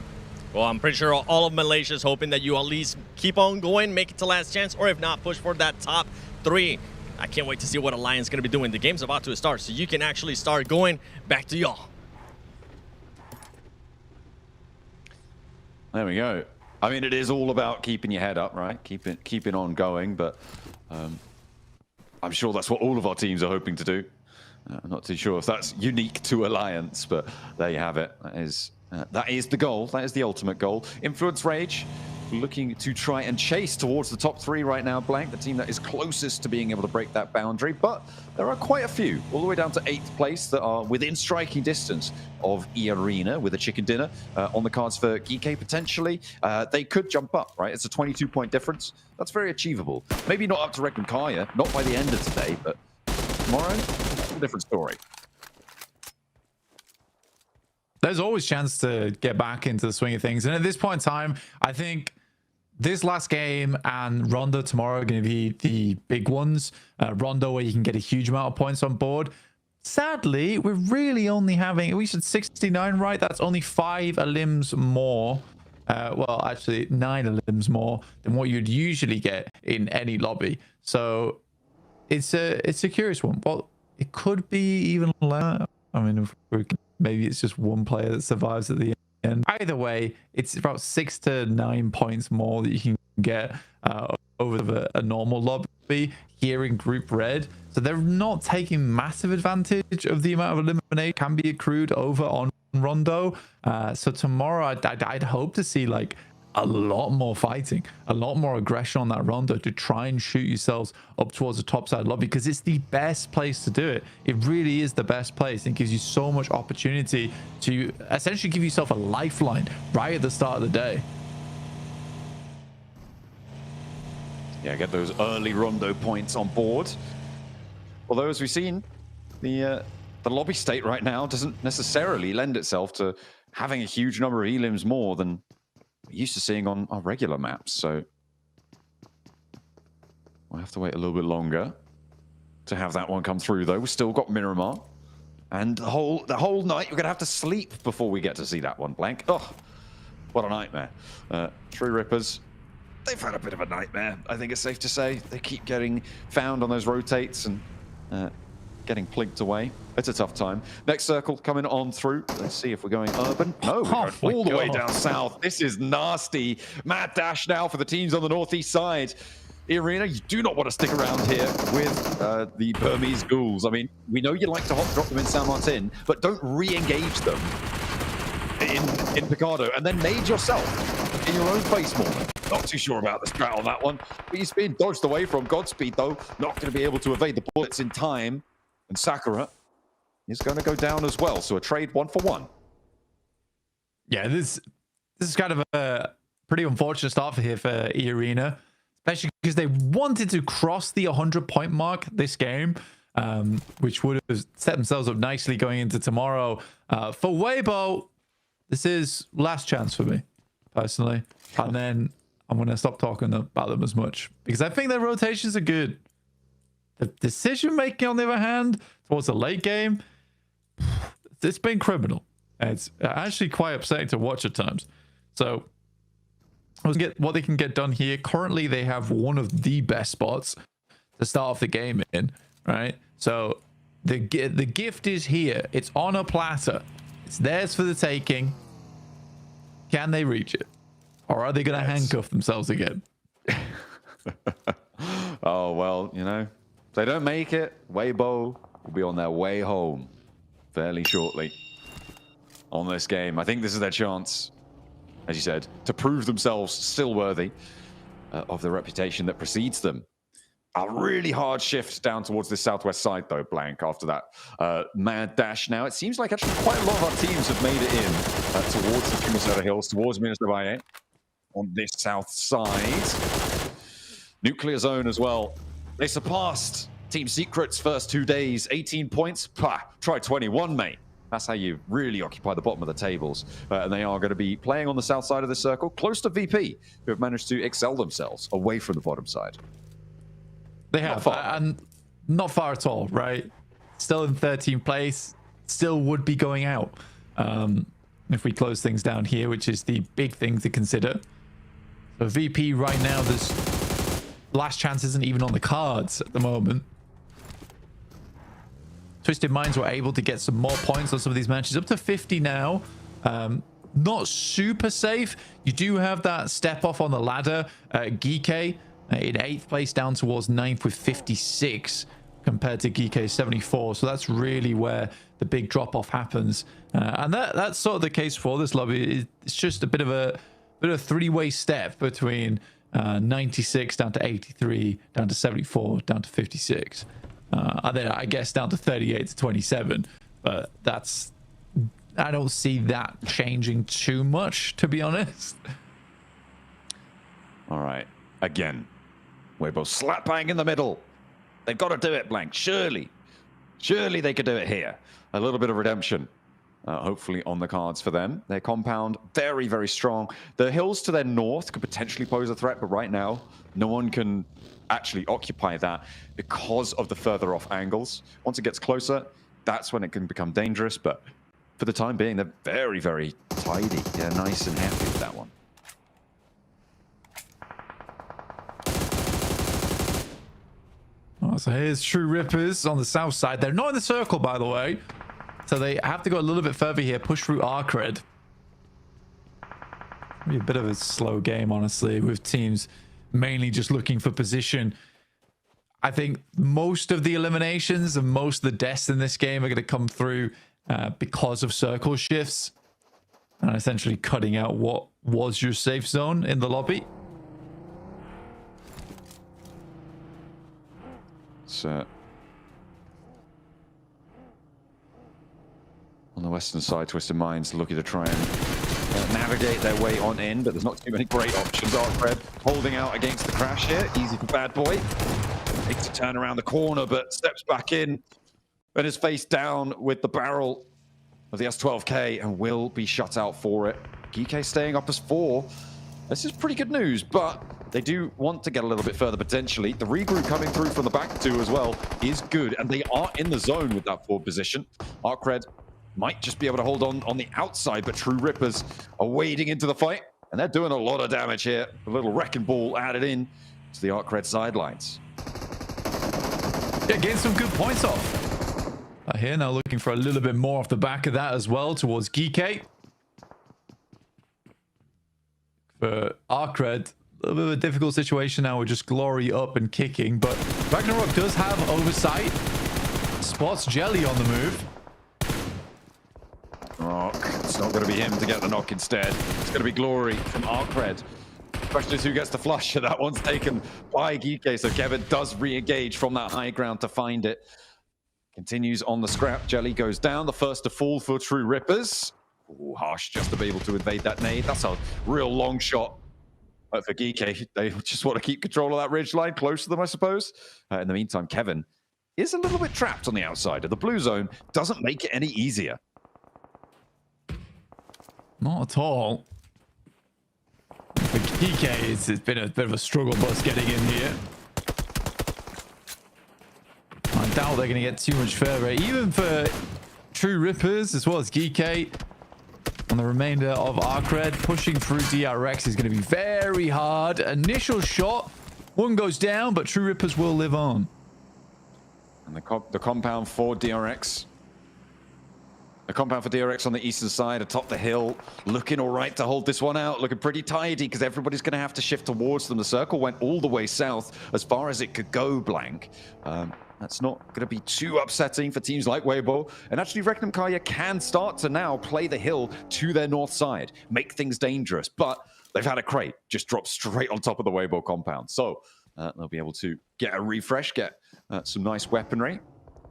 Well, I'm pretty sure all of Malaysia's hoping that you at least keep on going, make it to last chance, or if not, push for that top 3. I can't wait to see what Alliance is going to be doing. The game's about to start, so you can actually start going. Back to y'all. There we go. I mean, it is all about keeping your head up, right? Keeping on going, but I'm sure that's what all of our teams are hoping to do. I'm not too sure if that's unique to Alliance, but there you have it. That is the goal. That is the ultimate goal. Influence Rage looking to try and chase towards the top 3 right now. Blank, the team that is closest to being able to break that boundary, but there are quite a few, all the way down to 8th place, that are within striking distance of E-Arena with a chicken dinner on the cards for Geeky potentially. They could jump up, right? It's a 22-point difference. That's very achievable. Maybe not up to Regnum Kaya, not by the end of today, but tomorrow, it's a different story. There's always chance to get back into the swing of things. And at this point in time, I think this last game and Rondo tomorrow are going to be the big ones. Rondo, where you can get a huge amount of points on board. Sadly, we're really only having, we said 69, right? That's only 5 elims more. Well, actually 9 elims more than what you'd usually get in any lobby. So it's a curious one. Well, it could be even less. I mean, if we can, maybe it's just one player that survives at the end. Either way, it's about 6 to 9 points more that you can get over a normal lobby here in Group Red. So they're not taking massive advantage of the amount of elimination can be accrued over on Rondo. So tomorrow, I'd hope to see like a lot more fighting, a lot more aggression on that Rondo to try and shoot yourselves up towards the top side lobby, because it's the best place to do it. It really is the best place. It gives you so much opportunity to essentially give yourself a lifeline right at the start of the day. Yeah, get those early Rondo points on board. Although, as we've seen, the lobby state right now doesn't necessarily lend itself to having a huge number of elims more than we're used to seeing on our regular maps. So we'll have to wait a little bit longer to have that one come through, though. We've still got Miramar. And the whole night, we're going to have to sleep before we get to see that one, Blank. Oh, what a nightmare. True Rippers, they've had a bit of a nightmare, I think it's safe to say. They keep getting found on those rotates and getting plinked away. It's a tough time. Next circle coming on through. Let's see if we're going urban. No, we're going all the way down south. This is nasty. Mad dash now for the teams on the northeast side. Arena, you do not want to stick around here with the Burmese ghouls. I mean, we know you like to hot drop them in San Martin, but don't re-engage them in Picado and then nade yourself in your own face more. Not too sure about the strat on that one. But he's being dodged away from. Godspeed, though. Not going to be able to evade the bullets in time. And Sakura is going to go down as well. So a trade 1-for-1. Yeah, this is kind of a pretty unfortunate start for here for E-Arena, especially because they wanted to cross the 100-point mark this game, which would have set themselves up nicely going into tomorrow. For Weibo, this is last chance for me, personally. And then I'm going to stop talking about them as much because I think their rotations are good. The decision making, on the other hand, towards the late game, it's been criminal. It's actually quite upsetting to watch at times. So let's get what they can get done here. Currently, they have one of the best spots to start off the game in, right? So the gift is here. It's on a platter. It's theirs for the taking. Can they reach it? Or are they going to handcuff themselves again? Oh, well, you know, if they don't make it, Weibo will be on their way home fairly shortly on this game. I think this is their chance, as you said, to prove themselves still worthy of the reputation that precedes them. A really hard shift down towards this southwest side, though, Blank, after that mad dash. Now, it seems like actually quite a lot of our teams have made it in towards the Minnesota Hills, towards Minnesota Valle on this south side. Nuclear Zone as well. They surpassed Team Secret's first 2 days. 18 points. Pah, try 21, mate. That's how you really occupy the bottom of the tables. And they are going to be playing on the south side of the circle, close to VP, who have managed to excel themselves away from the bottom side. They have, and not far at all, right? Still in 13th place, still would be going out if we close things down here, which is the big thing to consider. So VP right now, this last chance isn't even on the cards at the moment. Twisted Minds were able to get some more points on some of these matches, up to 50 now. Not super safe. You do have that step off on the ladder. Geeke in 8th place, down towards 9th with 56 compared to Geeke's 74. So that's really where the big drop off happens. And that's sort of the case for this lobby. It's just a bit of a three-way step between 96 down to 83, down to 74, down to 56. And then I guess down to 38 to 27. But I don't see that changing too much, to be honest. All right. Again, Weibo slap bang in the middle. They've got to do it, Blank. Surely they could do it here. A little bit of redemption, hopefully on the cards for them. Their compound, very, very strong. The hills to their north could potentially pose a threat, but right now, no one can actually occupy that because of the further off angles. Once it gets closer, that's when it can become dangerous. But for the time being, they're very, very tidy. They're nice and happy with that one. Oh, so here's True Rippers on the south side. They're not in the circle, by the way. So they have to go a little bit further here, push through Arcred. Be a bit of a slow game, honestly, with teams mainly just looking for position. I think most of the eliminations and most of the deaths in this game are going to come through because of circle shifts and essentially cutting out what was your safe zone in the lobby. So on the western side, Twisted Minds looking to try and navigate their way on in, but there's not too many great options. Arcred holding out against the crash here. Easy for Bad Boy. Makes to turn around the corner, but steps back in and is face down with the barrel of the S12K and will be shut out for it. Geek staying up as 4. This is pretty good news, but they do want to get a little bit further potentially. The regroup coming through from the back 2 as well is good, and they are in the zone with that forward position. Arcred might just be able to hold on the outside, but True Rippers are wading into the fight, and they're doing a lot of damage here. A little wrecking ball added in to the Arcred sidelines. Yeah, getting some good points off. Here now looking for a little bit more off the back of that as well towards Geeke. For Arcred, a little bit of a difficult situation now with just Glory up and kicking, but Ragnarok does have oversight. Spots Jelly on the move. Rock. It's not going to be him to get the knock instead. It's going to be Glory from Arcred. Question is who gets the flush. That one's taken by Geeke, so Kevin does re-engage from that high ground to find it. Continues on the scrap. Jelly goes down. The first to fall for True Rippers. Ooh, Harsh just to be able to evade that nade. That's a real long shot. But for Geeke, they just want to keep control of that ridge line close to them, I suppose. In the meantime, Kevin is a little bit trapped on the outside. The blue zone doesn't make it any easier. Not at all. For Geeke, it's been a bit of a struggle bus getting in here. I doubt they're going to get too much further. Even for True Rippers as well as Geeke. And the remainder of Arcred pushing through DRX is going to be very hard. Initial shot. One goes down, but True Rippers will live on. And the compound for DRX. The compound for DRX on the eastern side, atop the hill, looking all right to hold this one out, looking pretty tidy because everybody's going to have to shift towards them. The circle went all the way south as far as it could go, Blank. That's not going to be too upsetting for teams like Weibo. And actually, Regnum Kaya can start to now play the hill to their north side, make things dangerous. But they've had a crate just drop straight on top of the Weibo compound. So they'll be able to get a refresh, get some nice weaponry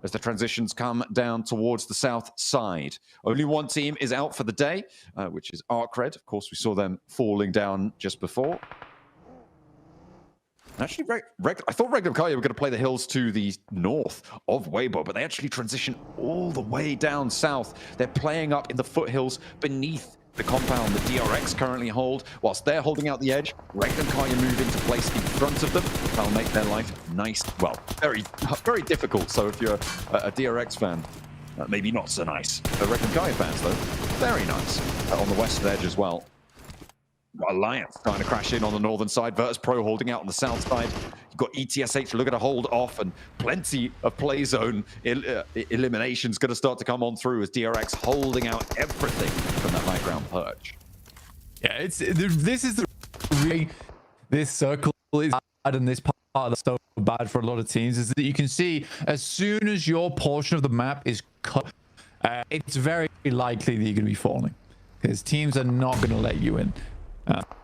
as the transitions come down towards the south side. Only one team is out for the day, which is Arcred. Of course, we saw them falling down just before. Actually, I thought Regnum Kaya were going to play the hills to the north of Weibo, but they actually transition all the way down south. They're playing up in the foothills beneath the compound the DRX currently hold. Whilst they're holding out the edge, Regnum Kaya move into place in front of them. That'll make their life nice. Well, very, very difficult. So if you're a DRX fan, maybe not so nice. Regnum Kaya fans, though, very nice. On the western edge as well. Alliance trying to crash in on the northern side. Virtus Pro holding out on the south side. You've got ETSH looking to hold off, and plenty of play zone eliminations going to start to come on through as DRX holding out everything from that high ground perch. Yeah, this is the this circle is bad, and this part that's so bad for a lot of teams is that you can see as soon as your portion of the map is cut, it's very likely that you're going to be falling because teams are not going to let you in.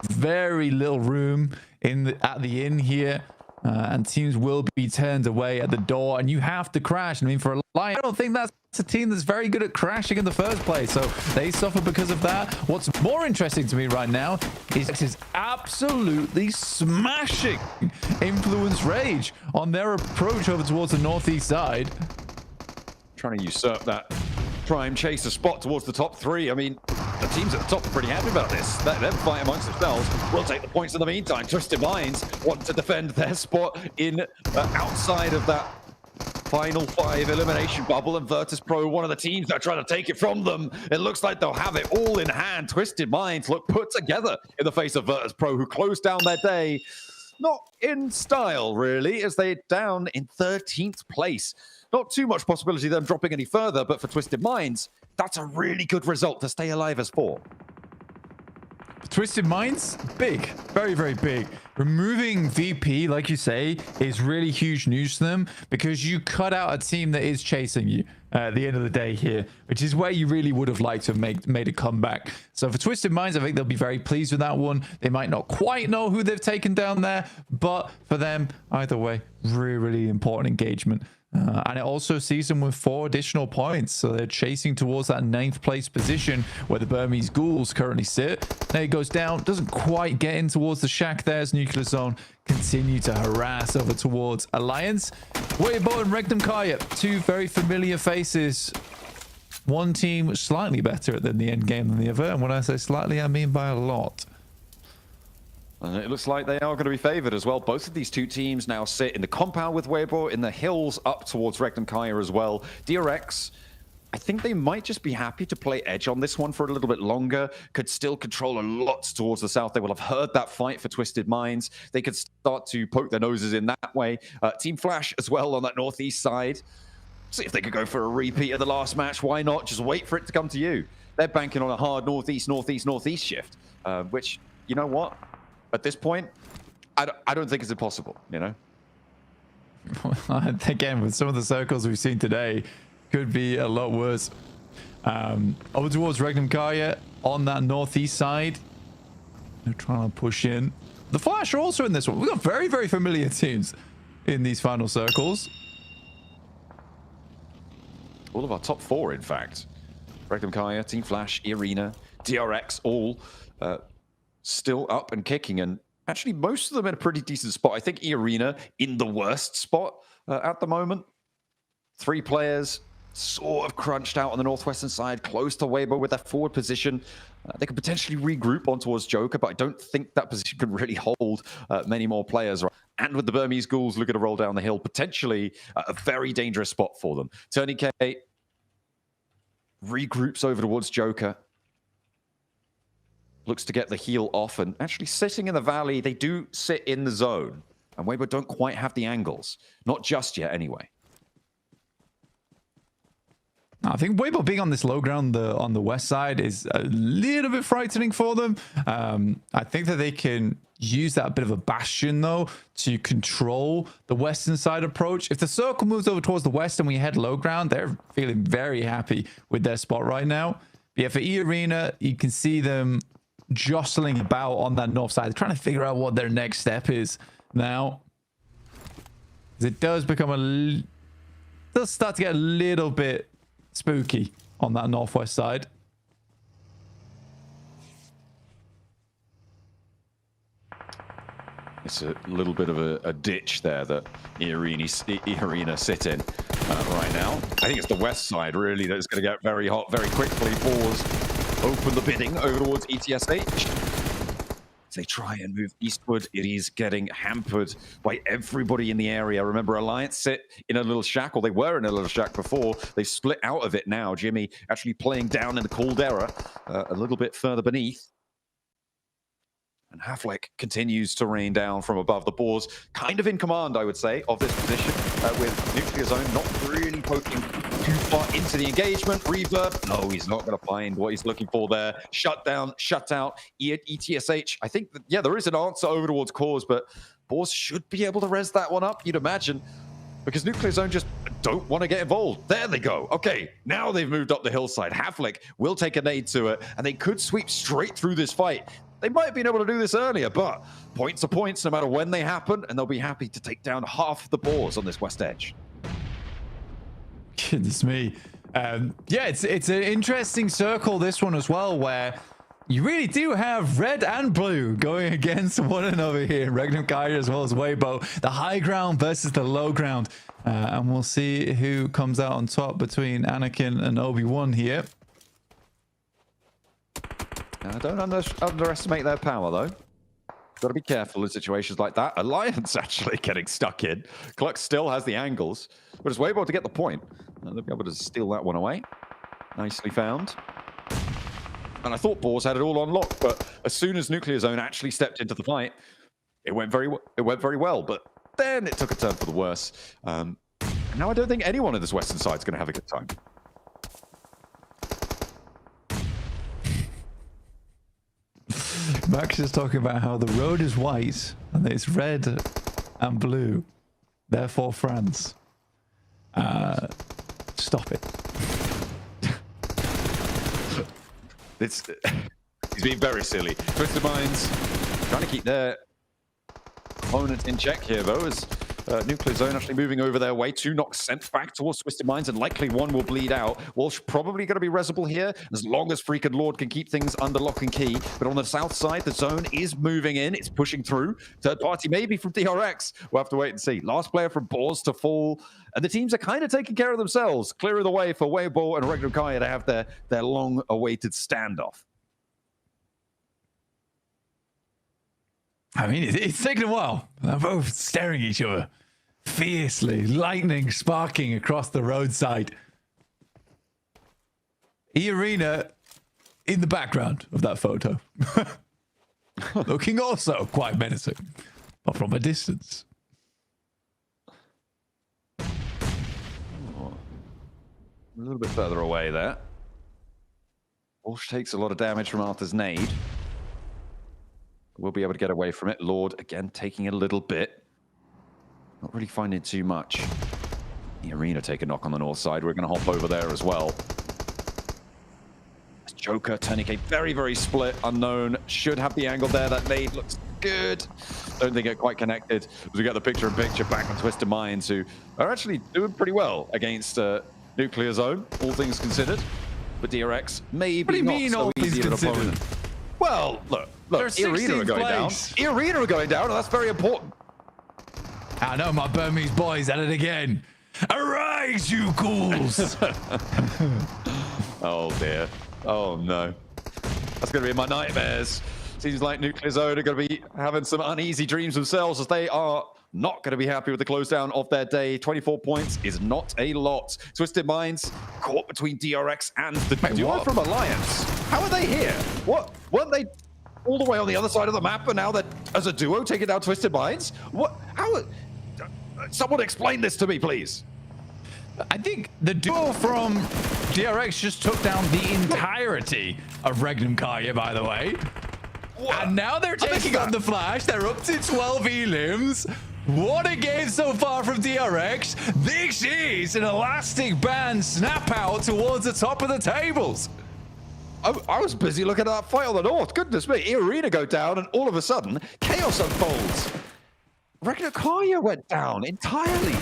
Very little room at the inn here, and teams will be turned away at the door, and you have to crash. I mean, for a Lion, I don't think that's a team that's very good at crashing in the first place, so they suffer because of that. What's more interesting to me right now is absolutely smashing Influence Rage on their approach over towards the northeast side. Trying to usurp that prime chaser spot towards the top three. I mean, the teams at the top are pretty happy about this. Let them fight amongst themselves. We'll take the points in the meantime. Twisted Minds want to defend their spot in outside of that final 5 elimination bubble, and Virtus Pro, one of the teams that are trying to take it from them. It looks like they'll have it all in hand. Twisted Minds look put together in the face of Virtus Pro, who closed down their day. Not in style, really, as they're down in 13th place. Not too much possibility of them dropping any further, but for Twisted Minds, that's a really good result to stay alive as 4. Twisted Minds, big, very, very big. Removing VP, like you say, is really huge news to them because you cut out a team that is chasing you at the end of the day here, which is where you really would have liked to have made a comeback. So for Twisted Minds, I think they'll be very pleased with that one. They might not quite know who they've taken down there, but for them, either way, really, really important engagement. And it also sees them with 4 additional points. So they're chasing towards that 9th place position where the Burmese Ghouls currently sit. There it goes down. Doesn't quite get in towards the shack there as Nuclear Zone continue to harass over towards Alliance. Weibo and Regnum Kaya, 2 very familiar faces. One team slightly better than the end game than the other. And when I say slightly, I mean by a lot. And it looks like they are going to be favored as well. Both of these 2 teams now sit in the compound with Weibo, in the hills up towards Regnum Kaya as well. DRX, I think they might just be happy to play edge on this one for a little bit longer. Could still control a lot towards the south. They will have heard that fight for Twisted Minds. They could start to poke their noses in that way. Team Flash as well on that northeast side. See if they could go for a repeat of the last match. Why not? Just wait for it to come to you. They're banking on a hard northeast shift, which, you know what? At this point, I don't think it's impossible, you know? Again, with some of the circles we've seen today, could be a lot worse. Over towards Regnum Kaya on that northeast side. They're trying to push in. The Flash are also in this one. We've got very, very familiar teams in these final circles. All of our top 4, in fact. Regnum Kaya, Team Flash, Arena, DRX, all still up and kicking, and actually most of them in a pretty decent spot. I think Arena in the worst spot at the moment. 3 players sort of crunched out on the northwestern side, close to Weibo with their forward position. They could potentially regroup on towards Joker, but I don't think that position can really hold many more players. And with the Burmese Ghouls looking to roll down the hill, potentially a very dangerous spot for them. Tony K regroups over towards Joker. Looks to get the heal off, and actually sitting in the valley, they do sit in the zone. And Weibo don't quite have the angles. Not just yet, anyway. I think Weibo being on this low ground on the west side is a little bit frightening for them. I think that they can use that bit of a bastion, though, to control the western side approach. If the circle moves over towards the west and we head low ground, they're feeling very happy with their spot right now. But yeah, for E-Arena, you can see them jostling about on that north side, trying to figure out what their next step is now. It does become does start to get a little bit spooky on that northwest side. It's a little bit of a ditch there that Arena sit in right now. I think it's the west side really that's going to get very hot very quickly. Pause. Open the bidding over towards ETSH. As they try and move eastward, it is getting hampered by everybody in the area. Remember, Alliance sit in a little shack, or they were in a little shack before. They split out of it now. Jimmy actually playing down in the caldera a little bit further beneath. And Havlik continues to rain down from above the boars, kind of in command, I would say, of this position, with Nuclear Zone not really poking too far into the engagement. Reverb, no, he's not going to find what he's looking for there. Shut down, shut out, ETSH. I think, that, yeah, there is an answer over towards Cause, but boars should be able to res that one up, you'd imagine, because Nuclear Zone just don't want to get involved. There they go. Okay, now they've moved up the hillside. Havlik will take a nade to it, and they could sweep straight through this fight. They might have been able to do this earlier, but points are points no matter when they happen, and they'll be happy to take down half the boars on this west edge. Goodness me. Yeah, it's an interesting circle, this one as well, where you really do have red and blue going against one another here. Regnum Kaya as well as Weibo. The high ground versus the low ground. And we'll see who comes out on top between Anakin and Obi-Wan here. Don't underestimate their power, though. Got to be careful in situations like that. Alliance actually getting stuck in. Cluck still has the angles, but it's Weibo to get the point. They'll be able to steal that one away. Nicely found. And I thought Boars had it all on lock, but as soon as Nuclear Zone actually stepped into the fight, it went very well. But then it took a turn for the worse. And now I don't think anyone in this western side is going to have a good time. Max is talking about how the road is white and it's red and blue, therefore France. Stop it. He's being very silly. Twisted Minds trying to keep their opponent in check here, though, as Nuclear Zone actually moving over their way. 2 knocks sent back towards Twisted Minds, and likely 1 will bleed out. Walsh probably going to be resable here, as long as Freak and Lord can keep things under lock and key. But on the south side, the zone is moving in. It's pushing through. Third party maybe from DRX. We'll have to wait and see. Last player from Boars to fall. And the teams are kind of taking care of themselves, clearing the way for Weibo and Regnum Kaya to have their long-awaited standoff. I mean, it's taken a while. They're both staring at each other fiercely, lightning sparking across the roadside. E-Arena in the background of that photo. Looking also quite menacing, but from a distance. Oh, a little bit further away there. Walsh takes a lot of damage from Arthur's nade. We'll be able to get away from it. Lord, again, taking a little bit. Not really finding too much. The Arena take a knock on the north side. We're going to hop over there as well. Joker turning a very, very split. Unknown should have the angle there. That nade looks good. Don't think it quite connected. As we get the picture-in-picture back on Twisted Minds, who are actually doing pretty well against Nuclear Zone, all things considered. But DRX maybe not so easy of an opponent. Well, look, E-Arena are going down. E-Arena are going down, and that's very important. I know my Burmese boys at it again. Arise, you ghouls! Oh dear. Oh no. That's going to be in my nightmares. Seems like Nuclear Zone are going to be having some uneasy dreams themselves, as they are not going to be happy with the close down of their day. 24 points is not a lot. Twisted Minds caught between DRX and the duo from Alliance. How are they here? What? Weren't they all the way on the other side of the map, and now they're, as a duo, taking down Twisted Minds? What? How? Someone explain this to me, please. I think the duo from DRX just took down the entirety of Regnum Kaya, by the way. What? And now they're taking on the Flash. They're up to 12 elims. What a game so far from DRX. This is an elastic band snap out towards the top of the tables. I was busy looking at that fight on the north. Goodness me. E-Arena go down, and all of a sudden, chaos unfolds. Regnum Kaya went down entirely.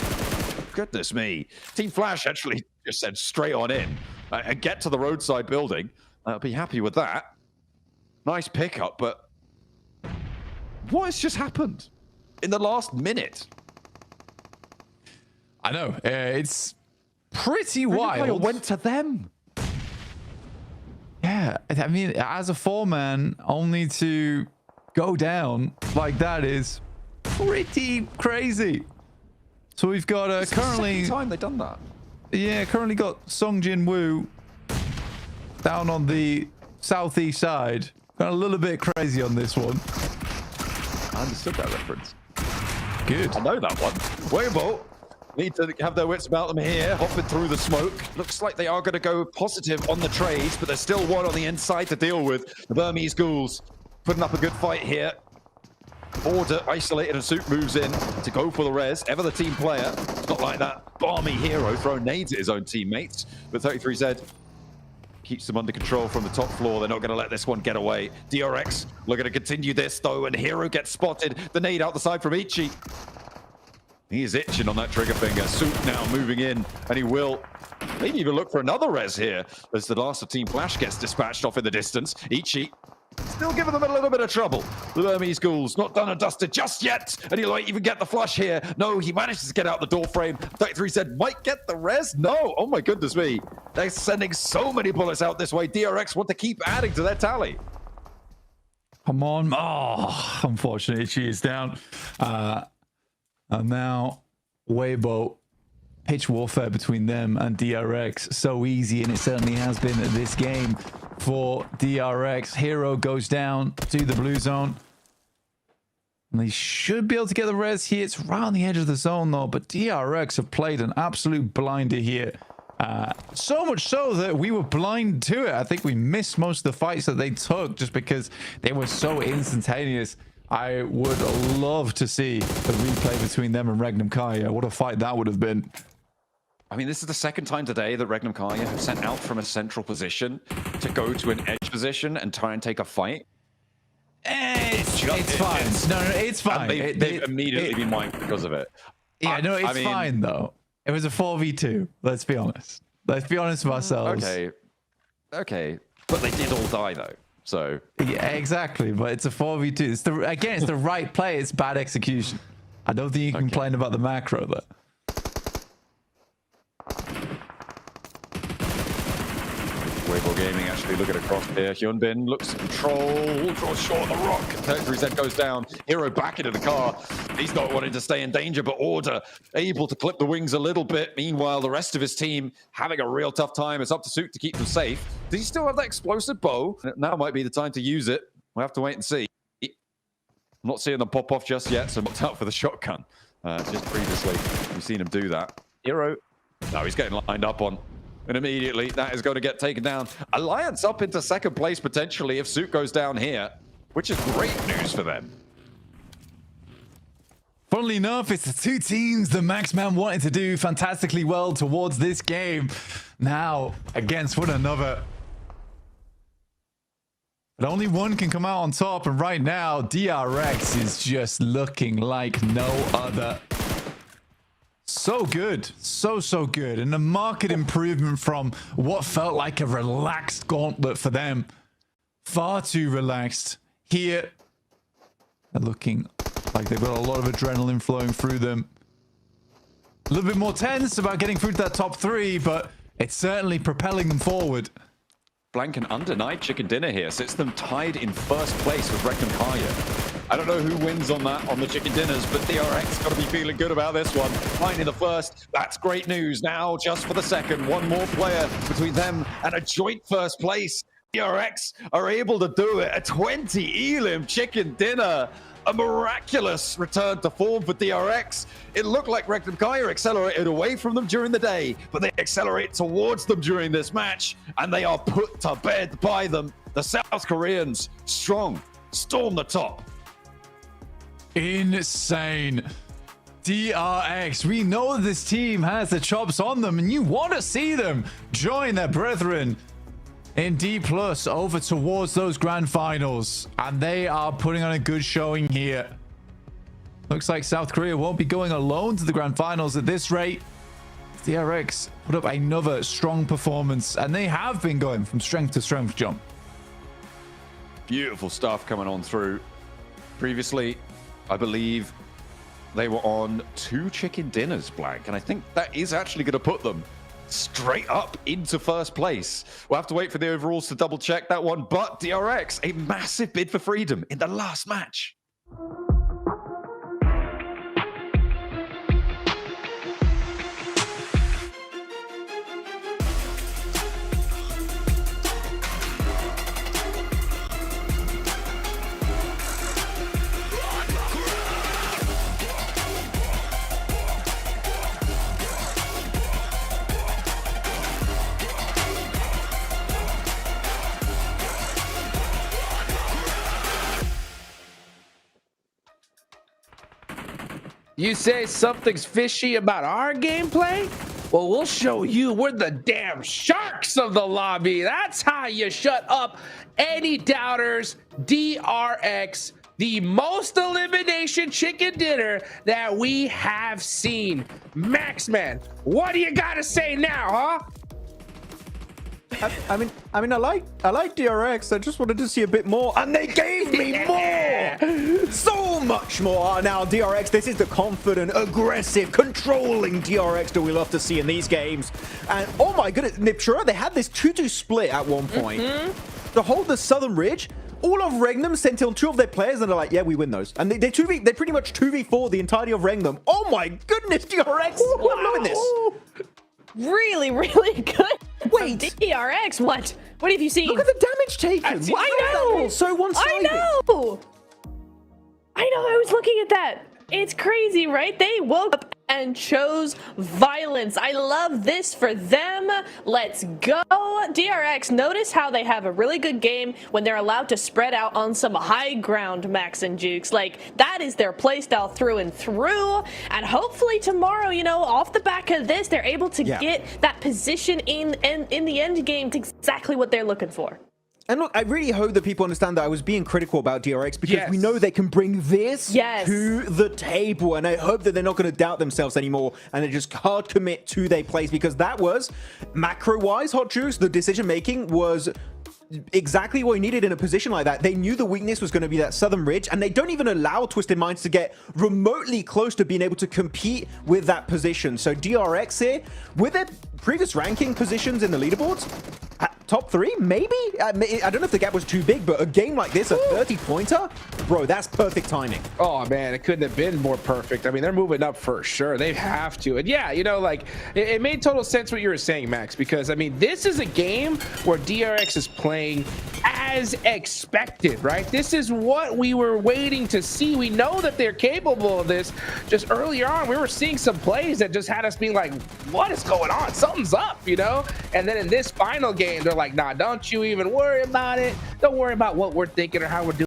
Goodness me. Team Flash actually just said straight on in and get to the roadside building. I'll be happy with that. Nice pickup, but what has just happened? in the last minute. I know. It's pretty wild. Went to them. Yeah, I mean, as a 4-man, only to go down like that is pretty crazy. So we've got currently... the second time they've done that. Yeah, currently got Song Jin Woo down on the southeast side. Got a little bit crazy on this one. I understood that reference. Good. I know that one. Weibo need to have their wits about them here, hopping through the smoke. Looks like they are going to go positive on the trades, but there's still one on the inside to deal with. The Burmese Ghouls putting up a good fight here. Order isolated and Suit moves in to go for the res. Ever the team player. It's not like that balmy hero throwing nades at his own teammates. But 33Z keeps them under control from the top floor. They're not going to let this one get away. DRX looking to continue this though, and Hero gets spotted. The nade out the side from Ichi. He is itching on that trigger finger. Suit now moving in, and he will maybe even look for another res here as the last of Team Flash gets dispatched off in the distance. Ichi still giving them a little bit of trouble. The Burmese Ghouls not done and dusted just yet, and he might even get the flush here. No, he manages to get out the door frame. 33 said, might get the res? No. Oh my goodness me. They're sending so many bullets out this way. DRX want to keep adding to their tally. Come on. Oh, unfortunately, she is down. And now, Weibo, pitch warfare between them and DRX. So easy, and it certainly has been this game for DRX. Hero goes down to the blue zone. And they should be able to get the res here. It's right on the edge of the zone, though. But DRX have played an absolute blinder here. So much so that we were blind to it. I think we missed most of the fights that they took just because they were so instantaneous. I would love to see a replay between them and Regnum Kaya. What a fight that would have been. I mean, this is the second time today that Regnum Kaya have sent out from a central position to go to an edge position and try and take a fight. It's fine. No, it's fine. And they've immediately been wiped because of it. Yeah, no, it's fine, though. It was a 4v2. Let's be honest. Let's be honest with ourselves. Okay. But they did all die, though. So yeah, exactly. But it's a 4v2. It's the right play. It's bad execution. I don't think you can complain about the macro there. Weibo Gaming actually looking across here. Hyunbin looks to control, draws short of the rock. 33Z goes down. Hero back into the car. He's not wanting to stay in danger, but Order able to clip the wings a little bit. Meanwhile, the rest of his team having a real tough time. It's up to Suit to keep them safe. Does he still have that explosive bow? Now might be the time to use it. We'll have to wait and see. I'm not seeing them pop off just yet, so looked out for the shotgun. Just previously, we've seen him do that. Hero, no, he's getting lined up on. And immediately, that is going to get taken down. Alliance up into second place, potentially, if Suit goes down here, which is great news for them. Funnily enough, it's the two teams that Maxman wanted to do fantastically well towards this game. Now, against one another. But only one can come out on top, and right now, DRX is just looking like no other. So good. So good. And a marked improvement from what felt like a relaxed gauntlet for them. Far too relaxed. Here, they're looking like they've got a lot of adrenaline flowing through them. A little bit more tense about getting through to that top 3, but it's certainly propelling them forward. Blank and undenied chicken dinner here sits them tied in first place with Regnum Kaya. I don't know who wins on that, on the chicken dinners, but DRX got to be feeling good about this one. Finding the first, that's great news. Now, just for the second, one more player between them and a joint first place. DRX are able to do it. A 20 Elim chicken dinner. A miraculous return to form for DRX. It looked like Regnum Kaya accelerated away from them during the day, but they accelerate towards them during this match, and they are put to bed by them. The South Koreans, strong, storm the top. Insane. DRX, we know this team has the chops on them, and you want to see them join their brethren in D+ over towards those grand finals, and they are putting on a good showing here. Looks like South Korea won't be going alone to the grand finals at this rate. DRX put up another strong performance, and they have been going from strength to strength, John. Beautiful stuff coming on through. Previously, I believe they were on 2 chicken dinners, Blank, and I think that is actually going to put them straight up into first place. We'll have to wait for the overalls to double check that one, but DRX, a massive bid for freedom in the last match. You say something's fishy about our gameplay? Well, we'll show you. We're the damn sharks of the lobby. That's how you shut up any doubters. DRX, the most elimination chicken dinner that we have seen. Maxman, what do you got to say now, huh? I mean, I like DRX. I just wanted to see a bit more, and they gave me more, so much more. Now, DRX, this is the confident, aggressive, controlling DRX that we love to see in these games. And oh my goodness, Nipshura, they had this 2-2 split at one point to hold the Southern Ridge. All of Regnum sent in 2 of their players, and they're like, yeah, we win those. And they pretty much 2v4 the entirety of Regnum. Oh my goodness, DRX, I'm loving this. Really, really good. Wait, DRX, what? What have you seen? Look at the damage taken. I know. So one-sided. I know. I was looking at that. It's crazy, right? They woke up and chose violence. I love this for them. Let's go. DRX, notice how they have a really good game when they're allowed to spread out on some high ground, Max and Jukes. Like, that is their playstyle through and through. And hopefully tomorrow, you know, off the back of this, they're able to get that position in the end game to exactly what they're looking for. And look, I really hope that people understand that I was being critical about DRX because we know they can bring this to the table. And I hope that they're not going to doubt themselves anymore and they just hard commit to their plays, because that was, macro-wise, Hot Juice, the decision-making was exactly what you needed in a position like that. They knew the weakness was going to be that Southern Ridge, and they don't even allow Twisted Minds to get remotely close to being able to compete with that position. So DRX here, with their previous ranking positions in the leaderboards, top 3, maybe? I don't know if the gap was too big, but a game like this, a 30-pointer, bro, that's perfect timing. Oh, man, it couldn't have been more perfect. I mean, they're moving up for sure. They have to. And yeah, you know, like, it made total sense what you were saying, Max, because, I mean, this is a game where DRX is playing as expected, right? This is what we were waiting to see. We know that they're capable of this. Just earlier on, we were seeing some plays that just had us being like, what is going on? Something's up, you know? And then in this final game, they're like, nah, don't you even worry about it. Don't worry about what we're thinking or how we're doing.